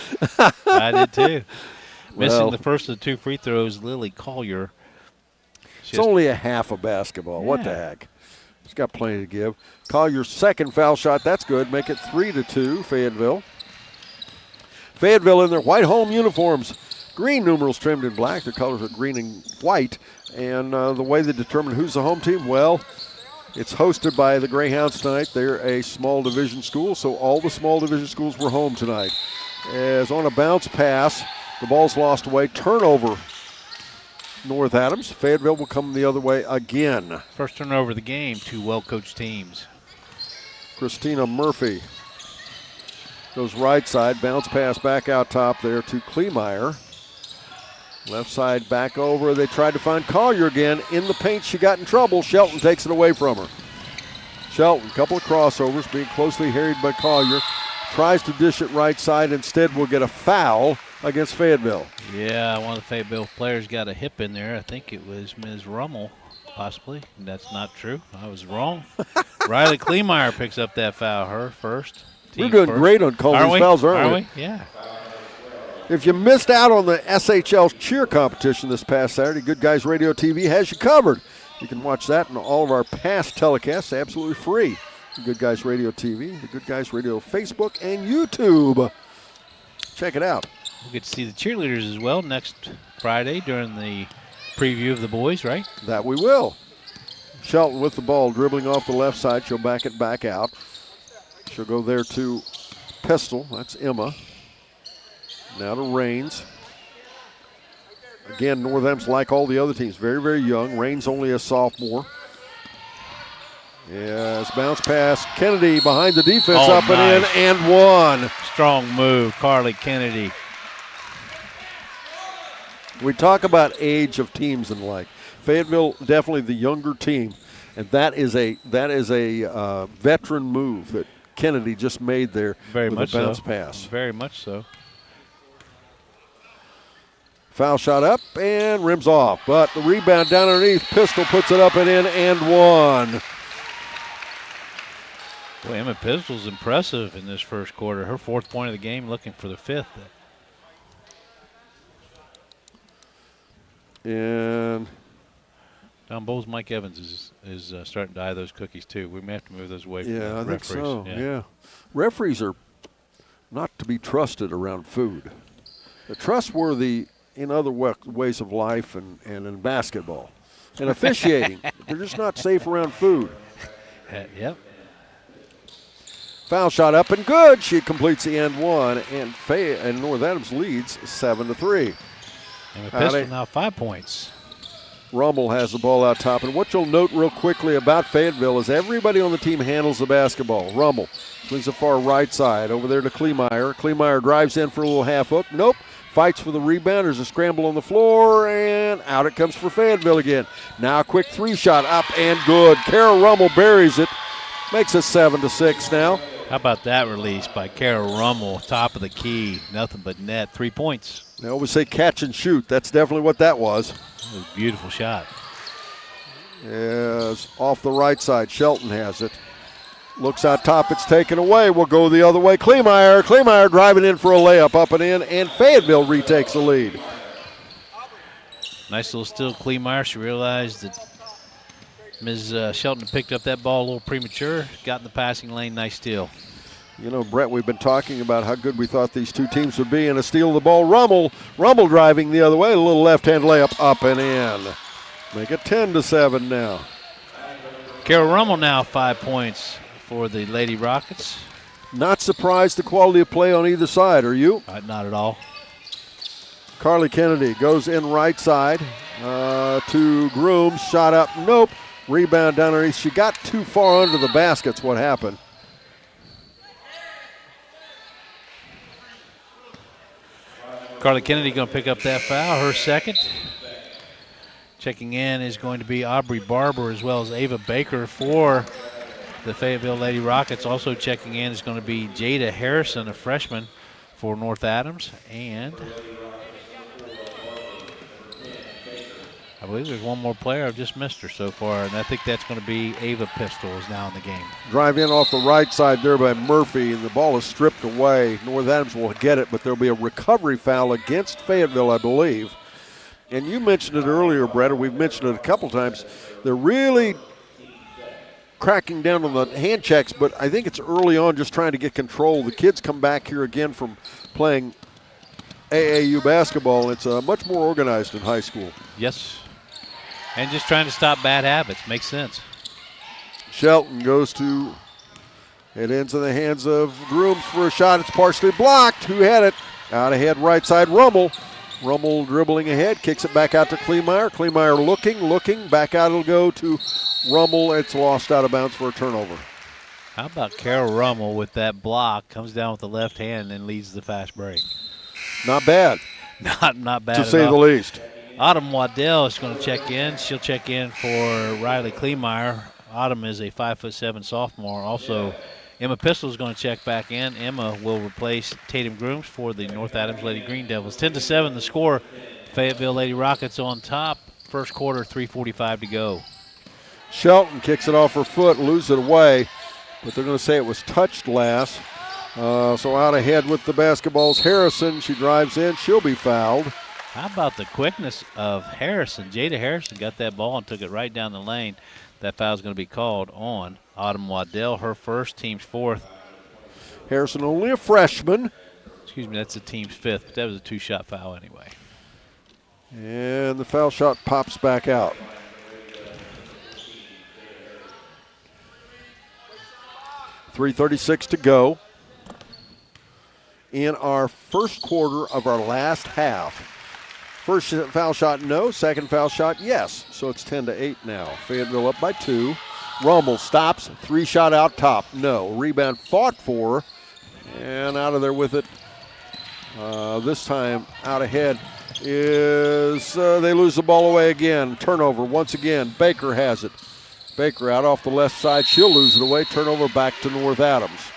I did too. Missing Well, the first of the 2 free throws, Lily Collier. It's only a half of basketball. What the heck? It's got plenty to give. Collier's second foul shot. That's good. Make it 3-2, Fayetteville. Fayetteville in their white home uniforms. Green numerals trimmed in black. Their colors are green and white. And the way they determine who's the home team, well, it's hosted by the Greyhounds tonight. They're a small division school, so all the small division schools were home tonight. As on a bounce pass, the ball's lost away. Turnover, North Adams. Fayetteville will come the other way again. First turnover of the game, 2 well-coached teams. Christina Murphy goes right side. Bounce pass back out top there to Kleemeyer. Left side back over. They tried to find Collier again. In the paint, she got in trouble. Shelton takes it away from her. Shelton, couple of crossovers, being closely harried by Collier. Tries to dish it right side. Instead, will get a foul against Fayetteville. Yeah, one of the Fayetteville players got a hip in there. I think it was Ms. Rummel, possibly. That's not true. I was wrong. Riley Kleemeyer picks up that foul, her first. We're doing great on calling these fouls, aren't we? Yeah. If you missed out on the SHL cheer competition this past Saturday, Good Guys Radio TV has you covered. You can watch that and all of our past telecasts absolutely free. The Good Guys Radio TV, the Good Guys Radio Facebook, and YouTube. Check it out. We'll get to see the cheerleaders as well next Friday during the preview of the boys, right? That we will. Shelton with the ball, dribbling off the left side. She'll back it back out. She'll go there to Pistol. That's Emma. Now to Raines. Again, North Adams, like all the other teams, very, very young. Raines only a sophomore. Yes, bounce pass. Kennedy behind the defense, up and in, and one. Strong move, Carly Kennedy. We talk about age of teams and like. Fayetteville, definitely the younger team, and that is a veteran move that Kennedy just made there Very with much a bounce so. pass. Very much so. Foul shot up and rims off, but the rebound down underneath. Pistol puts it up and in, and one. Boy, Emma Pistol's impressive in this first quarter. Her 4th point of the game, looking for the 5th. And down Bowles, Mike Evans is starting to eye those cookies too. We may have to move those away from the I think referees. so. Yeah, referees are not to be trusted around food. They're trustworthy in other ways of life and in basketball and officiating. They're just not safe around food. Yep. Foul shot up and good. She completes the end one, and North Adams leads 7-3. And Pistol now 5 points. Rummel has the ball out top, and what you'll note real quickly about Fayetteville is everybody on the team handles the basketball. Rummel swings the far right side over there to Kleemeyer. Kleemeyer drives in for a little half hook. Nope. Fights for the rebound. There's a scramble on the floor, and out it comes for Fayetteville again. Now a quick 3-shot up and good. Kara Rummel buries it. Makes it 7-6 now. How about that release by Kara Rummel, top of the key, nothing but net, 3 points. They always say catch and shoot. That's definitely what that was. That was a beautiful shot. Yes, off the right side. Shelton has it. Looks out top. It's taken away. We'll go the other way. Kleemeyer driving in for a layup, up and in, and Fayetteville retakes the lead. Nice little steal, Kleemeyer. She realized that Ms. Shelton picked up that ball a little premature, got in the passing lane. Nice steal. You know, Brett, we've been talking about how good we thought these two teams would be, and a steal of the ball. Rummel driving the other way. A little left-hand layup, up and in. Make it 10-7 now. Kara Rummel now 5 points for the Lady Rockets. Not surprised the quality of play on either side, are you? Not at all. Carly Kennedy goes in right side to Groom. Shot up, nope. Rebound down underneath. She got too far under the basket's what happened. Scarlett Kennedy going to pick up that foul, her second. Checking in is going to be Aubrey Barber as well as Ava Baker for the Fayetteville Lady Rockets. Also checking in is going to be Jada Harrison, a freshman for North Adams. And I believe there's one more player. I've just missed her so far, and I think that's going to be Ava Pistol is now in the game. Drive in off the right side there by Murphy, and the ball is stripped away. North Adams will get it, but there'll be a recovery foul against Fayetteville, I believe. And you mentioned it earlier, Brett, or we've mentioned it a couple times. They're really cracking down on the hand checks, but I think it's early on just trying to get control. The kids come back here again from playing AAU basketball. It's much more organized in high school. Yes. And just trying to stop bad habits. Makes sense. Shelton goes to, it ends in the hands of Grooms for a shot. It's partially blocked. Who had it? Out ahead, right side, Rummel. Rummel dribbling ahead, kicks it back out to Kleemeyer. Kleemeyer looking, back out it'll go to Rummel. It's lost out of bounds for a turnover. How about Carol Rummel with that block, comes down with the left hand and leads the fast break. Not bad. Not bad to at say all. the least. Autumn Waddell is going to check in. She'll check in for Riley Kleemeyer. Autumn is a 5'7" sophomore. Also, Emma Pistol is going to check back in. Emma will replace Tatum Grooms for the North Adams Lady Green Devils. 10-7 the score. Fayetteville Lady Rockets on top. First quarter, 3:45 to go. Shelton kicks it off her foot, loses it away, but they're going to say it was touched last. So out ahead with the basketballs, Harrison. She drives in. She'll be fouled. How about the quickness of Harrison? Jada Harrison got that ball and took it right down the lane. That foul is going to be called on Autumn Waddell, her first, team's fourth. Harrison only a freshman. Excuse me, that's the team's fifth, but that was a two-shot foul anyway. And the foul shot pops back out. .336 to go in our first quarter of our last half. First foul shot, no. Second foul shot, yes. So it's 10-8 now. Fayetteville up by 2. Rummel stops. 3-shot out top, no. Rebound fought for, and out of there with it. This time out ahead is, they lose the ball away again. Turnover once again. Baker has it. Baker out off the left side. She'll lose it away. Turnover back to North Adams.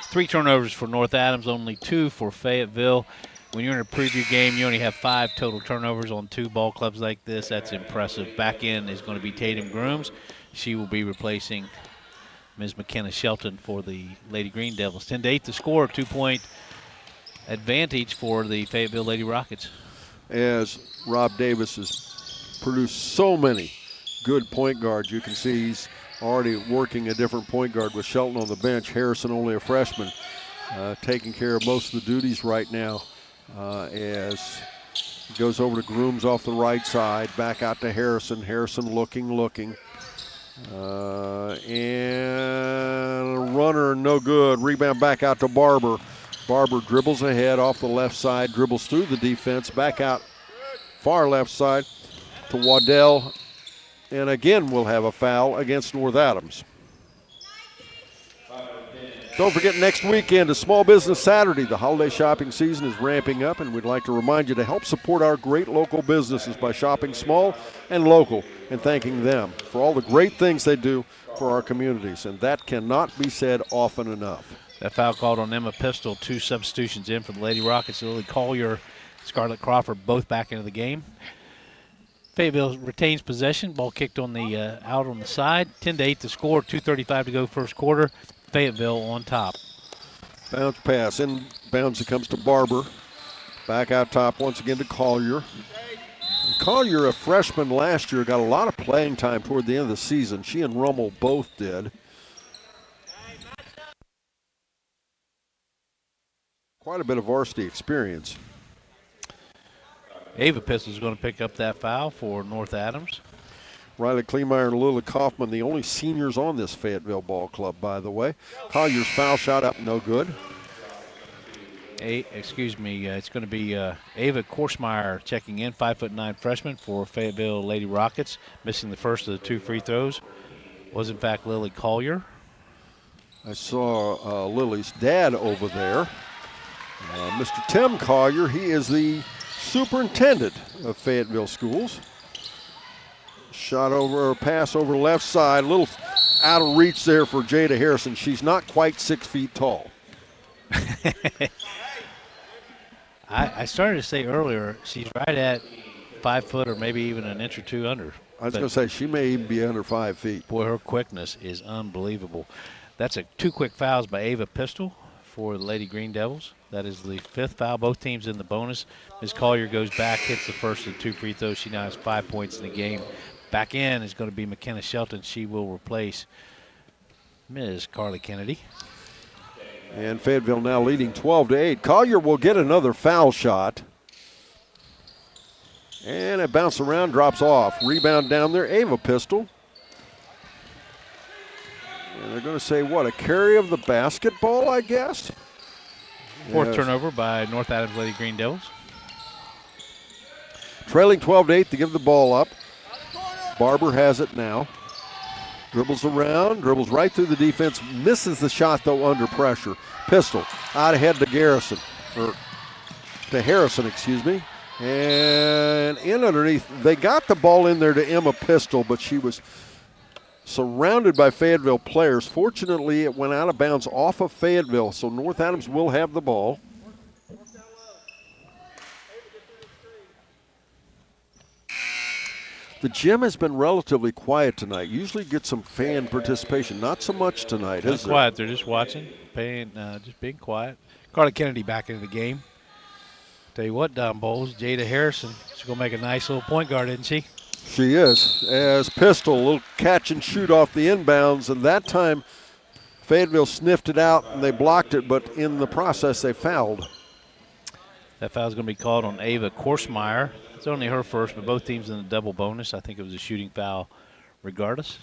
3 turnovers for North Adams, only 2 for Fayetteville. When you're in a preview game, you only have 5 total turnovers on 2 ball clubs like this. That's impressive. Back in is going to be Tatum Grooms. She will be replacing Ms. McKenna Shelton for the Lady Green Devils. 10-8 the score, 2-point advantage for the Fayetteville Lady Rockets. As Rob Davis has produced so many good point guards, you can see he's already working a different point guard with Shelton on the bench. Harrison, only a freshman, taking care of most of the duties right now. As he goes over to Grooms off the right side, back out to Harrison. Harrison looking. And a runner, no good. Rebound back out to Barber. Barber dribbles ahead off the left side, dribbles through the defense, back out far left side to Waddell. And again, we'll have a foul against North Adams. Don't forget, next weekend is Small Business Saturday. The holiday shopping season is ramping up, and we'd like to remind you to help support our great local businesses by shopping small and local and thanking them for all the great things they do for our communities, and that cannot be said often enough. That foul called on Emma Pistol. 2 substitutions in for the Lady Rockets. Lily Collier, Scarlett Crawford both back into the game. Fayetteville retains possession. Ball kicked on the out on the side. 10-8 the score. 2:35 to go first quarter. Fayetteville on top. Bounce pass. Inbounds it comes to Barber. Back out top once again to Collier. And Collier, a freshman last year, got a lot of playing time toward the end of the season. She and Rummel both did. Quite a bit of varsity experience. Ava Pistol is going to pick up that foul for North Adams. Riley Kleemeyer and Lily Kaufman, the only seniors on this Fayetteville ball club, by the way. Collier's foul shot up, no good. It's going to be Ava Korsmeyer checking in, 5'9" freshman for Fayetteville Lady Rockets. Missing the first of the 2 free throws was, in fact, Lily Collier. I saw Lily's dad over there. Mr. Tim Collier, he is the superintendent of Fayetteville Schools. Shot over, or pass over left side, a little out of reach there for Jada Harrison. She's not quite 6 feet tall. I started to say earlier, she's right at 5 foot or maybe even an inch or two under. I was going to say, she may even be under 5 feet. Boy, her quickness is unbelievable. That's 2 quick fouls by Ava Pistol for the Lady Green Devils. That is the 5th foul. Both teams in the bonus. Ms. Collier goes back, hits the first of the 2 free throws. She now has 5 points in the game. Back in is going to be McKenna Shelton. She will replace Ms. Carly Kennedy. And Fayetteville now leading 12-8. Collier will get another foul shot. And it bounced around, drops off. Rebound down there, Ava Pistol. And they're going to say, what, a carry of the basketball, I guess? Fourth turnover by North Adams Lady Green Devils. Trailing 12-8 to give the ball up. Barber has it now. Dribbles around, dribbles right through the defense. Misses the shot, though, under pressure. Pistol out ahead to Garrison, or to Harrison, excuse me. And in underneath. They got the ball in there to Emma Pistol, but she was surrounded by Fayetteville players. Fortunately, it went out of bounds off of Fayetteville, so North Adams will have the ball. The gym has been relatively quiet tonight. Usually get some fan participation. Not so much tonight, is it? Quiet. They're just watching, paying, just being quiet. Carly Kennedy back into the game. Tell you what, Don Bowles, Jada Harrison, she's going to make a nice little point guard, isn't she? She is. As Pistol, a little catch and shoot off the inbounds, and that time Fayetteville sniffed it out and they blocked it, but in the process they fouled. That foul's going to be called on Ava Korsmeyer. It's only her first, but both teams in the double bonus. I think it was a shooting foul regardless.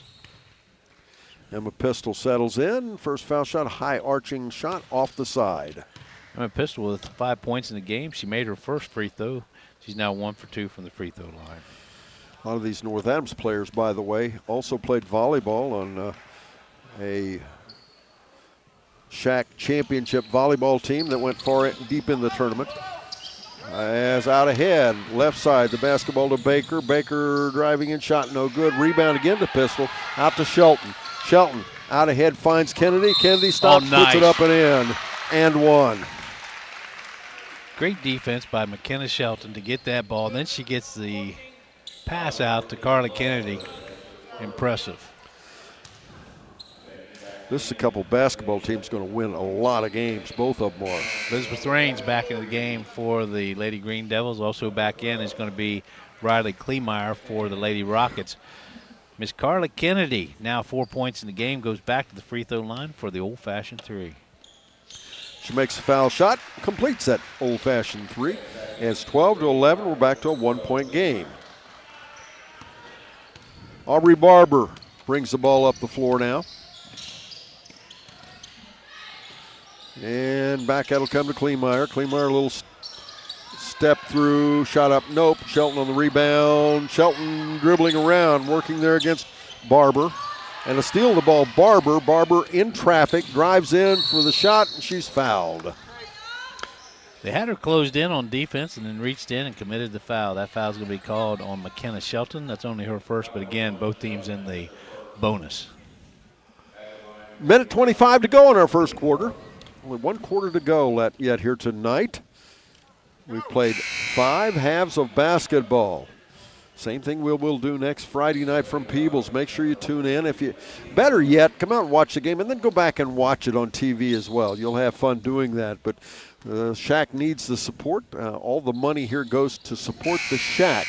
Emma Pistol settles in. First foul shot, high arching shot off the side. Emma Pistol with 5 points in the game. She made her first free throw. She's now 1 for 2 from the free throw line. A lot of these North Adams players, by the way, also played volleyball on a SHAC championship volleyball team that went far deep in the tournament. As out ahead, left side, the basketball to Baker. Baker driving in, shot no good. Rebound again to Pistol, out to Shelton. Shelton out ahead finds Kennedy. Kennedy stops, puts it up and in, and one. Great defense by McKenna Shelton to get that ball. Then she gets the pass out to Carly Kennedy. Impressive. This is a couple basketball teams going to win a lot of games. Both of them are. Elizabeth Raines back in the game for the Lady Green Devils. Also back in is going to be Riley Kleemeyer for the Lady Rockets. Miss Carly Kennedy, now 4 points in the game, goes back to the free throw line for the old-fashioned three. She makes a foul shot, completes that old-fashioned three. And it's 12-11. We're back to a 1 point game. Aubrey Barber brings the ball up the floor now. And back that'll come to Kleemeyer. Kleemeyer a little step through, shot up, nope. Shelton on the rebound. Shelton dribbling around, working there against Barber. And a steal of the ball, Barber. Barber in traffic, drives in for the shot, and she's fouled. They had her closed in on defense and then reached in and committed the foul. That foul's going to be called on McKenna Shelton. That's only her first, but again, both teams in the bonus. Minute 25 to go in our first quarter. Only 1 quarter to go yet here tonight. We've played 5 halves of basketball. Same thing we'll do next Friday night from Peebles. Make sure you tune in. Better yet, come out and watch the game and then go back and watch it on TV as well. You'll have fun doing that. But SHAC needs the support. All the money here goes to support the SHAC.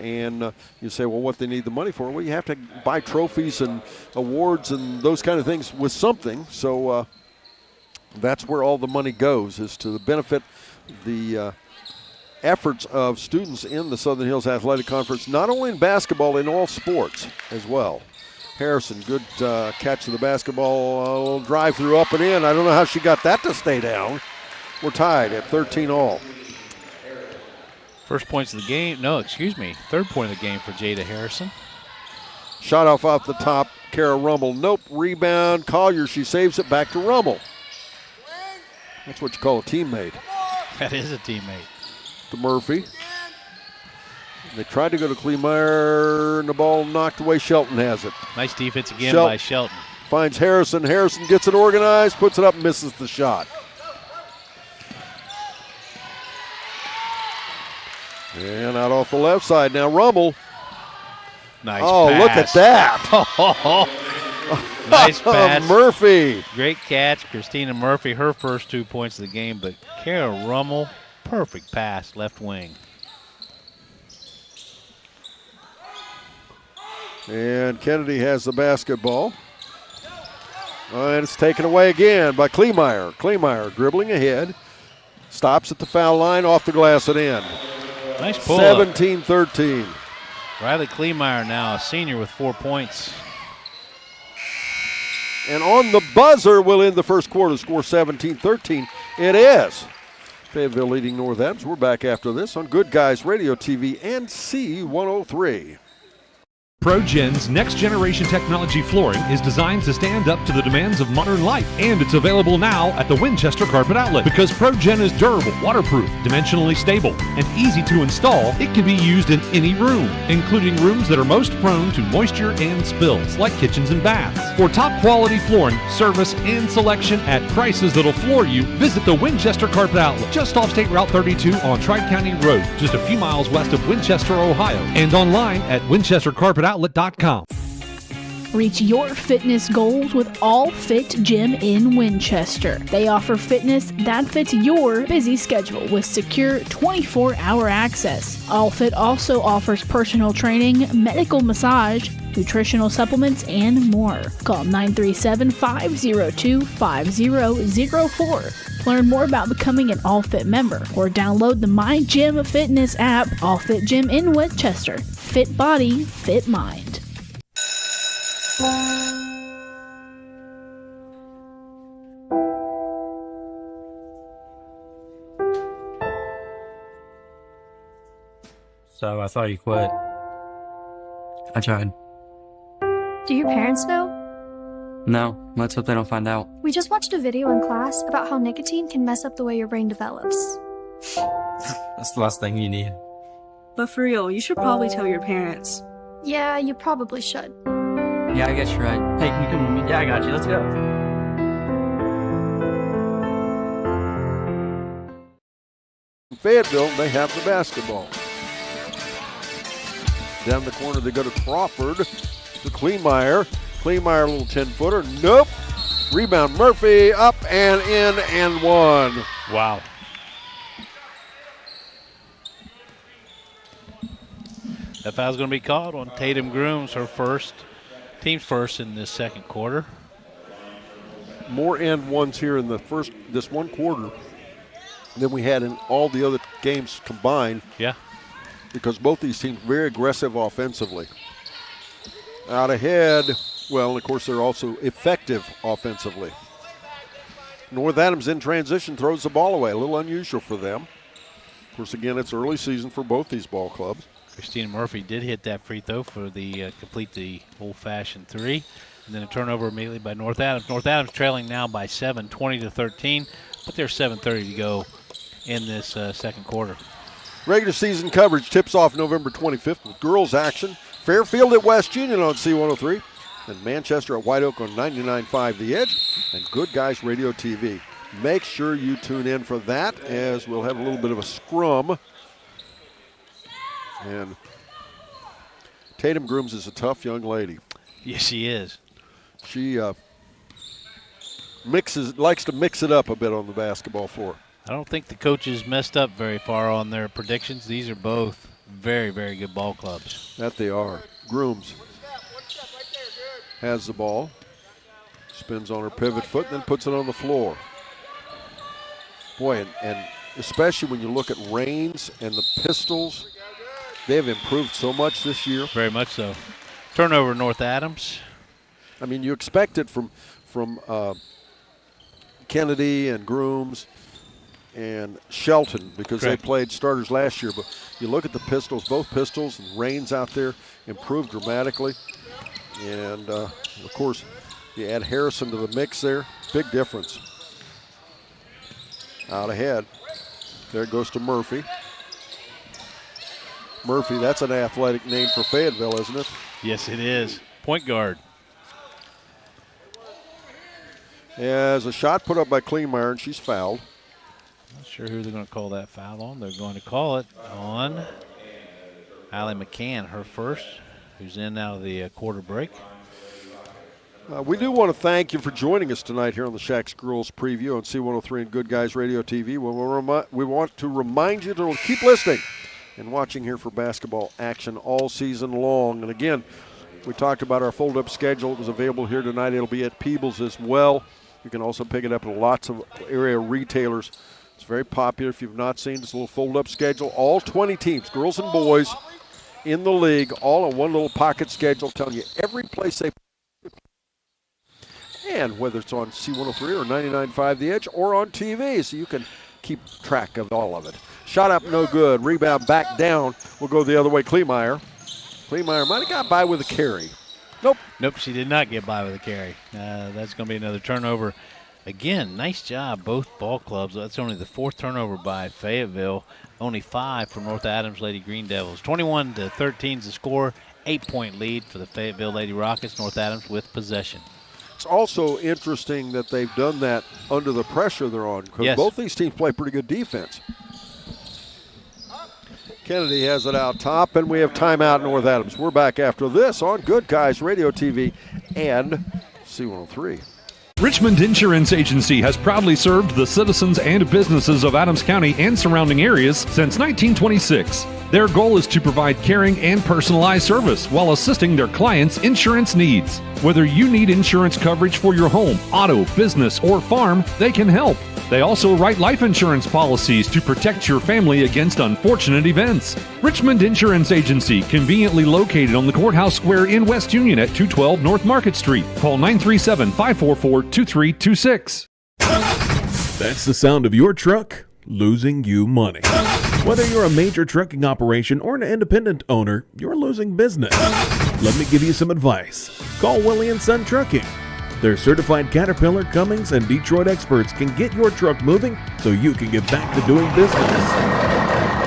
And you say, well, what they need the money for? Well, you have to buy trophies and awards and those kind of things with something. So that's where all the money goes, is to benefit the efforts of students in the Southern Hills Athletic Conference, not only in basketball, in all sports as well. Harrison, good catch of the basketball, a little drive through up and in. I don't know how she got that to stay down. We're tied at 13 all. First points of the game, third point of the game for Jada Harrison. Shot off the top, Kara Rummel, nope, rebound, Collier, she saves it back to Rummel. That's what you call a teammate. That is a teammate. To Murphy. They tried to go to Kleemeyer, and the ball knocked away. Shelton has it. Nice defense again by Shelton. Finds Harrison. Harrison gets it organized, puts it up, misses the shot. And out off the left side now, Rummel. Nice pass. Look at that. Nice pass. Murphy. Great catch. Christina Murphy, her first 2 points of the game, but Kara Rummel, perfect pass, left wing. And Kennedy has the basketball. And it's taken away again by Kleemeyer. Kleemeyer dribbling ahead. Stops at the foul line, off the glass and in. Nice pull. 17-13. Riley Kleemeyer now a senior with 4 points. And on the buzzer will end the first quarter, score 17-13. It is. Fayetteville leading North Adams. We're back after this on Good Guys Radio TV and C103. ProGen's next generation technology flooring is designed to stand up to the demands of modern life, and it's available now at the Winchester Carpet Outlet. Because ProGen is durable, waterproof, dimensionally stable, and easy to install, it can be used in any room, including rooms that are most prone to moisture and spills, like kitchens and baths. For top quality flooring, service, and selection at prices that'll floor you, visit the Winchester Carpet Outlet, just off State Route 32 on Tri-County Road, just a few miles west of Winchester, Ohio, and online at winchestercarpetoutlet.com. Reach your fitness goals with All Fit Gym in Winchester. They offer fitness that fits your busy schedule with secure 24-hour access. All Fit also offers personal training, medical massage, nutritional supplements, and more. Call 937-502-5004. Learn more about becoming an All Fit member or download the My Gym Fitness app. All Fit Gym in Winchester. Fit body, fit mind. So I thought you quit. I tried. Do your parents know? No, let's hope they don't find out. We just watched a video in class about how nicotine can mess up the way your brain develops. That's the last thing you need. But for real, you should probably tell your parents. Yeah, you probably should. Yeah, I guess you're right. Hey, can you come with me? Yeah, I got you. Let's go. In Fayetteville, they have the basketball. Down the corner, they go to Crawford, to Kleemeyer. Kleemeyer, a little 10-footer. Nope. Rebound, Murphy, up and in and one. Wow. That foul's going to be called on Tatum Grooms, her first, team's first in this second quarter. More and ones here in this one quarter than we had in all the other games combined. Yeah. Because both these teams very aggressive offensively. Out ahead, well, and of course they're also effective offensively. North Adams in transition throws the ball away, a little unusual for them. Of course, again, it's early season for both these ball clubs. Christina Murphy did hit that free throw for the complete the old-fashioned three. And then a turnover immediately by North Adams. North Adams trailing now by 7, 20-13, but there's 7:30 to go in this second quarter. Regular season coverage tips off November 25th with girls action. Fairfield at West Union on C103, and Manchester at Whiteoak on 99.5 The Edge, and Good Guys Radio TV. Make sure you tune in for that, as we'll have a little bit of a scrum. And Tatum Grooms is a tough young lady. Yes, she is. She likes to mix it up a bit on the basketball floor. I don't think the coaches messed up very far on their predictions. These are both very, very good ball clubs. That they are. Grooms has the ball, spins on her pivot foot, then puts it on the floor. Boy, and especially when you look at Raines and the Pistols, they have improved so much this year. Very much so. Turnover, North Adams. I mean, you expect it from Kennedy and Grooms and Shelton, because Correct. they played starters last year. But you look at the Pistols, both Pistols and Raines out there improved dramatically. And, of course, you add Harrison to the mix there. Big difference. Out ahead. There it goes to Murphy. Murphy, that's an athletic name for Fayetteville, isn't it? Yes, it is. Point guard. As a shot put up by Kleinmeyer, and she's fouled. Not sure who they're going to call that foul on. They're going to call it on Allie McCann, her first, who's in now the quarter break. We do want to thank you for joining us tonight here on the SHAC's Girls Preview on C103 and Good Guys Radio TV. We want to remind you to keep listening and watching here for basketball action all season long. And again, we talked about our fold-up schedule. It was available here tonight. It'll be at Peebles as well. You can also pick it up at lots of area retailers. It's very popular. If you've not seen this little fold-up schedule, all 20 teams, girls and boys, in the league, all on one little pocket schedule, telling you every place they play. And whether it's on C103 or 99.5 The Edge or on TV, so you can keep track of all of it. Shot up, no good. Rebound back down. We'll go the other way. Kleinmeyer. Kleinmeyer might have got by with a carry. Nope, she did not get by with a carry. That's going to be another turnover. Again, nice job, both ball clubs. That's only the 4th turnover by Fayetteville. Only 5 for North Adams Lady Green Devils. 21-13 is the score. 8-point lead for the Fayetteville Lady Rockets. North Adams with possession. It's also interesting that they've done that under the pressure they're on, because both these teams play pretty good defense. Kennedy has it out top, and we have timeout North Adams. We're back after this on Good Guys Radio TV and C103. Richmond Insurance Agency has proudly served the citizens and businesses of Adams County and surrounding areas since 1926. Their goal is to provide caring and personalized service while assisting their clients' insurance needs. Whether you need insurance coverage for your home, auto, business, or farm, they can help. They also write life insurance policies to protect your family against unfortunate events. Richmond Insurance Agency, conveniently located on the Courthouse Square in West Union at 212 North Market Street. Call 937-544-2326. That's the sound of your truck losing you money. Whether you're a major trucking operation or an independent owner, you're losing business. Let me give you some advice. Call Willie & Son Trucking. Their certified Caterpillar, Cummins, and Detroit experts can get your truck moving so you can get back to doing business.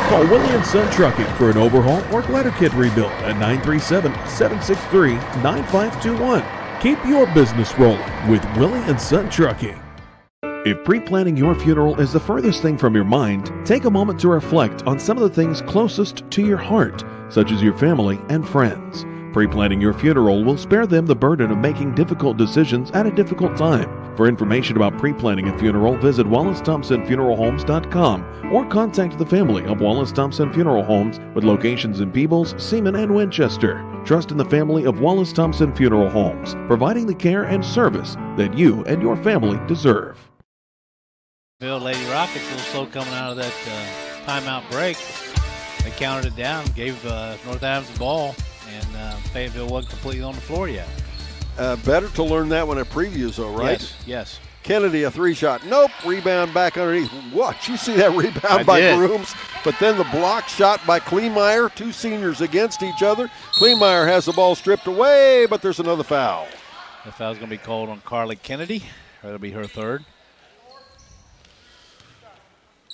Call Willie & Son Trucking for an overhaul or glider kit rebuild at 937-763-9521. Keep your business rolling with Willie & Son Trucking. If pre-planning your funeral is the furthest thing from your mind, take a moment to reflect on some of the things closest to your heart, such as your family and friends. Pre-planning your funeral will spare them the burden of making difficult decisions at a difficult time. For information about pre-planning a funeral, visit WallaceThompsonFuneralHomes.com or contact the family of Wallace Thompson Funeral Homes with locations in Peebles, Seaman, and Winchester. Trust in the family of Wallace Thompson Funeral Homes, providing the care and service that you and your family deserve. Lady Rockets a little slow coming out of that timeout break. They counted it down, gave North Adams the ball, and Fayetteville wasn't completely on the floor yet. Better to learn that one at previews, though, right? Yes. Kennedy, a 3-shot. Nope. Rebound back underneath. What? You see that rebound by Grooms? But then the block shot by Kleinmeyer. 2 seniors against each other. Kleinmeyer has the ball stripped away, but there's another foul. The foul's going to be called on Carly Kennedy. That'll be her 3rd.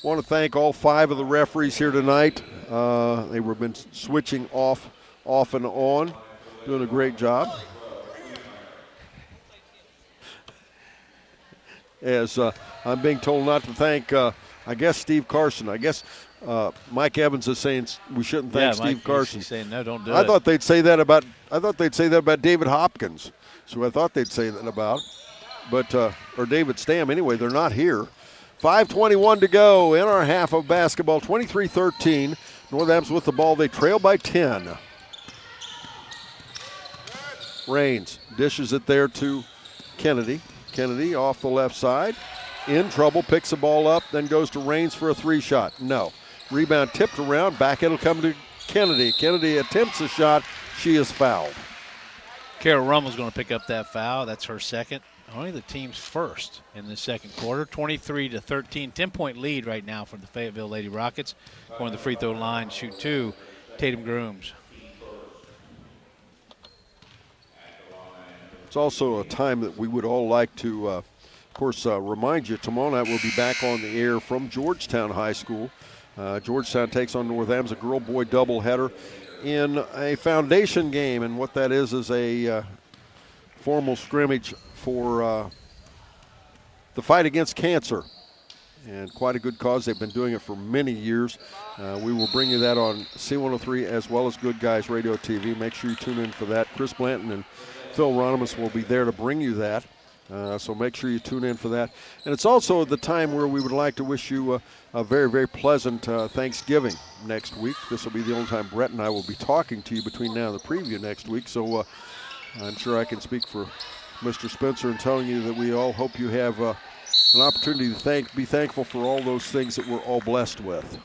Want to thank all 5 of the referees here tonight. They were been switching off and on, doing a great job. As I'm being told not to thank, I guess, Steve Carson. I guess Mike Evans is saying we shouldn't thank Steve Carson. He's saying no, don't do it. I thought they'd say that about David Hopkins. So I thought they'd say that about, but or David Stam. Anyway, they're not here. 5:21 to go in our half of basketball. 23-13. North Adams with the ball. They trail by 10. Raines dishes it there to Kennedy. Kennedy off the left side. In trouble, picks the ball up, then goes to Raines for a 3-shot. No. Rebound tipped around. Back it'll come to Kennedy. Kennedy attempts a shot. She is fouled. Carol Rummel's going to pick up that foul. That's her 2nd. Only the team's 1st in the 2nd quarter. 23-13. 10-point lead right now for the Fayetteville Lady Rockets. Going to the free throw line, shoot 2. Tatum Grooms. It's also a time that we would all like to course, remind you, tomorrow night we'll be back on the air from Georgetown High School. Georgetown takes on North Adams, a girl-boy doubleheader in a foundation game, and what that is a formal scrimmage for the fight against cancer. And quite a good cause. They've been doing it for many years. We will bring you that on C103 as well as Good Guys Radio TV. Make sure you tune in for that. Chris Blanton and Phil Ronimus will be there to bring you that. So make sure you tune in for that. And it's also the time where we would like to wish you a very, very pleasant Thanksgiving next week. This will be the only time Brett and I will be talking to you between now and the preview next week. So I'm sure I can speak for Mr. Spencer in telling you that we all hope you have an opportunity to be thankful for all those things that we're all blessed with.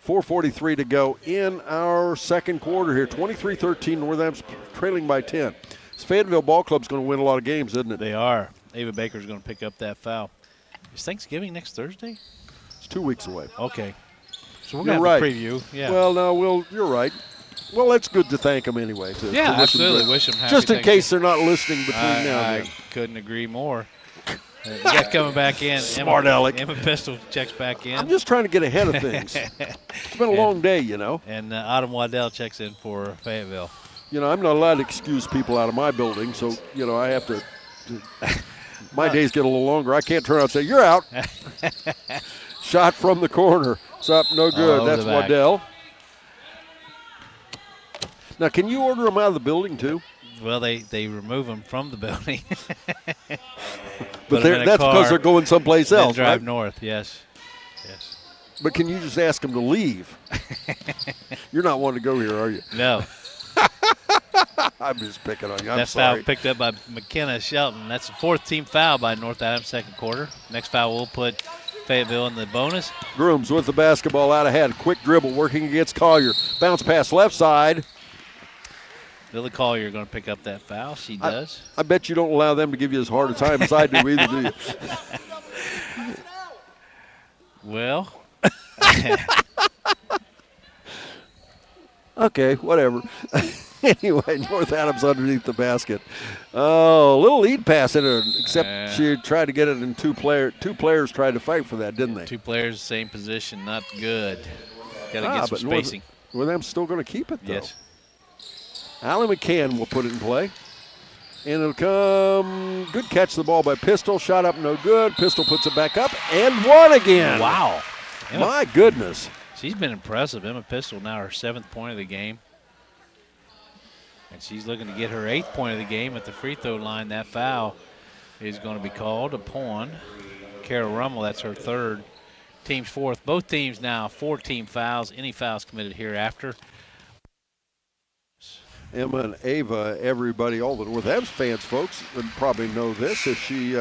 4:43 to go in our second quarter here. 23-13, North Adams trailing by 10. This Fayetteville Ball Club's going to win a lot of games, isn't it? They are. Ava Baker's going to pick up that foul. Is Thanksgiving next Thursday? It's 2 weeks away. Okay. So we're going to have a preview. Yeah. Well, no, you're right. Well, it's good to thank them anyway. Yeah, absolutely. Wish them happy just in case they're not listening between now and then. I couldn't agree more. You got coming back in. Smart aleck. Emma Pistol checks back in. I'm just trying to get ahead of things. It's been a long day, you know. And Autumn Waddell checks in for Fayetteville. You know, I'm not allowed to excuse people out of my building, so, you know, I have to my days get a little longer. I can't turn around and say, you're out. Shot from the corner. It's up, no good. That's Waddell. Now, can you order them out of the building, too? Well, they remove them from the building. But that's because they're going someplace else, drive right? north, yes. But can you just ask them to leave? You're not wanting to go here, are you? No. I'm just picking on you. I'm that sorry. Foul picked up by McKenna Shelton. That's the fourth team foul by North Adams second quarter. Next foul will put Fayetteville in the bonus. Grooms with the basketball out ahead. Quick dribble working against Collier. Bounce pass left side. Lily Collier going to pick up that foul. She does. I bet you don't allow them to give you as hard a time as I do either, do you? Well. Okay, whatever. Anyway, North Adams underneath the basket. Oh, a little lead pass in her, except she tried to get it in two players tried to fight for that, didn't they? Two players, same position, not good. Got to get some spacing. North Adams still going to keep it, though. Yes. Allie McCann will put it in play. And it'll come, good catch the ball by Pistol. Shot up, no good. Pistol puts it back up and one again. Wow. My goodness. She's been impressive. Emma Pistol now her 7th point of the game. And she's looking to get her 8th point of the game at the free throw line. That foul is going to be called upon Kara Rummel. That's her 3rd. Team's 4th. Both teams now 4 team fouls. Any fouls committed hereafter. Emma and Ava, everybody, all the North Adams fans, folks, would probably know this if she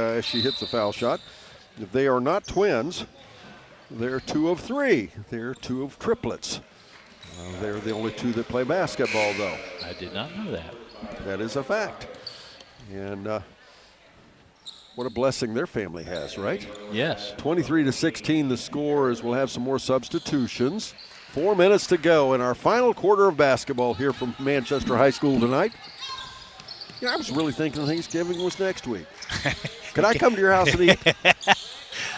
hits a foul shot. If they are not twins, they're 2 of 3. They're 2 of triplets. They're the only 2 that play basketball, though. I did not know that. That is a fact. And what a blessing their family has, right? Yes. 23-16 the score, as we'll have some more substitutions. 4 minutes to go in our final quarter of basketball here from Manchester High School tonight. Yeah, I was really thinking Thanksgiving was next week. Could I come to your house and eat?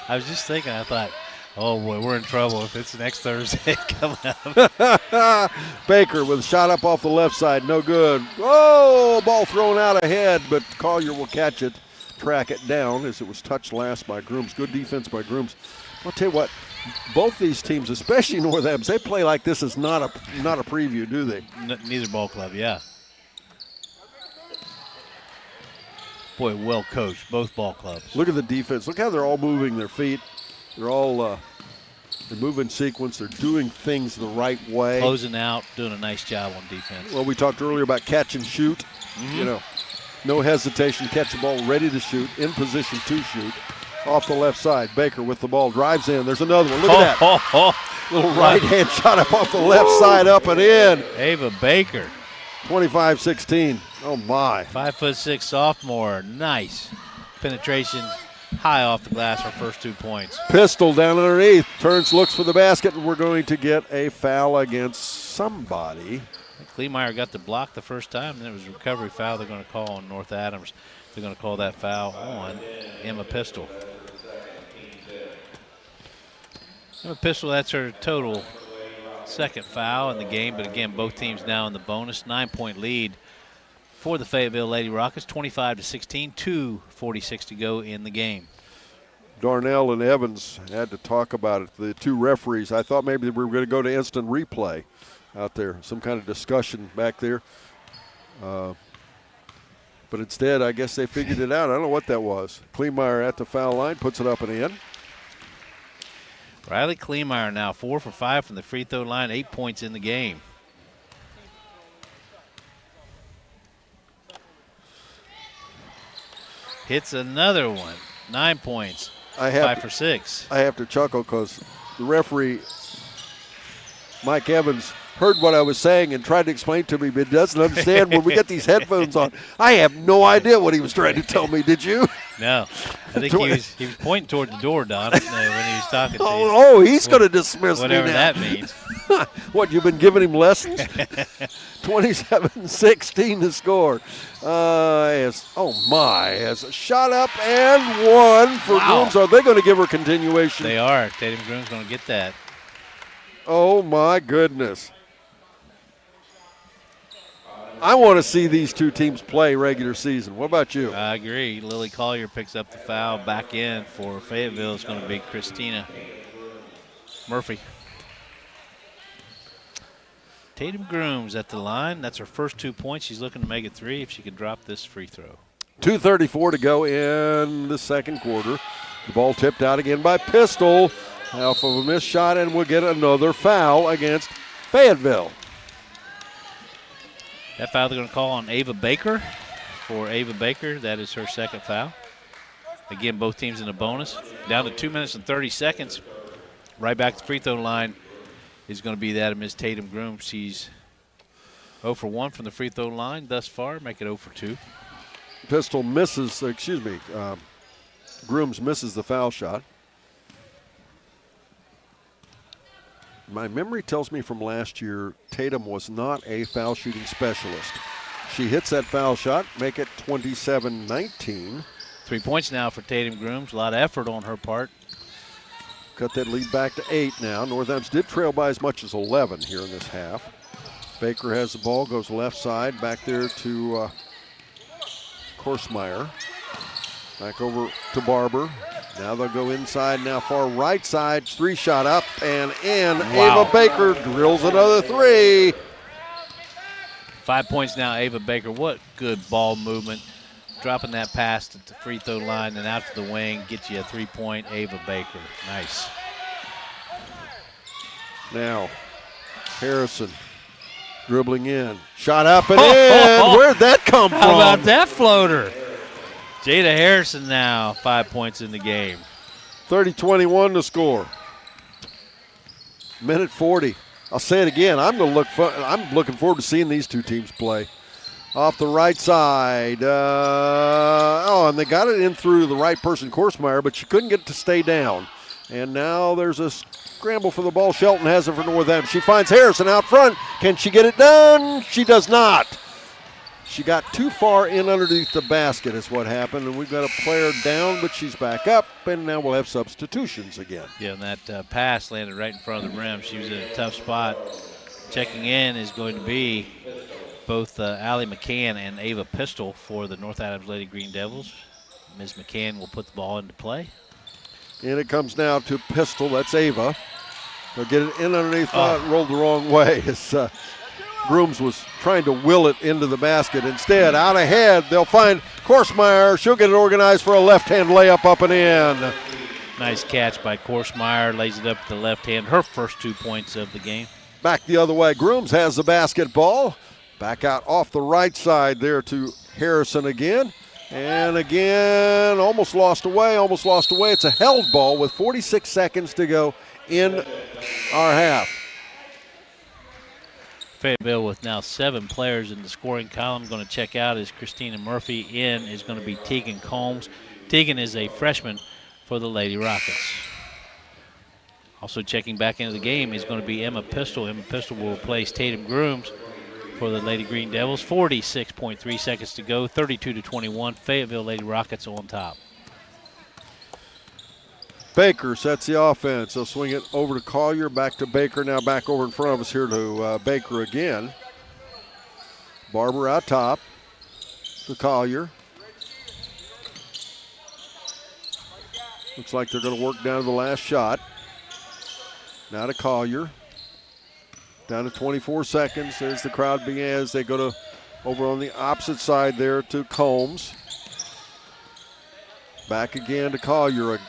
I was just thinking, I thought, oh boy, we're in trouble if it's next Thursday coming up. Baker with a shot up off the left side, no good. Oh, ball thrown out ahead, but Collier will catch it, track it down as it was touched last by Grooms. Good defense by Grooms. I'll tell you what, both these teams, especially North Adams, they play like this is not a preview, do they? Neither ball club, yeah. Boy, well coached, both ball clubs. Look at the defense. Look how they're all moving their feet. They're all they move in sequence. They're doing things the right way. Closing out, doing a nice job on defense. Well, we talked earlier about catch and shoot. Mm-hmm. You know, no hesitation, catch the ball, ready to shoot, in position to shoot. Off the left side, Baker with the ball, drives in. There's another one. Look at that. Little right-hand shot up off the left side, up and in. Ava Baker. 25-16. Oh, my. 5'6" sophomore. Nice. Penetration high off the glass, her first 2 points. Pistol down underneath. Turns, looks for the basket, and we're going to get a foul against somebody. Kleemeyer got the block the first time, and it was a recovery foul they're going to call on North Adams. They're going to call that foul on Emma Pistol. Emma Pistol, that's her total second foul in the game, but again, both teams now in the bonus. 9-point lead for the Fayetteville Lady Rockets, 25-16, 2:46 to go in the game. Darnell and Evans had to talk about it. The two referees, I thought maybe we were going to go to instant replay out there, some kind of discussion back there. But instead, I guess they figured it out. I don't know what that was. Kleemeyer at the foul line, puts it up and in. Riley Kleemeyer now 4 for 5 from the free throw line, 8 points in the game. Hits another one, 9 points, 5 for 6. I have to chuckle because the referee, Mike Evans, heard what I was saying and tried to explain to me, but doesn't understand when we get these headphones on. I have no idea what he was trying to tell me. Did you? No. I think he was pointing toward the door, Don, when he was talking to you. Oh, he's going to dismiss me now. Whatever that means. What, you've been giving him lessons? 27-16 to score. Has a shot up and one for Grooms. Are they going to give her continuation? They are. Tatum Grooms going to get that. Oh, my goodness. I want to see these two teams play regular season. What about you? I agree. Lily Collier picks up the foul. Back in for Fayetteville is going to be Christina Murphy. Tatum Grooms at the line. That's her first 2 points. She's looking to make it 3 if she can drop this free throw. 2:34 to go in the second quarter. The ball tipped out again by Pistol. Off of a missed shot, and we'll get another foul against Fayetteville. That foul they're going to call on Ava Baker. For Ava Baker, that is her second foul. Again, both teams in a bonus. Down to 2 minutes and 30 seconds. Right back to the free throw line is going to be that of Ms. Tatum Groom. She's 0 for 1 from the free throw line thus far. Make it 0 for 2. Pistol misses, Grooms misses the foul shot. My memory tells me from last year, Tatum was not a foul shooting specialist. She hits that foul shot, make it 27-19. 3 points now for Tatum Grooms. A lot of effort on her part. Cut that lead back to 8 now. North Adams did trail by as much as 11 here in this half. Baker has the ball, goes left side, back there to Korsmeyer. Back over to Barber. Now they'll go inside, now far right side, 3-shot up and in. Wow. Ava Baker drills another 3. 5 points now, Ava Baker. What good ball movement. Dropping that pass at the free throw line and out to the wing. Gets you a 3-point, Ava Baker. Nice. Now, Harrison dribbling in. Shot up and in. Where'd that come from? How about that floater? Jada Harrison now, 5 points in the game. 30-21 to score. Minute 40. I'll say it again. I'm looking forward to seeing these two teams play. Off the right side. And they got it in through the right person, Korsmeyer, but she couldn't get it to stay down. And now there's a scramble for the ball. Shelton has it for North Adams. She finds Harrison out front. Can she get it done? She does not. She got too far in underneath the basket is what happened, and we've got a player down, but she's back up, and now we'll have substitutions again. Yeah, and that pass landed right in front of the rim. She was in a tough spot. Checking in is going to be both Allie McCann and Ava Pistol for the North Adams Lady Green Devils. Ms. McCann will put the ball into play. And it comes now to Pistol. That's Ava. They'll get it in underneath. Rolled the wrong way. It's Grooms was trying to will it into the basket. Instead, out ahead, they'll find Korsmeyer. She'll get it organized for a left-hand layup up and in. Nice catch by Korsmeyer. Lays it up to the left hand. Her first 2 points of the game. Back the other way. Grooms has the basketball. Back out off the right side there to Harrison again. And again, almost lost away. It's a held ball with 46 seconds to go in our half. Fayetteville with now 7 players in the scoring column. Going to check out is Christina Murphy. In is going to be Tegan Combs. Tegan is a freshman for the Lady Rockets. Also checking back into the game is going to be Emma Pistol. Emma Pistol will replace Tatum Grooms for the Lady Green Devils. 46.3 seconds to go, 32-21. Fayetteville Lady Rockets on top. Baker sets the offense. They'll swing it over to Collier, back to Baker, now back over in front of us here to Baker again. Barber out top to Collier. Looks like they're going to work down to the last shot. Now to Collier. Down to 24 seconds. There's the crowd began as they go to over on the opposite side there to Combs. Back again to Collier.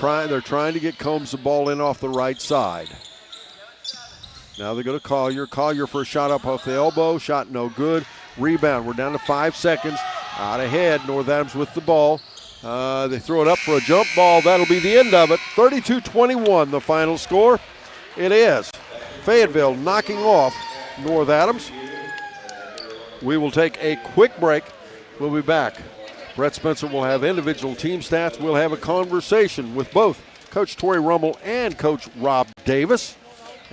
They're trying to get Combs the ball in off the right side. Now they go to Collier. Collier for a shot up off the elbow. Shot no good. Rebound. We're down to 5 seconds. Out ahead. North Adams with the ball. They throw it up for a jump ball. That'll be the end of it. 32-21 the final score. It is Fayetteville knocking off North Adams. We will take a quick break. We'll be back. Brett Spencer will have individual team stats. We'll have a conversation with both Coach Tori Rummel and Coach Rob Davis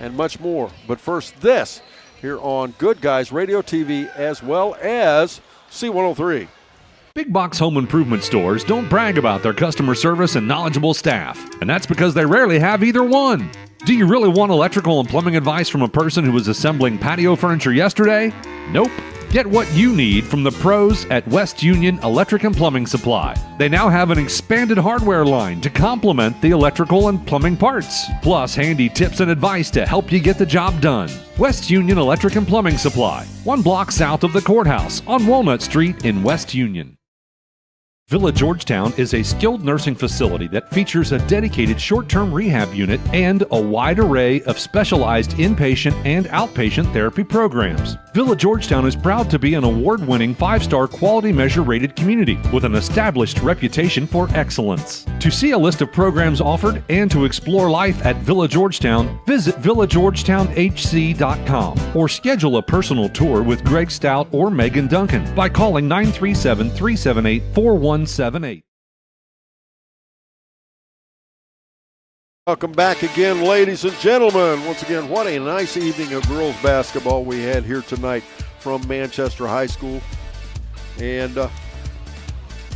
and much more. But first, this here on Good Guys Radio TV as well as C103. Big box home improvement stores don't brag about their customer service and knowledgeable staff, and that's because they rarely have either one. Do you really want electrical and plumbing advice from a person who was assembling patio furniture yesterday? Nope. Get what you need from the pros at West Union Electric and Plumbing Supply. They now have an expanded hardware line to complement the electrical and plumbing parts, plus handy tips and advice to help you get the job done. West Union Electric and Plumbing Supply, 1 block south of the courthouse on Walnut Street in West Union. Villa Georgetown is a skilled nursing facility that features a dedicated short-term rehab unit and a wide array of specialized inpatient and outpatient therapy programs. Villa Georgetown is proud to be an award-winning 5-star quality measure rated community with an established reputation for excellence. To see a list of programs offered and to explore life at Villa Georgetown, visit villageorgetownhc.com or schedule a personal tour with Greg Stout or Megan Duncan by calling 937-378-4178. Welcome back again, ladies and gentlemen. Once again, what a nice evening of girls basketball we had here tonight from Manchester High School. And a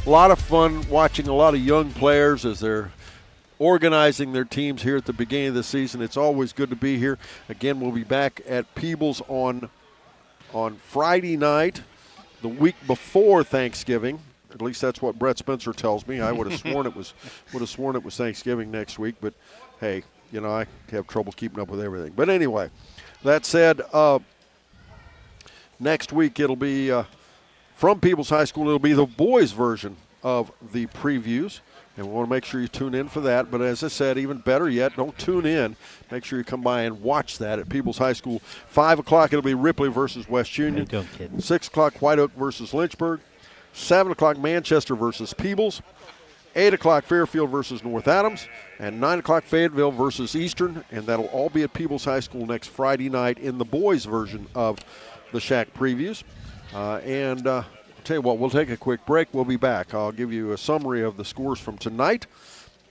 lot of fun watching a lot of young players as they're organizing their teams here at the beginning of the season. It's always good to be here. Again, we'll be back at Peebles on Friday night, the week before Thanksgiving. At least that's what Brett Spencer tells me. I would have sworn it was Thanksgiving next week, but hey, you know, I have trouble keeping up with everything. But anyway, that said, next week it'll be from Peebles High School. It'll be the boys' version of the previews, and we want to make sure you tune in for that. But as I said, even better yet, don't tune in. Make sure you come by and watch that at Peebles High School. 5 o'clock it'll be Ripley versus West Union. Hey, don't kid. 6 o'clock Whiteoak versus Lynchburg. 7 o'clock Manchester versus Peebles, 8 o'clock Fairfield versus North Adams, and 9 o'clock Fayetteville versus Eastern, and that'll all be at Peebles High School next Friday night in the boys' version of the SHAC previews. I'll tell you what, we'll take a quick break. We'll be back. I'll give you a summary of the scores from tonight,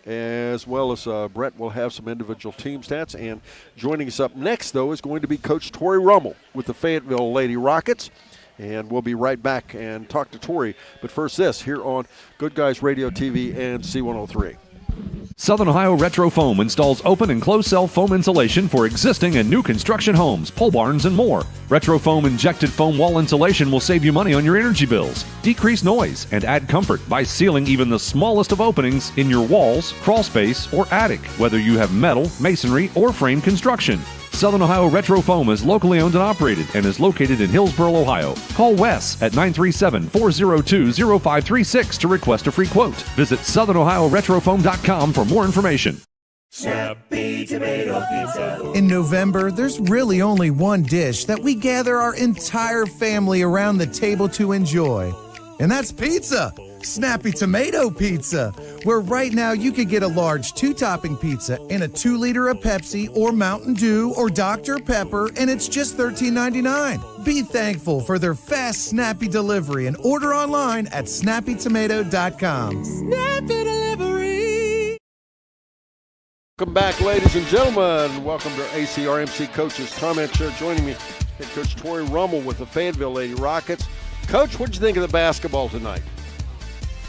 as well as Brett will have some individual team stats. And joining us up next, though, is going to be Coach Tori Rummel with the Fayetteville Lady Rockets. And we'll be right back and talk to Tori. But first, this here on Good Guys Radio TV and C103. Southern Ohio Retro Foam installs open and closed cell foam insulation for existing and new construction homes, pole barns, and more. Retro Foam injected foam wall insulation will save you money on your energy bills, decrease noise, and add comfort by sealing even the smallest of openings in your walls, crawl space, or attic, whether you have metal, masonry, or frame construction. Southern Ohio Retro Foam is locally owned and operated and is located in Hillsboro, Ohio. Call Wes at 937-402-0536 to request a free quote. Visit southernohioretrofoam.com for more information. Snappy Tomato Pizza. In November, there's really only one dish that we gather our entire family around the table to enjoy, and that's pizza. Snappy Tomato Pizza, where right now you could get a large 2-topping pizza and a 2-liter of Pepsi or Mountain Dew or Dr. Pepper, and it's just $13.99. Be thankful for their fast, snappy delivery and order online at snappytomato.com. Snappy delivery. Welcome back, ladies and gentlemen. Welcome to ACRMC Coaches Comment Show. Joining me Head coach Tori Rummel with the Fayetteville Lady Rockets. Coach, what'd you think of the basketball tonight?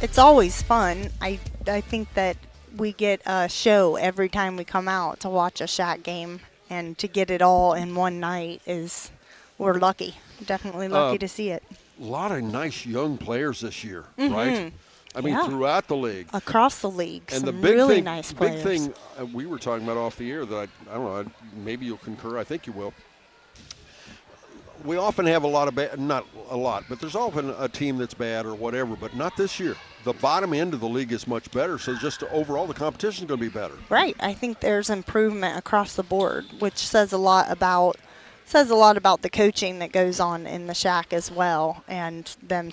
It's always fun. I think that we get a show every time we come out to watch a SHAC game, and to get it all in one night we're lucky. Definitely lucky to see it. A lot of nice young players this year, Mhm. right? I mean, throughout the league. Across the league, and some the big really thing, nice big players. thing we were talking about off the air that I don't know, maybe you'll concur, I think you will. We often have a lot of bad, not a lot, but there's often a team that's bad or whatever, but not this year. The bottom end of the league is much better, so just overall the competition is going to be better. Right. I think there's improvement across the board, which says a lot about the coaching that goes on in the SHAC as well, and them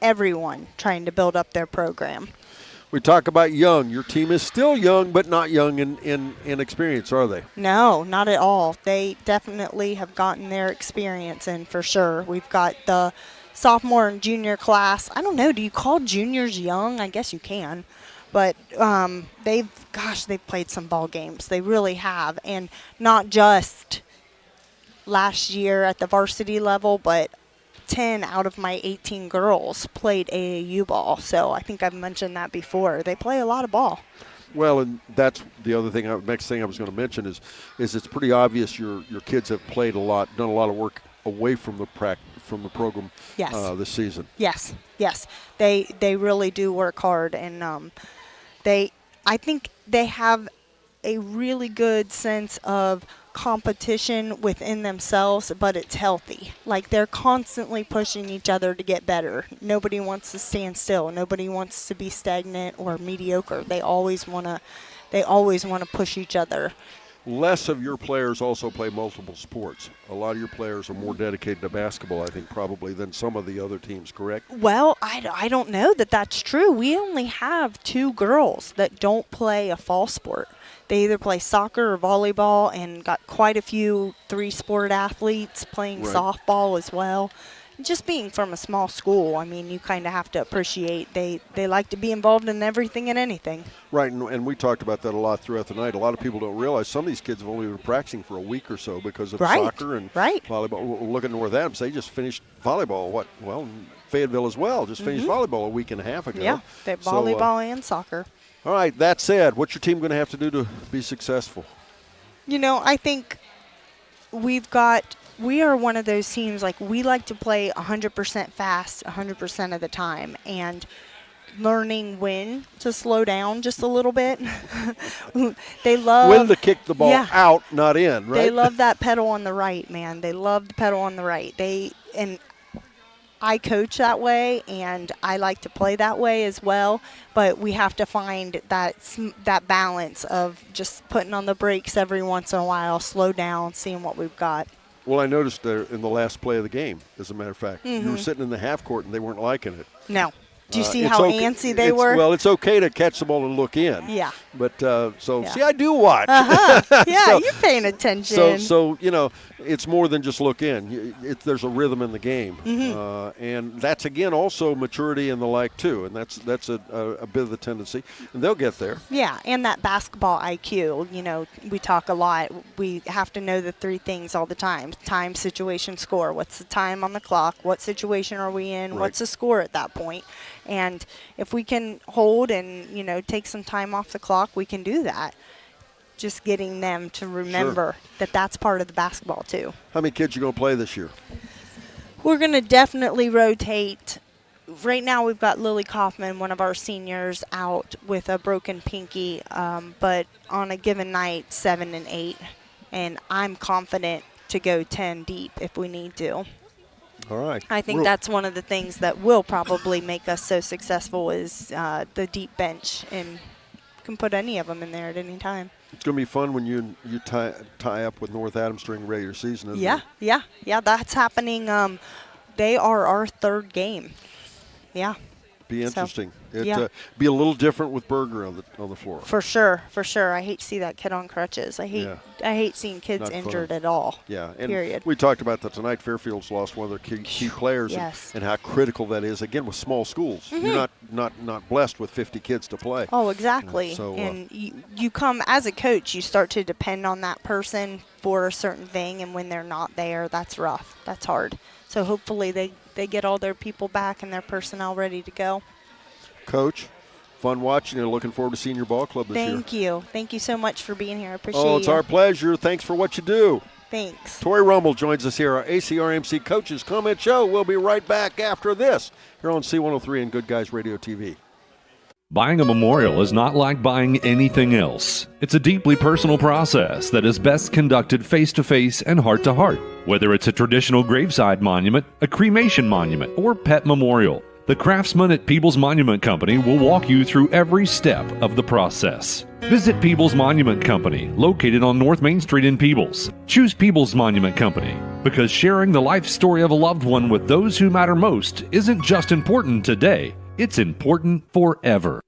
everyone trying to build up their program. We talk about young. Your team is still young, but not young in experience, are they? No, not at all. They definitely have gotten their experience in for sure. We've got the sophomore and junior class. I don't know, do you call juniors young? I guess you can. But they've played some ball games. They really have. And not just last year at the varsity level, but 10 out of my 18 girls played AAU ball. So I think I've mentioned that before. They play a lot of ball. Well, and that's the other thing. Next thing I was going to mention is it's pretty obvious your kids have played a lot, done a lot of work away from the program this season. Yes. They really do work hard, and I think they have a really good sense of competition within themselves, but it's healthy. Like, they're constantly pushing each other to get better. Nobody wants to stand still. Nobody wants to be stagnant or mediocre. They always want to push each other. Less of your players also play multiple sports. A lot of your players are more dedicated to basketball, I think, probably than some of the other teams, correct? Well, I don't know that that's true. We only have 2 girls that don't play a fall sport. They either play soccer or volleyball, and got quite a few 3-sport athletes playing softball as well. Just being from a small school, I mean, you kind of have to appreciate they like to be involved in everything and anything. Right, and we talked about that a lot throughout the night. A lot of people don't realize some of these kids have only been practicing for a week or so because of soccer and volleyball. Look at North Adams. They just finished volleyball. Fayetteville as well just finished volleyball a week and a half ago. Yeah, they volleyball and soccer. All right, that said, what's your team going to have to do to be successful? You know, I think we are one of those teams, like, we like to play 100% fast 100% of the time, and learning when to slow down just a little bit. They love when to kick the ball out, not in, right? They love that pedal on the right, man. They love the pedal on the right. And I coach that way, and I like to play that way as well, but we have to find that balance of just putting on the brakes every once in a while, slow down, seeing what we've got. Well, I noticed there in the last play of the game, as a matter of fact, you were sitting in the half court and they weren't liking it. No. Do you see how antsy they were? Well, it's okay to catch the ball and look in. Yeah. But see, I do watch. Yeah, you're paying attention. So it's more than just look in. There's a rhythm in the game, and that's again also maturity and the like too. And that's a bit of the tendency, and they'll get there. Yeah, and that basketball IQ. You know, we talk a lot. We have to know the 3 things all the time: time, situation, score. What's the time on the clock? What situation are we in? Right. What's the score at that point? And if we can hold and, take some time off the clock, we can do that. Just getting them to remember that that's part of the basketball too. How many kids are you going to play this year? We're going to definitely rotate. Right now we've got Lily Kaufman, one of our seniors, out with a broken pinky, but on a given night, 7 and 8. And I'm confident to go 10 deep if we need to. All right. I think that's one of the things that will probably make us so successful is the deep bench, and can put any of them in there at any time. It's going to be fun when you tie up with North Adams during regular season, isn't it? Yeah, that's happening. They are our 3rd game. Yeah. Be interesting. Yeah. Be a little different with Berger on the floor. For sure. I hate to see that kid on crutches. I hate seeing kids Not injured fun. at all. Yeah, and period. we talked about that tonight. Fairfield's lost one of their key players, Yes. and how critical that is. Again, with small schools, you're not blessed with 50 kids to play. Oh, exactly. So, you come as a coach, you start to depend on that person for a certain thing, and when they're not there, that's rough. That's hard. So hopefully they get all their people back and their personnel ready to go. Coach, fun watching you. Looking forward to seeing your ball club this year. Thank you. Thank you so much for being here. I appreciate it. Oh, it's our pleasure. Thanks for what you do. Thanks. Tori Rummel joins us here, our ACRMC Coaches Comment Show. We'll be right back after this here on C103 and Good Guys Radio TV. Buying a memorial is not like buying anything else. It's a deeply personal process that is best conducted face-to-face and heart-to-heart. Whether it's a traditional graveside monument, a cremation monument, or pet memorial, the craftsmen at Peebles Monument Company will walk you through every step of the process. Visit Peebles Monument Company, located on North Main Street in Peebles. Choose Peebles Monument Company because sharing the life story of a loved one with those who matter most isn't just important today, it's important forever.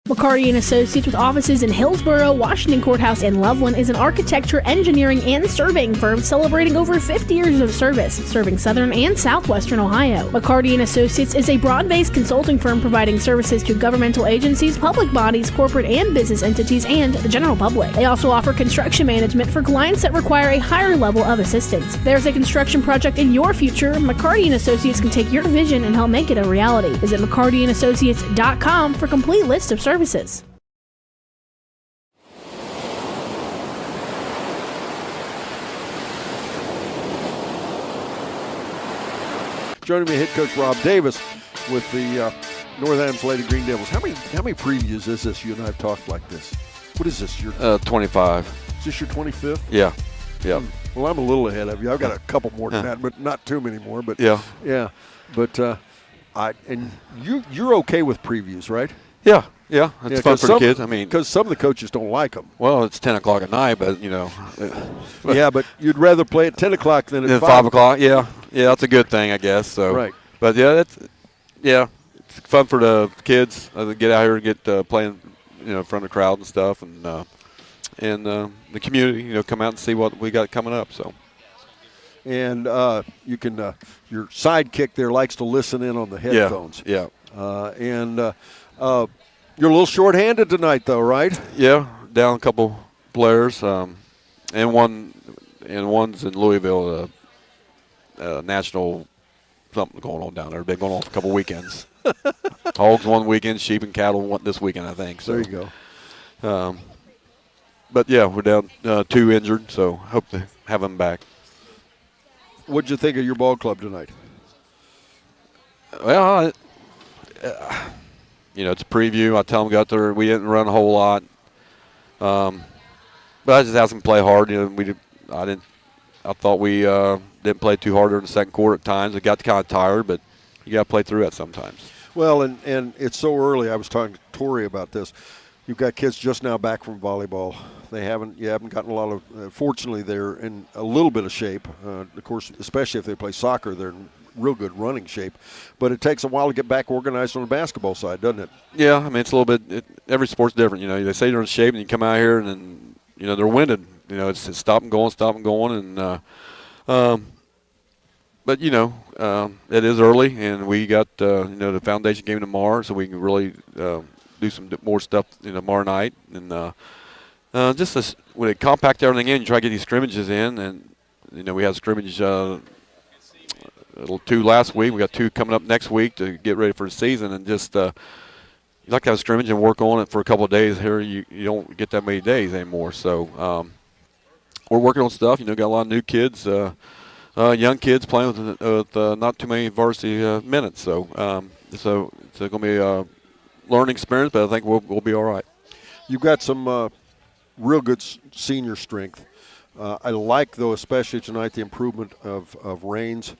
McCarty and Associates with offices in Hillsborough, Washington Courthouse, and Loveland is an architecture, engineering, and surveying firm celebrating over 50 years of service, serving southern and southwestern Ohio. McCarty and Associates is a broad-based consulting firm providing services to governmental agencies, public bodies, corporate and business entities, and the general public. They also offer construction management for clients that require a higher level of assistance. If there's a construction project in your future, McCarty and Associates can take your vision and help make it a reality. Visit McCartyandAssociates.com for a complete list of services. Joining me, head coach Rob Davis with the North Adams Lady Green Devils. How many previews is this? You and I have talked like this. What is this? Your 25. Is this your 25th? Yeah. Yeah. Well, I'm a little ahead of you. I've got a couple more than that, but not too many more. But yeah. But you're okay with previews, right? Yeah. Yeah, it's fun for the kids. I mean, because some of the coaches don't like them. Well, it's 10 o'clock at night, but, you know. Yeah, but you'd rather play at 10 o'clock than at 5 o'clock. Yeah, that's a good thing, I guess. So. Right. But, it's fun for the kids to get out here and get playing, in front of the crowd and stuff, and the community, come out and see what we got coming up. So. And you can your sidekick there likes to listen in on the headphones. Yeah. You're a little short-handed tonight, though, right? Yeah, down a couple players, and one's in Louisville. National something going on down there. Been going on for a couple weekends. Hogs one weekend, sheep and cattle this weekend, I think. So there you go. But yeah, we're down 2 injured, so hope to have them back. What'd you think of your ball club tonight? Well, it's a preview. I tell them got there. We didn't run a whole lot, but I just asked them to play hard. I thought we didn't play too hard during the second quarter at times. It got kind of tired, but you got to play through that sometimes. Well, and it's so early. I was talking to Tori about this. You've got kids just now back from volleyball. You haven't gotten a lot of. Fortunately, they're in a little bit of shape. Of course, especially if they play soccer, they're in real good running shape. But it takes a while to get back organized on the basketball side, doesn't it? Yeah, I mean it's a little bit. Every sport's different. They say they're in shape, and you come out here and then they're winded. It's stop and going, and. But it is early, and we got the foundation game tomorrow, so we can really do some more stuff tomorrow night, and just when they compact everything in, you try to get these scrimmages in, and we had scrimmage 2 last week. We got 2 coming up next week to get ready for the season, and just you like to have a scrimmage and work on it for a couple of days. Here you don't get that many days anymore, so we're working on stuff. Got a lot of new kids. Young kids playing with not too many varsity minutes, so it's going to be a learning experience, but I think we'll be all right. You've got some real good senior strength. I like, though, especially tonight, the improvement of Raines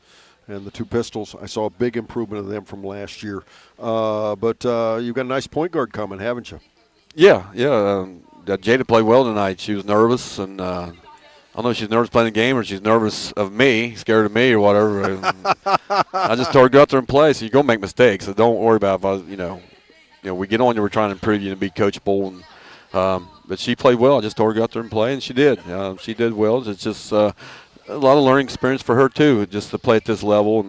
and the 2 Pistols. I saw a big improvement of them from last year. But you've got a nice point guard coming, haven't you? Yeah. Jada played well tonight. She was nervous, and I don't know if she's nervous playing the game or she's nervous of me, scared of me or whatever. I just told her go out there and play. So you're gonna make mistakes. So don't worry about if we get on you. We're trying to improve you and be coachable. And but she played well. I just told her go out there and play, and she did. She did well. It's just a lot of learning experience for her too, just to play at this level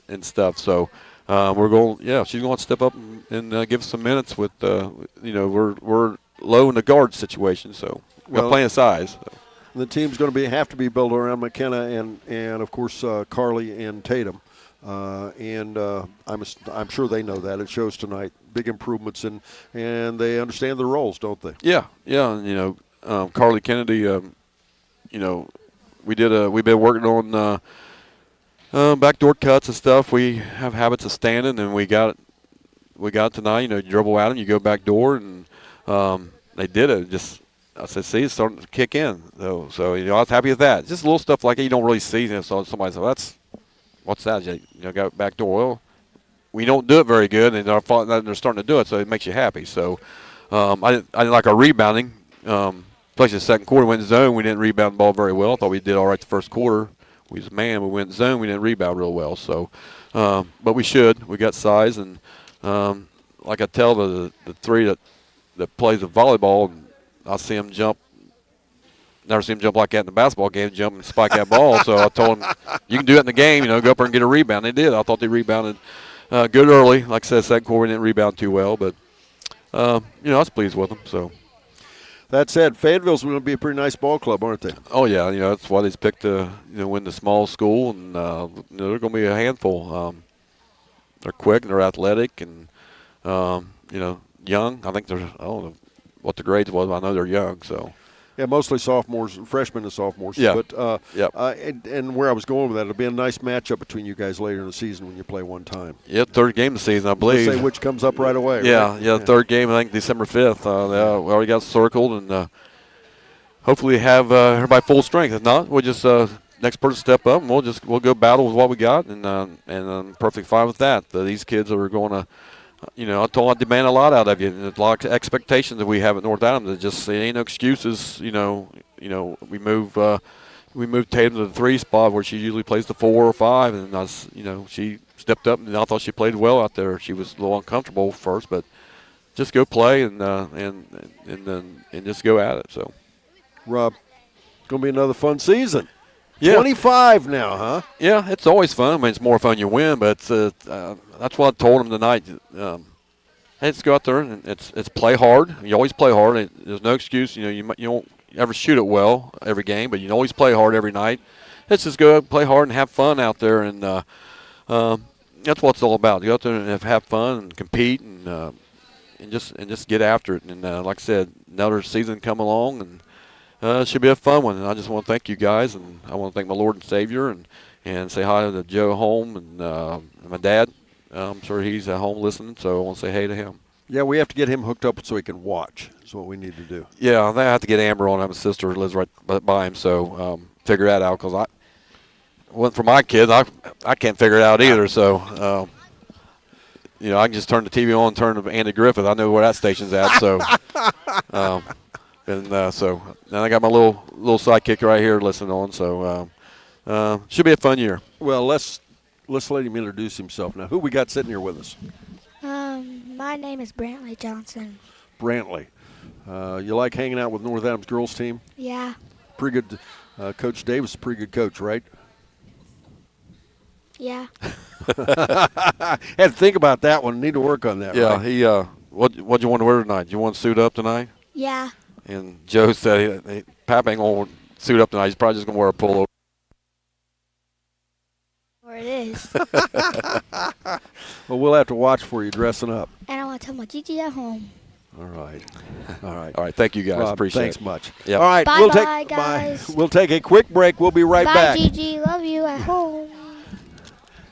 and stuff. So we're going. Yeah, she's going to step up and give us some minutes. With we're low in the guard situation, so we're playing size. So. The team's going to have to be built around McKenna and of course Carly and Tatum, and I'm sure they know that. It shows tonight. Big improvements and they understand their roles, don't they? Yeah. And, Carly Kennedy. We've been working on backdoor cuts and stuff. We have habits of standing, and we got tonight. You dribble at them, you go back door, and they did it. Just. I said, see, it's starting to kick in. So I was happy with that. Just little stuff like that you don't really see. So somebody said, what's that? Got back door. Well, we don't do it very good, and they're starting to do it, so it makes you happy. So I didn't like our rebounding. Especially the second quarter, we went zone. We didn't rebound the ball very well. I thought we did all right the first quarter. We was man. We went zone. We didn't rebound real well. So, but we should. We got size, and like I tell the three that plays the volleyball, I see him jump. Never seen him jump like that in the basketball game, jump and spike that ball. So I told him, you can do it in the game, go up there and get a rebound. They did. I thought they rebounded good early. Like I said, second quarter we didn't rebound too well, but, I was pleased with them. So. That said, Fayetteville's going to be a pretty nice ball club, aren't they? Oh, yeah. That's why they picked to win the small school, and they're going to be a handful. They're quick and they're athletic and, young. I think I don't know what the grades was. I know they're young, so. Yeah, mostly sophomores, freshmen and sophomores. Yeah. But and where I was going with that, it'll be a nice matchup between you guys later in the season when you play one time. Yeah, third game of the season, I believe. Let's say which comes up right away. Yeah, right? yeah, third game, I think December 5th. We already got circled, and hopefully have everybody full strength. If not, we'll just next person step up, and we'll go battle with what we got, and I'm perfectly fine with that. These kids are going to. I told them I demand a lot out of you. And there's a lot of expectations that we have at North Adams. It just ain't no excuses. We move Tatum to the 3 spot where she usually plays the 4 or 5, and she stepped up and I thought she played well out there. She was a little uncomfortable first, but just go play and just go at it. So, Rob, it's gonna be another fun season. Yeah. 25 now, huh? Yeah, it's always fun. I mean, it's more fun you win, but that's what I told them tonight. Hey, let's go out there and it's play hard. You always play hard. There's no excuse. You don't ever shoot it well every game, but you always play hard every night. Let's just go play hard and have fun out there, and that's what it's all about. Go out there and have fun and compete and just get after it. And like I said, another season come along and. It should be a fun one, and I just want to thank you guys, and I want to thank my Lord and Savior, and say hi to Joe home and my dad. I'm sure he's at home listening, so I want to say hey to him. Yeah, we have to get him hooked up so he can watch. That's what we need to do. Yeah, I have to get Amber on. I have a sister who lives right by him, so figure that out because for my kids, I can't figure it out either. So, I can just turn the TV on and turn to Andy Griffith. I know where that station's at, so. So now I got my little sidekick right here listening on. So should be a fun year. Well, let's let him introduce himself now. Who we got sitting here with us? My name is Brantley Johnson. Brantley, you like hanging out with North Adams girls team? Yeah. Pretty good. Coach Davis is a pretty good coach, right? Yeah. Had to think about that one. Need to work on that. Yeah. Right? He. What'd you want to wear tonight? Do you want to suit up tonight? Yeah. And Joe said, Pap ain't going to suit up tonight. He's probably just going to wear a pullover. Where it is. Well, we'll have to watch for you dressing up. And I want to tell my Gigi at home. All right. All right. Thank you, guys. Rob, appreciate thanks it. much. Yep. All right. Bye, guys. We'll take a quick break. We'll be right back. Bye, Gigi. Love you at home.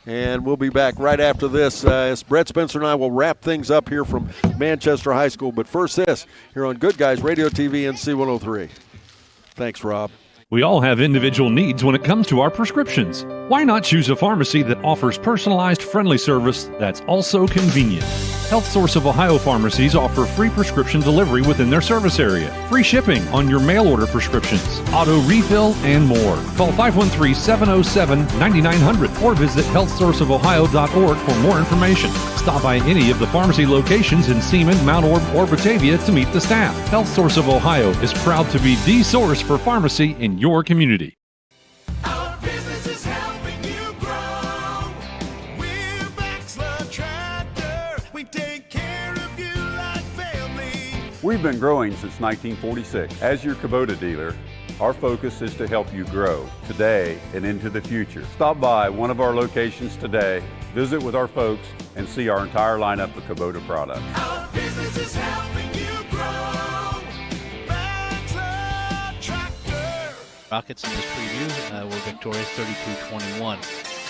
And we'll be back right after this as Brett Spencer and I will wrap things up here from Manchester High School. But first this, here on Good Guys Radio TV and C103. Thanks, Rob. We all have individual needs when it comes to our prescriptions. Why not choose a pharmacy that offers personalized, friendly service that's also convenient? Health Source of Ohio pharmacies offer free prescription delivery within their service area, free shipping on your mail order prescriptions, auto refill, and more. Call 513-707-9900 or visit healthsourceofohio.org for more information. Stop by any of the pharmacy locations in Seaman, Mount Orb, or Batavia to meet the staff. Health Source of Ohio is proud to be the source for pharmacy in your community. Our business is helping you grow. We're Baxter Tractor. We take care of you like family. We've been growing since 1946. As your Kubota dealer, our focus is to help you grow today and into the future. Stop by one of our locations today, visit with our folks, and see our entire lineup of Kubota products. Our business is helping you grow. Baxter Tractor. Rockets in this preview were victorious 32-21.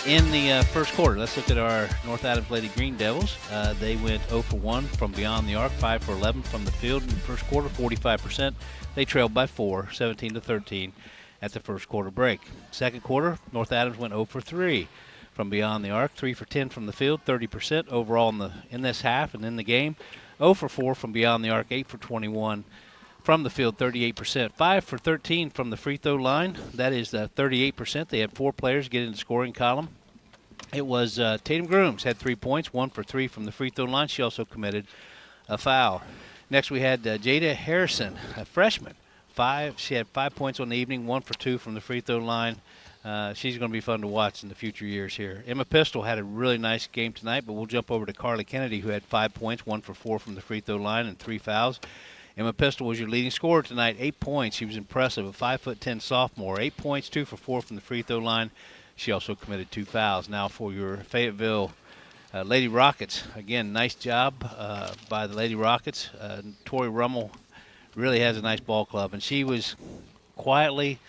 In the first quarter, let's look at our North Adams Lady Green Devils. They went 0 for 1 from beyond the arc, 5 for 11 from the field in the first quarter, 45%. They trailed by 4, 17-13 at the first quarter break. Second quarter, North Adams went 0 for 3 from beyond the arc, 3 for 10 from the field, 30% overall in this half and in the game. 0 for 4 from beyond the arc, 8 for 21 from the field, 38%. 5 for 13 from the free throw line. That is 38%. They had 4 players get in the scoring column. It was Tatum Grooms had 3 points, 1 for 3 from the free throw line. She also committed a foul. Next we had Jada Harrison, a freshman. She had 5 points on the evening, 1 for 2 from the free throw line. She's going to be fun to watch in the future years here. Emma Pistol had a really nice game tonight, but we'll jump over to Carly Kennedy, who had 5 points, 1 for 4 from the free throw line and 3 fouls. Emma Pistol was your leading scorer tonight, 8 points. She was impressive, a 5'10" sophomore. 8 points, 2 for 4 from the free throw line. She also committed 2 fouls. Now for your Fayetteville Lady Rockets. Again, nice job by the Lady Rockets. Tori Rummel really has a nice ball club, and she was quietly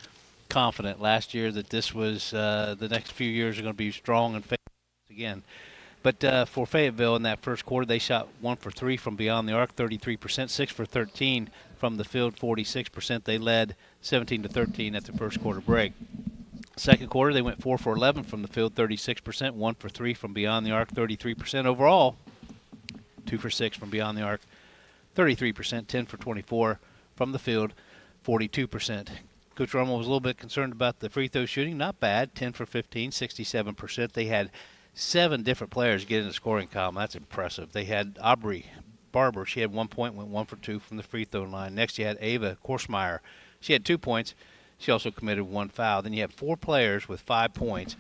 confident last year that this was the next few years are going to be strong and again. But for Fayetteville in that first quarter, they shot 1 for 3 from beyond the arc, 33%, 6 for 13 from the field, 46%. They led 17-13 at the first quarter break. Second quarter, they went 4 for 11 from the field, 36%, 1 for 3 from beyond the arc, 33% overall, 2 for 6 from beyond the arc, 33%, 10 for 24 from the field, 42%. Coach Rummel was a little bit concerned about the free throw shooting. Not bad, 10 for 15, 67%. They had 7 different players get in the scoring column. That's impressive. They had Aubrey Barber. She had 1 point, went 1 for 2 from the free throw line. Next, you had Ava Korsmeyer. She had 2 points. She also committed 1 foul. Then you have 4 players with 5 points.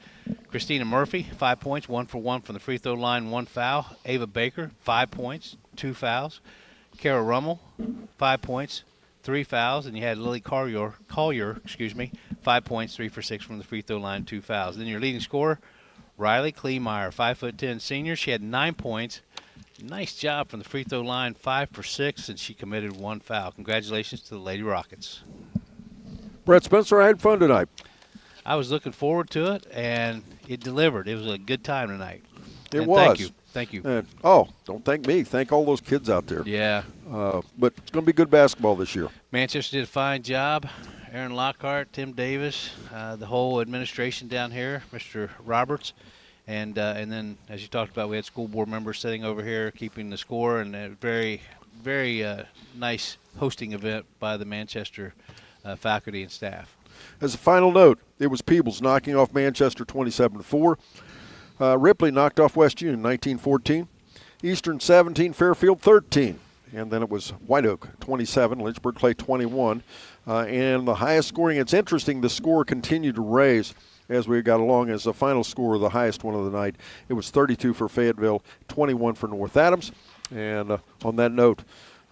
Christina Murphy, 5 points, 1 for 1 from the free throw line, 1 foul. Ava Baker, 5 points, 2 fouls. Kara Rummel, 5 points, 3 fouls. And you had Lily Collier, 5 points, 3 for 6 from the free throw line, 2 fouls. Then your leading scorer, Riley Kleemeyer, 5'10" senior. She had 9 points. Nice job from the free throw line, 5 for 6, and she committed 1 foul. Congratulations to the Lady Rockets. Brett Spencer, I had fun tonight. I was looking forward to it, and it delivered. It was a good time tonight. It was. Thank you. Don't thank me. Thank all those kids out there. Yeah. But it's going to be good basketball this year. Manchester did a fine job. Aaron Lockhart, Tim Davis, the whole administration down here, Mr. Roberts. And then, as you talked about, we had school board members sitting over here keeping the score, and a very, very nice hosting event by the Manchester faculty and staff. As a final note, it was Peebles knocking off Manchester 27-4. Ripley knocked off West Union 19-14. Eastern 17, Fairfield 13. And then it was Whiteoak 27, Lynchburg Clay 21. And the highest scoring, it's interesting, the score continued to raise as we got along as the final score, the highest one of the night. It was 32 for Fayetteville, 21 for North Adams. And on that note,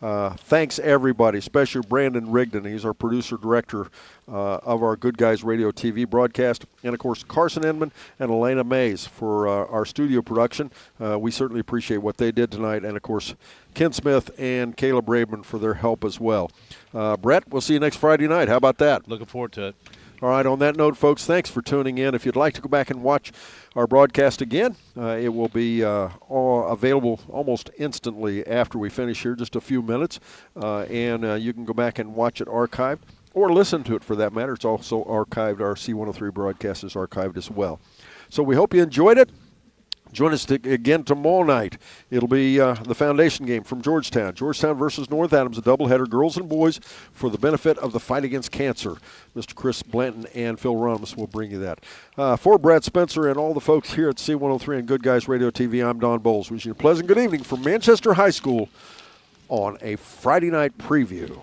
thanks everybody, especially Brandon Rigdon. He's our producer director of our Good Guys Radio TV broadcast, and of course Carson Inman and Elena Mays for our studio production. We certainly appreciate what they did tonight, and of course Ken Smith and Caleb Raven for their help as well. Brett, we'll see you next Friday night. How about that? Looking forward to it. All right, on that note, folks, thanks for tuning in. If you'd like to go back and watch our broadcast again, it will be available almost instantly after we finish here, just a few minutes. And you can go back and watch it archived or listen to it for that matter. It's also archived. Our C103 broadcast is archived as well. So we hope you enjoyed it. Join us again tomorrow night. It'll be the foundation game from Georgetown. Georgetown versus North Adams, a doubleheader, girls and boys, for the benefit of the fight against cancer. Mr. Chris Blanton and Phil Ramos will bring you that. For Brad Spencer and all the folks here at C103 and Good Guys Radio TV, I'm Don Bowles. Wishing you a pleasant good evening from Manchester High School on a Friday night preview.